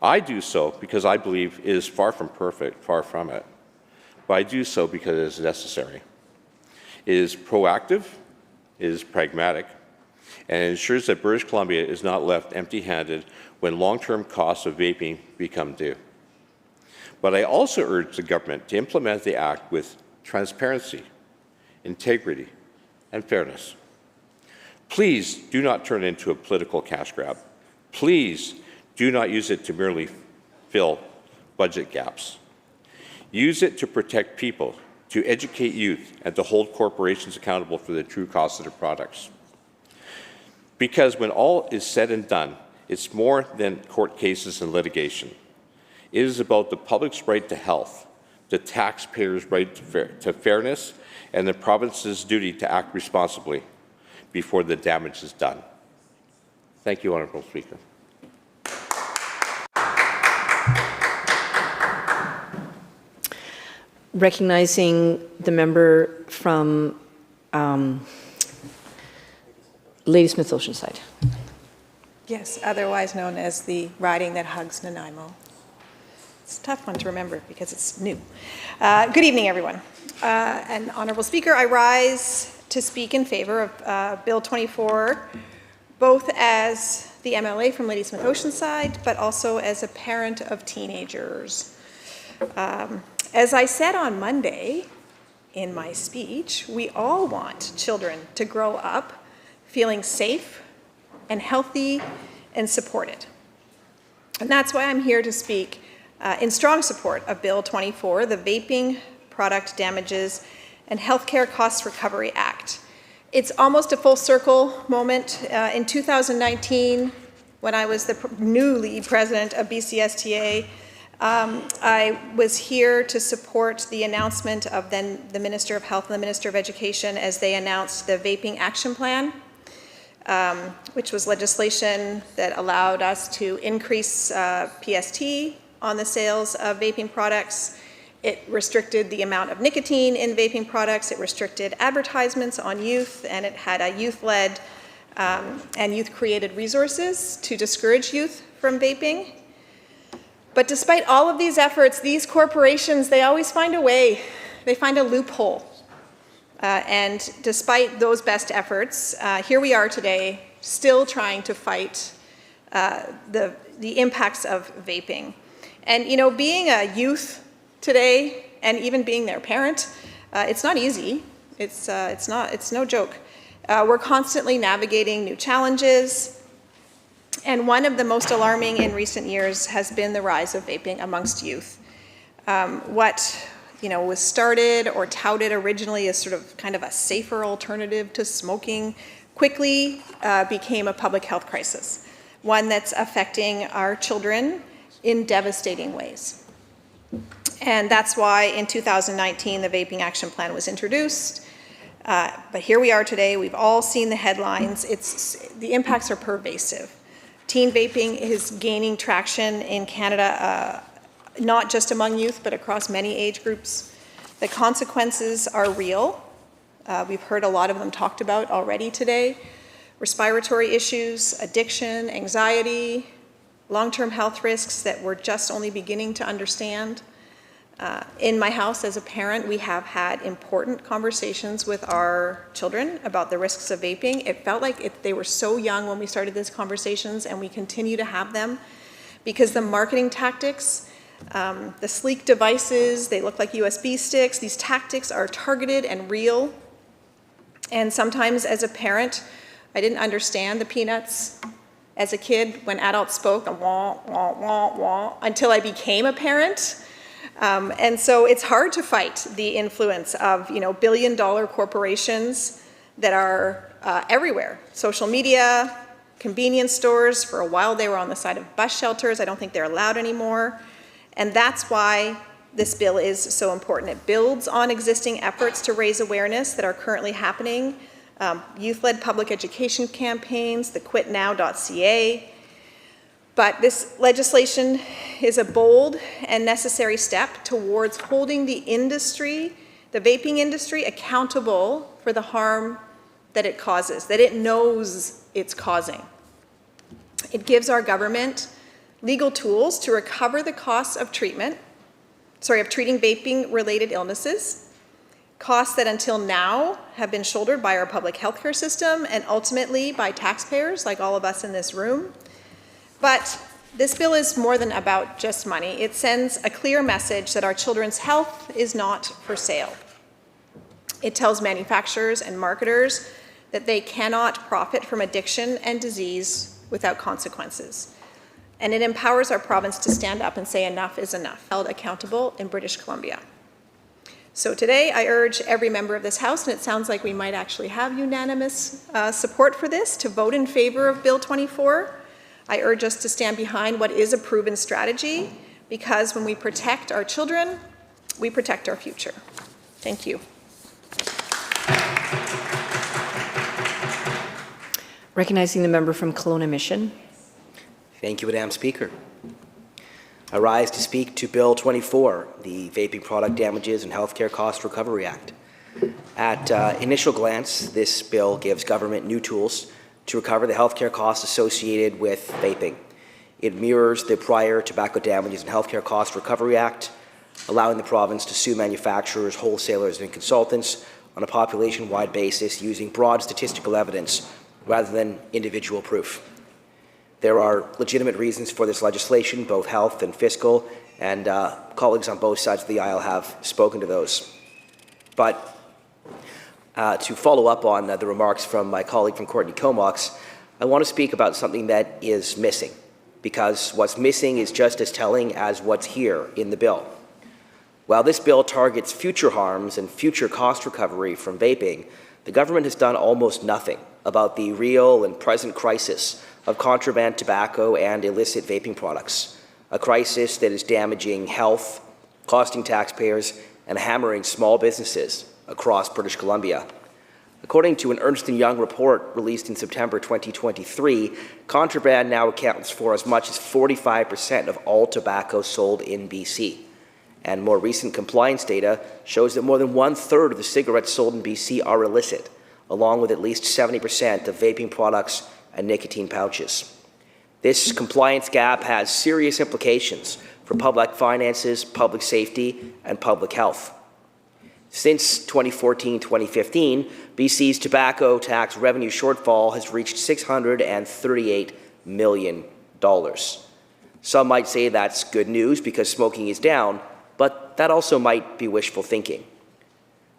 I do so because I believe it is far from perfect, far from it, but I do so because it is necessary. It is proactive, it is pragmatic, and it ensures that British Columbia is not left empty-handed when long-term costs of vaping become due. But I also urge the government to implement the Act with transparency, integrity, and fairness. Please do not turn it into a political cash grab. Please do not use it to merely fill budget gaps. Use it to protect people, to educate youth, and to hold corporations accountable for the true cost of their products. Because when all is said and done, it's more than court cases and litigation. It is about the public's right to health, the taxpayers' right to fairness, and the province's duty to act responsibly before the damage is done. Thank you, Honourable Speaker. Recognizing the member from Ladysmith Oceanside. Yes, otherwise known as the riding that hugs Nanaimo. It's a tough one to remember because it's new. Good evening, everyone. And Honourable Speaker, I rise to speak in favour of Bill 24, both as the MLA from Ladysmith Oceanside, but also as a parent of teenagers. As I said on Monday in my speech, we all want children to grow up feeling safe and healthy and supported. And that's why I'm here to speak in strong support of Bill 24, the Vaping Product Damages and Healthcare Costs Recovery Act. It's almost a full circle moment. In 2019, when I was the new lead president of BCSTA, I was here to support the announcement of then the Minister of Health and the Minister of Education as they announced the Vaping Action Plan, which was legislation that allowed us to increase PST on the sales of vaping products. It restricted the amount of nicotine in vaping products. It restricted advertisements on youth, and it had a youth-led and youth-created resources to discourage youth from vaping. But despite all of these efforts, these corporations, they always find a way. They find a loophole. And despite those best efforts, here we are today, still trying to fight the impacts of vaping. And you know, being a youth today, and even being their parent, it's not easy. It's no joke. We're constantly navigating new challenges. And one of the most alarming in recent years has been the rise of vaping amongst youth. What was started or touted originally as sort of kind of a safer alternative to smoking quickly became a public health crisis, one that's affecting our children in devastating ways. And that's why in 2019 the Vaping Action Plan was introduced. But here we are today. We've all seen the headlines. The impacts are pervasive. Teen vaping is gaining traction in Canada, not just among youth, but across many age groups. The consequences are real. We've heard a lot of them talked about already today. Respiratory issues, addiction, anxiety, long-term health risks that we're just only beginning to understand. In my house as a parent, we have had important conversations with our children about the risks of vaping. It felt like they were so young when we started these conversations, and we continue to have them because the marketing tactics, the sleek devices, they look like USB sticks. These tactics are targeted and real. And sometimes as a parent, I didn't understand the peanuts as a kid when adults spoke, wah, wah, wah, wah, until I became a parent. And so it's hard to fight the influence of billion-dollar corporations that are everywhere. Social media, convenience stores. For a while they were on the side of bus shelters. I don't think they're allowed anymore. And that's why this bill is so important. It builds on existing efforts to raise awareness that are currently happening, youth-led public education campaigns, the quitnow.ca. But this legislation is a bold and necessary step towards holding the industry, the vaping industry, accountable for the harm that it causes, that it knows it's causing. It gives our government legal tools to recover the costs of treating vaping-related illnesses, costs that until now have been shouldered by our public healthcare system and ultimately by taxpayers like all of us in this room. But this bill is more than about just money. It sends a clear message that our children's health is not for sale. It tells manufacturers and marketers that they cannot profit from addiction and disease without consequences. And it empowers our province to stand up and say enough is enough, held accountable in British Columbia. So today I urge every member of this House, and it sounds like we might actually have unanimous support for this, to vote in favor of Bill 24. I urge us to stand behind what is a proven strategy, because when we protect our children, we protect our future. Thank you. Recognizing the member from Kelowna Mission. Thank you, Madam Speaker. I rise to speak to Bill 24, the Vaping Product Damages and Healthcare Cost Recovery Act. At initial glance, this bill gives government new tools to recover the healthcare costs associated with vaping. It mirrors the prior Tobacco Damages and Healthcare Cost Recovery Act, allowing the province to sue manufacturers, wholesalers, and consultants on a population-wide basis using broad statistical evidence rather than individual proof. There are legitimate reasons for this legislation, both health and fiscal, and colleagues on both sides of the aisle have spoken to those. But to follow up on the remarks from my colleague from Courtney Comox, I want to speak about something that is missing, because what's missing is just as telling as what's here in the bill. While this bill targets future harms and future cost recovery from vaping, the government has done almost nothing about the real and present crisis of contraband tobacco and illicit vaping products, a crisis that is damaging health, costing taxpayers, and hammering small businesses across British Columbia. According to an Ernst & Young report released in September 2023, contraband now accounts for as much as 45% of all tobacco sold in BC. And more recent compliance data shows that more than 1/3 of the cigarettes sold in BC are illicit, along with at least 70% of vaping products and nicotine pouches. This compliance gap has serious implications for public finances, public safety, and public health. Since 2014-2015, BC's tobacco tax revenue shortfall has reached $638 million. Some might say that's good news because smoking is down, but that also might be wishful thinking.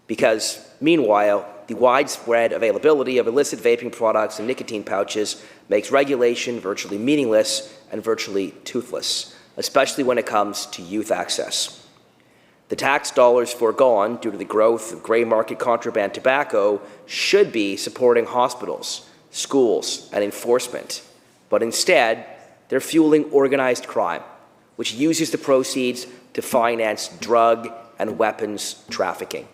Because meanwhile, the widespread availability of illicit vaping products and nicotine pouches makes regulation virtually meaningless and virtually toothless, especially when it comes to youth access. The tax dollars foregone due to the growth of grey market contraband tobacco should be supporting hospitals, schools, and enforcement, but instead, they're fueling organized crime, which uses the proceeds to finance drug and weapons trafficking.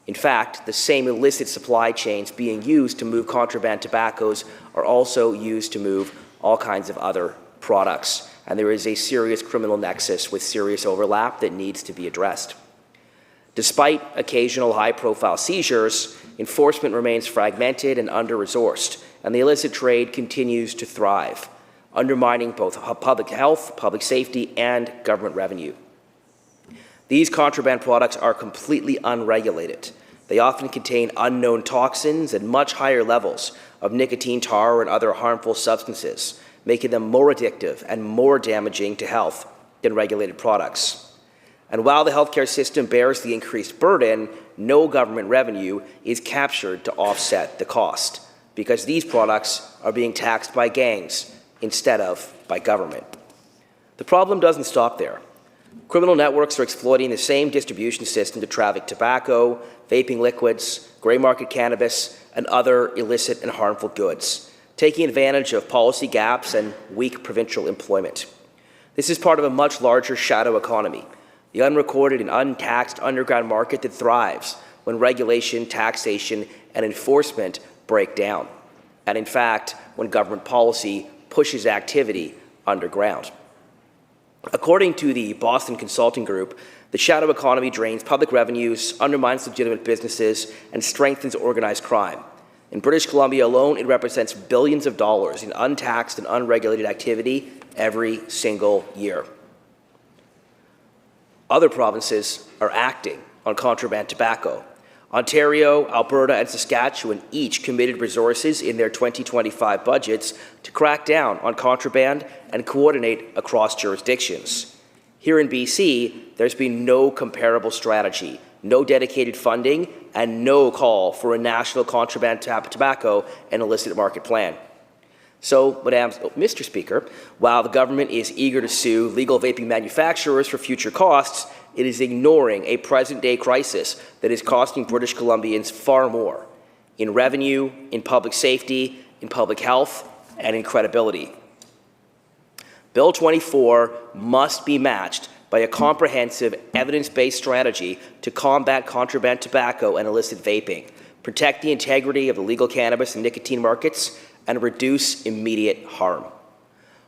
In fact, the same illicit supply chains being used to move contraband tobaccos are also used to move all kinds of other products, and there is a serious criminal nexus with serious overlap that needs to be addressed. Despite occasional high-profile seizures, enforcement remains fragmented and under-resourced, and the illicit trade continues to thrive, undermining both public health, public safety, and government revenue. These contraband products are completely unregulated. They often contain unknown toxins and much higher levels of nicotine tar and other harmful substances, making them more addictive and more damaging to health than regulated products. And while the healthcare system bears the increased burden, no government revenue is captured to offset the cost, because these products are being taxed by gangs instead of by government. The problem doesn't stop there. Criminal networks are exploiting the same distribution system to traffic tobacco, vaping liquids, grey market cannabis, and other illicit and harmful goods, taking advantage of policy gaps and weak provincial employment. This is part of a much larger shadow economy, the unrecorded and untaxed underground market that thrives when regulation, taxation, and enforcement break down, and in fact, when government policy pushes activity underground. According to the Boston Consulting Group, the shadow economy drains public revenues, undermines legitimate businesses, and strengthens organized crime. In British Columbia alone, it represents billions of dollars in untaxed and unregulated activity every single year. Other provinces are acting on contraband tobacco. Ontario, Alberta, and Saskatchewan each committed resources in their 2025 budgets to crack down on contraband and coordinate across jurisdictions. Here in BC, there's been no comparable strategy, no dedicated funding, and no call for a national contraband tobacco and illicit market plan. So, Mr. Speaker, while the government is eager to sue legal vaping manufacturers for future costs, it is ignoring a present-day crisis that is costing British Columbians far more in revenue, in public safety, in public health, and in credibility. Bill 24 must be matched by a comprehensive, evidence-based strategy to combat contraband tobacco and illicit vaping, protect the integrity of the legal cannabis and nicotine markets, and reduce immediate harm.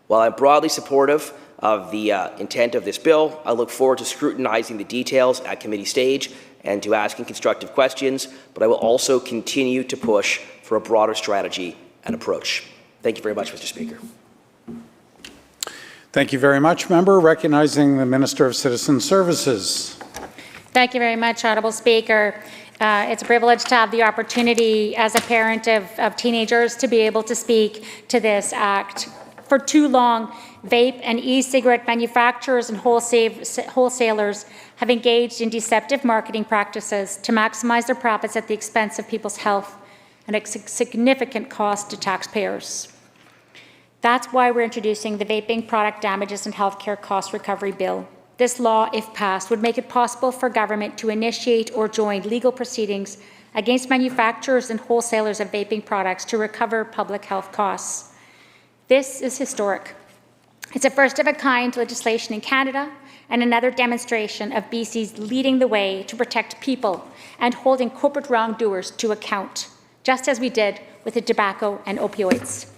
While I'm broadly supportive of the intent of this bill, I look forward to scrutinizing the details at committee stage and to asking constructive questions, but I will also continue to push for a broader strategy and approach. Thank you very much, Mr. Speaker. Thank you very much, member. Recognizing the Minister of Citizen Services. Thank you very much, Honourable Speaker. It's a privilege to have the opportunity as a parent of teenagers to be able to speak to this act. For too long, vape and e-cigarette manufacturers and wholesalers have engaged in deceptive marketing practices to maximize their profits at the expense of people's health and at significant cost to taxpayers. That's why we're introducing the Vaping Product Damages and Healthcare Cost Recovery Bill. This law, if passed, would make it possible for government to initiate or join legal proceedings against manufacturers and wholesalers of vaping products to recover public health costs. This is historic. It's a first-of-a-kind legislation in Canada and another demonstration of BC's leading the way to protect people and holding corporate wrongdoers to account, just as we did with the tobacco and opioids.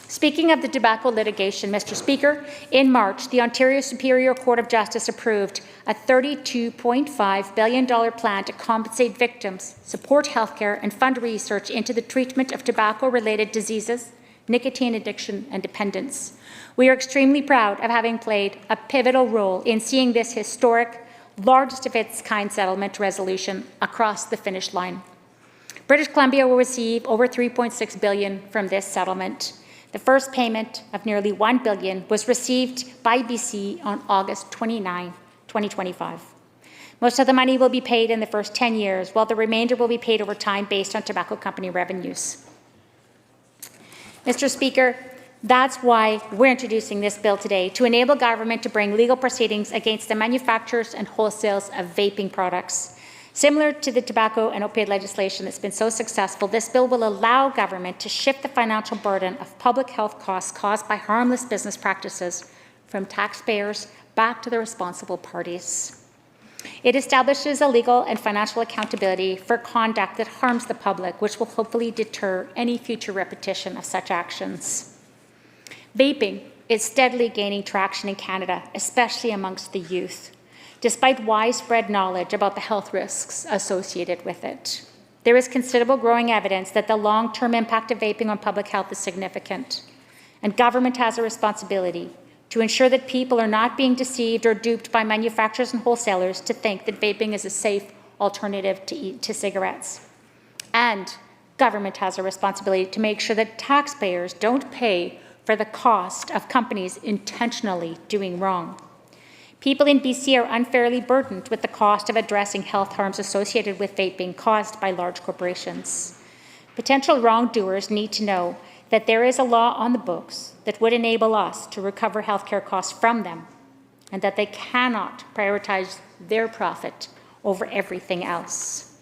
Speaking of the tobacco litigation, Mr. Speaker, in March, the Ontario Superior Court of Justice approved a $32.5 billion plan to compensate victims, support healthcare, and fund research into the treatment of tobacco-related diseases, nicotine addiction, and dependence. We are extremely proud of having played a pivotal role in seeing this historic, largest of its kind settlement resolution across the finish line. British Columbia will receive over $3.6 billion from this settlement. The first payment of nearly $1 billion was received by BC on August 29, 2025. Most of the money will be paid in the first 10 years, while the remainder will be paid over time based on tobacco company revenues. Mr. Speaker, that's why we're introducing this bill today, to enable government to bring legal proceedings against the manufacturers and wholesales of vaping products. Similar to the tobacco and opioid legislation that's been so successful, this bill will allow government to shift the financial burden of public health costs caused by harmless business practices from taxpayers back to the responsible parties. It establishes a legal and financial accountability for conduct that harms the public, which will hopefully deter any future repetition of such actions. Vaping is steadily gaining traction in Canada, especially amongst the youth, despite widespread knowledge about the health risks associated with it. There is considerable growing evidence that the long-term impact of vaping on public health is significant, and government has a responsibility to ensure that people are not being deceived or duped by manufacturers and wholesalers to think that vaping is a safe alternative to cigarettes. And government has a responsibility to make sure that taxpayers don't pay for the cost of companies intentionally doing wrong. People in BC are unfairly burdened with the cost of addressing health harms associated with vaping caused by large corporations. Potential wrongdoers need to know that there is a law on the books that would enable us to recover healthcare costs from them, and that they cannot prioritize their profit over everything else.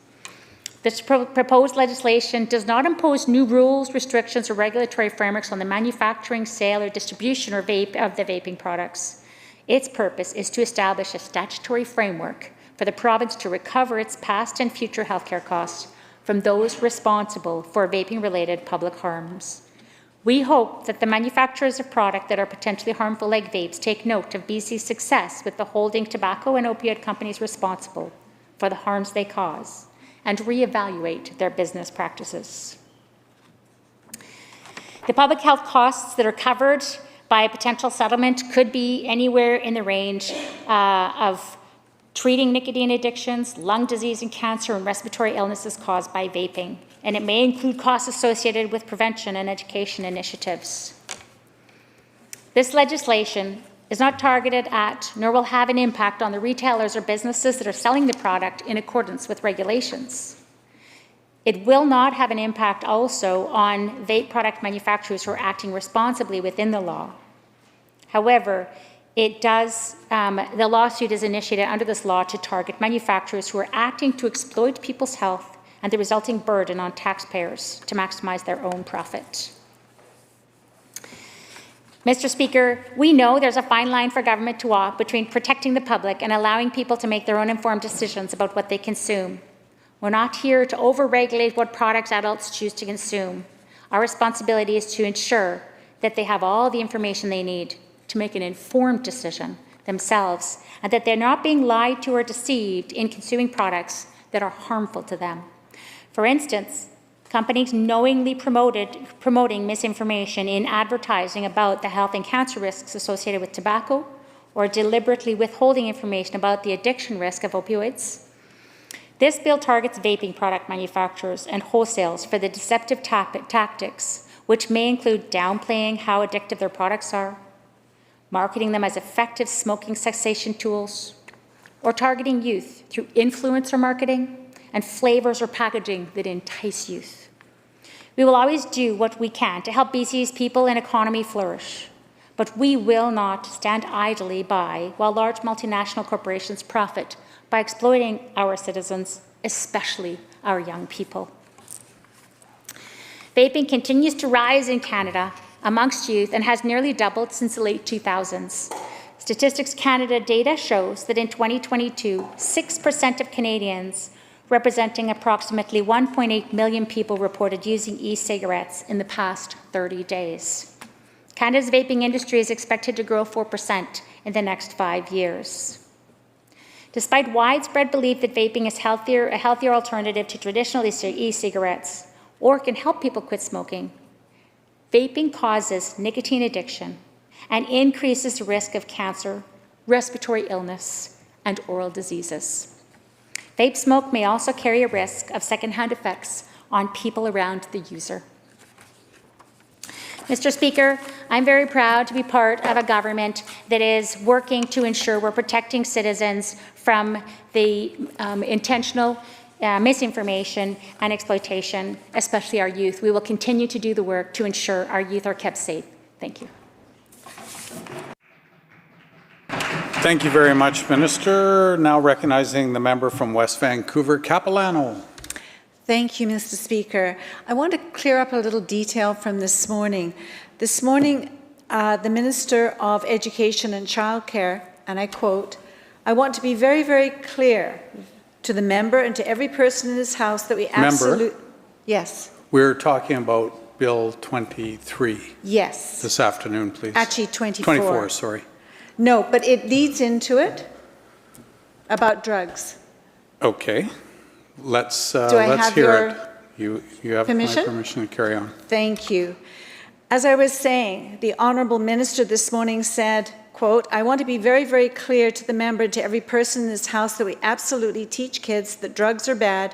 This proposed legislation does not impose new rules, restrictions, or regulatory frameworks on the manufacturing, sale, or distribution of the vaping products. its purpose is to establish a statutory framework for the province to recover its past and future healthcare costs from those responsible for vaping-related public harms. We hope that the manufacturers of product that are potentially harmful like vapes take note of BC's success with the holding tobacco and opioid companies responsible for the harms they cause and reevaluate their business practices. The public health costs that are covered by a potential settlement could be anywhere in the range of treating nicotine addictions, lung disease and cancer, and respiratory illnesses caused by vaping. And it may include costs associated with prevention and education initiatives. This legislation is not targeted at, nor will have an impact on the retailers or businesses that are selling the product in accordance with regulations. It will not have an impact also on vape product manufacturers who are acting responsibly within the law. However, it does, the lawsuit is initiated under this law to target manufacturers who are acting to exploit people's health and the resulting burden on taxpayers to maximize their own profit. Mr. Speaker, we know there's a fine line for government to walk between protecting the public and allowing people to make their own informed decisions about what they consume. We're not here to over-regulate what products adults choose to consume. Our responsibility is to ensure that they have all the information they need to make an informed decision themselves, and that they're not being lied to or deceived in consuming products that are harmful to them. For instance, companies knowingly promoting misinformation in advertising about the health and cancer risks associated with tobacco, or deliberately withholding information about the addiction risk of opioids. This bill targets vaping product manufacturers and wholesales for the deceptive tactics, which may include downplaying how addictive their products are, marketing them as effective smoking cessation tools, or targeting youth through influencer marketing and flavors or packaging that entice youth. We will always do what we can to help BC's people and economy flourish, but we will not stand idly by while large multinational corporations profit by exploiting our citizens, especially our young people. Vaping continues to rise in Canada amongst youth and has nearly doubled since the late 2000s. Statistics Canada data shows that in 2022, 6% of Canadians, representing approximately 1.8 million people, reported using e-cigarettes in the past 30 days. Canada's vaping industry is expected to grow 4% in the next 5 years. Despite widespread belief that vaping is a healthier alternative to traditional e-cigarettes, or can help people quit smoking, vaping causes nicotine addiction and increases the risk of cancer, respiratory illness, and oral diseases. Vape smoke may also carry a risk of secondhand effects on people around the user. Mr. Speaker, I'm very proud to be part of a government that is working to ensure we're protecting citizens from the intentional misinformation and exploitation, especially our youth. We will continue to do the work to ensure our youth are kept safe. Thank you. Thank you very much, Minister. Now recognizing the member from West Vancouver, Capilano. Thank you, Mr. Speaker. I want to clear up a little detail from this morning. This morning, the Minister of Education and Childcare, and I quote, "I want to be very, very clear to the member and to every person in this House that we absolutely..." Yes. We're talking about Bill 23. Yes. This afternoon, please. Actually, 24. 24, sorry. No, but it leads into it about drugs. Okay. Let's Do I have hear your it. You have permission? my permission to carry on. Thank you. As I was saying, the Honourable Minister this morning said, quote, "I want to be very, very clear to the member and to every person in this House that we absolutely teach kids that drugs are bad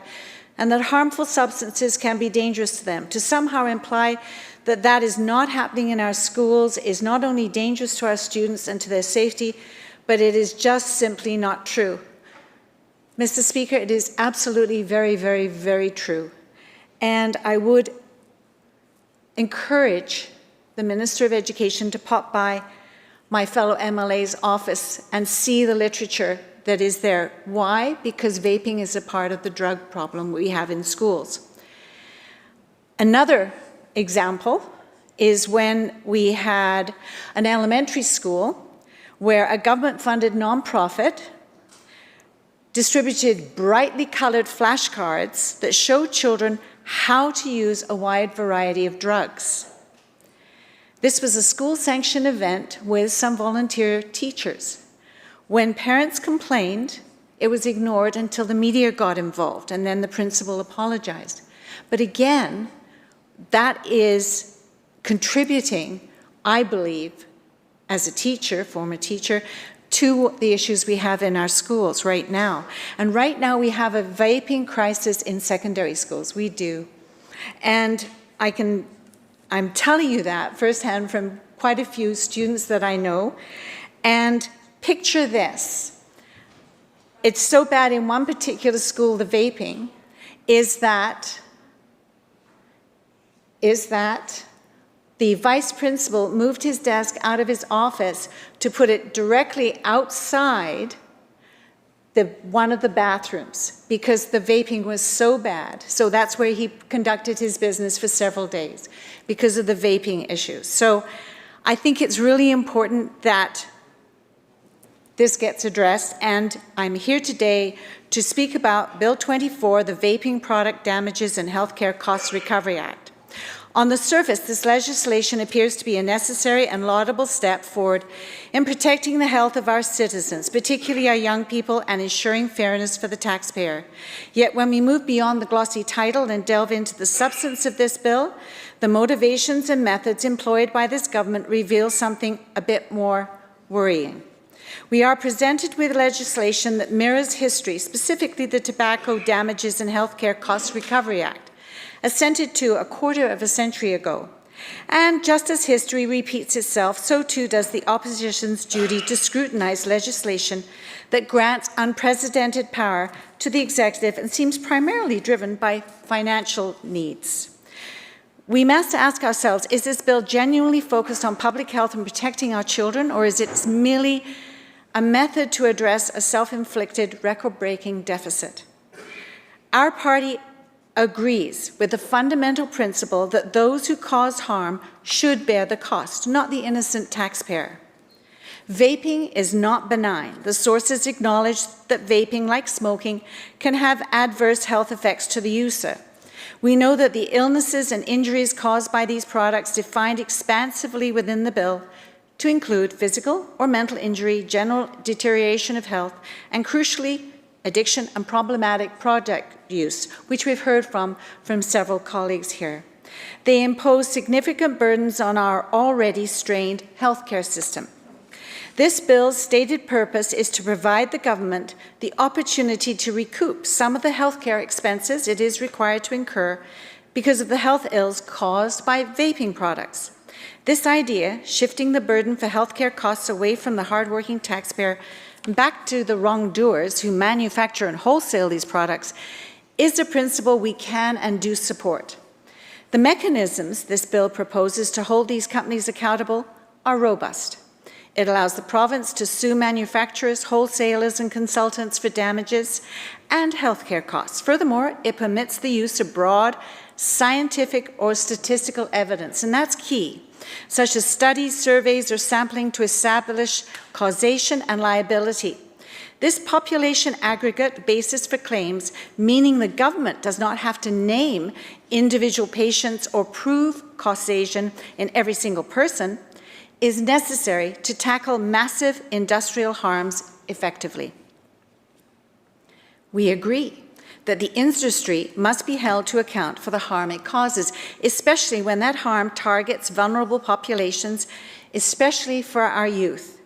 and that harmful substances can be dangerous to them. To somehow imply that that is not happening in our schools is not only dangerous to our students and to their safety, but it is just simply not true." Mr. Speaker, it is absolutely very, very, very true. And I would encourage the Minister of Education to pop by my fellow MLA's office and see the literature that is there. Why? Because vaping is a part of the drug problem we have in schools. Another example is when we had an elementary school where a government-funded nonprofit distributed brightly colored flashcards that showed children how to use a wide variety of drugs. This was a school-sanctioned event with some volunteer teachers. When parents complained, it was ignored until the media got involved, and then the principal apologized. But again, that is contributing, I believe, as a teacher, former teacher, to the issues we have in our schools right now. And right now we have a vaping crisis in secondary schools. We do. And I'm telling you that firsthand from quite a few students that I know. And picture this. It's so bad in one particular school, the vaping, is that the vice principal moved his desk out of his office to put it directly outside one of the bathrooms because the vaping was so bad. So that's where he conducted his business for several days because of the vaping issues. So I think it's really important that this gets addressed, and I'm here today to speak about Bill 24, the Vaping Product Damages and Healthcare Costs Recovery Act. On the surface, this legislation appears to be a necessary and laudable step forward in protecting the health of our citizens, particularly our young people, and ensuring fairness for the taxpayer. Yet when we move beyond the glossy title and delve into the substance of this bill, the motivations and methods employed by this government reveal something a bit more worrying. We are presented with legislation that mirrors history, specifically the Tobacco Damages and Healthcare Costs Recovery Act, assented to a quarter of a century ago. And just as history repeats itself, so too does the opposition's duty to scrutinize legislation that grants unprecedented power to the executive and seems primarily driven by financial needs. We must ask ourselves, is this bill genuinely focused on public health and protecting our children, or is it merely a method to address a self-inflicted, record-breaking deficit? Our party agrees with the fundamental principle that those who cause harm should bear the cost, not the innocent taxpayer. Vaping is not benign. The sources acknowledge that vaping, like smoking, can have adverse health effects to the user. We know that the illnesses and injuries caused by these products defined expansively within the bill to include physical or mental injury, general deterioration of health, and crucially, addiction and problematic product use, which we've heard from several colleagues here. They impose significant burdens on our already strained healthcare system. This bill's stated purpose is to provide the government the opportunity to recoup some of the healthcare expenses it is required to incur because of the health ills caused by vaping products. This idea, shifting the burden for healthcare costs away from the hardworking taxpayer back to the wrongdoers who manufacture and wholesale these products, is a principle we can and do support. The mechanisms this bill proposes to hold these companies accountable are robust. It allows the province to sue manufacturers, wholesalers, and consultants for damages and healthcare costs. Furthermore, it permits the use of broad scientific or statistical evidence, and that's key, such as studies, surveys, or sampling to establish causation and liability. This population aggregate basis for claims, meaning the government does not have to name individual patients or prove causation in every single person, is necessary to tackle massive industrial harms effectively. We agree that the industry must be held to account for the harm it causes, especially when that harm targets vulnerable populations, especially for our youth.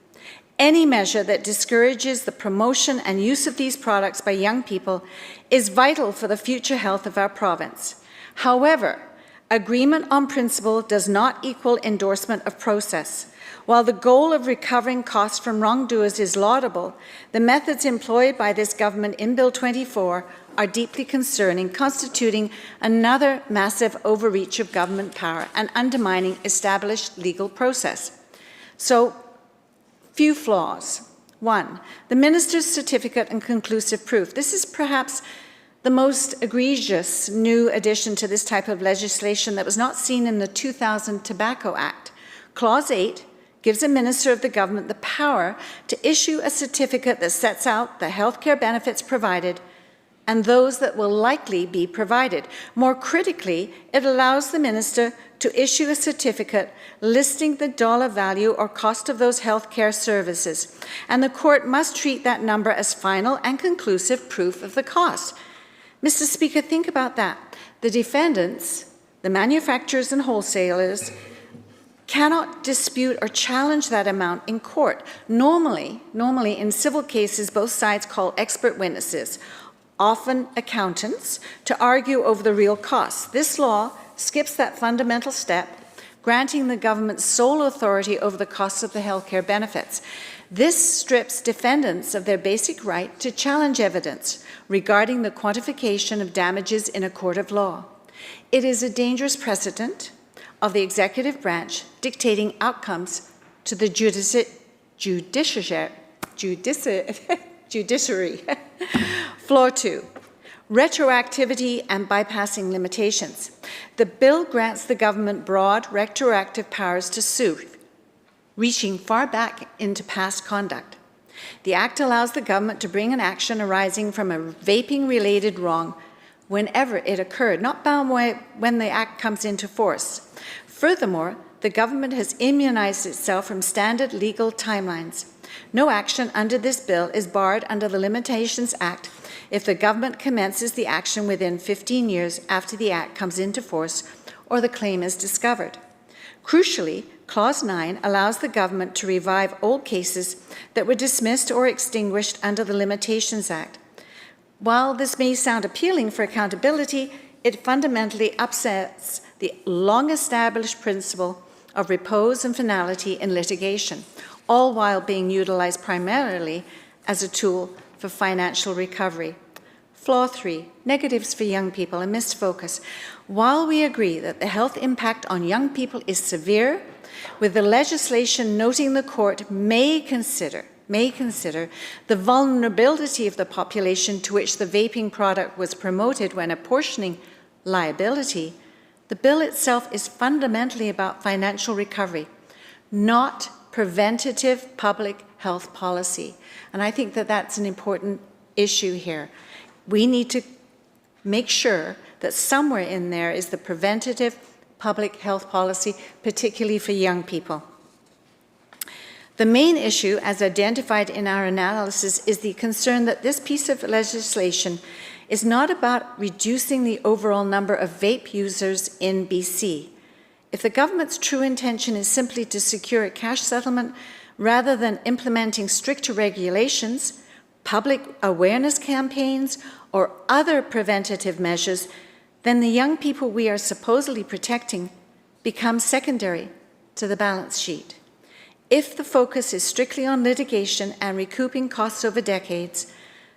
Any measure that discourages the promotion and use of these products by young people is vital for the future health of our province. However, agreement on principle does not equal endorsement of process. While the goal of recovering costs from wrongdoers is laudable, the methods employed by this government in Bill 24 are deeply concerning, constituting another massive overreach of government power and undermining established legal process. So, few flaws. One, the minister's certificate and conclusive proof. This is perhaps the most egregious new addition to this type of legislation that was not seen in the 2000 Tobacco Act. Clause 8 gives a minister of the government the power to issue a certificate that sets out the healthcare benefits provided and those that will likely be provided. More critically, it allows the minister to issue a certificate listing the dollar value or cost of those healthcare services, and the court must treat that number as final and conclusive proof of the cost. Mr. Speaker, think about that. The defendants, the manufacturers and wholesalers, cannot dispute or challenge that amount in court. Normally in civil cases, both sides call expert witnesses, often accountants, to argue over the real costs. This law skips that fundamental step, granting the government sole authority over the costs of the healthcare benefits. This strips defendants of their basic right to challenge evidence regarding the quantification of damages in a court of law. It is a dangerous precedent of the executive branch dictating outcomes to the judiciary. Floor 2, retroactivity and bypassing limitations. The bill grants the government broad retroactive powers to sue, reaching far back into past conduct. The Act allows the government to bring an action arising from a vaping-related wrong whenever it occurred, not bound when the Act comes into force. Furthermore, the government has immunized itself from standard legal timelines. No action under this bill is barred under the Limitations Act if the government commences the action within 15 years after the Act comes into force or the claim is discovered. Crucially, Clause 9 allows the government to revive old cases that were dismissed or extinguished under the Limitations Act. While this may sound appealing for accountability, it fundamentally upsets the long-established principle of repose and finality in litigation, all while being utilized primarily as a tool for financial recovery. Flaw 3, negatives for young people and missed focus. While we agree that the health impact on young people is severe, with the legislation noting the court may consider the vulnerability of the population to which the vaping product was promoted when apportioning liability, the bill itself is fundamentally about financial recovery, not preventative public health policy. And I think that that's an important issue here. We need to make sure that somewhere in there is the preventative public health policy, particularly for young people. The main issue, as identified in our analysis, is the concern that this piece of legislation is not about reducing the overall number of vape users in BC. If the government's true intention is simply to secure a cash settlement rather than implementing stricter regulations, public awareness campaigns, or other preventative measures, then the young people we are supposedly protecting become secondary to the balance sheet. If the focus is strictly on litigation and recouping costs over decades,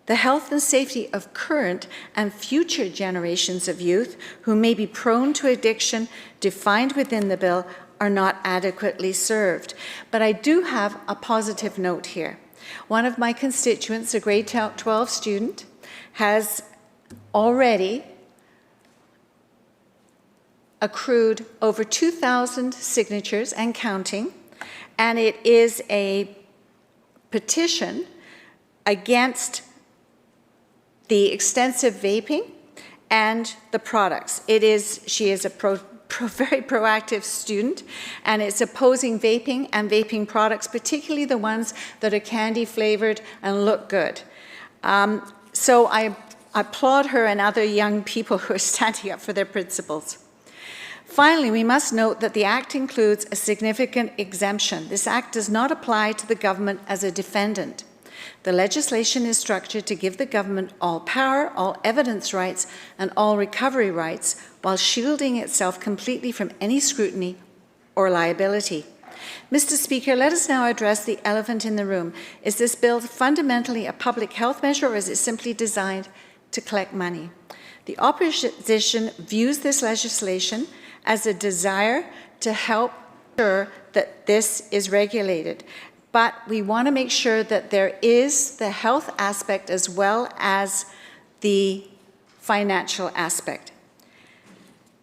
the health and safety of current and future generations of youth who may be prone to addiction defined within the bill are not adequately served. But I do have a positive note here. One of my constituents, a grade 12 student, has already accrued over 2,000 signatures and counting, and it is a petition against the extensive vaping and the products. She is a very proactive student, and it's opposing vaping and vaping products, particularly the ones that are candy flavored and look good. So I applaud her and other young people who are standing up for their principles. Finally, we must note that the Act includes a significant exemption. This Act does not apply to the government as a defendant. The legislation is structured to give the government all power, all evidence rights, and all recovery rights, while shielding itself completely from any scrutiny or liability. Mr. Speaker, let us now address the elephant in the room. Is this bill fundamentally a public health measure, or is it simply designed to collect money? The opposition views this legislation as a desire to help ensure that this is regulated. But we want to make sure that there is the health aspect as well as the financial aspect.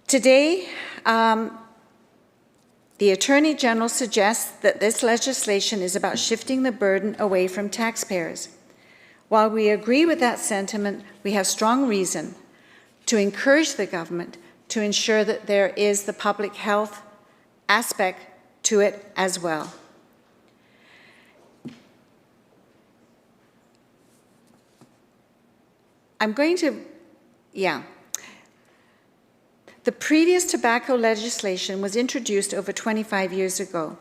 Today, the The Attorney General suggests that this legislation is about shifting the burden away from taxpayers. While we agree with that sentiment, we have strong reason to encourage the government to ensure that there is the public health aspect to it as well. The previous tobacco legislation was introduced over 25 years ago.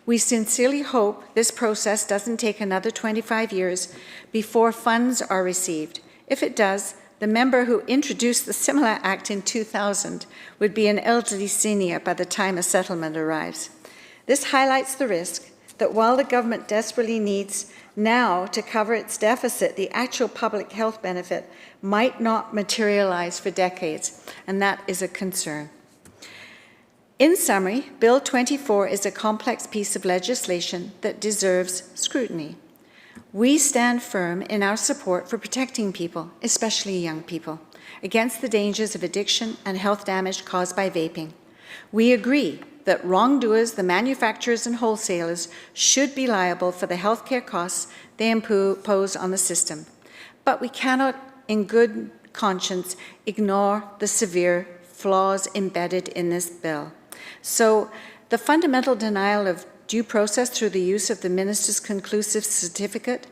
We sincerely hope this process doesn't take another 25 years before funds are received. If it does, the member who introduced the similar act in 2000 would be an elderly senior by the time a settlement arrives. This highlights the risk that while the government desperately needs now to cover its deficit, the actual public health benefit might not materialize for decades, and that is a concern. In summary, Bill 24 is a complex piece of legislation that deserves scrutiny. We stand firm in our support for protecting people, especially young people, against the dangers of addiction and health damage caused by vaping. We agree that wrongdoers, the manufacturers and wholesalers, should be liable for the healthcare costs they impose on the system. But we cannot, in good conscience, ignore the severe flaws embedded in this bill. So the fundamental denial of due process through the use of the minister's conclusive certificate,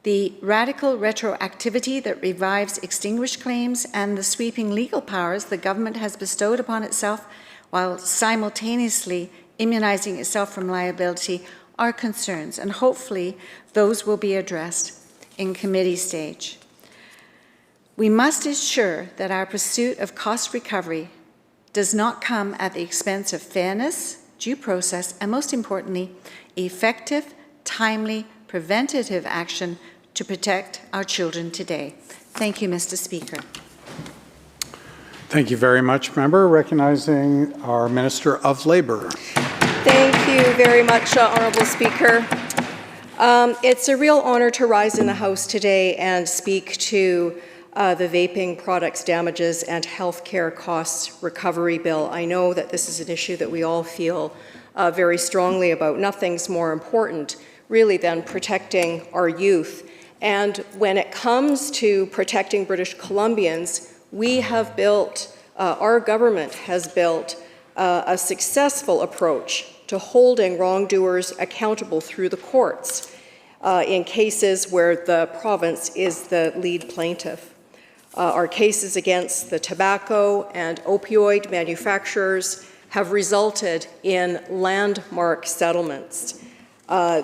the radical retroactivity that revives extinguished claims, and the sweeping legal powers the government has bestowed upon itself while simultaneously immunizing itself from liability are concerns, and hopefully those will be addressed in committee stage. We must ensure that our pursuit of cost recovery does not come at the expense of fairness, due process, and most importantly, effective, timely, preventative action to protect our children today. Thank you, Mr. Speaker. Thank you very much, Member. Recognizing our Minister of Labour. Thank you very much, Honourable Speaker. It's a real honour to rise in the House today and speak to the Vaping Products Damages and Healthcare Costs Recovery Bill. I know that this is an issue that we all feel very strongly about. Nothing's more important, really, than protecting our youth. And when it comes to protecting British Columbians, we have built, our government has built a successful approach to holding wrongdoers accountable through the courts in cases where the province is the lead plaintiff. Our cases against the tobacco and opioid manufacturers have resulted in landmark settlements.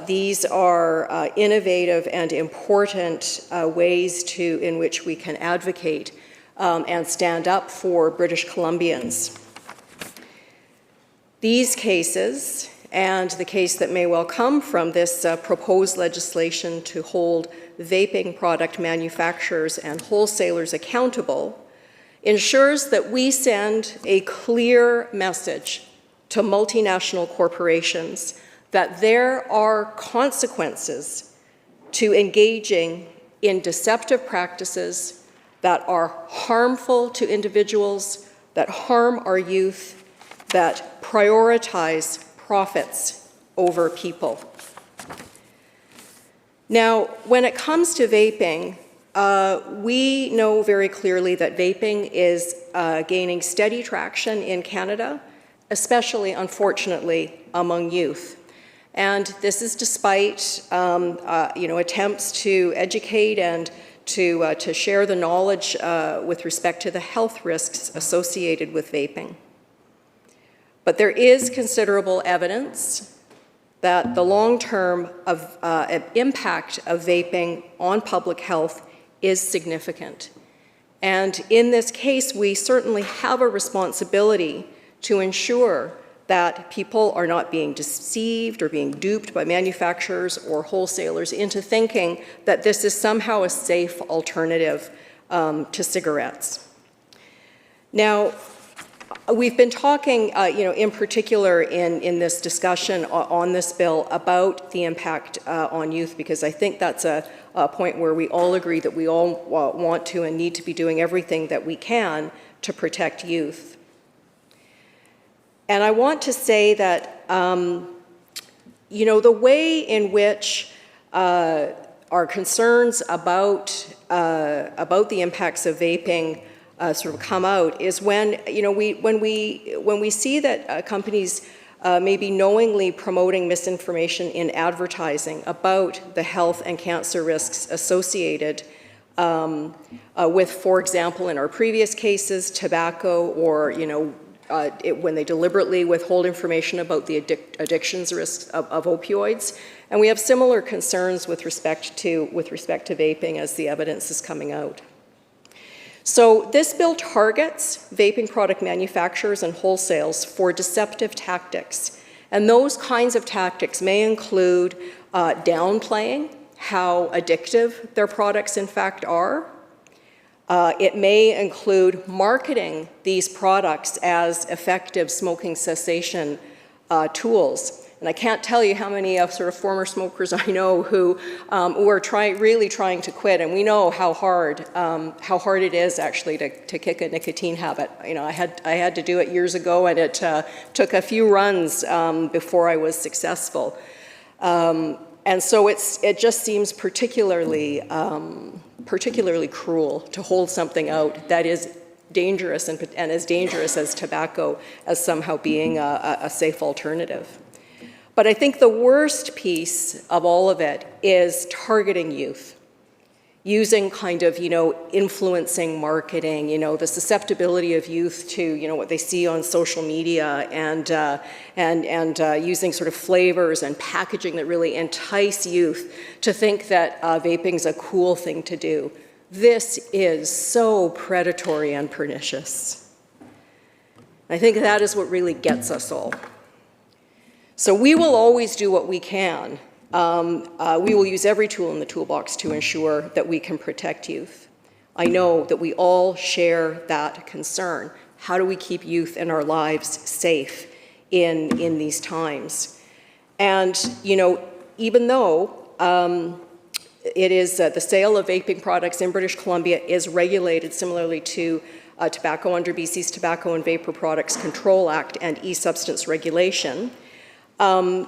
These are innovative and important ways in which we can advocate and stand up for British Columbians. These cases, and the case that may well come from this proposed legislation to hold vaping product manufacturers and wholesalers accountable, ensures that we send a clear message to multinational corporations that there are consequences to engaging in deceptive practices that are harmful to individuals, that harm our youth, that prioritize profits over people. Now, when it comes to vaping, we know very clearly that vaping is gaining steady traction in Canada, especially, unfortunately, among youth. And this is despite attempts to educate and to share the knowledge with respect to the health risks associated with vaping. But there is considerable evidence that the long-term impact of vaping on public health is significant. And in this case, we certainly have a responsibility to ensure that people are not being deceived or being duped by manufacturers or wholesalers into thinking that this is somehow a safe alternative to cigarettes. Now, we've been talking, in particular in this discussion on this bill about the impact on youth, because I think that's a point where we all agree that we all want to and need to be doing everything that we can to protect youth. And I want to say that, you know, the way in which our concerns about the impacts of vaping sort of come out is when, you know, when we see that companies may be knowingly promoting misinformation in advertising about the health and cancer risks associated with, for example, in our previous cases, tobacco, or, you know, when they deliberately withhold information about the addictions risks of opioids. And we have similar concerns with respect to vaping as the evidence is coming out. So this bill targets vaping product manufacturers and wholesales for deceptive tactics. And those kinds of tactics may include downplaying how addictive their products in fact are. It may include marketing these products as effective smoking cessation tools. And I can't tell you how many sort of former smokers I know who are really trying to quit, and we know how hard it is actually to kick a nicotine habit. You know, I had to do it years ago, and it took a few runs before I was successful. And so it just seems particularly cruel to hold something out that is dangerous and as dangerous as tobacco as somehow being a safe alternative. But I think the worst piece of all of it is targeting youth, using kind of, you know, influencing marketing, you know, the susceptibility of youth to, you know, what they see on social media, and using sort of flavors and packaging that really entice youth to think that vaping's a cool thing to do. This is so predatory and pernicious. I think that is what really gets us all. So we will always do what we can. We will use every tool in the toolbox to ensure that we can protect youth. I know that we all share that concern. How do we keep youth in our lives safe in these times? And, you know, even though it is the sale of vaping products in British Columbia is regulated similarly to tobacco under BC's Tobacco and Vapor Products Control Act and e-substance regulation, and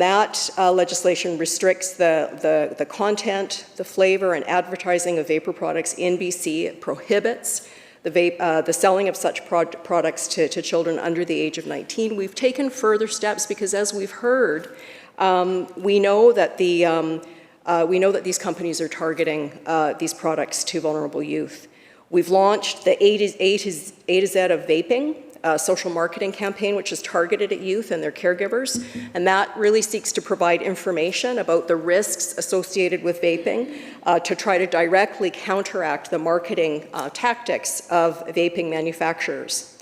that legislation restricts the content, the flavor, and advertising of vapor products in BC. It prohibits the selling of such products to children under the age of 19. We've taken further steps because, as we've heard, we know that these companies are targeting these products to vulnerable youth. We've launched the A to Z of vaping, social marketing campaign, which is targeted at youth and their caregivers, and that really seeks to provide information about the risks associated with vaping to try to directly counteract the marketing tactics of vaping manufacturers.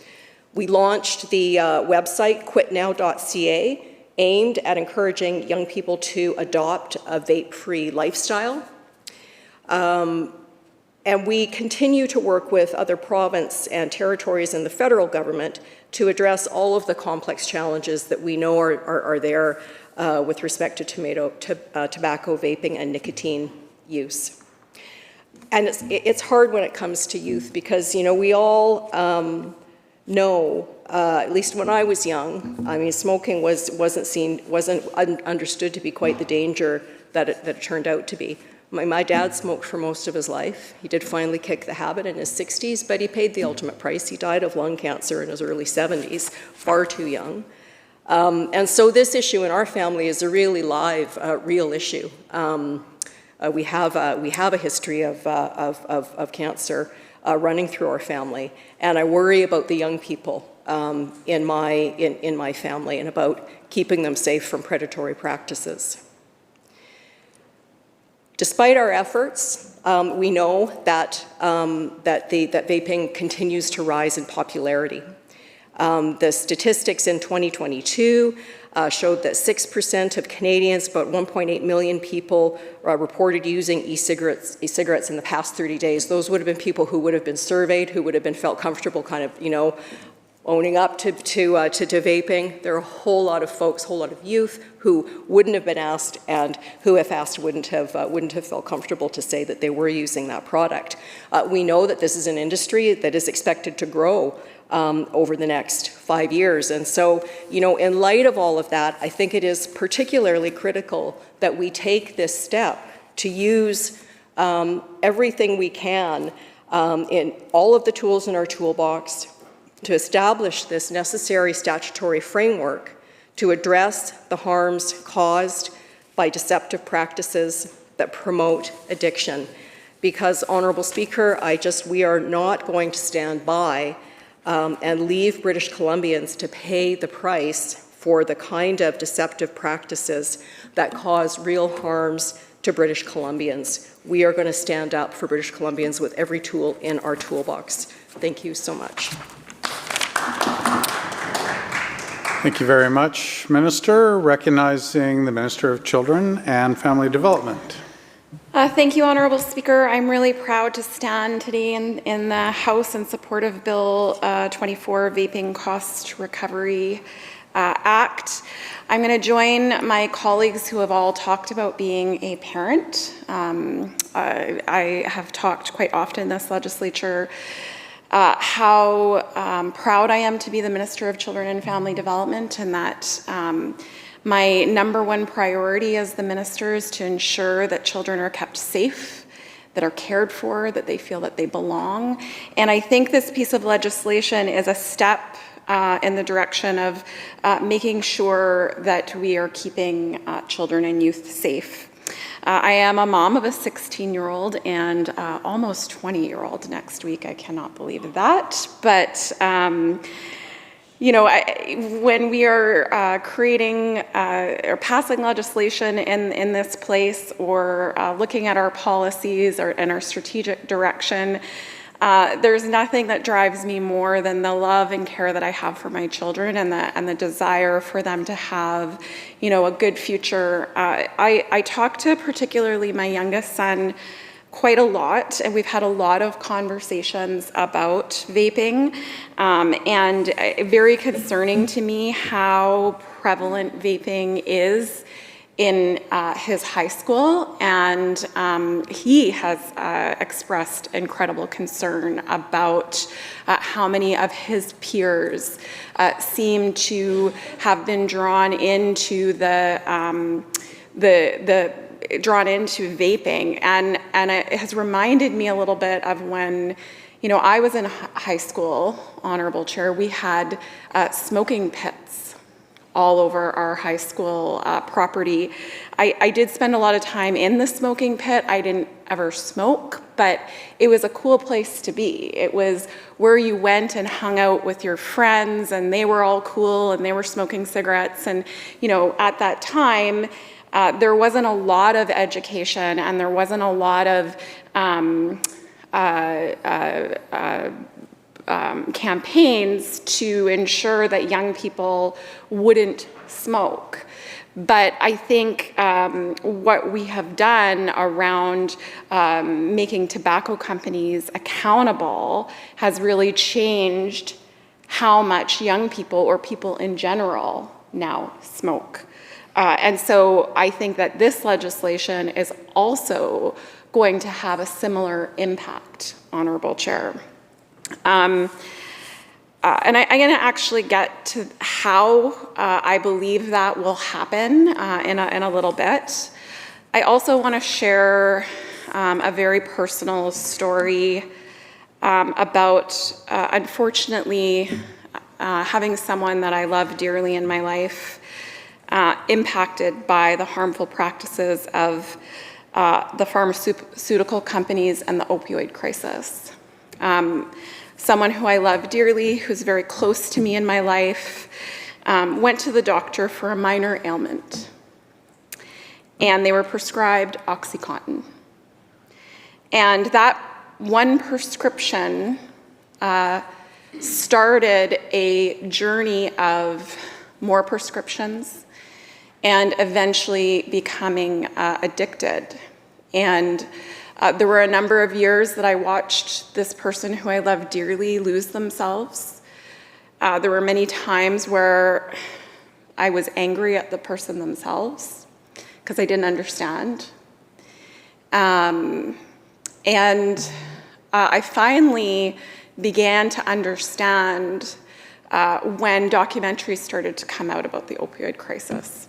We launched the website quitnow.ca, aimed at encouraging young people to adopt a vape-free lifestyle. And we continue to work with other province and territories and the federal government to address all of the complex challenges that we know are there with respect to tobacco, vaping, and nicotine use. And it's hard when it comes to youth because, you know, we all know, at least when I was young, I mean, smoking wasn't understood to be quite the danger that it turned out to be. My dad smoked for most of his life. He did finally kick the habit in his 60s, but he paid the ultimate price. He died of lung cancer in his early 70s, far too young. And so this issue in our family is a really live, real issue. We have a history of cancer running through our family, and I worry about the young people in my family and about keeping them safe from predatory practices. Despite our efforts, we know that vaping continues to rise in popularity. The statistics in 2022 showed that 6% of Canadians, about 1.8 million people, reported using e-cigarettes in the past 30 days. Those would have been people who would have been surveyed, who would have been felt comfortable kind of, you know, owning up to vaping. There are a whole lot of folks, a whole lot of youth who wouldn't have been asked, and who, if asked, wouldn't have felt comfortable to say that they were using that product. We know that this is an industry that is expected to grow over the next 5 years. And so, you know, in light of all of that, I think it is particularly critical that we take this step to use everything we can in all of the tools in our toolbox to establish this necessary statutory framework to address the harms caused by deceptive practices that promote addiction. Because, Honourable Speaker, we are not going to stand by and leave British Columbians to pay the price for the kind of deceptive practices that cause real harms to British Columbians. We are going to stand up for British Columbians with every tool in our toolbox. Thank you so much. Thank you very much, Minister. Recognizing the Minister of Children and Family Development. Thank you, Honourable Speaker. I'm really proud to stand today in the House in support of Bill 24, Vaping Cost Recovery Act. I'm going to join my colleagues who have all talked about being a parent. I have talked quite often in this legislature how proud I am to be the Minister of Children and Family Development, and that my number one priority as the minister is to ensure that children are kept safe, that are cared for, that they feel that they belong. And I think this piece of legislation is a step in the direction of making sure that we are keeping children and youth safe. I am a mom of a 16-year-old and almost 20-year-old next week. I cannot believe that. But you know, when we are creating or passing legislation in this place, or looking at our policies and our strategic direction, there's nothing that drives me more than the love and care that I have for my children, and the desire for them to have, you know, a good future. I talk to particularly my youngest son quite a lot, and we've had a lot of conversations about vaping, and very concerning to me how prevalent vaping is in his high school, and he has expressed incredible concern about how many of his peers seem to have been drawn into drawn into vaping, and it has reminded me a little bit of when, you know, I was in high school, Honourable Chair. We had smoking pits all over our high school property. I did spend a lot of time in the smoking pit. I didn't ever smoke, but it was a cool place to be. It was where you went and hung out with your friends, and they were all cool and they were smoking cigarettes. And, you know, at that time, there wasn't a lot of education, and there wasn't a lot of campaigns to ensure that young people wouldn't smoke. But I think what we have done around making tobacco companies accountable has really changed how much young people, or people in general, now smoke. And so I think that this legislation is also going to have a similar impact, Honourable Chair. And I'm going to actually get to how I believe that will happen in a little bit. I also want to share a very personal story about, unfortunately, having someone that I love dearly in my life impacted by the harmful practices of the pharmaceutical companies and the opioid crisis. Someone who I love dearly, who's very close to me in my life, went to the doctor for a minor ailment, and they were prescribed OxyContin. And that one prescription started a journey of more prescriptions, and eventually becoming addicted. And there were a number of years that I watched this person who I love dearly lose themselves. There were many times where I was angry at the person themselves because I didn't understand. And I finally began to understand when documentaries started to come out about the opioid crisis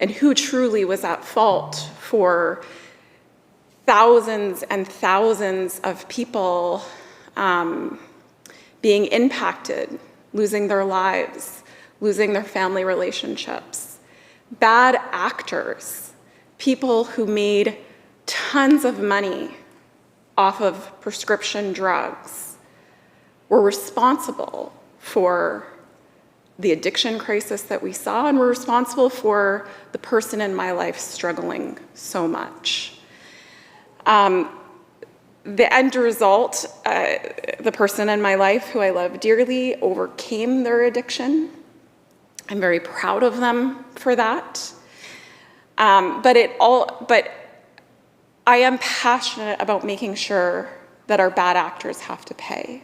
and who truly was at fault for thousands and thousands of people being impacted, losing their lives, losing their family relationships. Bad actors, people who made tons of money off of prescription drugs, were responsible for the addiction crisis that we saw and were responsible for the person in my life struggling so much. The end result, the person in my life who I love dearly overcame their addiction. I'm very proud of them for that. But I am passionate about making sure that our bad actors have to pay.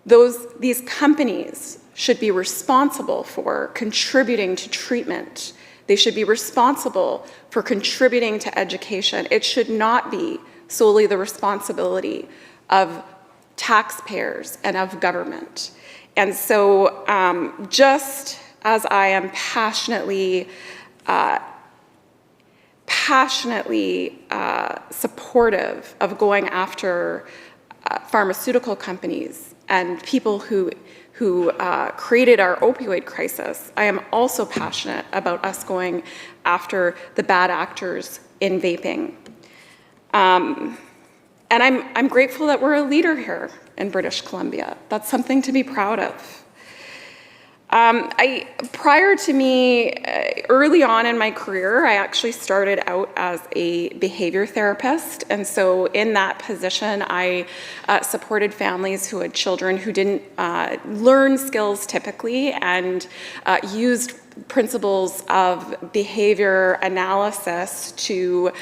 These companies should be responsible for contributing to treatment. They should be responsible for contributing to education. It should not be solely the responsibility of taxpayers and of government. And so just as I am passionately supportive of going after pharmaceutical companies and people who created our opioid crisis, I am also passionate about us going after the bad actors in vaping. And I'm grateful that we're a leader here in British Columbia. That's something to be proud of. Prior to me, early on in my career, I actually started out as a behavior therapist. And so in that position, I supported families who had children who didn't learn skills typically and used principles of behavior analysis to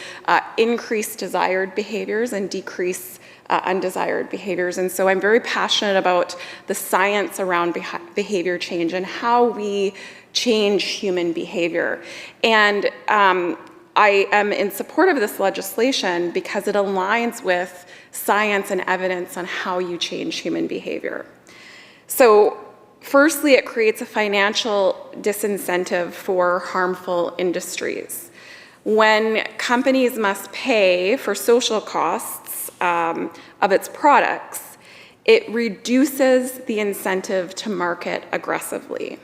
increase desired behaviors and decrease undesired behaviors. And so I'm very passionate about the science around behavior change and how we change human behavior. And I am in support of this legislation because it aligns with science and evidence on how you change human behavior. So firstly, it creates a financial disincentive for harmful industries. When companies must pay for social costs of its products, it reduces the incentive to market aggressively.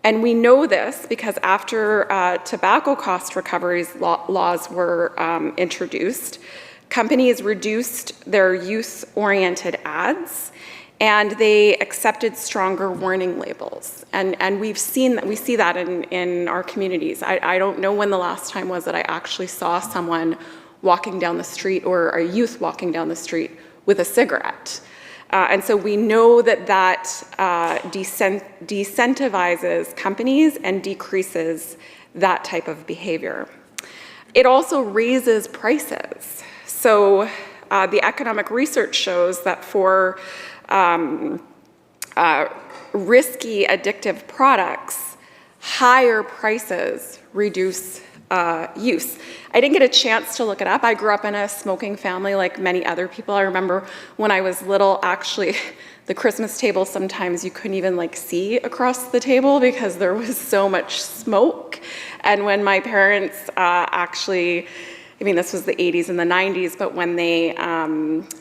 And we know this because after tobacco cost recoveries laws were introduced, companies reduced their youth-oriented ads and they accepted stronger warning labels. And we see that in our communities. I don't know when the last time was that I actually saw someone walking down the street or a youth walking down the street with a cigarette. And so we know that decentivizes companies and decreases that type of behavior. It also raises prices. So the economic research shows that for risky addictive products, higher prices reduce use. I didn't get a chance to look it up. I grew up in a smoking family like many other people. I remember when I was little, actually, the Christmas table, sometimes you couldn't even see across the table because there was so much smoke. And when my parents actually, this was the 80s and the 90s, but when they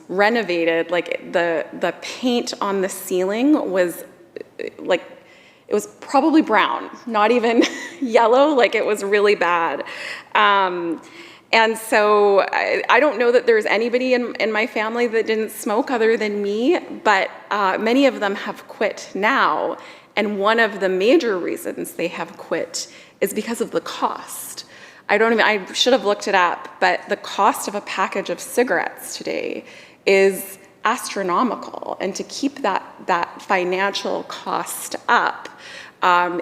renovated, the paint on the ceiling was it was probably brown, not even yellow, it was really bad. And so I don't know that there's anybody in my family that didn't smoke other than me, but many of them have quit now. And one of the major reasons they have quit is because of the cost. I should have looked it up, but the cost of a package of cigarettes today is astronomical, and to keep that financial cost up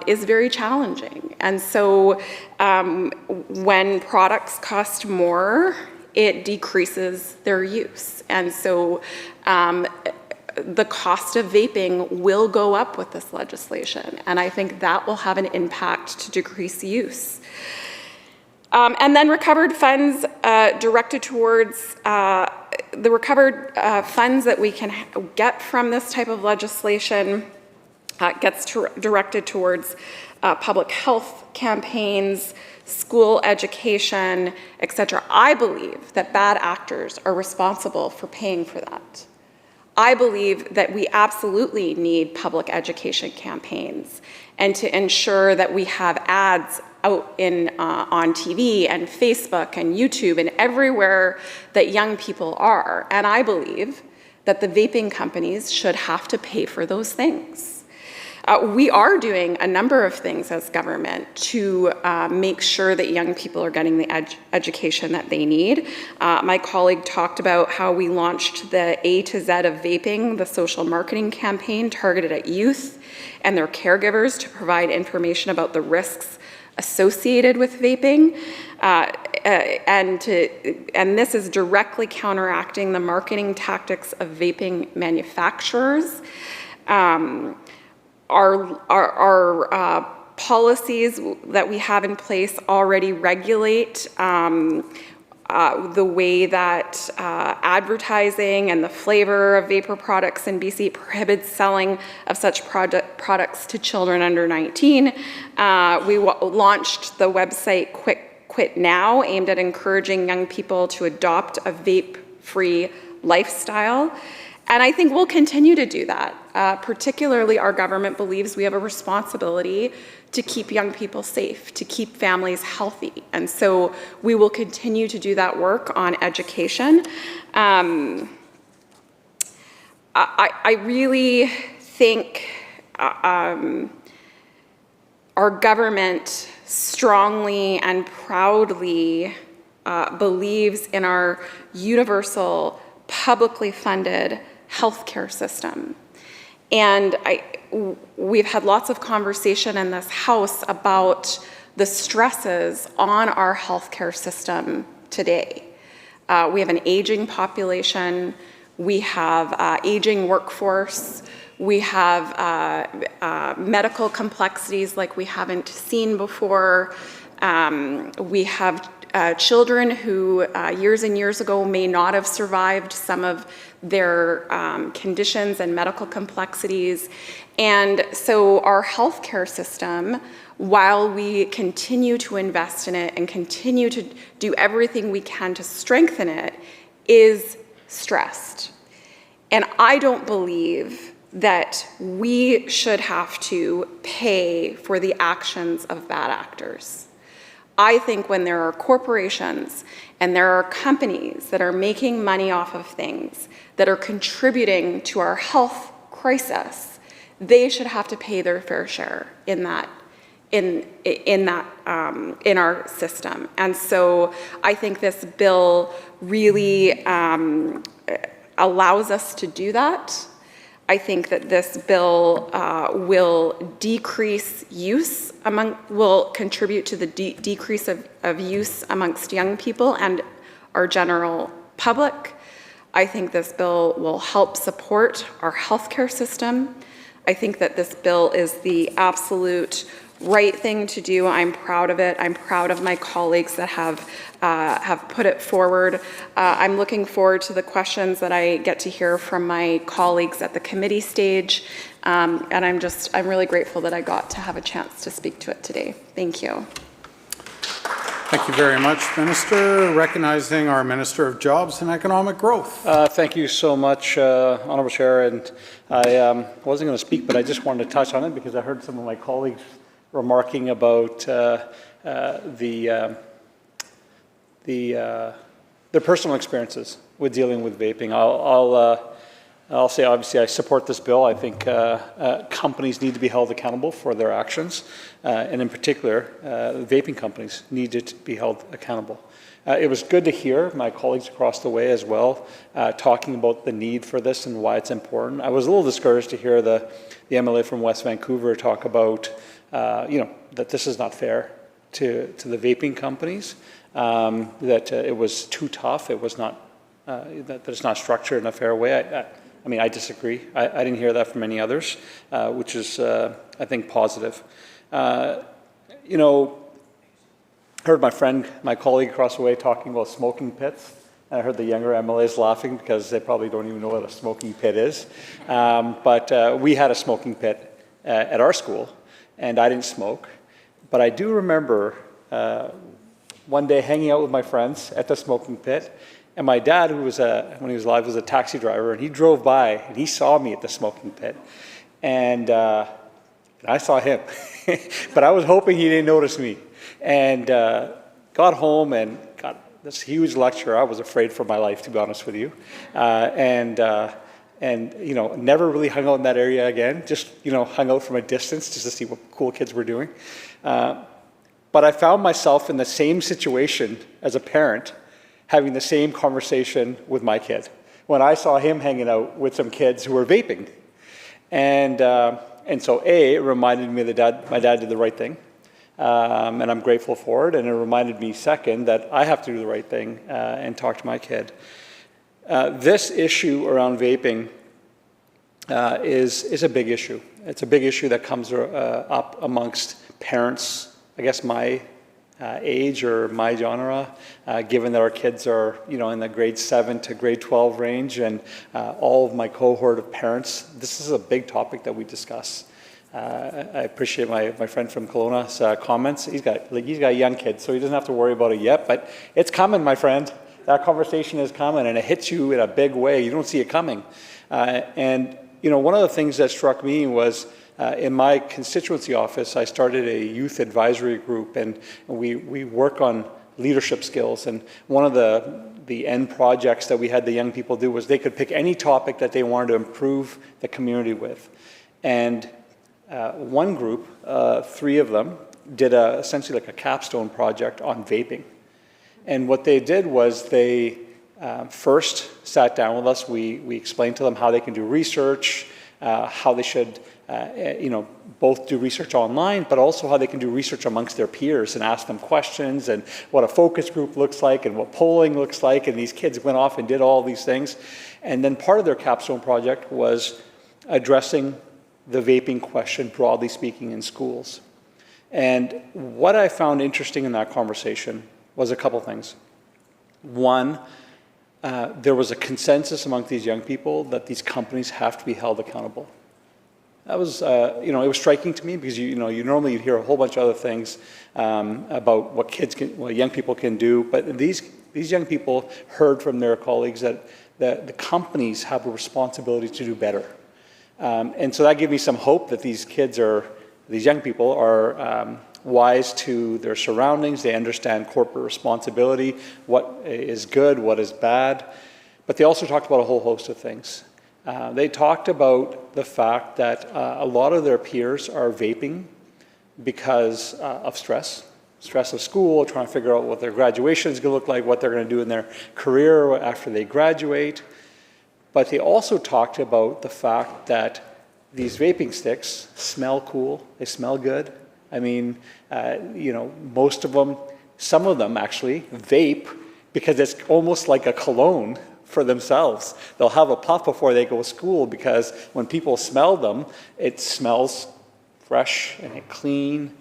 is very challenging. And so when products cost more, it decreases their use. And so the cost of vaping will go up with this legislation, and I think that will have an impact to decrease use. And then recovered funds directed towards the recovered funds that we can get from this type of legislation gets directed towards public health campaigns, school education, etc. I believe that bad actors are responsible for paying for that. I believe that we absolutely need public education campaigns and to ensure that we have ads out on TV and Facebook and YouTube and everywhere that young people are. And I believe that the vaping companies should have to pay for those things. We are doing a number of things as government to make sure that young people are getting the education that they need. My colleague talked about how we launched the A to Z of vaping, the social marketing campaign targeted at youth and their caregivers to provide information about the risks associated with vaping. And this is directly counteracting the marketing tactics of vaping manufacturers. Our policies that we have in place already regulate the way that advertising and the flavor of vapor products in BC prohibits selling of such products to children under 19. We launched the website Quit Now, aimed at encouraging young people to adopt a vape-free lifestyle. And I think we'll continue to do that. Particularly, our government believes we have a responsibility to keep young people safe, to keep families healthy. And so we will continue to do that work on education. I really think our government strongly and proudly believes in our universal, publicly funded healthcare system. And we've had lots of conversation in this House about the stresses on our healthcare system today. We have an aging population, we have aging workforce, we have medical complexities like we haven't seen before. We have children who years and years ago may not have survived some of their conditions and medical complexities. And so our healthcare system, while we continue to invest in it and continue to do everything we can to strengthen it, is stressed. And I don't believe that we should have to pay for the actions of bad actors. I think when there are corporations and there are companies that are making money off of things that are contributing to our health crisis, they should have to pay their fair share in our system. And so I think this bill really allows us to do that. I think that this bill will decrease use will contribute to the decrease of use amongst young people and our general public. I think this bill will help support our healthcare system. I think that this bill is the absolute right thing to do. I'm proud of it. I'm proud of my colleagues that have put it forward. I'm looking forward to the questions that I get to hear from my colleagues at the committee stage. And I'm really grateful that I got to have a chance to speak to it today. Thank you. Thank you very much, Minister. Recognizing our Minister of Jobs and Economic Growth. Thank you so much, Honourable Chair. And I wasn't going to speak, but I just wanted to touch on it because I heard some of my colleagues remarking about their personal experiences with dealing with vaping. I'll say, obviously, I support this bill. I think companies need to be held accountable for their actions, and in particular, vaping companies need to be held accountable. It was good to hear my colleagues across the way as well talking about the need for this and why it's important. I was a little discouraged to hear the MLA from West Vancouver talk about that this is not fair to the vaping companies, that it was too tough, it was not, that it's not structured in a fair way. I mean, I disagree. I didn't hear that from any others, which is, I think, positive. You know, I heard my colleague across the way talking about smoking pits. And I heard the younger MLAs laughing because they probably don't even know what a smoking pit is. But we had a smoking pit at our school, and I didn't smoke. But I do remember one day hanging out with my friends at the smoking pit, and my dad, who was when he was alive, was a taxi driver, and he drove by, and he saw me at the smoking pit. And I saw him, but I was hoping he didn't notice me. And got home and got this huge lecture. I was afraid for my life, to be honest with you. And you know, never really hung out in that area again, just, you know, hung out from a distance just to see what cool kids were doing. But I found myself in the same situation as a parent, having the same conversation with my kid when I saw him hanging out with some kids who were vaping. And so it reminded me that my dad did the right thing. And I'm grateful for it. And it reminded me, second, that I have to do the right thing and talk to my kid. This issue around vaping is a big issue. It's a big issue that comes up amongst parents, I guess my age or my genre, given that our kids are, you know, in the grade 7 to grade 12 range, and all of my cohort of parents. This is a big topic that we discuss. I appreciate my friend from Kelowna's comments. He's got young kids, so he doesn't have to worry about it yet, but it's coming, my friend. That conversation is coming, and it hits you in a big way. You don't see it coming. And, you know, one of the things that struck me was in my constituency office, I started a youth advisory group, and we work on leadership skills. And one of the end projects that we had the young people do was they could pick any topic that they wanted to improve the community with. And one group, 3 of them, did essentially like a capstone project on vaping. And what they did was they first sat down with us. We explained to them how they can do research, how they should you know, both do research online, but also how they can do research amongst their peers and ask them questions, and what a focus group looks like and what polling looks like. And these kids went off and did all these things. And then part of their capstone project was addressing the vaping question, broadly speaking, in schools. And what I found interesting in that conversation was a couple things. One, there was a consensus among these young people that these companies have to be held accountable. That was, you know, it was striking to me because, you know, you normally hear a whole bunch of other things about what young people can do, but these young people heard from their colleagues that the companies have a responsibility to do better. And so that gave me some hope that these young people are wise to their surroundings. They understand corporate responsibility, what is good, what is bad. But they also talked about a whole host of things. They talked about the fact that a lot of their peers are vaping because of stress of school, trying to figure out what their graduation is going to look like, what they're going to do in their career after they graduate. But they also talked about the fact that these vaping sticks smell cool, they smell good. I mean, you know, most of them, some of them actually vape because it's almost like a cologne for themselves. They'll have a puff before they go to school because when people smell them, it smells fresh and clean.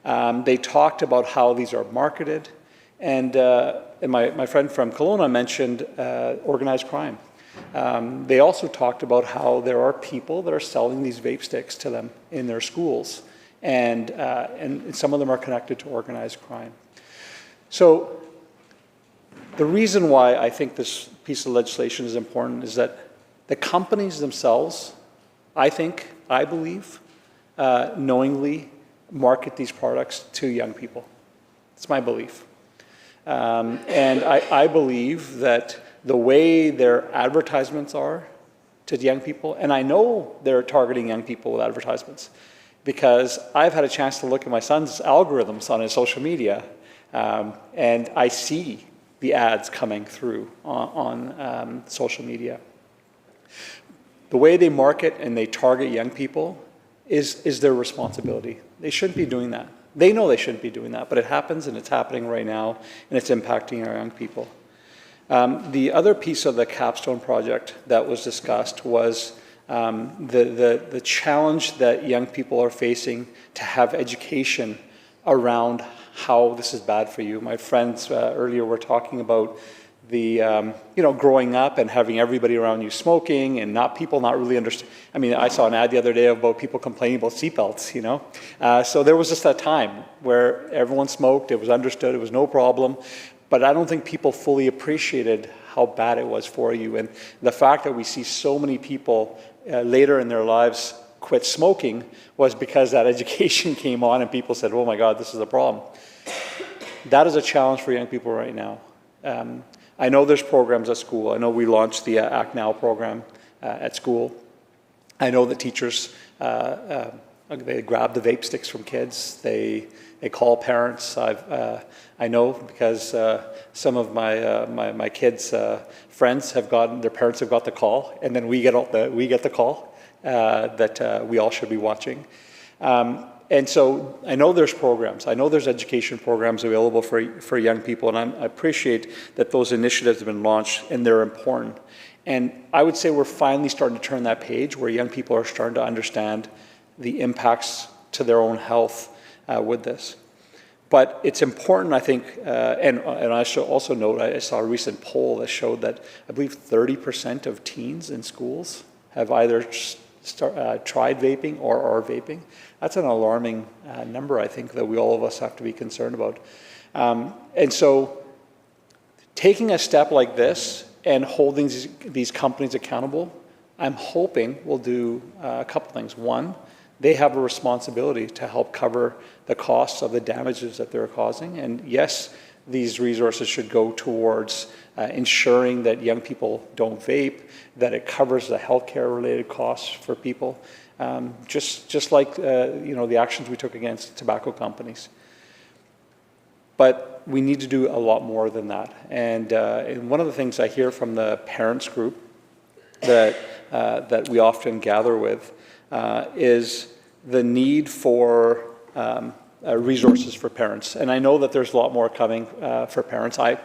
They talked about how these are marketed. And my friend from Kelowna mentioned organized crime. They also talked about how there are people that are selling these vape sticks to them in their schools. And some of them are connected to organized crime. So the reason why I think this piece of legislation is important is that the companies themselves, I believe, knowingly market these products to young people. It's my belief. And I believe that the way their advertisements are to young people, and I know they're targeting young people with advertisements, because I've had a chance to look at my son's algorithms on his social media, and I see the ads coming through on social media. The way they market and they target young people is their responsibility. They shouldn't be doing that. They know they shouldn't be doing that, but it happens, and it's happening right now, and it's impacting our young people. The other piece of the capstone project that was discussed was the challenge that young people are facing to have education around how this is bad for you. My friends earlier were talking about the, growing up and having everybody around you smoking and people not really understand. I mean, I saw an ad the other day about people complaining about seatbelts, So there was just that time where everyone smoked, it was understood, it was no problem. But I don't think people fully appreciated how bad it was for you. And the fact that we see so many people later in their lives quit smoking was because that education came on and people said, oh my God, this is a problem. That is a challenge for young people right now. I know there's programs at school. I know we launched the Act Now program at school. I know that teachers, they grab the vape sticks from kids. They call parents. I know because some of my kids' friends have gotten, their parents have got the call, and then we get the call that we all should be watching. And so I know there's programs. I know there's education programs available for young people, and I appreciate that those initiatives have been launched, and they're important. And I would say we're finally starting to turn that page where young people are starting to understand the impacts to their own health with this. But it's important, I think, and I should also note, I saw a recent poll that showed that I believe 30% of teens in schools have either tried vaping or are vaping. That's an alarming number, I think, that all of us have to be concerned about. And so taking a step like this and holding these companies accountable, I'm hoping will do a couple things. One, they have a responsibility to help cover the costs of the damages that they're causing. And yes, these resources should go towards ensuring that young people don't vape, that it covers the healthcare related costs for people, just like the actions we took against tobacco companies. But we need to do a lot more than that. And one of the things I hear from the parents group that we often gather with is the need for resources for parents. And I know that there's a lot more coming for parents. I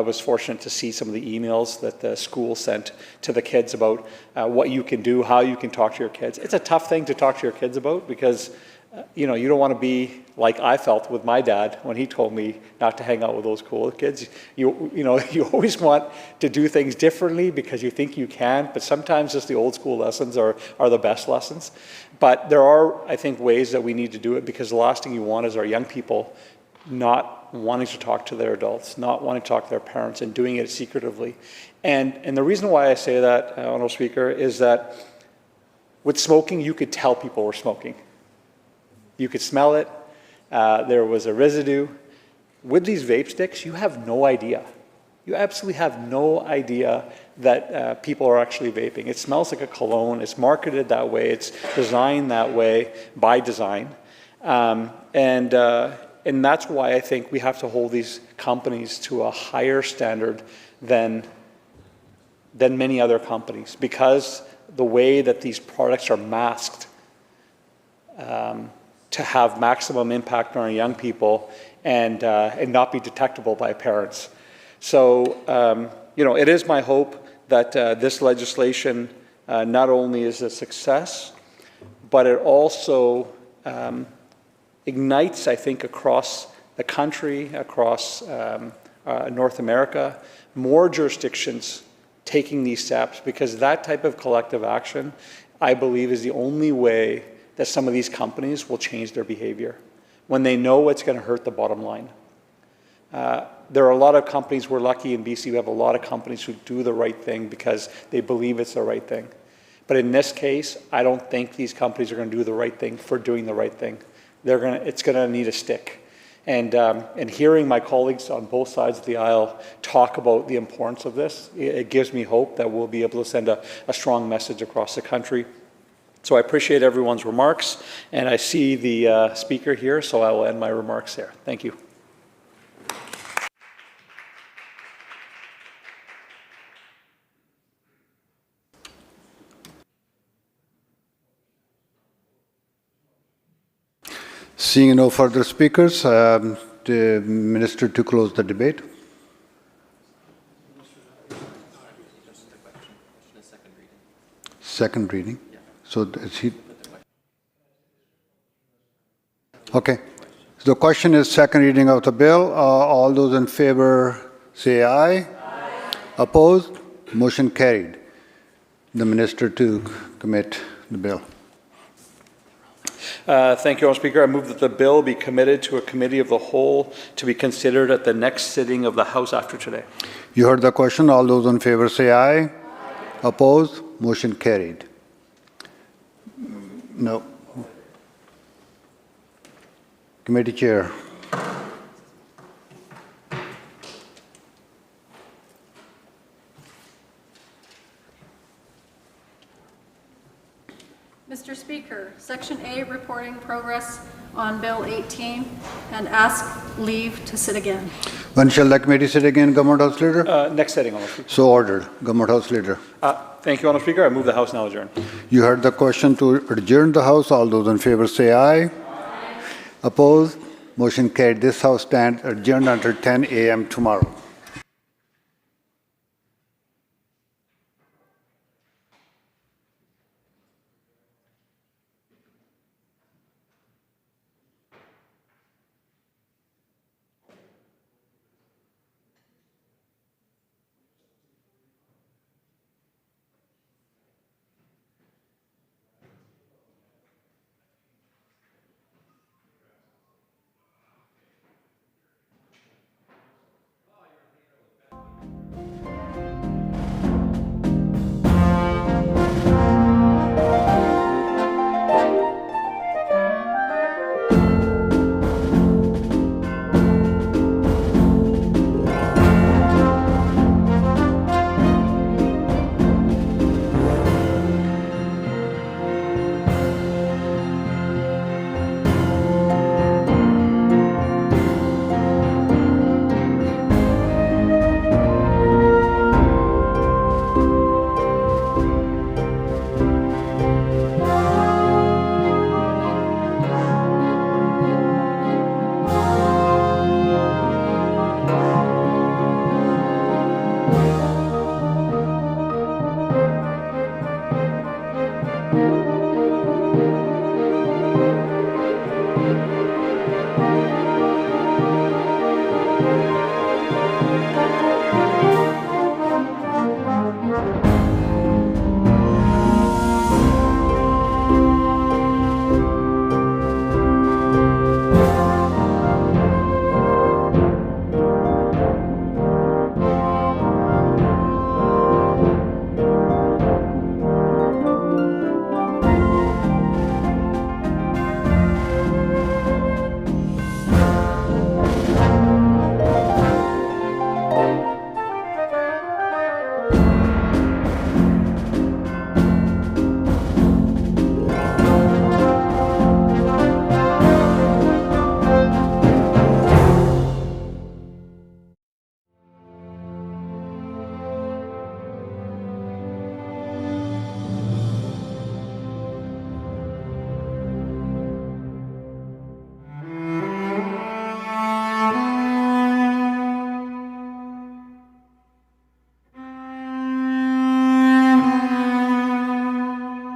was fortunate to see some of the emails that the school sent to the kids about what you can do, how you can talk to your kids. It's a tough thing to talk to your kids about because you don't want to be like I felt with my dad when he told me not to hang out with those cool kids. You always want to do things differently because you think you can, but sometimes just the old school lessons are the best lessons. But there are, I think, ways that we need to do it because the last thing you want is our young people not wanting to talk to their adults, not wanting to talk to their parents and doing it secretively. And the reason why I say that, Honourable Speaker, is that with smoking, you could tell people were smoking. You could smell it. There was a residue. With these vape sticks, you have no idea. You absolutely have no idea that people are actually vaping. It smells like a cologne. It's marketed that way. It's designed that way by design. And that's why I think we have to hold these companies to a higher standard than many other companies because the way that these products are masked to have maximum impact on our young people and not be detectable by parents. So, it is my hope that this legislation not only is a success, but it also ignites, I think, across the country, across North America, more jurisdictions taking these steps because that type of collective action, I believe, is the only way that some of these companies will change their behavior when they know it's going to hurt the bottom line. There are a lot of companies, we're lucky in BC, we have a lot of companies who do the right thing because they believe it's the right thing. But in this case, I don't think these companies are going to do the right thing for doing the right thing. It's going to need a stick. And hearing my colleagues on both sides of the aisle talk about the importance of this, it gives me hope that we'll be able to send a strong message across the country. So I appreciate everyone's remarks, and I see the speaker here, so I will end my remarks there. Thank you. Seeing no further speakers, the Minister to close the debate. second reading. So is he? Okay. So the question is second reading of the bill. All those in favor say aye. Aye. Opposed? Motion carried. The minister to commit the bill. Thank you, Honourable Speaker. I move that the bill be committed to a committee of the whole to be considered at the next sitting of the House after today. You heard the question. All those in favor say aye. Aye. Opposed? Motion carried. No. Committee Chair. Mr. Speaker, Section A, reporting progress on Bill 18, and ask leave to sit again. When shall the committee sit again, Government House Leader? Next sitting, Honourable Speaker. So ordered. Government House Leader. Thank you, Honourable Speaker. I move the House now adjourn. You heard the question to adjourn the House. All those in favor say aye. Aye. Opposed? Motion carried. This House stands adjourned until 10 a.m. tomorrow.